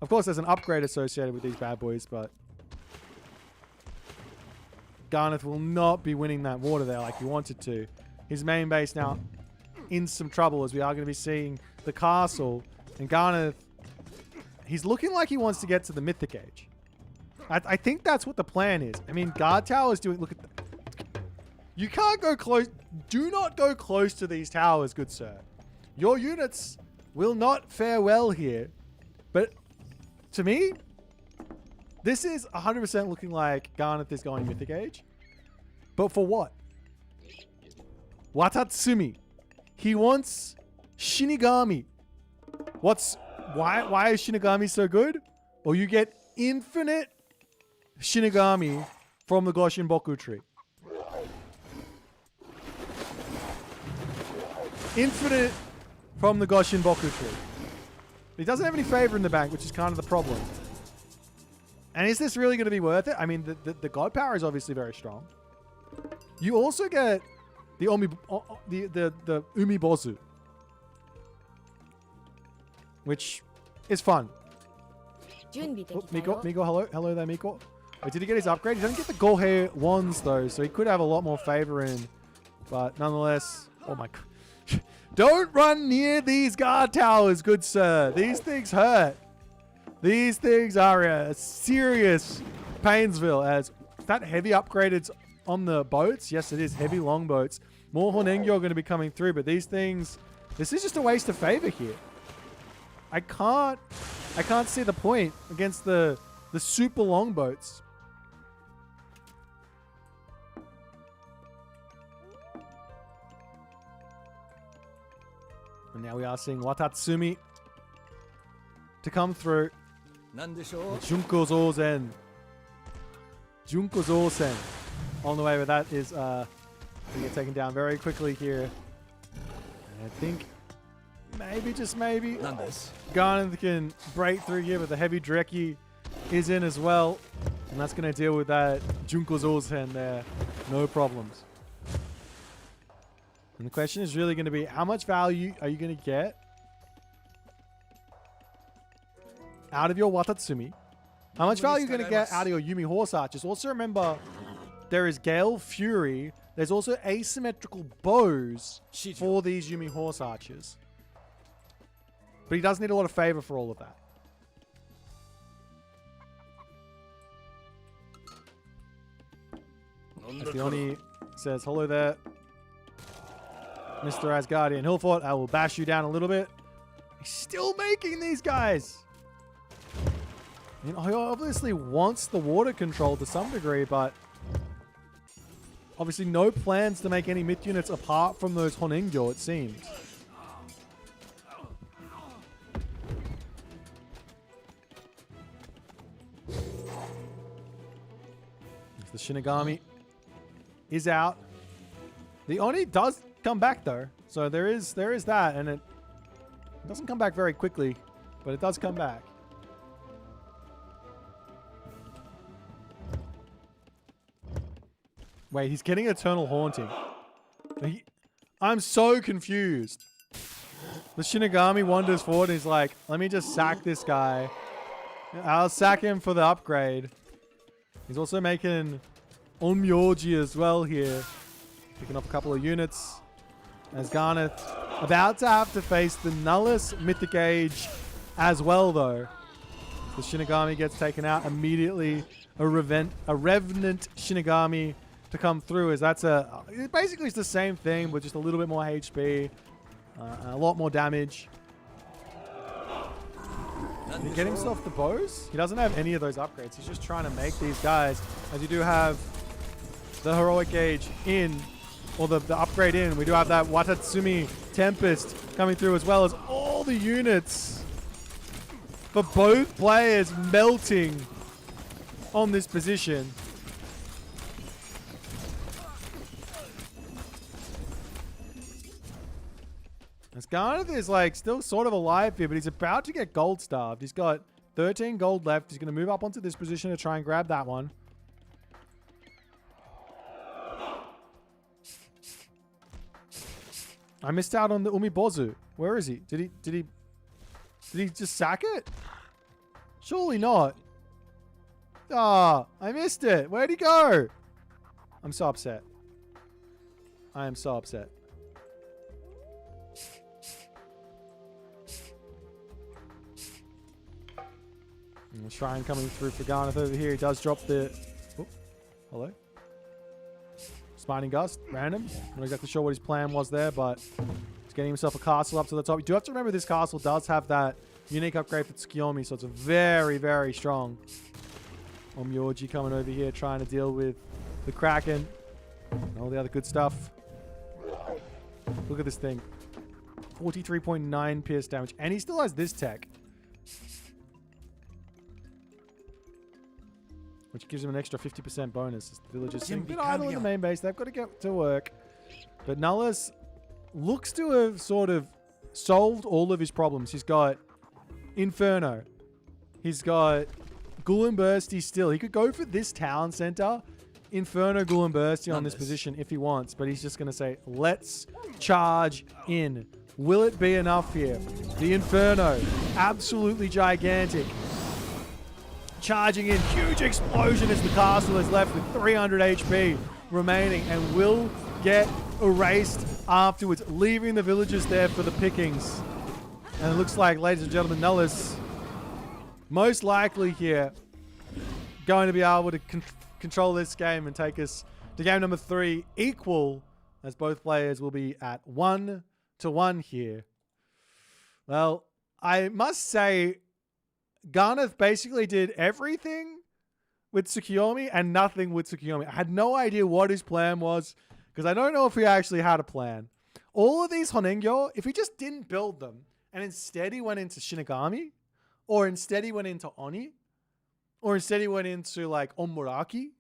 Of course, there's an upgrade associated with these bad boys, but Garnath will not be winning that water there like he wanted to. His main base now in some trouble, as we are going to be seeing the castle. And Garnath, he's looking like he wants to get to the Mythic Age. I think that's what the plan is. I mean, Guard Tower is doing... Look at you can't go close. Do not go close to these towers, good sir. Your units will not fare well here. But to me, this is 100% looking like Garnath is going Mythic Age. But for what? Watatsumi. He wants Shinigami. Why is Shinigami so good? Well, you get infinite Shinigami from the Goshin Boku tree. Infinite from the Goshin Boku tree. He doesn't have any favor in the bank, which is kind of the problem. And is this really going to be worth it? I mean, the god power is obviously very strong. You also get the Umibozu, which is fun. Oh, Miko, hello there, Miko. Wait, did he get his upgrade? He doesn't get the Gohei wands though, so he could have a lot more favor in. But nonetheless, oh my god. Don't run near these guard towers, good sir. These things hurt. These things are a serious Painesville. As that heavy upgraded on the boats. Yes, it is heavy longboats. More Honengyo are going to be coming through, but these things, this is just a waste of favor here. I can't see the point against the super longboats. And now we are seeing Watatsumi to come through. Junko Zozen. On the way, but that is going to get taken down very quickly here. And I think maybe, just maybe, Garnath can break through here, but the heavy Dreki is in as well. And that's going to deal with that Junko Zozen there. No problems. And the question is really going to be, how much value are you going to get out of your Watatsumi? How much value are you going to get out of your Yumi Horse Archers? Also remember, there is Gale Fury. There's also asymmetrical bows for these Yumi Horse Archers. But he does need a lot of favor for all of that. As the Oni says, hello there, Mr. Asgardian Hillfort. I will bash you down a little bit. He's still making these guys. I mean, he obviously wants the water control to some degree, but obviously no plans to make any myth units apart from those Honengyo, it seems. The Shinigami is out. The Oni does come back though, so there is that, and it doesn't come back very quickly, but it does come back. Wait, he's getting Eternal Haunting. I'm so confused. The Shinigami wanders forward and he's like, let me just sack this guy. I'll sack him for the upgrade. He's also making Onmyoji as well here. Picking up a couple of units. As Garnath about to have to face the Nullus Mythic Age as well though. The Shinigami gets taken out immediately. A Revenant Shinigami to come through, as that's basically it's the same thing but just a little bit more HP, a lot more damage. Did he get himself the bows? He doesn't have any of those upgrades. He's just trying to make these guys, as you do have the heroic gauge in, or the upgrade in. We do have that Watatsumi Tempest coming through, as well as all the units for both players melting on this position. As Garnath is like still sort of alive here, but he's about to get gold starved. He's got 13 gold left. He's going to move up onto this position to try and grab that one. I missed out on the Umibozu. Where is he? Did he just sack it? Surely not. Ah, I missed it. Where'd he go? I'm so upset. I am so upset. And the Shrine coming through for Garnath over here. He does drop the... Oh, hello? Smiting Gust, random. I'm not exactly sure what his plan was there, but he's getting himself a castle up to the top. You do have to remember this castle does have that unique upgrade for Tsukiyomi, so it's a very, very strong. Omyoji coming over here trying to deal with the Kraken and all the other good stuff. Look at this thing. 43.9 pierce damage, and he still has this tech, which gives him an extra 50% bonus. As the villagers seem a bit idle in the main base. They've got to get to work. But Nullus looks to have sort of solved all of his problems. He's got Inferno. He's got Ghoul and Bursty still. He could go for this town center. Inferno, Ghoul and Bursty on this position if he wants. But he's just going to say, let's charge in. Will it be enough here? The Inferno, absolutely gigantic. Charging in, huge explosion as the castle is left with 300 HP remaining and will get erased afterwards, leaving the villagers there for the pickings. And it looks like, ladies and gentlemen, Nullus most likely here going to be able to control this game and take us to game number 3 equal, as both players will be at 1-1 here. Well, I must say, Garnath basically did everything with Tsukiyomi and nothing with Tsukiyomi. I had no idea what his plan was, because I don't know if he actually had a plan. All of these Honengyo, if he just didn't build them and instead he went into Shinigami, or instead he went into Oni, or instead he went into like Omuraki,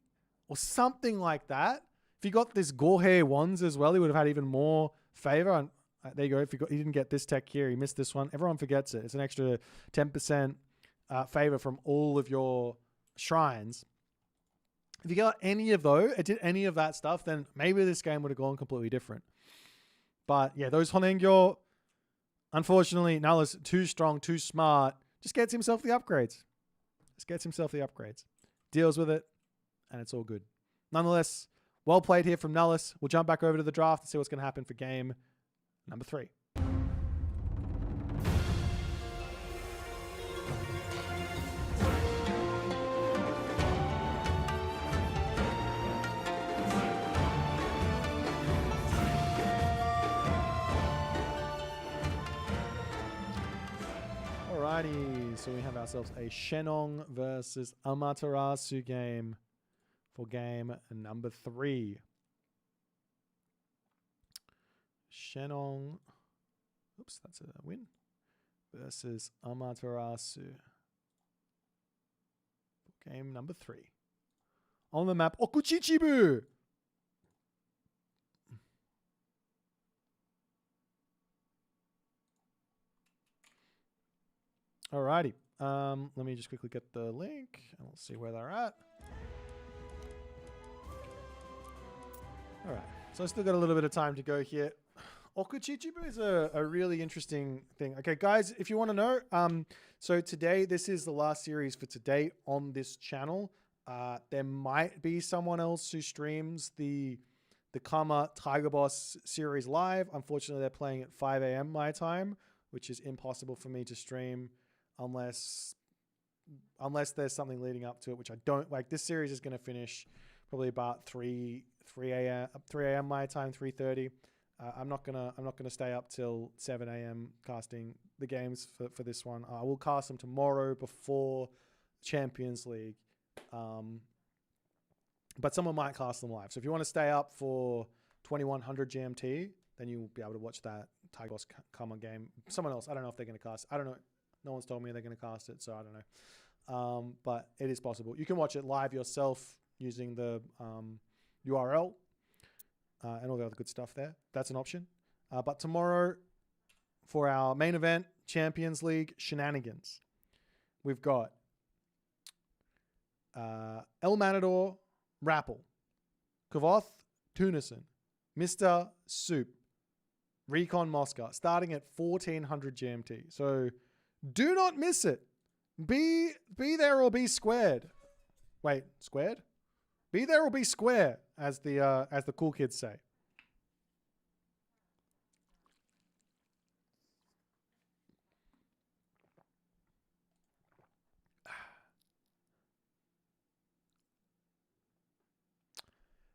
or something like that. If he got this Gohei wands as well, he would have had even more favor. And there you go. If he didn't get this tech here, he missed this one. Everyone forgets it. It's an extra 10% favor from all of your shrines. If you got any of those, it did any of that stuff, then maybe this game would have gone completely different. But yeah, those Honengyo, unfortunately, Nullus too strong, too smart, just gets himself the upgrades. Deals with it, and it's all good. Nonetheless, well played here from Nullus. We'll jump back over to the draft and see what's going to happen for game number 3. Alrighty, so we have ourselves a Shennong versus Amaterasu game for game number 3. Shennong, oops, that's a win, versus Amaterasu for game number 3. On the map, Okuchichibu! Alrighty, let me just quickly get the link and we'll see where they're at. Alright, so I still got a little bit of time to go here. Okuchichibu is a really interesting thing. Okay, guys, if you want to know, so today, this is the last series for today on this channel. There might be someone else who streams the Kama Tigerboss series live. Unfortunately, they're playing at 5 a.m. my time, which is impossible for me to stream unless there's something leading up to it, which I don't like. This series is going to finish probably about 3 a.m. my time, 3:30. I'm not gonna stay up till 7 a.m. casting the games for this one. I will cast them tomorrow before Champions League, but someone might cast them live. So if you want to stay up for 2100 GMT, then you'll be able to watch that Tigerboss Karma game. Someone else, I don't know if they're going to cast. I don't know. No one's told me they're going to cast it, so I don't know. But it is possible. You can watch it live yourself using the URL and all the other good stuff there. That's an option. But tomorrow, for our main event, Champions League Shenanigans, we've got El Matador, Rappel, Kavoth, Tunison, Mr. Soup, Recon Moscow, starting at 1400 GMT. So do not miss it. Be there or be squared. Wait, squared? Be there or be square, as the cool kids say.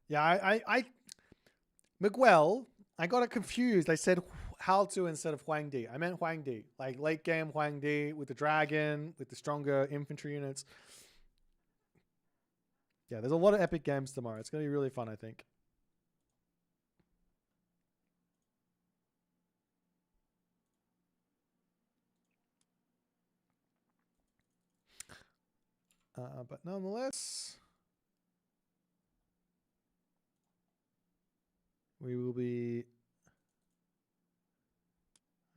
Yeah, Miguel, I got it confused. I said Haltu instead of Huang Di. I meant Huang Di. Like late game Huang Di with the dragon, with the stronger infantry units. Yeah, there's a lot of epic games tomorrow. It's going to be really fun, I think. But nonetheless, we will be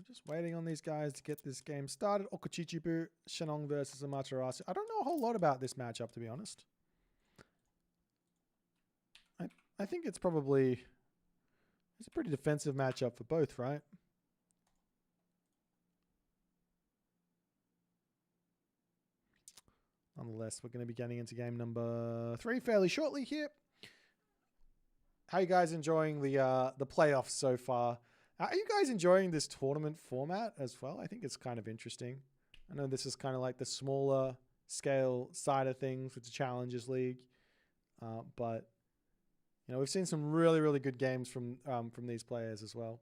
just waiting on these guys to get this game started. Okuchichibu, Shennong versus Amaterasu. I don't know a whole lot about this matchup, to be honest. I think it's probably... It's a pretty defensive matchup for both, right? Nonetheless, we're going to be getting into game number 3 fairly shortly here. How are you guys enjoying the playoffs so far? Are you guys enjoying this tournament format as well? I think it's kind of interesting. I know this is kind of like the smaller scale side of things with the Challengers League, but you know, we've seen some really, really good games from these players as well.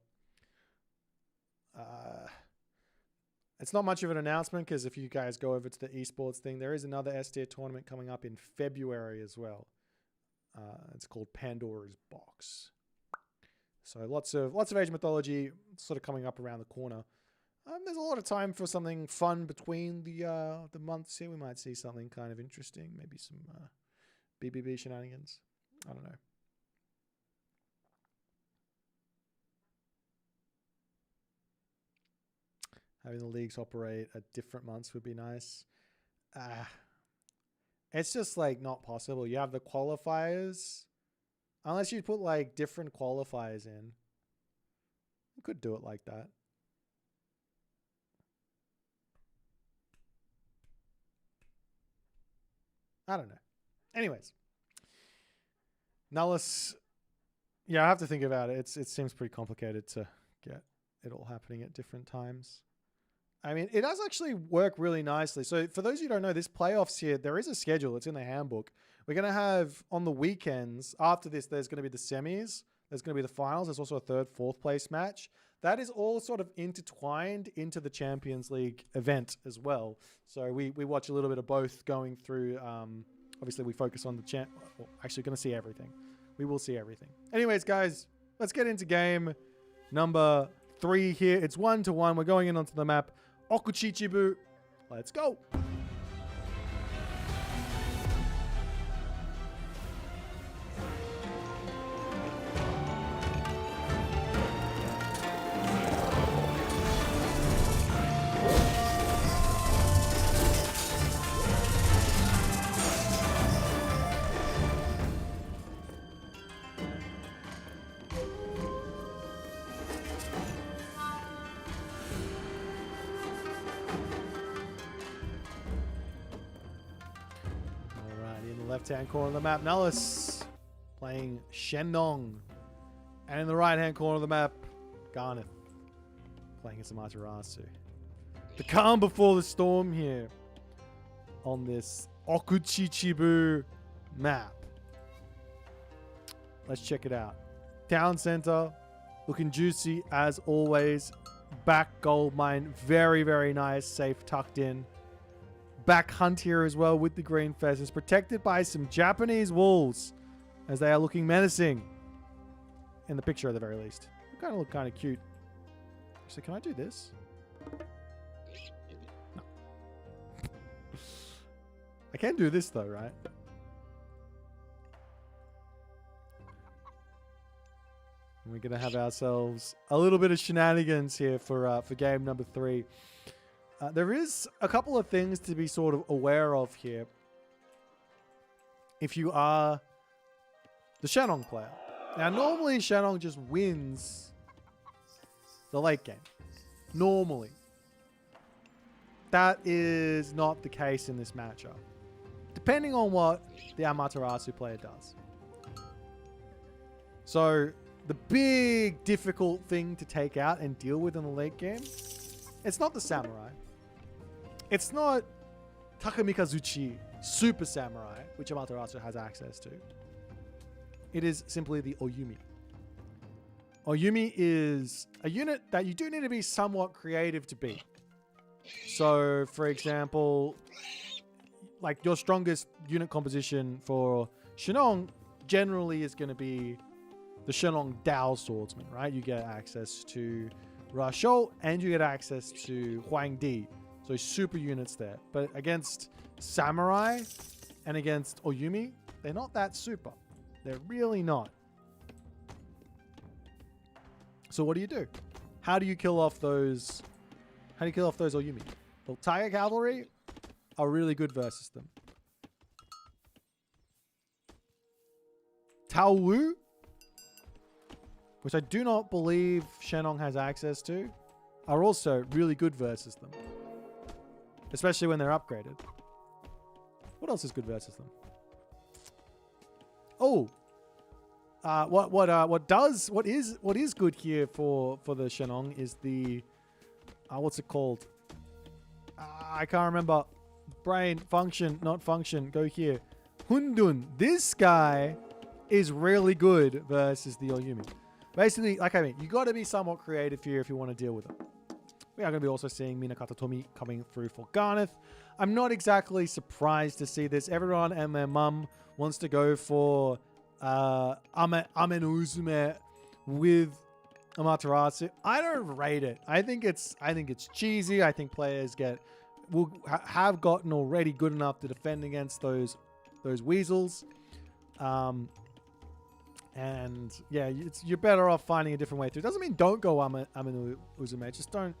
It's not much of an announcement because if you guys go over to the esports thing, there is another S-tier tournament coming up in February as well. It's called Pandora's Box. So lots of Age Mythology sort of coming up around the corner. There's a lot of time for something fun between the months here. We might see something kind of interesting, maybe some BBB shenanigans. I don't know. Having the leagues operate at different months would be nice. It's just like not possible. You have the qualifiers. Unless you put like different qualifiers in. You could do it like that. I don't know. Anyways. Nullus. Yeah, I have to think about it. It seems pretty complicated to get it all happening at different times. I mean, it does actually work really nicely. So for those of you who don't know, this playoffs here, there is a schedule. It's in the handbook. We're going to have, on the weekends, after this, there's going to be the semis. There's going to be the finals. There's also a third, fourth place match. That is all sort of intertwined into the Champions League event as well. So we watch a little bit of both going through. Obviously, we focus on the well, actually, going to see everything. We will see everything. Anyways, guys, let's get into game number 3 here. It's 1-1. We're going in onto the map. Okuchichibu. Let's go. Left-hand corner of the map, Nullus playing Shennong. And in the right-hand corner of the map, Garnath playing as Amaterasu. The calm before the storm here on this Okuchichibu map. Let's check it out. Town center, Looking juicy as always. Back gold mine. Very, very nice. Safe, tucked in. Back hunt here as well with the green pheasants. Protected by some Japanese wolves as they are looking menacing. In the picture at the very least. They kind of look kind of cute. So can I do this? No. I can do this though, right? We're going to have ourselves a little bit of shenanigans here for game number 3. There is a couple of things to be sort of aware of here. If you are the Shennong player. Now, normally Shennong just wins the late game. Normally. That is not the case in this matchup. Depending on what the Amaterasu player does. So, the big difficult thing to take out and deal with in the late game, it's not the samurai. It's not Takamikazuchi Super Samurai, which Amaterasu has access to. It is simply the Oyumi. Oyumi is a unit that you do need to be somewhat creative to beat. So, for example, like your strongest unit composition for Shennong generally is going to be the Shennong Dao Swordsman, right? You get access to Rashou and you get access to Huangdi. So super units there. But against Samurai and against Oyumi, they're not that super. They're really not. So what do you do? How do you kill off those? How do you kill off those Oyumi? Well, Tiger Cavalry are really good versus them. Tao Wu, which I do not believe Shennong has access to, are also really good versus them. Especially when they're upgraded. What else is good versus them? Oh, what is good here for the Shennong is the what's it called? I can't remember. Brain function, not function. Go here. Hundun. This guy is really good versus the Oyumi. Basically, like I mean, you got to be somewhat creative here if you want to deal with them. We are going to be also seeing Minakata Tomi coming through for Garnath. I'm not exactly surprised to see this. Everyone and their mum wants to go for Ame no Uzume with Amaterasu. I don't rate it. I think it's cheesy. I think players have gotten already good enough to defend against those weasels. And yeah, you're better off finding a different way through. Doesn't mean don't go Ame no Uzume. Just don't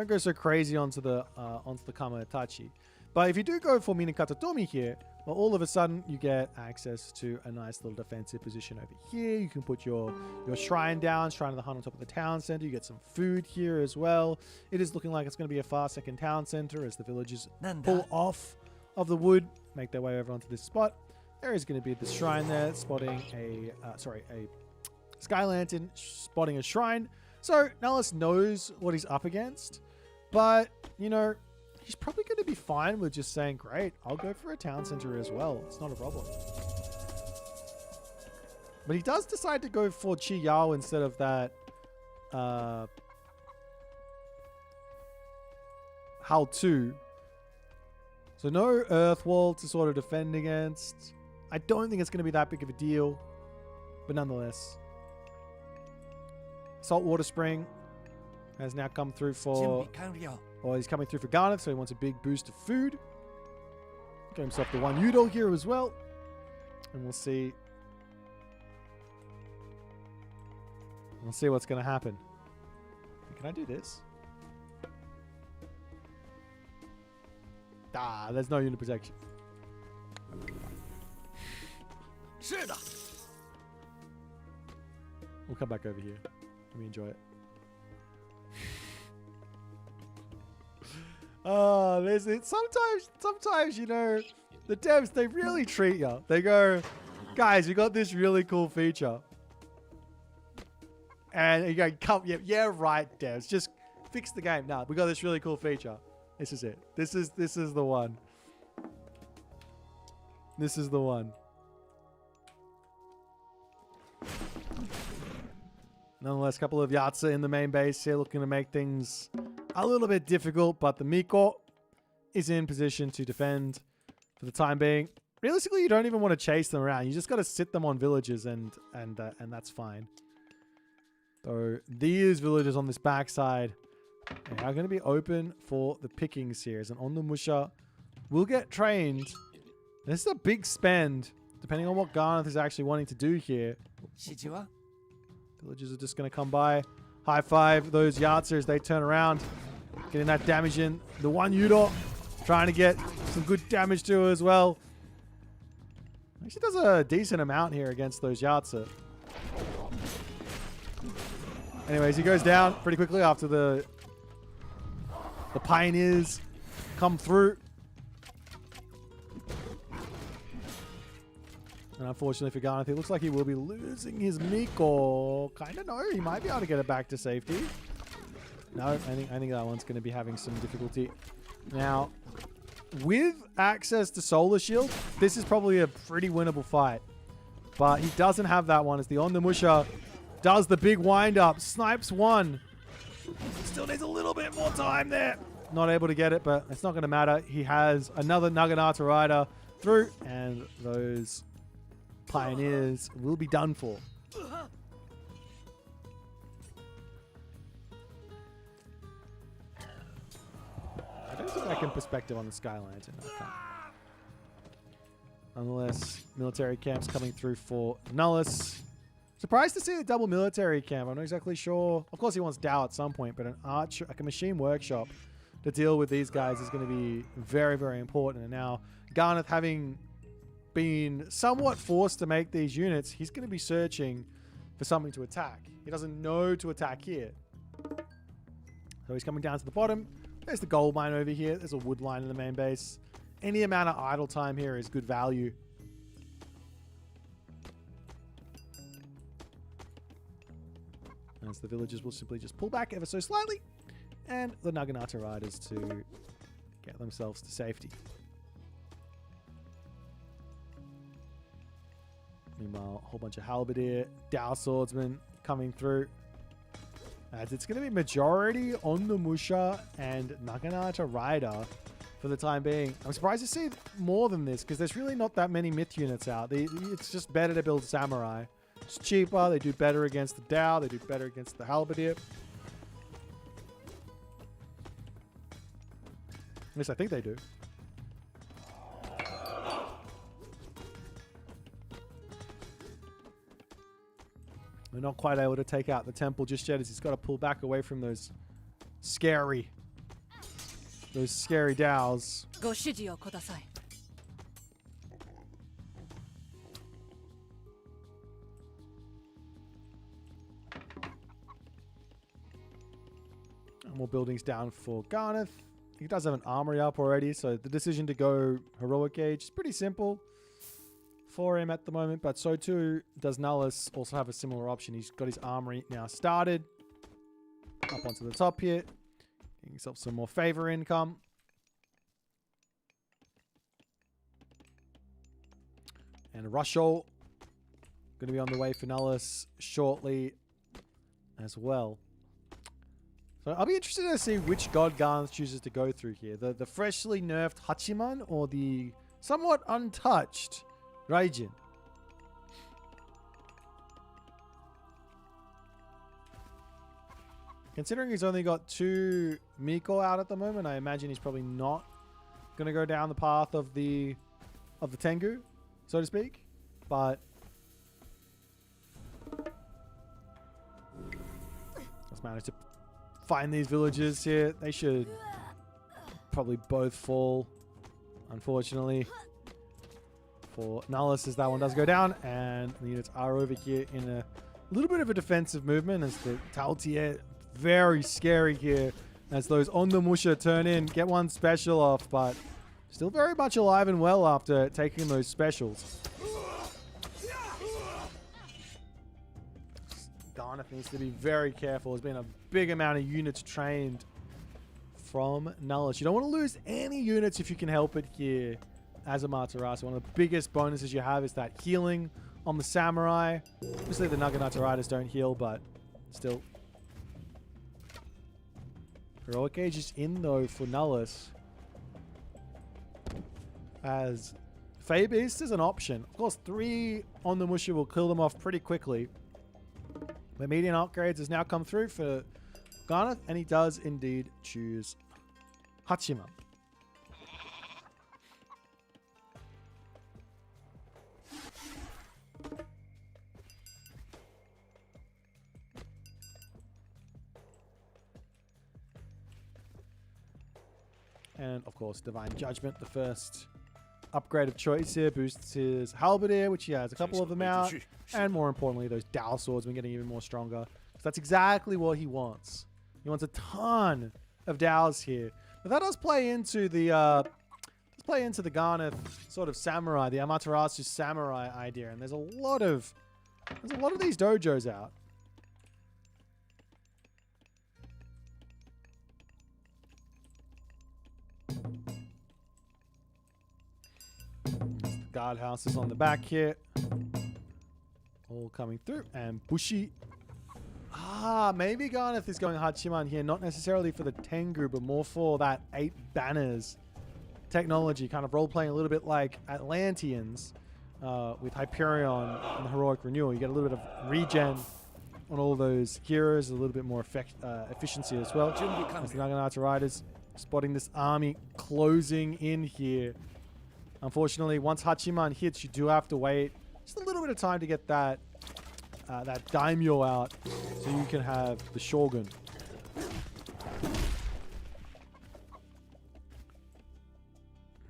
go so crazy onto the Kamaitachi. But if you do go for Minakata Tomi here, well, all of a sudden you get access to a nice little defensive position over here. You can put your shrine down, Shrine of the Hun on top of the town center. You get some food here as well. It is looking like it's going to be a far second town center as the villagers pull off of the wood, make their way over onto this spot. There is going to be the shrine there, spotting a Sky Lantern, spotting a shrine. So Nullus knows what he's up against, but, you know, he's probably going to be fine with just saying, great, I'll go for a town center as well. It's not a problem. But he does decide to go for Chi Yao instead of that Hal 2. So no Earth Wall to sort of defend against. I don't think it's going to be that big of a deal, but nonetheless. Saltwater Spring has now come through for... Well, he's coming through for Garnath, so he wants a big boost of food. Got himself the one Udol here as well. And we'll see. We'll see what's going to happen. Can I do this? There's no unit protection. We'll come back over here. Let me enjoy it. Sometimes, you know, the devs, they really treat you. They go, guys, you got this really cool feature. And you go, come, yeah, right, devs. Just fix the game. Nah, we got this really cool feature. This is it. This is the one. This is the one. Nonetheless, a couple of Yatsa in the main base here looking to make things a little bit difficult, but the Miko is in position to defend for the time being. Realistically, you don't even want to chase them around. You just got to sit them on villages and that's fine. So these villages on this backside are going to be open for the pickings here. As an Ondomusha will get trained. This is a big spend, depending on what Garnath is actually wanting to do here. Villagers are just going to come by. High five those Yatsa as they turn around. Getting that damage in. The one Yudo trying to get some good damage to her as well. Actually does a decent amount here against those Yatsa. Anyways, he goes down pretty quickly after the Pioneers come through. And unfortunately for Garnath, it looks like he will be losing his Miko. Kind of no, he might be able to get it back to safety. No, I think that one's going to be having some difficulty. Now, with access to Solar Shield, this is probably a pretty winnable fight. But he doesn't have that one as the Ondomusha does the big wind up. Snipes one. Still needs a little bit more time there. Not able to get it, but it's not going to matter. He has another Naginata rider through, and those Pioneers will be done for. I don't think I can perspective on the Sky Lantern. I can't. Unless military camps coming through for Nullus. Surprised to see the double military camp. I'm not exactly sure. Of course he wants Dow at some point, but an archer, like a machine workshop to deal with these guys is going to be very, very important. And now Garnath, having been somewhat forced to make these units, he's going to be searching for something to attack. He doesn't know to attack here. So he's coming down to the bottom. There's the gold mine over here. There's a wood line in the main base. Any amount of idle time here is good value. As the villagers will simply just pull back ever so slightly, and the Naginata riders to get themselves to safety. Meanwhile, a whole bunch of halberdier, Dow swordsmen coming through. As it's going to be majority on the Musha and Naginata rider for the time being. I'm surprised to see more than this because there's really not that many myth units out. It's just better to build samurai. It's cheaper. They do better against the Dow. They do better against the halberdier. At least I think they do. We're not quite able to take out the temple just yet as he's got to pull back away from those scary Dows. More buildings down for Garnath. He does have an armory up already, so the decision to go heroic age is pretty simple for him at the moment, but so too does Nullus also have a similar option. He's got his armory now started. Up onto the top here. Getting himself some more favor income. And Rusho going to be on the way for Nullus shortly as well. So I'll be interested to see which god Garnath chooses to go through here. The freshly nerfed Hachiman or the somewhat untouched Raijin. Considering he's only got 2 Miko out at the moment, I imagine he's probably not going to go down the path of the Tengu, so to speak. But let's manage to find these villagers here. They should probably both fall, unfortunately, for Nullus, as that one does go down, and the units are over here in a little bit of a defensive movement as the Taltier, very scary here as those Ondomusha turn in, get one special off, but still very much alive and well after taking those specials. Garnath needs to be very careful. There's been a big amount of units trained from Nullus. You don't want to lose any units if you can help it here as Amaterasu. One of the biggest bonuses you have is that healing on the samurai. Obviously the Naginata riders don't heal, but still. Heroic Age is in though for Nullus. As Fey Beast is an option. Of course, 3 on the Musha will kill them off pretty quickly. The median upgrades has now come through for Garnath, and he does indeed choose Hachiman. And of course, Divine Judgment, the first upgrade of choice here, boosts his Halberdier, which he has a couple of them out, and more importantly, those Dao swords been getting even more stronger. So that's exactly what he wants. He wants a ton of Daos here. But that does play into the Garnath sort of samurai, the Amaterasu samurai idea, and there's a lot of these dojos out. Guardhouse is on the back here. All coming through. And Bushi. Maybe Garnath is going Hachiman here. Not necessarily for the Tengu, but more for that 8 banners technology. Kind of role-playing a little bit like Atlanteans with Hyperion and the Heroic Renewal. You get a little bit of regen on all those heroes. A little bit more efficiency as well. As the Naginata Riders spotting this army closing in here. Unfortunately, once Hachiman hits, you do have to wait just a little bit of time to get that that daimyo out, so you can have the shogun.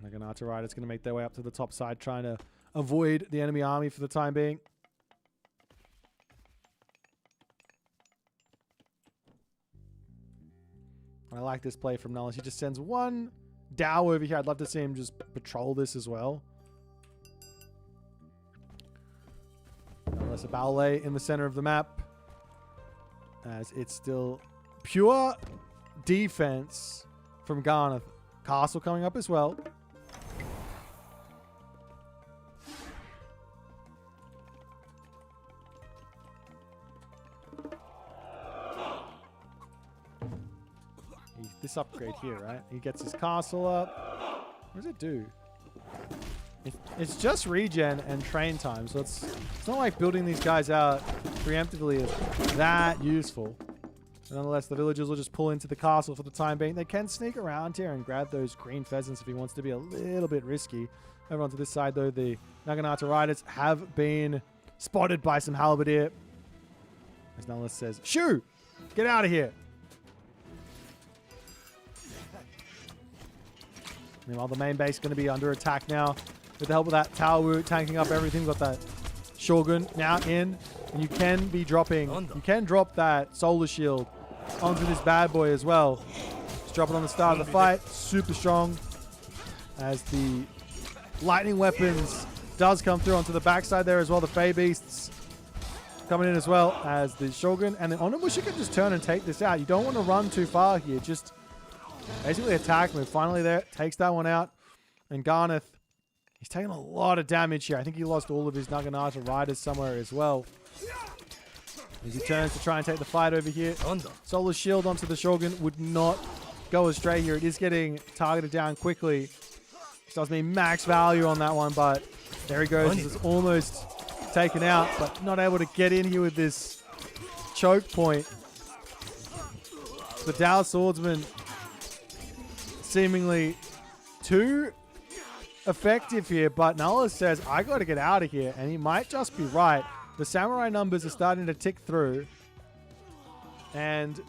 Naginata Riders going to make their way up to the top side, trying to avoid the enemy army for the time being. I like this play from Nullus. He just sends one Dao over here. I'd love to see him just patrol this as well. Nullus, a ballet in the center of the map, as it's still pure defense from Garnath. Castle coming up as well. This upgrade here, right? He gets his castle up. What does it do? It's just regen and train time, so it's not like building these guys out preemptively is that useful. But nonetheless, the villagers will just pull into the castle for the time being. They can sneak around here and grab those green pheasants if he wants to be a little bit risky. Over onto this side, though, the Naginata Riders have been spotted by some halberdier. As Nullus says, "Shoo! Get out of here!" Meanwhile, the main base is going to be under attack now with the help of that Taowu tanking up everything. We've got that Shogun now in, and you can be dropping. You can drop that solar shield onto this bad boy as well. Just drop it on the start of the fight. Super strong as the lightning weapons does come through onto the backside there as well. The Fey Beasts coming in as well as the Shogun. And the Onimusha can just turn and take this out. You don't want to run too far here. Just basically attack move. Finally there. Takes that one out. And Garnath, he's taking a lot of damage here. I think he lost all of his Naginata Riders somewhere as well. As he turns to try and take the fight over here. Solar Shield onto the Shogun would not go astray here. It is getting targeted down quickly. Which does mean max value on that one, but there he goes. It's almost taken out, but not able to get in here with this choke point. The Dao Swordsman seemingly too effective here, but Nullus says, I got to get out of here, and he might just be right. The samurai numbers are starting to tick through, and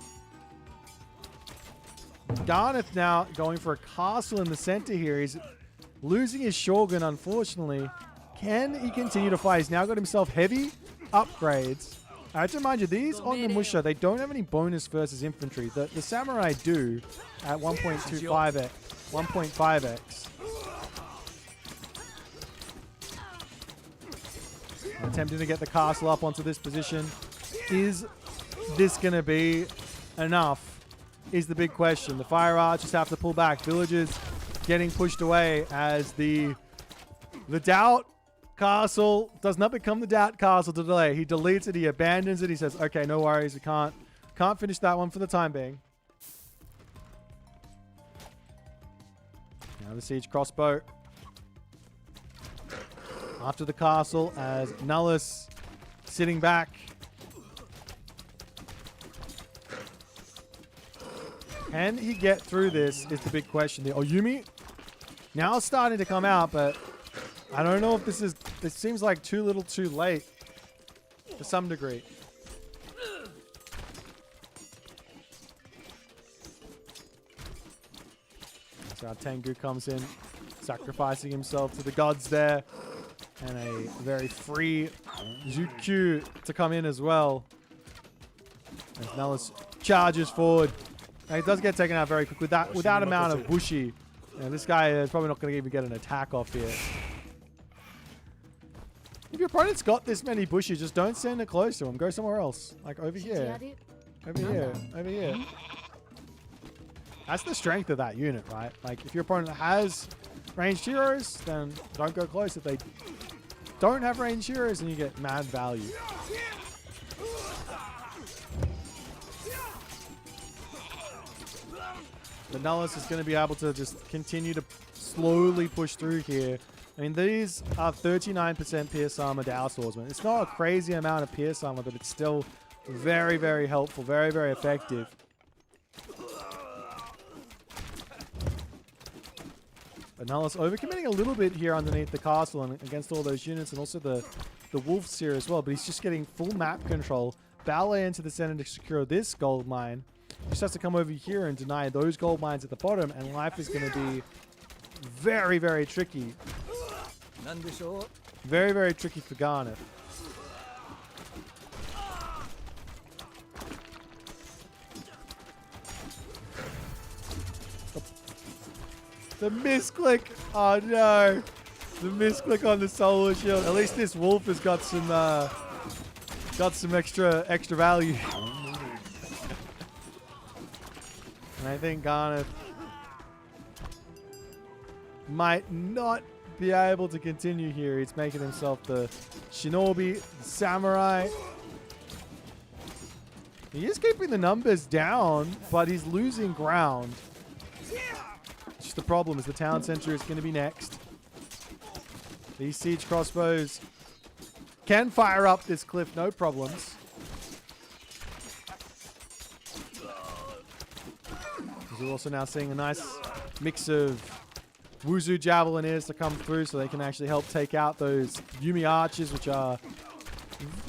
Garnath now going for a castle in the center here. He's losing his Shogun, unfortunately. Can he continue to fight? He's now got himself heavy upgrades. I have to remind you, these on the Musha, they don't have any bonus versus infantry. The samurai do at 1.25x, 1.5x. Attempting to get the castle up onto this position. Is this going to be enough? Is the big question. The fire archers have to pull back. Villagers getting pushed away as the doubt Castle does not become the doubt castle to delay. He deletes it. He abandons it. He says, okay, no worries. We can't finish that one for the time being. Now the siege crossbow. After the castle as Nullus sitting back. Can he get through this is the big question. The Oyumi now starting to come out, but I don't know if this seems like too little too late to some degree. So our Tengu comes in, sacrificing himself to the gods there. And a very free Zukyu to come in as well. As Nullus charges forward. And he does get taken out very quick with that amount of Bushi. This guy is probably not going to even get an attack off here. If your opponent's got this many Bushi, just don't send it close to him. Go somewhere else. Like over here. Over here. Over here. That's the strength of that unit, right? Like if your opponent has ranged heroes, then don't go close. If they don't have ranged heroes, then you get mad value. The Nullus is going to be able to just continue to slowly push through here. I mean, these are 39% pierce armor Dow Swordsman. It's not a crazy amount of pierce armor, but it's still very, very helpful, very, very effective. But Nullus overcommitting a little bit here underneath the castle and against all those units, and also the wolves here as well. But he's just getting full map control. Ballet into the center to secure this gold mine. Just has to come over here and deny those gold mines at the bottom, and life is going to be very, very tricky. Very, very tricky for Garnath. The misclick. Oh no. The misclick on the solar shield. At least this wolf has got some extra value. And I think Garnath might not be able to continue here. He's making himself the shinobi, the samurai. He is keeping the numbers down, but he's losing ground. The problem is the town center is going to be next. These siege crossbows can fire up this cliff, no problems. We're also now seeing a nice mix of Wuzu Javelineers to come through so they can actually help take out those Yumi Archers, which are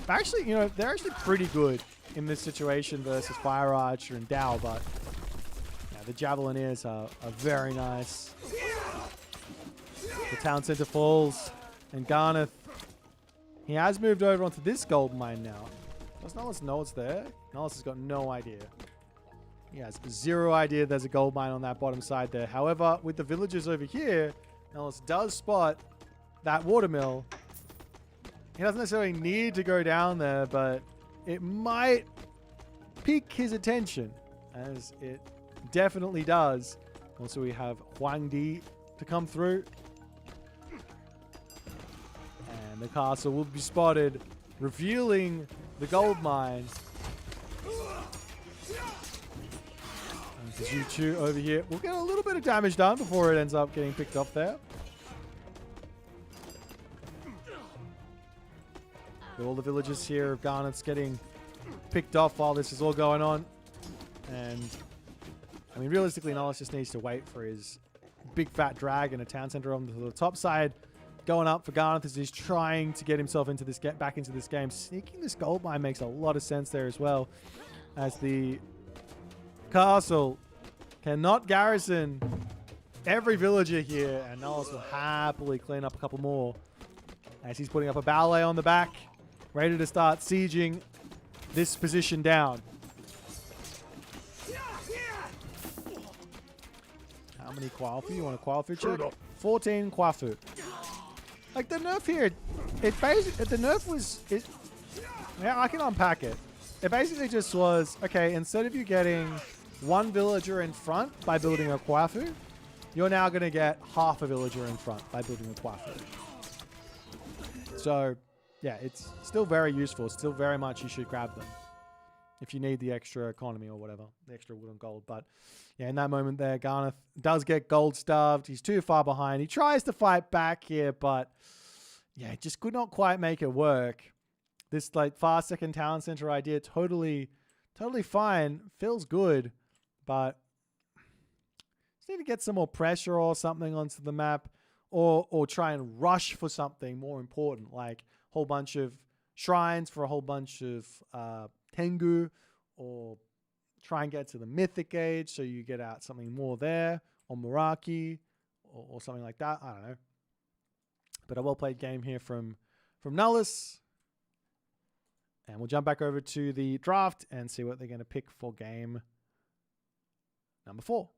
actually, they're actually pretty good in this situation versus Fire Archer and Dao, but the Javelineers are very nice. The town center falls. And Garnath, he has moved over onto this gold mine now. Does Nullus know it's there? Nullus has got no idea. He has zero idea there's a gold mine on that bottom side there. However, with the villagers over here, Nullus does spot that watermill. He doesn't necessarily need to go down there, but it might pique his attention, as it definitely does. Also, we have Huang Di to come through. And the castle will be spotted, revealing the gold mine. And Kazuchu over here will get a little bit of damage done before it ends up getting picked up there. All the villagers here of Garnath's getting picked off while this is all going on. And I mean, realistically, Nullus just needs to wait for his big fat dragon, a town center on the top side, going up for Garnath as he's trying to get himself into this, get back into this game. Sneaking this gold mine makes a lot of sense there as well, as the castle cannot garrison every villager here, and Nullus will happily clean up a couple more as he's putting up a ballet on the back, ready to start sieging this position down. How many Kwafu? You want a Kwafu check? 14 Kwafu. Like the nerf here, it basically, the nerf was, yeah, I can unpack it. It basically just was, okay, instead of you getting one villager in front by building a Kwafu, you're now going to get half a villager in front by building a Kwafu. So, yeah, it's still very useful. Still very much you should grab them if you need the extra economy or whatever, the extra wood and gold. But, yeah, in that moment there, Garnath does get gold starved. He's too far behind. He tries to fight back here, but, yeah, just could not quite make it work. This, like, fast second talent center idea, totally fine. Feels good, but just need to get some more pressure or something onto the map, or try and rush for something more important, like a whole bunch of shrines for a whole bunch of Tengu, or try and get to the mythic age so you get out something more there, or Meraki, or something like that. I don't know. But a well-played game here from Nullus. And we'll jump back over to the draft and see what they're going to pick for game number 4.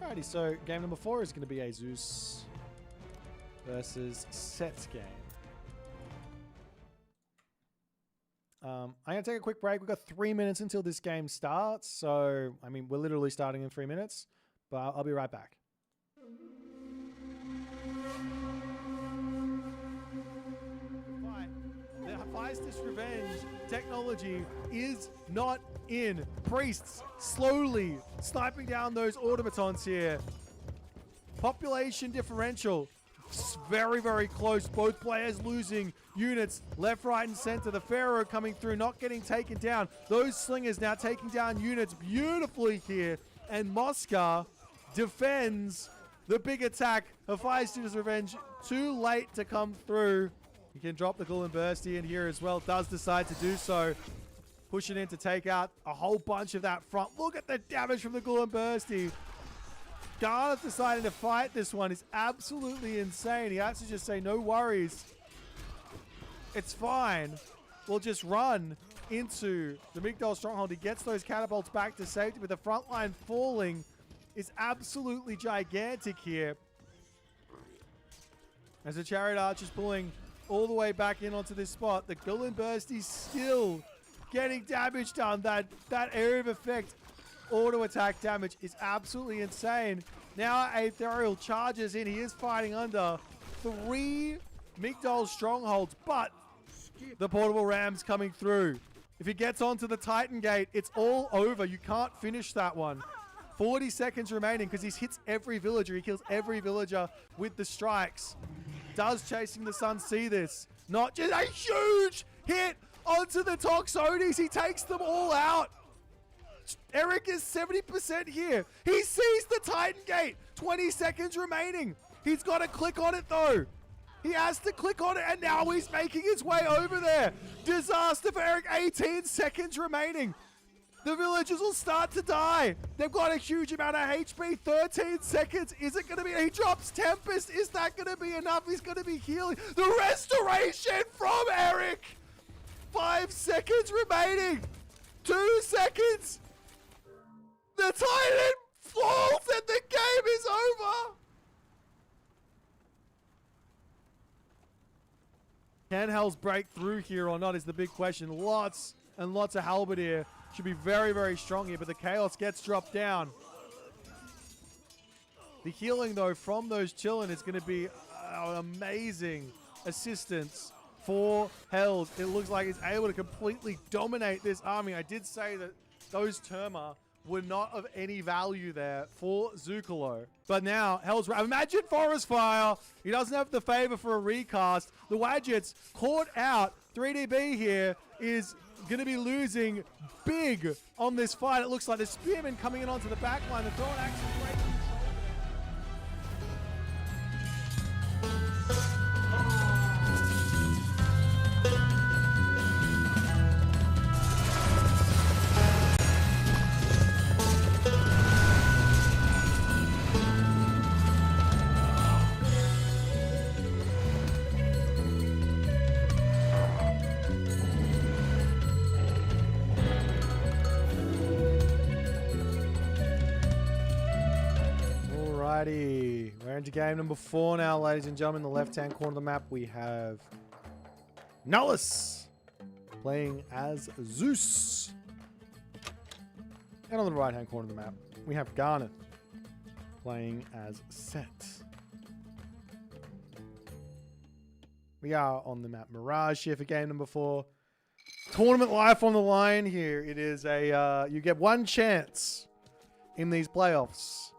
Alrighty, so game number 4 is going to be a Zeus versus Set game. I'm going to take a quick break. We've got 3 minutes until this game starts. So, I mean, we're literally starting in 3 minutes, but I'll be right back. The Hephaestus Revenge technology is not in. Priests slowly sniping down those automatons here. Population differential. It's very, very close. Both players losing units left, right, and center. The Pharaoh coming through, not getting taken down. Those slingers now taking down units beautifully here. And Mosca defends the big attack. Hephaestus Revenge too late to come through. He can drop the Ghoul and Bursty in here as well. Does decide to do so. Pushing in to take out a whole bunch of that front. Look at the damage from the Ghoul and Bursty. Garnath deciding to fight this one is absolutely insane. He has to just say, no worries. It's fine. We'll just run into the Migdol stronghold. He gets those catapults back to safety, but the front line falling is absolutely gigantic here. As the Chariot Archer's pulling all the way back in onto this spot. The Ghoul and Bursty still getting damage done. That area of effect auto attack damage is absolutely insane. Now Aetherial charges in. He is fighting under 3 Migdol strongholds, but the portable rams coming through. If he gets onto the Titan Gate, it's all over. You can't finish that one. 40 seconds remaining because he hits every villager. He kills every villager with the strikes. Does Chasing the Sun see this? Not just a huge hit onto the Toxotes. He takes them all out. Eric is 70% here. He sees the Titan Gate. 20 seconds remaining. He's got to click on it though. He has to click on it, and now he's making his way over there. Disaster for Eric. 18 seconds remaining. The villagers will start to die. They've got a huge amount of HP. 13 seconds. Is it going to be? He drops Tempest. Is that going to be enough? He's going to be healing. The restoration from Eric. 5 seconds remaining. 2 seconds. The Titan falls and the game is over. Can Hells break through here or not is the big question. Lots and lots of Halberdier. Should be very, very strong here, but the Chaos gets dropped down. The healing, though, from those Chillin is going to be an amazing assistance for Hells. It looks like he's able to completely dominate this army. I did say that those Terma were not of any value there for Zukalo. But now, Hells... Imagine Forest Fire! He doesn't have the favor for a recast. The Wadgets caught out. 3DB here is going to be losing big on this fight. It looks like the Spearmen coming in onto the back line. The Thor actually breaking control. into game number 4 now, ladies and gentlemen. In the left-hand corner of the map, we have Nullus playing as Zeus. And on the right-hand corner of the map, we have Garnath playing as Set. We are on the map Mirage here for game number 4. Tournament life on the line here. It is a, you get one chance in these playoffs.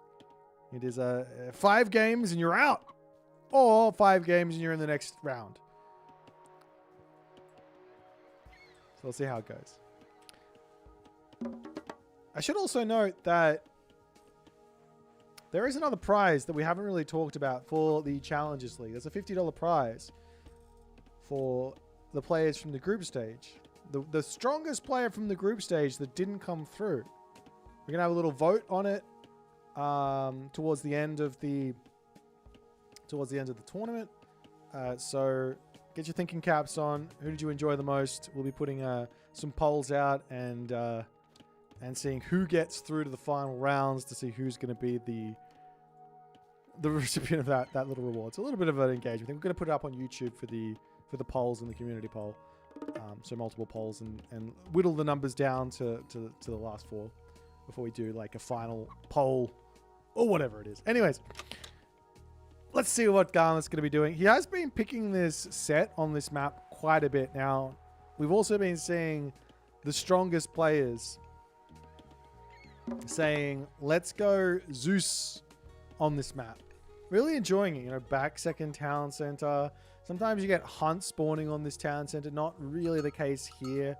It is 5 games and you're out. Or 5 games and you're in the next round. So we'll see how it goes. I should also note that there is another prize that we haven't really talked about for the Challengers League. There's a $50 prize for the players from the group stage. The strongest player from the group stage that didn't come through. We're going to have a little vote on it towards the end of the tournament. So get your thinking caps on. Who did you enjoy the most? We'll be putting some polls out and seeing who gets through to the final rounds to see who's going to be the recipient of that little reward. So a little bit of an engagement thing. We're going to put it up on YouTube for the polls and the community poll. So multiple polls and whittle the numbers down to the last 4 before we do like a final poll or whatever it is. Anyways, let's see what Garnath's going to be doing. He has been picking this set on this map quite a bit now. We've also been seeing the strongest players saying, let's go Zeus on this map. Really enjoying it. You know, back second town center. Sometimes you get Hunt spawning on this town center. Not really the case here.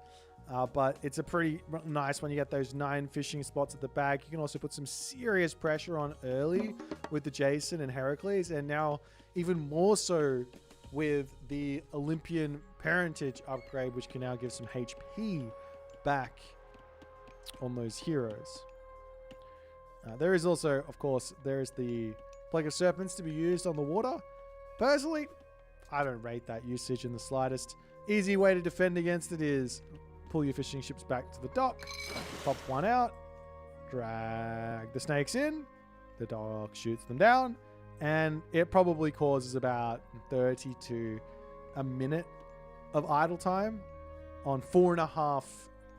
But it's a pretty nice one. You get those 9 fishing spots at the back. You can also put some serious pressure on early with the Jason and Heracles. And now even more so with the Olympian parentage upgrade, which can now give some HP back on those heroes. There is also, of course, there is the Plague of Serpents to be used on the water. Personally, I don't rate that usage in the slightest. Easy way to defend against it is pull your fishing ships back to the dock, pop one out, drag the snakes in, the dock shoots them down, and it probably causes about 30 to a minute of idle time on 4.5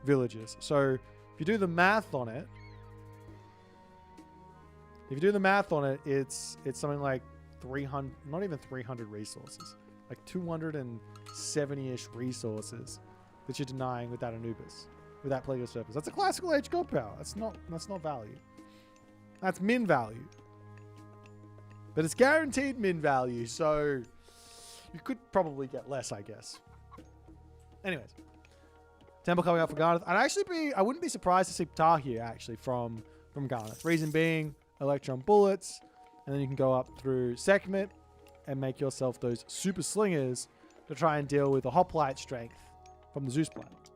villages. So if you do the math on it, it's something like 300, not even 300 resources, like 270-ish resources that you're denying with that Anubis, with that Plague of Serpents. That's a classical age god power. That's not value. That's min value. But it's guaranteed min value, so you could probably get less, I guess. Anyways, Temple coming up for Garnath. I wouldn't be surprised to see Ptah here actually from Garnath. Reason being, electron bullets, and then you can go up through Sekhmet and make yourself those super slingers to try and deal with the hoplite strength from the Zeus planet.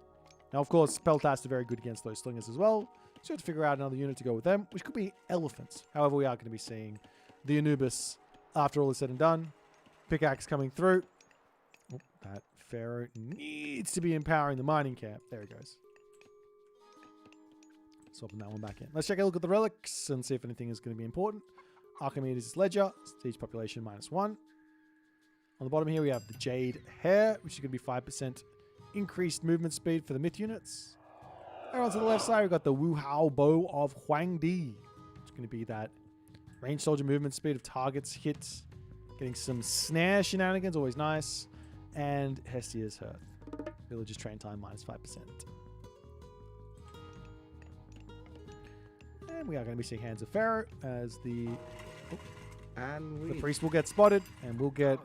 Now, of course, Peltas are very good against those slingers as well, so you have to figure out another unit to go with them, which could be elephants. However, we are going to be seeing the Anubis after all is said and done. Pickaxe coming through. Oh, that Pharaoh needs to be empowering the mining camp. There it goes. Swapping that one back in. Let's take a look at the relics and see if anything is going to be important. Archimedes' Ledger, siege population -1. On the bottom here, we have the Jade Hair, which is going to be 5% increased movement speed for the myth units. And on to the left side, we've got the Wu Hao Bow of Huangdi. It's going to be that range soldier movement speed of targets hit. Getting some snare shenanigans, always nice. And Hestia's Hearth. Village's train time -5%. And we are going to be seeing Hands of Pharaoh as the priest will get spotted and will get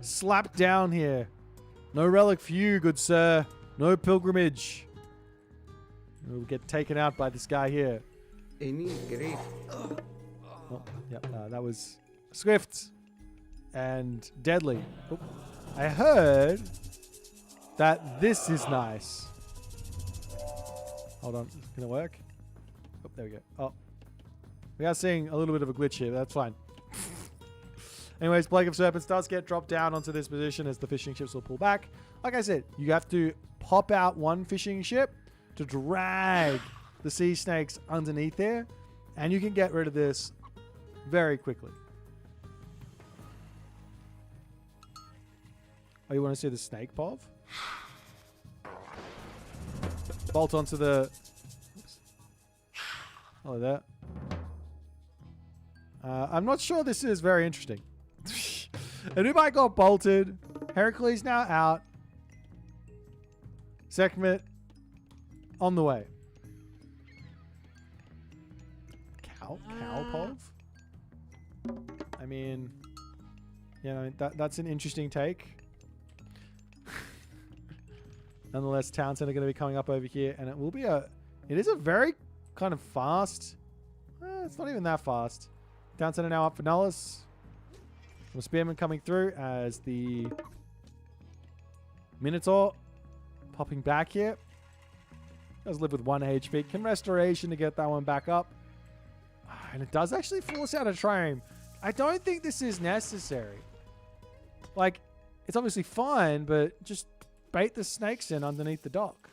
slapped down here. No relic for you, good sir. No pilgrimage. We'll get taken out by this guy here. Oh, yep, that was swift and deadly. Oh, I heard that this is nice. Hold on, can it work? Oh, there we go. Oh, we are seeing a little bit of a glitch here, but that's fine. Anyways, Plague of Serpents does get dropped down onto this position as the fishing ships will pull back. Like I said, you have to pop out one fishing ship to drag the sea snakes underneath there, and you can get rid of this very quickly. Oh, you want to see the snake pov? Bolt onto the... Oh, there. I'm not sure this is very interesting. Anubite got bolted. Heracles now out. Sekhmet on the way. Cow pov? I mean, you know, that's an interesting take. Nonetheless, Townsend are going to be coming up over here, and it will be it is a very kind of fast. It's not even that fast. Townsend are now up for Nullus. Some Spearman coming through as the Minotaur popping back here. Does live with 1 HP. Can Restoration to get that one back up. And it does actually force out a Triumph. I don't think this is necessary. Like, it's obviously fine, but just bait the snakes in underneath the dock.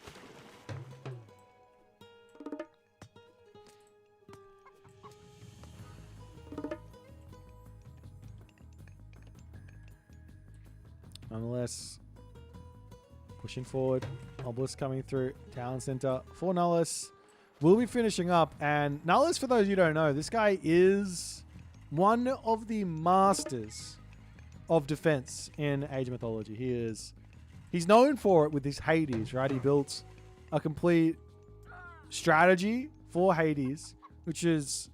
Nonetheless, pushing forward. Obelisk coming through. Town Center for Nullus. We'll be finishing up. And Nullus, for those you don't know, this guy is one of the masters of defense in Age of Mythology. He's known for it with his Hades, right? He built a complete strategy for Hades, which is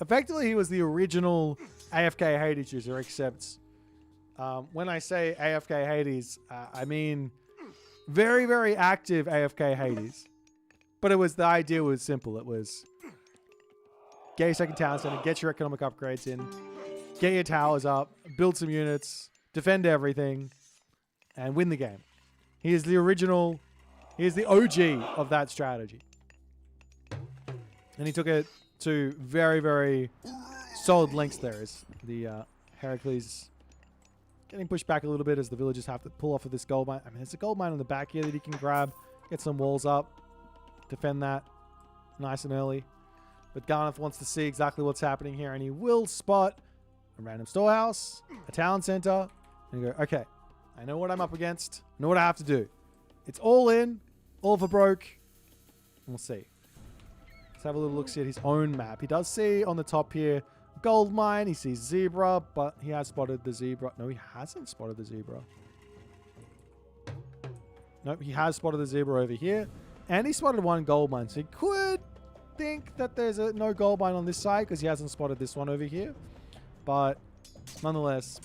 effectively he was the original AFK Hades user, except when I say AFK Hades, I mean very, very active AFK Hades. But the idea was simple. It was get your second town center, get your economic upgrades in, get your towers up, build some units, defend everything, and win the game. He is the original, he is the OG of that strategy. And he took it to very, very solid lengths there as the Heracles getting pushed back a little bit as the villagers have to pull off of this gold mine. I mean, there's a gold mine on the back here that he can grab, get some walls up, defend that nice and early. But Garnath wants to see exactly what's happening here, and he will spot a random storehouse, a town center, and you go, okay, I know what I'm up against, I know what I have to do. It's all in, all for broke, and we'll see. Let's have a little look, see at his own map. He does see on the top here, gold mine, he sees zebra, but he has spotted the zebra. No, he hasn't spotted the zebra. Nope, he has spotted the zebra over here, and he spotted one gold mine, so he could think that there's no gold mine on this side because he hasn't spotted this one over here. But nonetheless,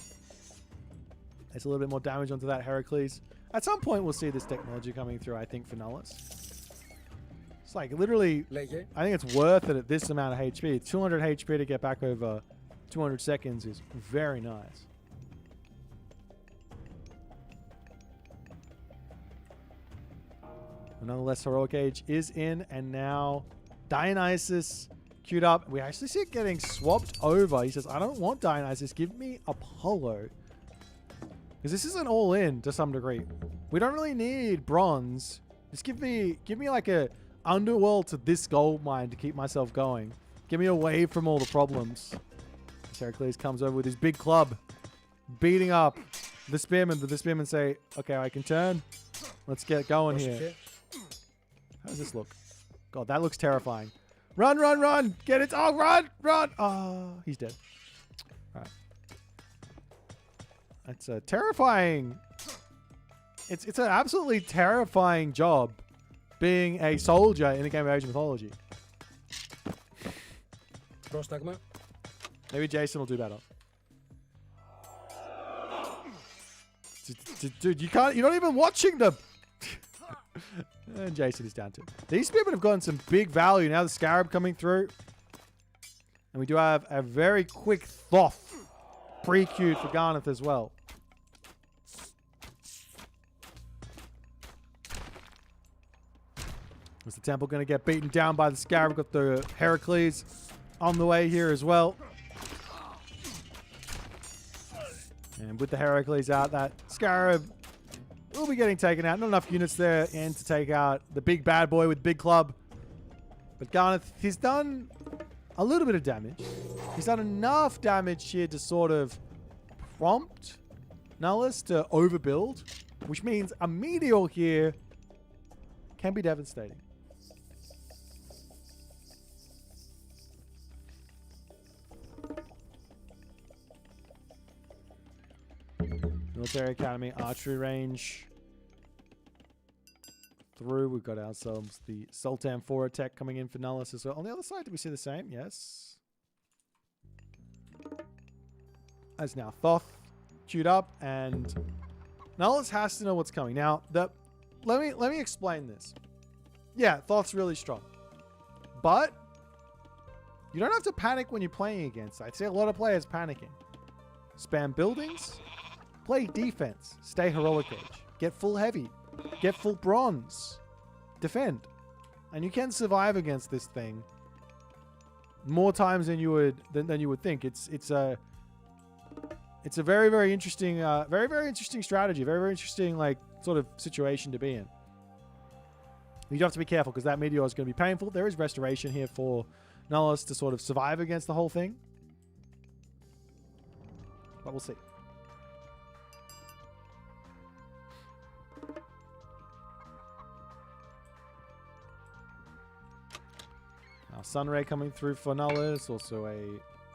it's a little bit more damage onto that Heracles. At some point, we'll see this technology coming through, I think, for Nullus. It's like literally, I think it's worth it at this amount of HP. 200 HP to get back over 200 seconds is very nice. Nonetheless, Heroic Age is in, and now Dionysus queued up. We actually see it getting swapped over. He says, I don't want Dionysus. Give me Apollo. Because this is an all-in to some degree. We don't really need bronze. Just give me like a underworld to this gold mine to keep myself going. Get me away from all the problems. Heracles comes over with his big club, beating up the spearmen. But the spearmen say, okay, I can turn. Let's get going here. How does this look? God, that looks terrifying. Run, run, run! Get it! Oh, run, run! Oh, he's dead. All right. That's a terrifying... It's an absolutely terrifying job being a soldier in a game of Age of Mythology. Maybe Jason will do better. Dude, you're not even watching them! And Jason is down too. These spearmen have gotten some big value. Now the Scarab coming through. And we do have a very quick Thoth pre-queued for Garnath as well. Is the temple going to get beaten down by the Scarab? Got the Heracles on the way here as well. And with the Heracles out, that Scarab will be getting taken out. Not enough units there and to take out the big bad boy with big club. But Garnath, he's done a little bit of damage. He's done enough damage here to sort of prompt Nullus to overbuild, which means a meteor here can be devastating. Military Academy, archery range. Through, we've got ourselves the Sultan 4 attack coming in for Nullus as well. On the other side, do we see the same? Yes. As now Thoth queued up, and Nullus has to know what's coming. Now, let me explain this. Yeah, Thoth's really strong, but you don't have to panic when you're playing against. I see a lot of players panicking. Spam buildings, play defense, stay heroic age, get full heavy, get full bronze, defend, and you can survive against this thing more times than you would think. It's a very, very interesting, very interesting strategy, very interesting like sort of situation to be in. You do have to be careful because that meteor is going to be painful. There is restoration here for Nullus to sort of survive against the whole thing, but we'll see. Now Sunray coming through for Nullus, also a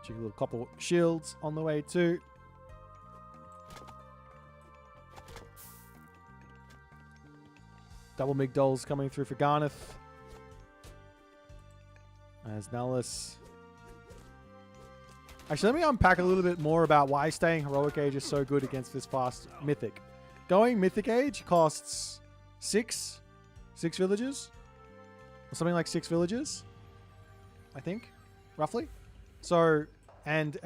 cheeky little couple shields on the way too. Double Migdols coming through for Garnath. As Nullus. Actually, let me unpack a little bit more about why staying Heroic Age is so good against this fast Mythic. Going Mythic Age costs six villages. Or something like 6 villages, I think, roughly. So, and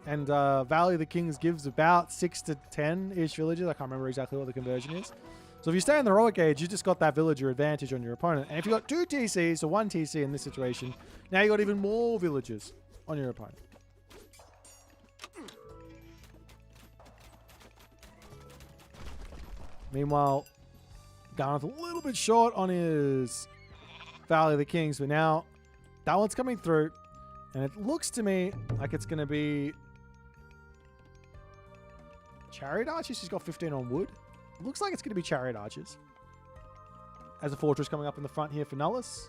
Valley of the Kings gives about 6 to 10-ish villages. I can't remember exactly what the conversion is. So if you stay in the Heroic Age, you just got that villager advantage on your opponent. And if you got 2 TCs, or 1 TC in this situation, now you got even more villagers on your opponent. Meanwhile, Garnath a little bit short on his Valley of the Kings, but now that one's coming through. And it looks to me like it's going to be Chariot Archers. She's got 15 on wood. Looks like it's going to be Chariot Archers. As a fortress coming up in the front here for Nullus.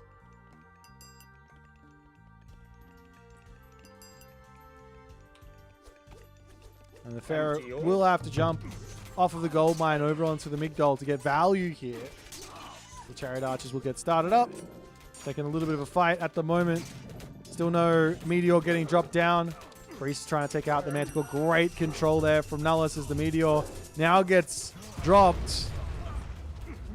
And the Pharaoh will have to jump off of the gold mine over onto the Migdol to get value here. The Chariot Archers will get started up. Taking a little bit of a fight at the moment. Still no Meteor getting dropped down. Priest trying to take out the Manticore. Great control there from Nullus as the Meteor now gets dropped.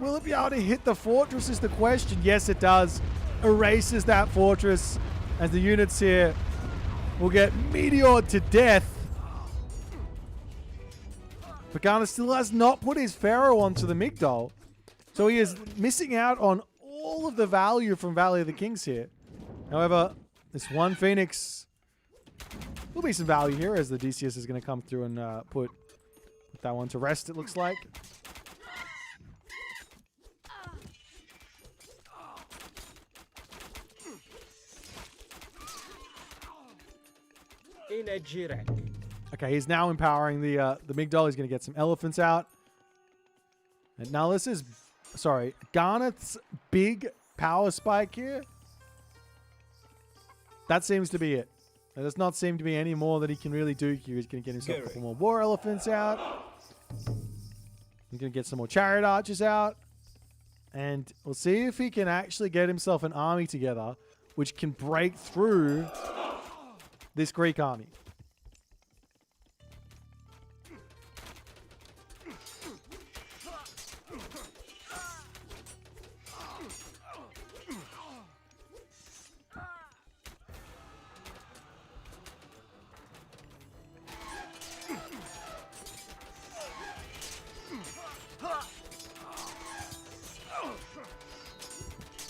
Will it be able to hit the fortress is the question. Yes, it does. Erases that fortress as the units here will get Meteored to death. But Garnath still has not put his Pharaoh onto the Migdol. So he is missing out on all of the value from Valley of the Kings here. However, this one Phoenix will be some value here as the DCS is going to come through and put that one to rest, it looks like. Okay, he's now empowering the Migdol. He's going to get some elephants out. And now this is, sorry, Garnath's big power spike here. That seems to be it. There does not seem to be any more that he can really do here. He's going to get himself a couple more war elephants out. He's going to get some more Chariot Archers out. And we'll see if he can actually get himself an army together which can break through this Greek army.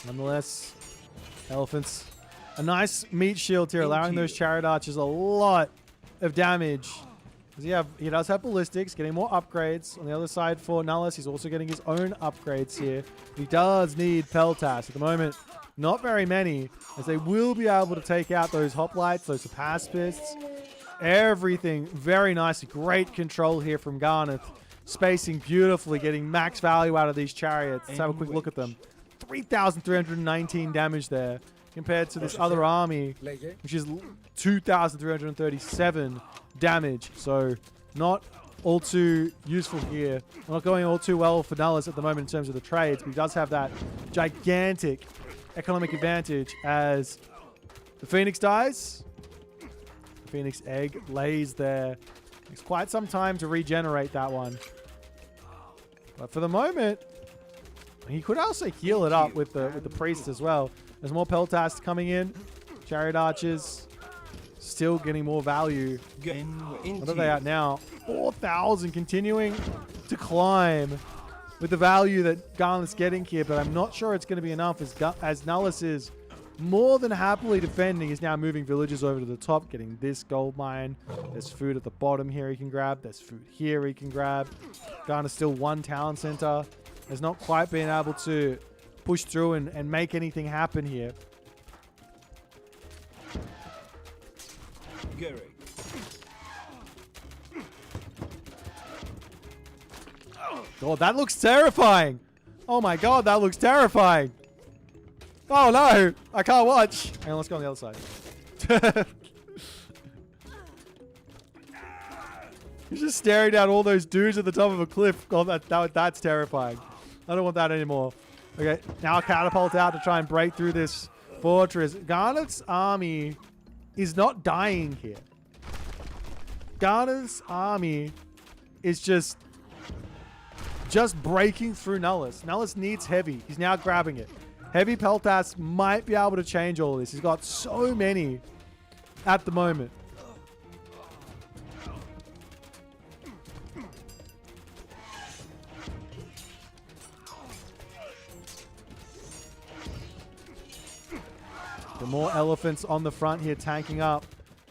Nonetheless, elephants. A nice meat shield here, allowing those Chariot Archers a lot of damage. Because he does have ballistics, getting more upgrades. On the other side for Nullus, he's also getting his own upgrades here. He does need Peltas. At the moment, not very many, as they will be able to take out those hoplites, those Pacifists. everything very nicely. Great control here from Garnath. Spacing beautifully, getting max value out of these chariots. Let's have a quick look at them. 3,319 damage there compared to this other army, which is 2,337 damage. So not all too useful here. Not going all too well for Nullus at the moment in terms of the trades, but he does have that gigantic economic advantage as the Phoenix dies. The Phoenix egg lays there. Takes quite some time to regenerate that one. But for the moment, he could also heal it up with the priest as well. There's more Peltas coming in. Chariot archers still getting more value. What are they at now? 4,000, continuing to climb with the value that Garnath's getting here, but I'm not sure it's going to be enough as Nullus is more than happily defending. He's now moving villagers over to the top, getting this gold mine. There's food at the bottom here he can grab. There's food here he can grab. Garnath's still one town center. Has not quite been able to push through and make anything happen here. God, that looks terrifying. Oh my God, that looks terrifying. Oh no, I can't watch. Hang on, let's go on the other side. He's just staring down all those dudes at the top of a cliff. God, that's terrifying. I don't want that anymore. Okay, now catapult out to try and break through this fortress. Garnath's army is not dying here. Garnath's army is just breaking through Nullus. Nullus needs heavy. He's now grabbing it. Heavy Peltas might be able to change all this. He's got so many at the moment. The more elephants on the front here tanking up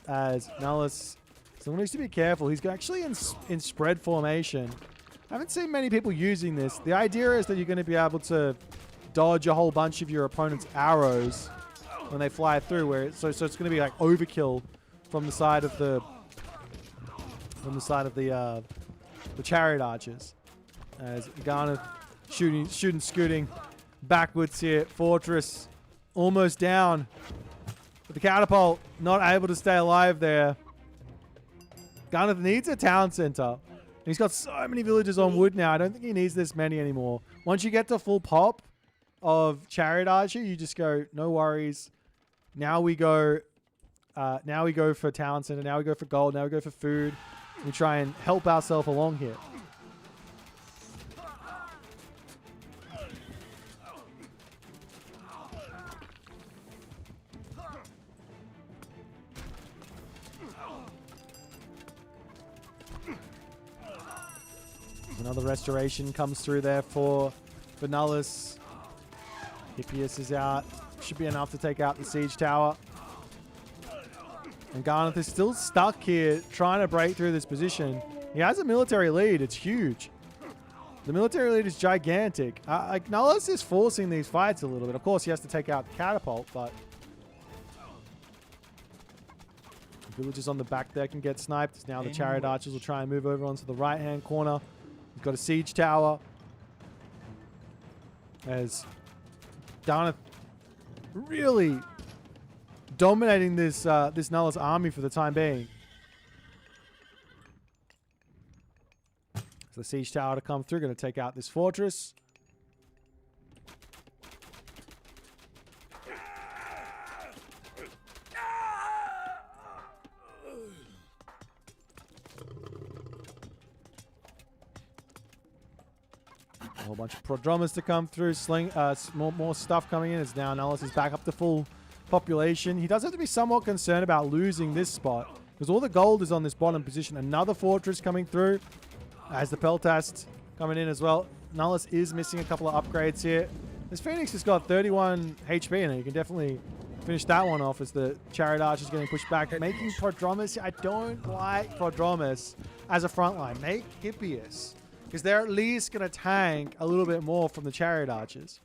as Nullus. Someone needs to be careful. He's actually in spread formation. I haven't seen many people using this. The idea is that you're going to be able to dodge a whole bunch of your opponent's arrows when they fly through. So it's going to be like overkill from the side of the chariot archers. As Garnath shooting, scooting backwards here. Fortress almost down. But the catapult not able to stay alive there. Garnath needs a town center. He's got so many villagers on wood now. I don't think he needs this many anymore. Once you get to full pop of chariot archer, you just go, no worries. Now we go for town center. Now we go for gold. Now we go for food. We try and help ourselves along here. Another restoration comes through there for Nullus. Hippias is out. Should be enough to take out the siege tower. And Garnath is still stuck here trying to break through this position. He has a military lead. It's huge. The military lead is gigantic. Like Nullus is forcing these fights a little bit. Of course, he has to take out the catapult, but villagers on the back there can get sniped. Now the chariot archers will try and move over onto the right-hand corner. He's got a siege tower. As Garnath really dominating this this Nullus army for the time being. So the siege tower to come through, going to take out this fortress. A whole bunch of prodromas to come through. More stuff coming in. As now Nullus is back up to full population. He does have to be somewhat concerned about losing this spot because all the gold is on this bottom position. Another fortress coming through as the Peltast coming in as well. Nullus is missing a couple of upgrades here. This Phoenix has got 31 HP in it. You can definitely finish that one off as the chariot archer is getting pushed back. Making prodromus. I don't like prodromus as a frontline. Make Hippias, because they're at least going to tank a little bit more from the chariot archers.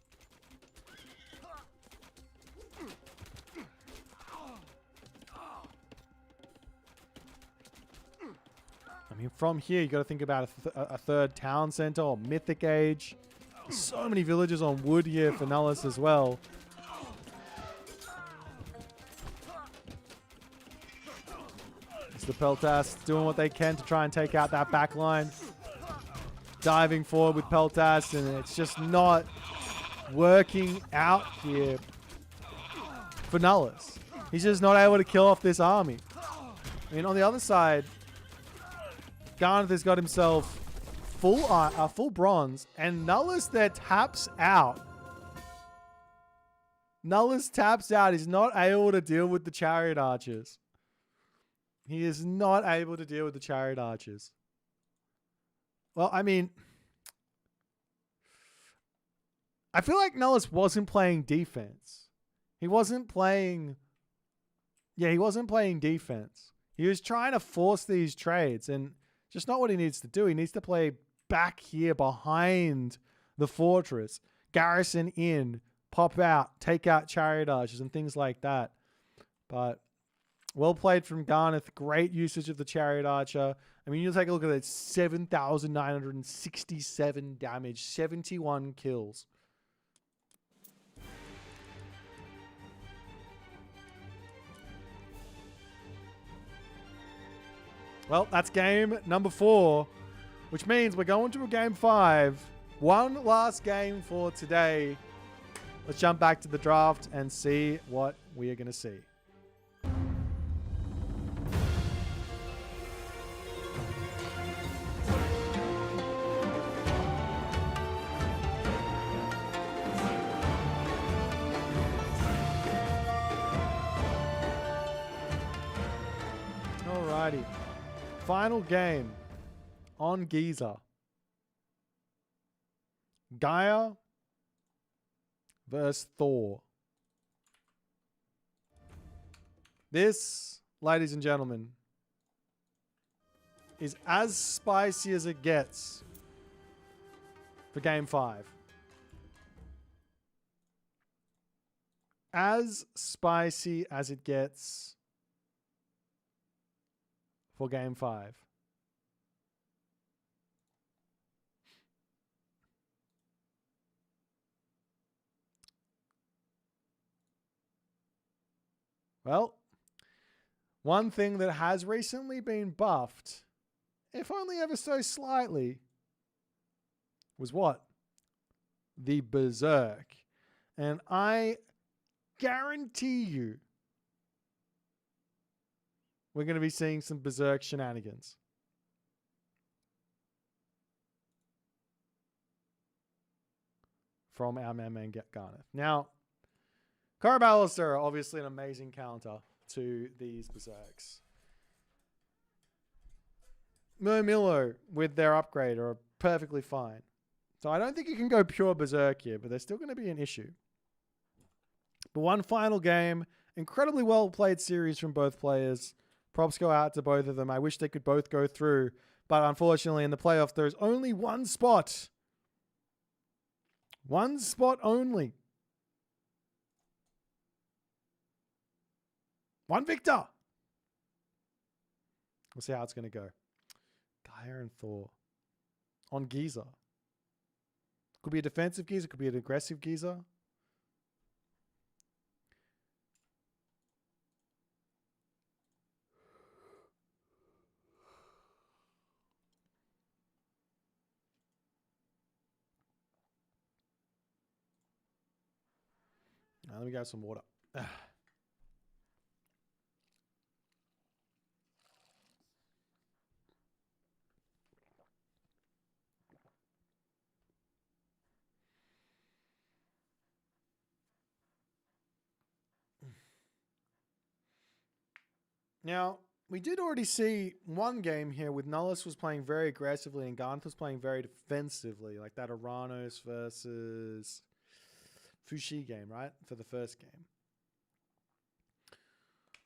mean, from here, you got to think about a third town center or Mythic Age. So many villages on wood here for Nullus as well. It's the Peltas doing what they can to try and take out that back line. Diving forward with Peltas, and it's just not working out here for Nullus. He's just not able to kill off this army. I mean, on the other side, Garnath has got himself full bronze, and Nullus there taps out. Nullus taps out. He's not able to deal with the chariot archers. He is not able to deal with the chariot archers. Well, I mean, I feel like Nullus wasn't playing defense. He wasn't playing... Yeah, he wasn't playing defense. He was trying to force these trades, and just not what he needs to do. He needs to play back here behind the fortress, garrison in, pop out, take out chariot archers and things like that. But well played from Garnath. Great usage of the chariot archer. I mean, you take a look at that, 7,967 damage, 71 kills. Well, that's game number 4, which means we're going to a game 5. One last game for today. Let's jump back to the draft and see what we are going to see. Alrighty. Final game on Giza. Gaia versus Thor. This, ladies and gentlemen, is as spicy as it gets for game 5. As spicy as it gets for game 5. Well, one thing that has recently been buffed, if only ever so slightly, was what? The Berserk. And I guarantee you we're going to be seeing some Berserk shenanigans. From our man Garnath. Now, Caraballister are obviously an amazing counter to these Berserks. Murmillo with their upgrade are perfectly fine. So I don't think you can go pure Berserk here, but they're still going to be an issue. But one final game, incredibly well played series from both players. Props go out to both of them. I wish they could both go through, but unfortunately in the playoffs there's only one spot. One spot only. One victor. We'll see how it's going to go. Gaia and Thor on Giza. Could be a defensive Giza, could be an aggressive Giza. Now, let me grab some water. Now, we did already see one game here with Nullus was playing very aggressively and Garnath was playing very defensively, like that Uranos versus Fuxi game, right? For the first game.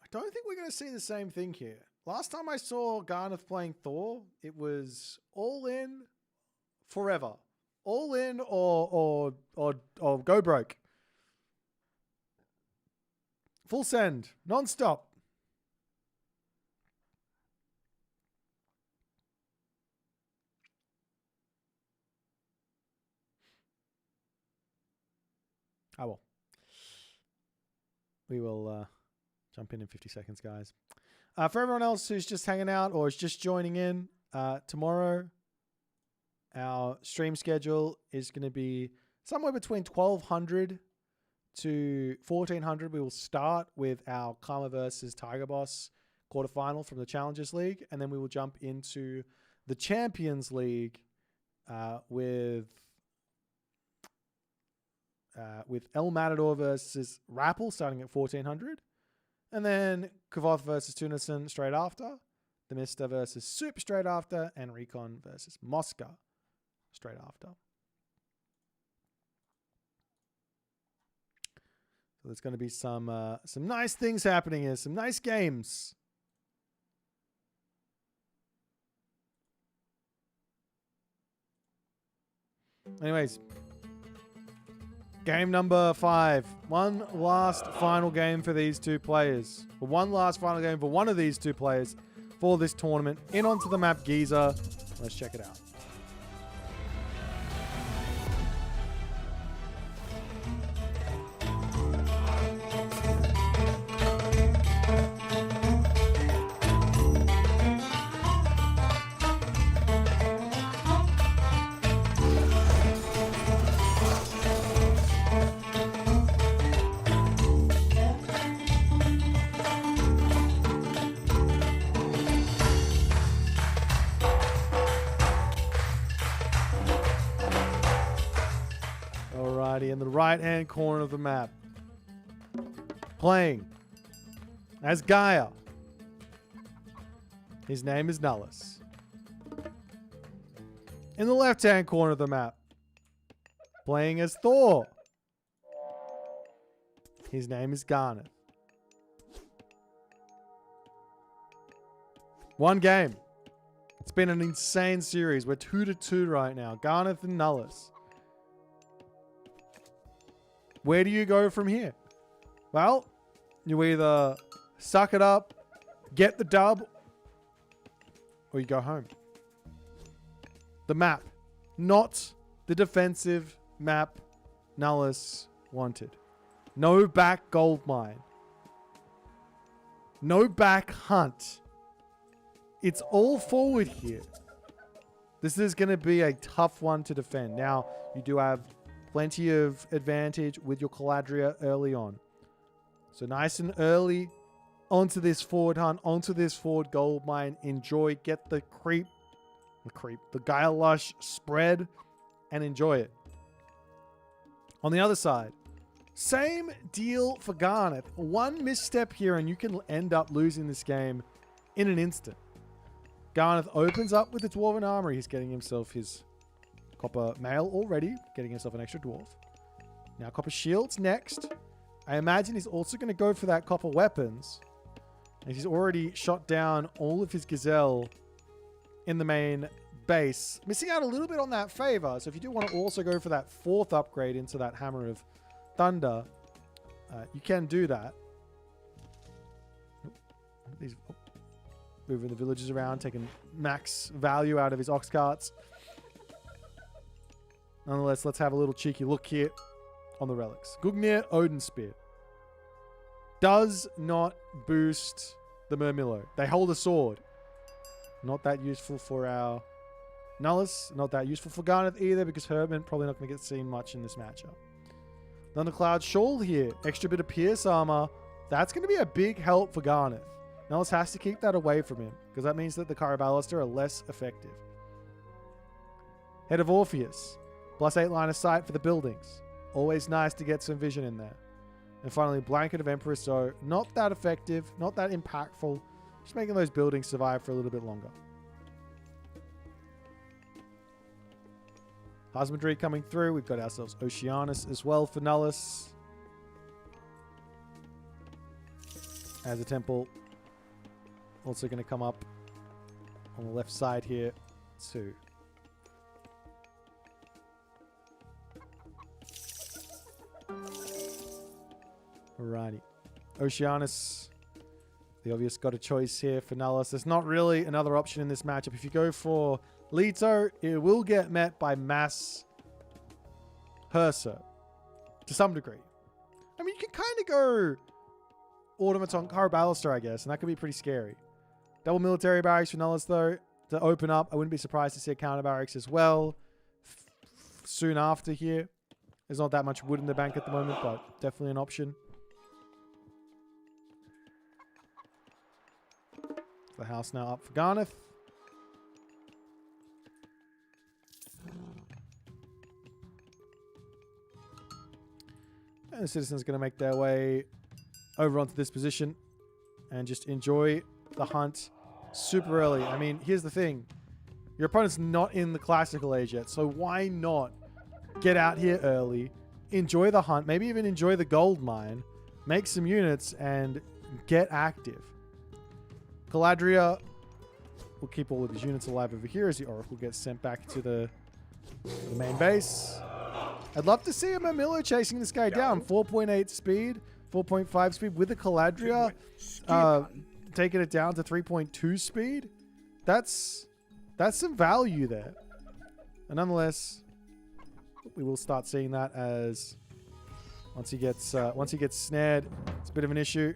I don't think we're going to see the same thing here. Last time I saw Garnath playing Thor, it was all in forever. All in or go broke. Full send, non-stop. Oh well. We will jump in 50 seconds, guys. For everyone else who's just hanging out or is just joining in, tomorrow our stream schedule is going to be somewhere between 1200 to 1400. We will start with our Karma versus Tigerboss quarterfinal from the Challengers League, and then we will jump into the Champions League with El Matador versus Rappel starting at 1400, and then Kavoth versus Tunison straight after, the Mister versus Soup straight after, and Recon versus Mosca straight after. So there's going to be some nice things happening here, some nice games. Anyways, game number 5. One last final game for these two players. One last final game for one of these two players for this tournament. In onto the map Giza. Let's check it out. In the right-hand corner of the map, playing as Gaia. His name is Nullus. In the left-hand corner of the map, playing as Thor. His name is Garnath. One game. It's been an insane series. We're 2-2 right now. Garnath and Nullus. Where do you go from here? Well, you either suck it up, get the dub, or you go home. The map. Not the defensive map Nullus wanted. No back gold mine. No back hunt. It's all forward here. This is going to be a tough one to defend. Now, you do have plenty of advantage with your Caladria early on. So nice and early onto this forward hunt, onto this forward gold mine. Enjoy, get the Gaia Lush spread and enjoy it. On the other side, same deal for Garnath. One misstep here and you can end up losing this game in an instant. Garnath opens up with the Dwarven Armory. He's getting himself his Copper Mail already, getting himself an extra dwarf. Now Copper Shields next. I imagine he's also going to go for that Copper Weapons. And he's already shot down all of his Gazelle in the main base. Missing out a little bit on that favor. So if you do want to also go for that 4th upgrade into that Hammer of Thunder, you can do that. Moving the villagers around, taking max value out of his ox carts. Nonetheless, let's have a little cheeky look here on the relics. Gungnir Odin Spear does not boost the Murmillo. They hold a sword. Not that useful for our Nullus. Not that useful for Garnath either, because Herman probably not going to get seen much in this matchup. Thundercloud Shawl here. Extra bit of Pierce Armor. That's going to be a big help for Garnath. Nullus has to keep that away from him, because that means that the Caraballister are less effective. Head of Orpheus. +8 line of sight for the buildings. Always nice to get some vision in there. And finally, Blanket of Emperor. So not that effective, not that impactful. Just making those buildings survive for a little bit longer. Husbandry coming through. We've got ourselves Oceanus as well for Nullus. As a temple. Also going to come up on the left side here too. Alrighty. Oceanus. The obvious got a choice here for Nullus. There's not really another option in this matchup. If you go for Leto, it will get met by Mass Herso. to some degree. I mean, you can kind of go Automaton Caraballister, I guess, and that could be pretty scary. Double military barracks for Nullus, though, to open up. I wouldn't be surprised to see a counter barracks as well soon after here. There's not that much wood in the bank at the moment, but definitely an option. The house now up for Garnath. And the citizens are going to make their way over onto this position and just enjoy the hunt super early. I mean, here's the thing. Your opponent's not in the classical age yet, so why not get out here early, enjoy the hunt, maybe even enjoy the gold mine, make some units, and get active. Caladria will keep all of his units alive over here as the Oracle gets sent back to the main base. I'd love to see a Mamillo chasing this guy down. 4.8 speed, 4.5 speed with the Caladria, taking it down to 3.2 speed. That's some value there. And nonetheless, we will start seeing that as once he gets snared, it's a bit of an issue.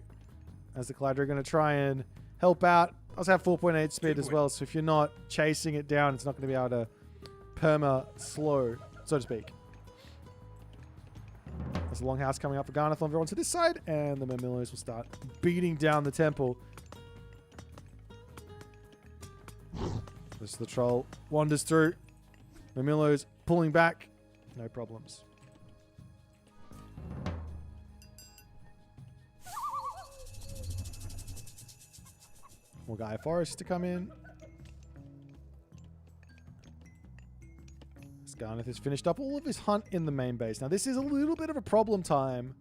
As the Caladria are going to try and help out. I also have 4.8 speed as well, so if you're not chasing it down, it's not going to be able to perma slow, so to speak. There's a longhouse coming up for Garnath over onto this side, and the Mamillos will start beating down the temple. This the troll wanders through. Mamillos pulling back, no problems. More Gaia Forest to come in. Garnath has finished up all of his hunt in the main base. Now, this is a little bit of a problem time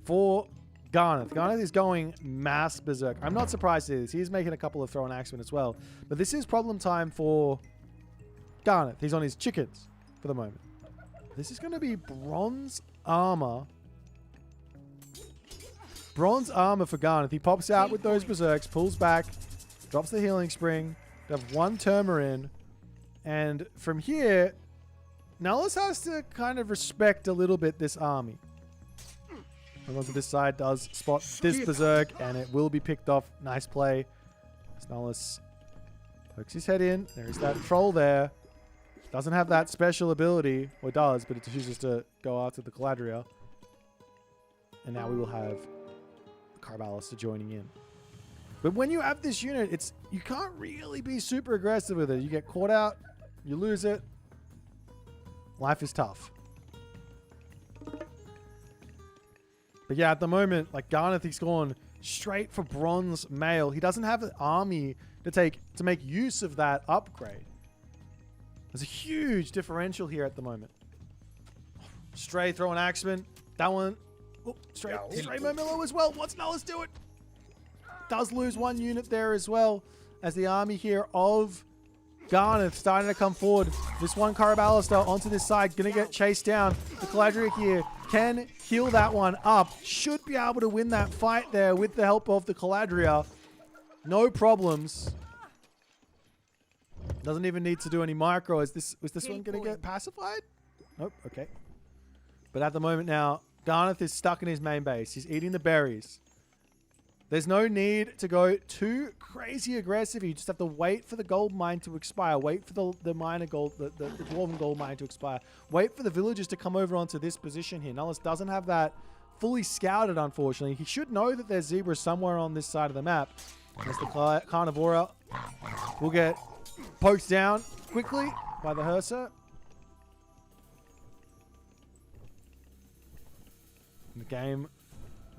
for Garnath. Garnath is going mass berserk. I'm not surprised at this. He's making a couple of thrown axemen as well. But this is problem time for Garnath. He's on his chickens for the moment. This is going to be bronze armor. Bronze armor for Garnath. He pops out with those berserks, pulls back, drops the healing spring. They have one Turmer. And from here, Nullus has to kind of respect a little bit this army. And onto this side does spot this berserk, and it will be picked off. Nice play. As Nullus pokes his head in. There is that troll there. Doesn't have that special ability, or does, but it chooses to go after the Caladria. And now we will have Caraballister joining in. But when you have this unit, you can't really be super aggressive with it. You get caught out, you lose it. Life is tough. But yeah, at the moment, like Garnath, he's gone straight for bronze mail. He doesn't have an army to make use of that upgrade. There's a huge differential here at the moment. Stray throwing axeman. That one. Oh, Stray Mamillo as well. What's Nullus doing? Does lose one unit there as well, as the army here of Garnath starting to come forward. This one Caraballister onto this side, gonna get chased down. The Caladria here can heal that one up. Should be able to win that fight there with the help of the Caladria. No problems. Doesn't even need to do any micro. Was this one gonna get pacified? Nope, okay. But at the moment now, Garnath is stuck in his main base. He's eating the berries. There's no need to go too crazy aggressive. You just have to wait for the gold mine to expire. Wait for the miner gold, the dwarven gold mine to expire. Wait for the villagers to come over onto this position here. Nullus doesn't have that fully scouted, unfortunately. He should know that there's zebras somewhere on this side of the map. As the Carnivora will get poked down quickly by the Hersa. And the game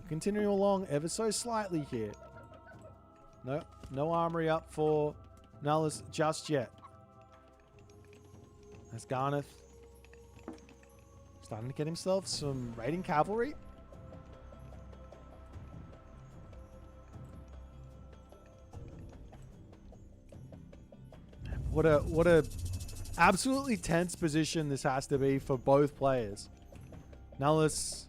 continuing along ever so slightly here. No armory up for Nullus just yet. As Garnath starting to get himself some raiding cavalry. What a absolutely tense position this has to be for both players. Nullus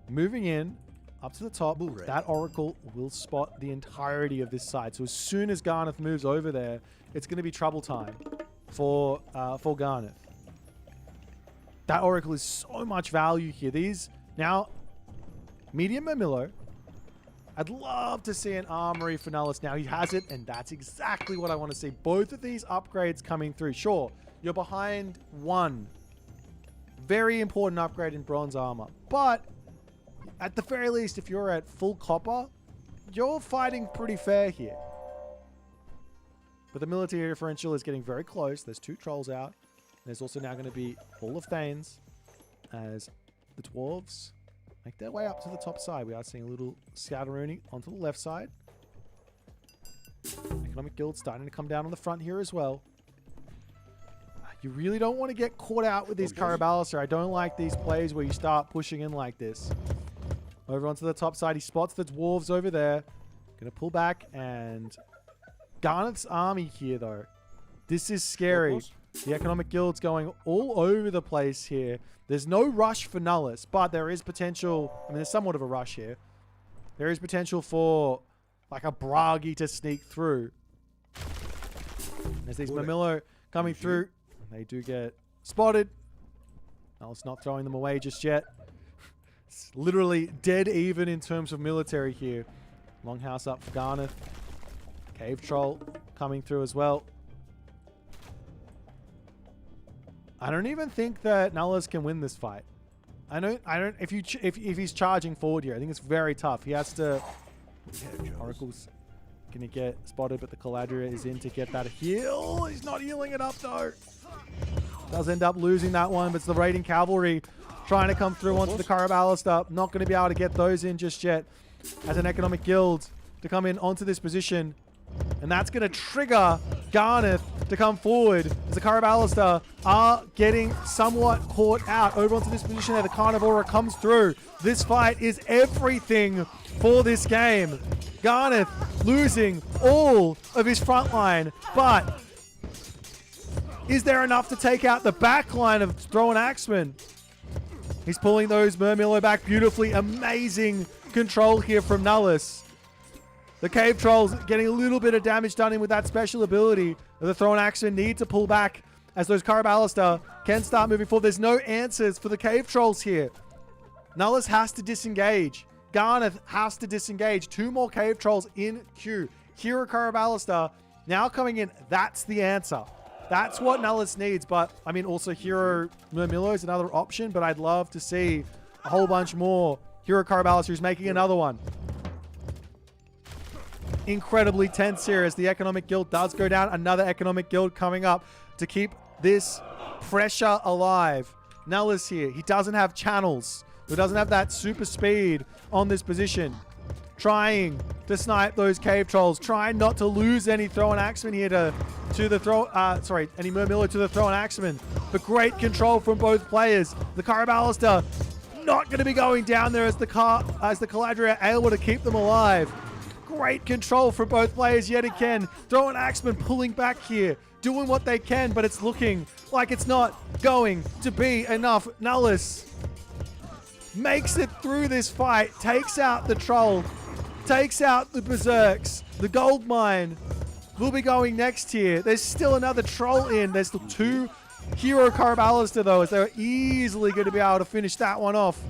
moving in up to the top. That Oracle will spot the entirety of this side. So as soon as Garnath moves over there, it's going to be trouble time for Garnath. That Oracle is so much value here. These, now, medium Murmillo. I'd love to see an armory for Nullus. Now he has it, and that's exactly what I want to see. Both of these upgrades coming through. Sure, you're behind one very important upgrade in bronze armor. But at the very least, if you're at full copper, you're fighting pretty fair here. But the military differential is getting very close. There's 2 trolls out. There's also now going to be all of Thanes as the dwarves make their way up to the top side. We are seeing a little scatterooning onto the left side. Economic Guild starting to come down on the front here as well. You really don't want to get caught out with these Carabalister. I don't like these plays where you start pushing in like this. Over onto the top side. He spots the dwarves over there. Going to pull back, and Garnath's army here, though. This is scary. The Economic Guild's going all over the place here. There's no rush for Nullus, but there is potential. I mean, there's somewhat of a rush here. There is potential for like a Bragi to sneak through. There's these Murmillo coming through. They do get spotted. Nullus not throwing them away just yet. It's literally dead even in terms of military here. Longhouse up for Garnath. Cave Troll coming through as well. I don't even think that Nullus can win this fight. I don't. If he's charging forward here, I think it's very tough. He has to. Oracle's gonna get spotted, but the Caladria is in to get that heal. He's not healing it up though. Does end up losing that one, but it's the raiding cavalry trying to come through onto the Carabalister. Not going to be able to get those in just yet. As an Economic Guild to come in onto this position. And that's going to trigger Garnath to come forward as the Carabalister are getting somewhat caught out. Over onto this position there, the Carnivora comes through. This fight is everything for this game. Garnath losing all of his front line, but is there enough to take out the back line of Throwing Axeman? He's pulling those Murmillo back beautifully. Amazing control here from Nullus. The Cave Trolls getting a little bit of damage done in with that special ability. The Throwing Axeman need to pull back as those Carabalister can start moving forward. There's no answers for the Cave Trolls here. Nullus has to disengage. Garnath has to disengage. 2 more Cave Trolls in queue. Hero Carabalister now coming in. That's the answer. That's what Nullus needs. But, I mean, also Hero Murmillo is another option. But I'd love to see a whole bunch more Hero Carabalister who's making another one. Incredibly tense here as the Economic Guild does go down. Another Economic Guild coming up to keep this pressure alive. Nullus here. He doesn't have channels. He doesn't have that super speed on this position. Trying to snipe those Cave Trolls. Trying not to lose any Throwing Axeman here to the any Murmillo to the Throwing Axeman. But great control from both players. The Carabalister not going to be going down there as the Caladria able to keep them alive. Great control from both players yet again. Throwing Axeman pulling back here. Doing what they can, but it's looking like it's not going to be enough. Nullus makes it through this fight. Takes out the Troll. Takes out the Berserks. The Gold Mine will be going next here. There's still another Troll in. There's still 2 Hero Carabalister though, as they're easily going to be able to finish that one off.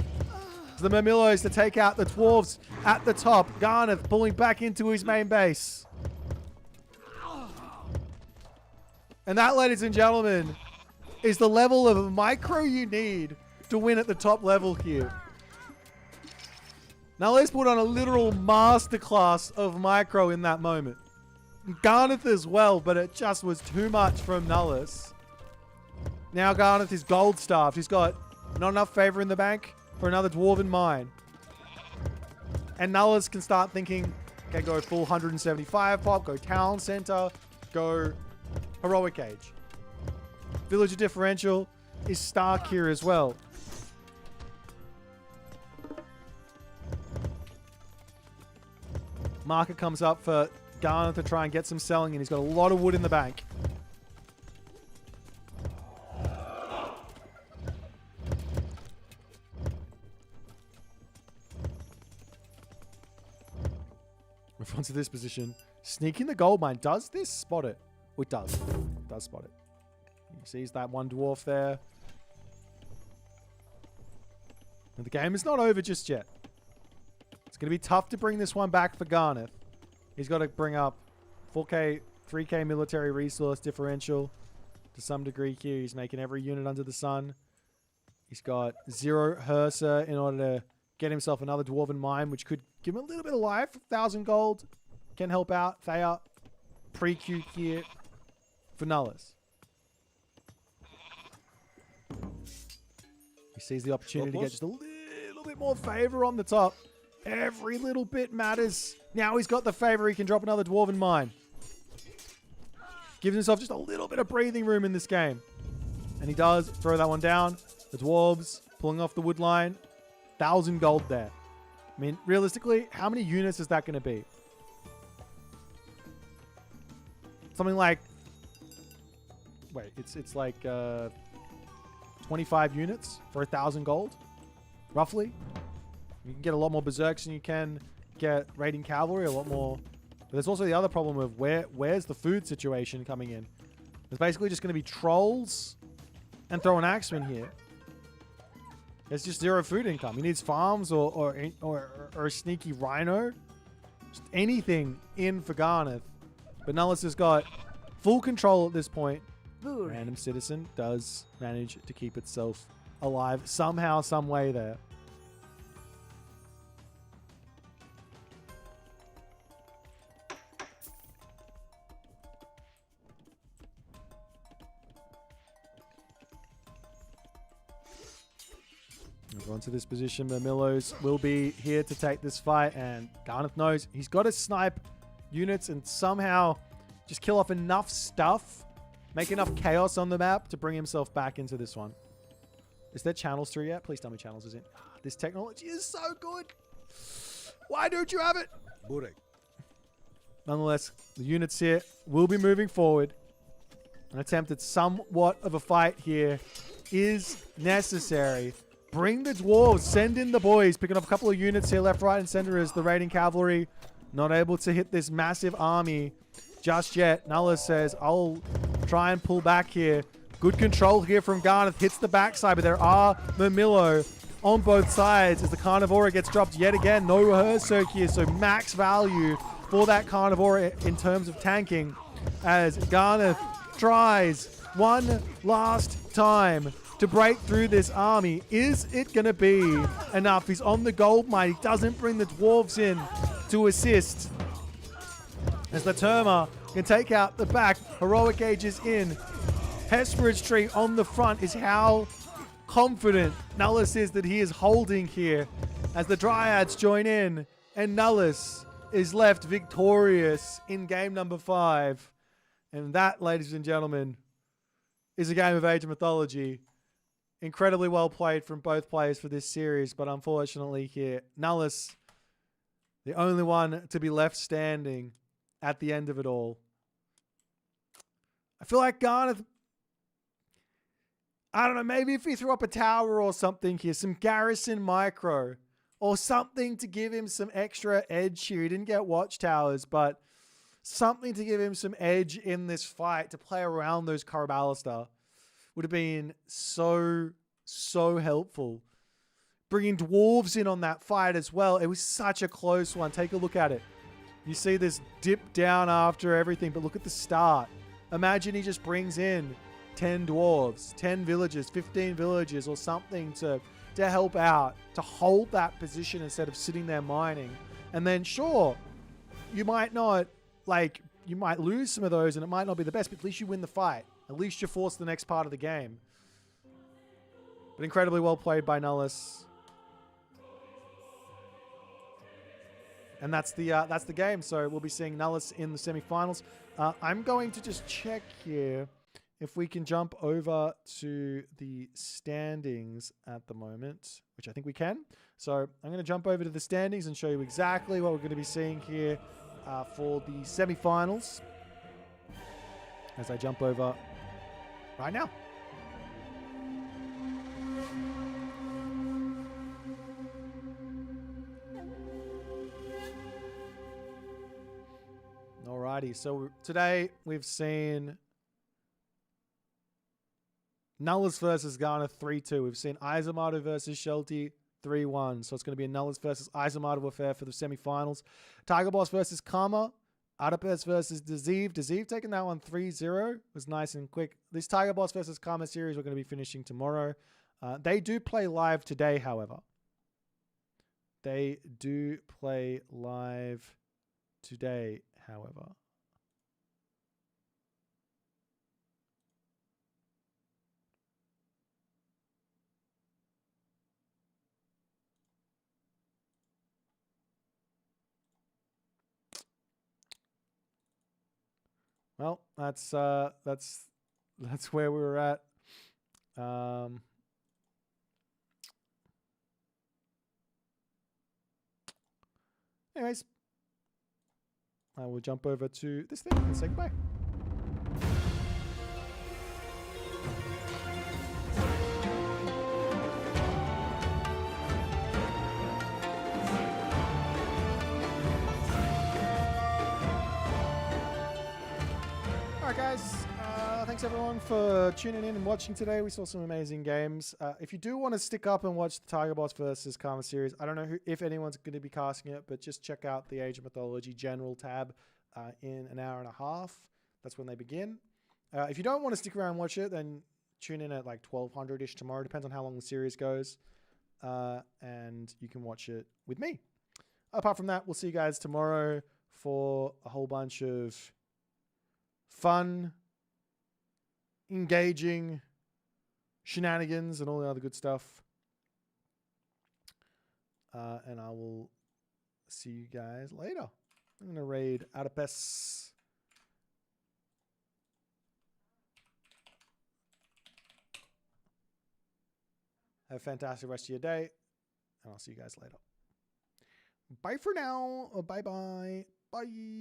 The Murmillos to take out the Dwarves at the top. Garnath pulling back into his main base. And that, ladies and gentlemen, is the level of micro you need to win at the top level here. Now let's put on a literal masterclass of micro in that moment. Garnath as well, but it just was too much from Nullus. Now Garnath is gold staffed. He's got not enough favor in the bank for another Dwarven Mine. And Nullus can start thinking, okay, go full 175 pop, go Town Center, go Heroic Age. Villager differential is stark here as well. Market comes up for Garnath to try and get some selling, and he's got a lot of wood in the bank. Move on to this position. Sneaking the gold mine. Does this spot it? Oh, it does. It does spot it. He sees that one dwarf there. And the game is not over just yet. It's going to be tough to bring this one back for Garnath. He's got to bring up 4K, 3K military resource differential to some degree here. He's making every unit under the sun. He's got 0 Hersa in order to get himself another Dwarven Mine, which could give him a little bit of life. 1,000 gold can help out. Thea pre-queue here for Nullus. He sees the opportunity to get just a little bit more favor on the top. Every little bit matters. Now he's got the favor. He can drop another Dwarven Mine. Gives himself just a little bit of breathing room in this game. And he does throw that one down. The Dwarves pulling off the wood line. 1,000 gold there. I mean, realistically, how many units is that going to be? Something like... Wait, it's like 25 units for 1,000 gold, roughly. You can get a lot more berserks than you can get raiding cavalry, a lot more. But there's also the other problem of where's the food situation coming in. There's basically just going to be trolls and throw an axeman here. There's just 0 food income. He needs farms or a sneaky rhino. Just anything in for Garnath. But Nullus has got full control at this point. Random citizen does manage to keep itself alive somehow, some way there. Move on to this position. Mermillos will be here to take this fight, and Garnath knows he's got to snipe units and somehow just kill off enough stuff, make enough chaos on the map to bring himself back into this one. Is there channels through yet? Please tell me channels is in. This technology is so good. Why don't you have it? Nonetheless, the units here will be moving forward. An attempt at somewhat of a fight here is necessary. Bring the dwarves. Send in the boys. Picking up a couple of units here, left, right, and center as the raiding cavalry not able to hit this massive army just yet. Nullus says, I'll try and pull back here. Good control here from Garnath. Hits the backside, but there are Mermillo on both sides as the Carnivora gets dropped yet again. No Rehearso here, so max value for that Carnivora in terms of tanking as Garnath tries one last time to break through this army. Is it going to be enough? He's on the gold mine. He doesn't bring the dwarves in to assist as the Terma can take out the back. Heroic Age is in. Hesperid's Tree on the front is how confident Nullus is that he is holding here as the Dryads join in, and Nullus is left victorious in game number 5. And that, ladies and gentlemen, is a game of Age of Mythology. Incredibly well played from both players for this series, but unfortunately here, Nullus, the only one to be left standing at the end of it all. I feel like Garnath, I don't know, maybe if he threw up a tower or something here, some garrison micro, or something to give him some extra edge here. He didn't get watchtowers, but something to give him some edge in this fight to play around those Karabalista would have been so helpful. Bringing dwarves in on that fight as well. It was such a close one. Take a look at it. You see this dip down after everything, but look at the start. Imagine he just brings in 10 dwarves, 10 villages, 15 villages or something to help out, to hold that position instead of sitting there mining. And then sure, you might not, like, you might lose some of those and it might not be the best, but at least you win the fight. At least you force the next part of the game. But incredibly well played by Nullus. And that's the game. So we'll be seeing Nullus in the semifinals. I'm going to just check here if we can jump over to the standings at the moment, which I think we can. So I'm going to jump over to the standings and show you exactly what we're going to be seeing here for the semifinals as I jump over right now. Alrighty, so today we've seen Nullus versus Garnath 3-2. We've seen Eisomarto versus Shelty 3-1. So it's going to be a Nullus versus Eisomarto affair for the semifinals. Tigerboss versus Karma. Allapes versus Desive. Desive taking that one 3-0. It was nice and quick. This Tigerboss versus Karma series we're going to be finishing tomorrow. They do play live today, however. They do play live today, however. Well, that's where we were at. Anyways, I will jump over to this thing and say goodbye. Alright guys, thanks everyone for tuning in and watching today. We saw some amazing games. If you do want to stick up and watch the Tigerboss versus Karma series, I don't know if anyone's going to be casting it, but just check out the Age of Mythology General tab in an hour and a half. That's when they begin. If you don't want to stick around and watch it, then tune in at like 1200-ish tomorrow. Depends on how long the series goes. And you can watch it with me. Apart from that, we'll see you guys tomorrow for a whole bunch of fun, engaging shenanigans and all the other good stuff. And I will see you guys later. I'm going to raid Allapes. Have a fantastic rest of your day. And I'll see you guys later. Bye for now. Bye-bye. Bye.